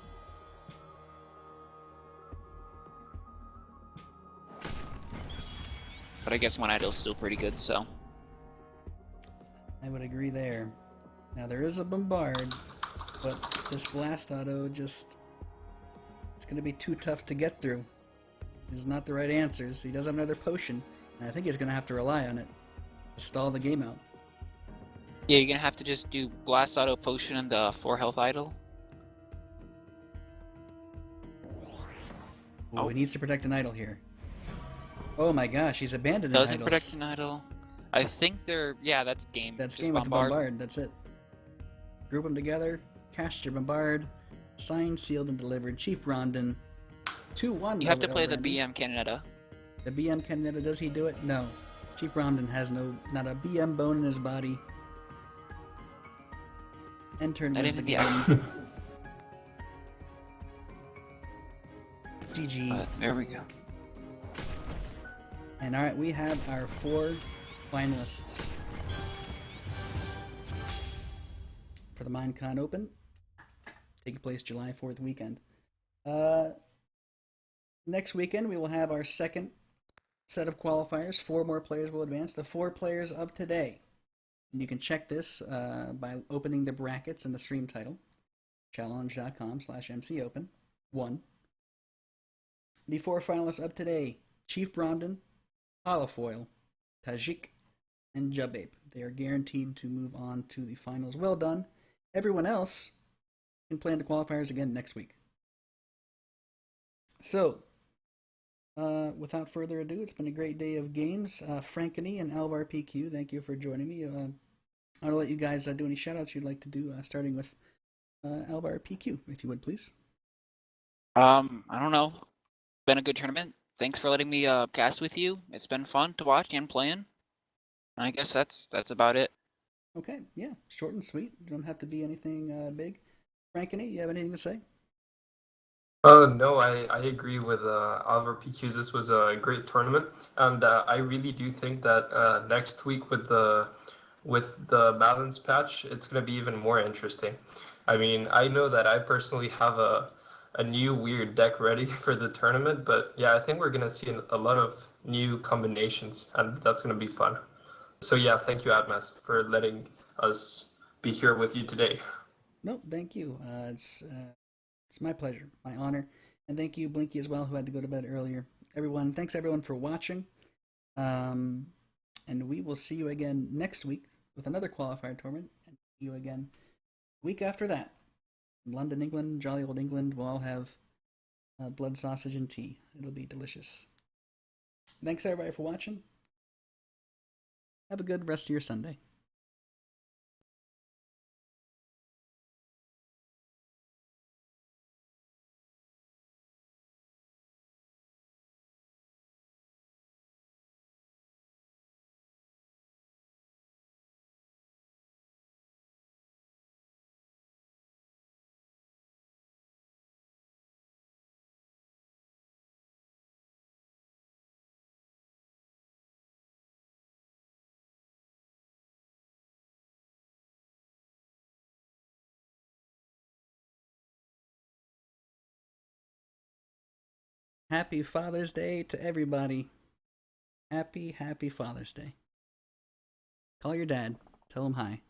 But I guess one idol's still pretty good, so. I would agree there. Now there is a bombard, but this blast auto just... it's going to be too tough to get through. It's not the right answers. He does have another potion, and I think he's going to have to rely on it to stall the game out. Yeah, you're gonna have to just do Blast Auto Potion and the 4 health idol. Ooh, he needs to protect an idol here. Oh my gosh, he's abandoning Doesn't idols. protect an idol. I think they're... yeah, that's game. That's Just game with bombard. That's it. Group them together. Cast your bombard. Signed, sealed, and delivered. Chief Rondon. 2-1. You have to over play the Enemy. BM Canada. The BM Canada, does he do it? No. Chief Rondon has not a BM bone in his body. End turn Not wins the even game. GG. There we go. And alright, we have our 4 finalists for the MINECON Open, taking place July 4th weekend. Next weekend, we will have our second set of qualifiers. 4 more players will advance. The 4 players of today. And you can check this by opening the brackets in the stream title. Challenge.com/MCOpen. 1. The 4 finalists of today. Chief Brondon, Holofoil, Tajik, and Jubape. They are guaranteed to move on to the finals. Well done. Everyone else can play in the qualifiers again next week. So, without further ado, it's been a great day of games. Frankany and Alvar PQ, thank you for joining me. I'll let you guys do any shoutouts you'd like to do, starting with Alvar PQ, if you would, please. I don't know. Been a good tournament. Thanks for letting me cast with you. It's been fun to watch and playing. I guess that's about it. Okay, yeah, short and sweet. You don't have to be anything big. Frankany, you have anything to say? No, I agree with Oliver PQ. This was a great tournament, and I really do think that next week with the balance patch, it's going to be even more interesting. I mean, I know that I personally have a new weird deck ready for the tournament, but yeah, I think we're going to see a lot of new combinations, and that's going to be fun. So yeah, thank you, Admas, for letting us be here with you today. No, thank you. It's my pleasure, my honor, and thank you, Blinky, as well, who had to go to bed earlier. Thanks everyone for watching, and we will see you again next week with another qualifier tournament, and see you again week after that. In London, England, jolly old England, we'll all have blood sausage and tea. It'll be delicious. Thanks everybody for watching. Have a good rest of your Sunday. Happy Father's Day to everybody. Happy Father's Day. Call your dad. Tell him hi.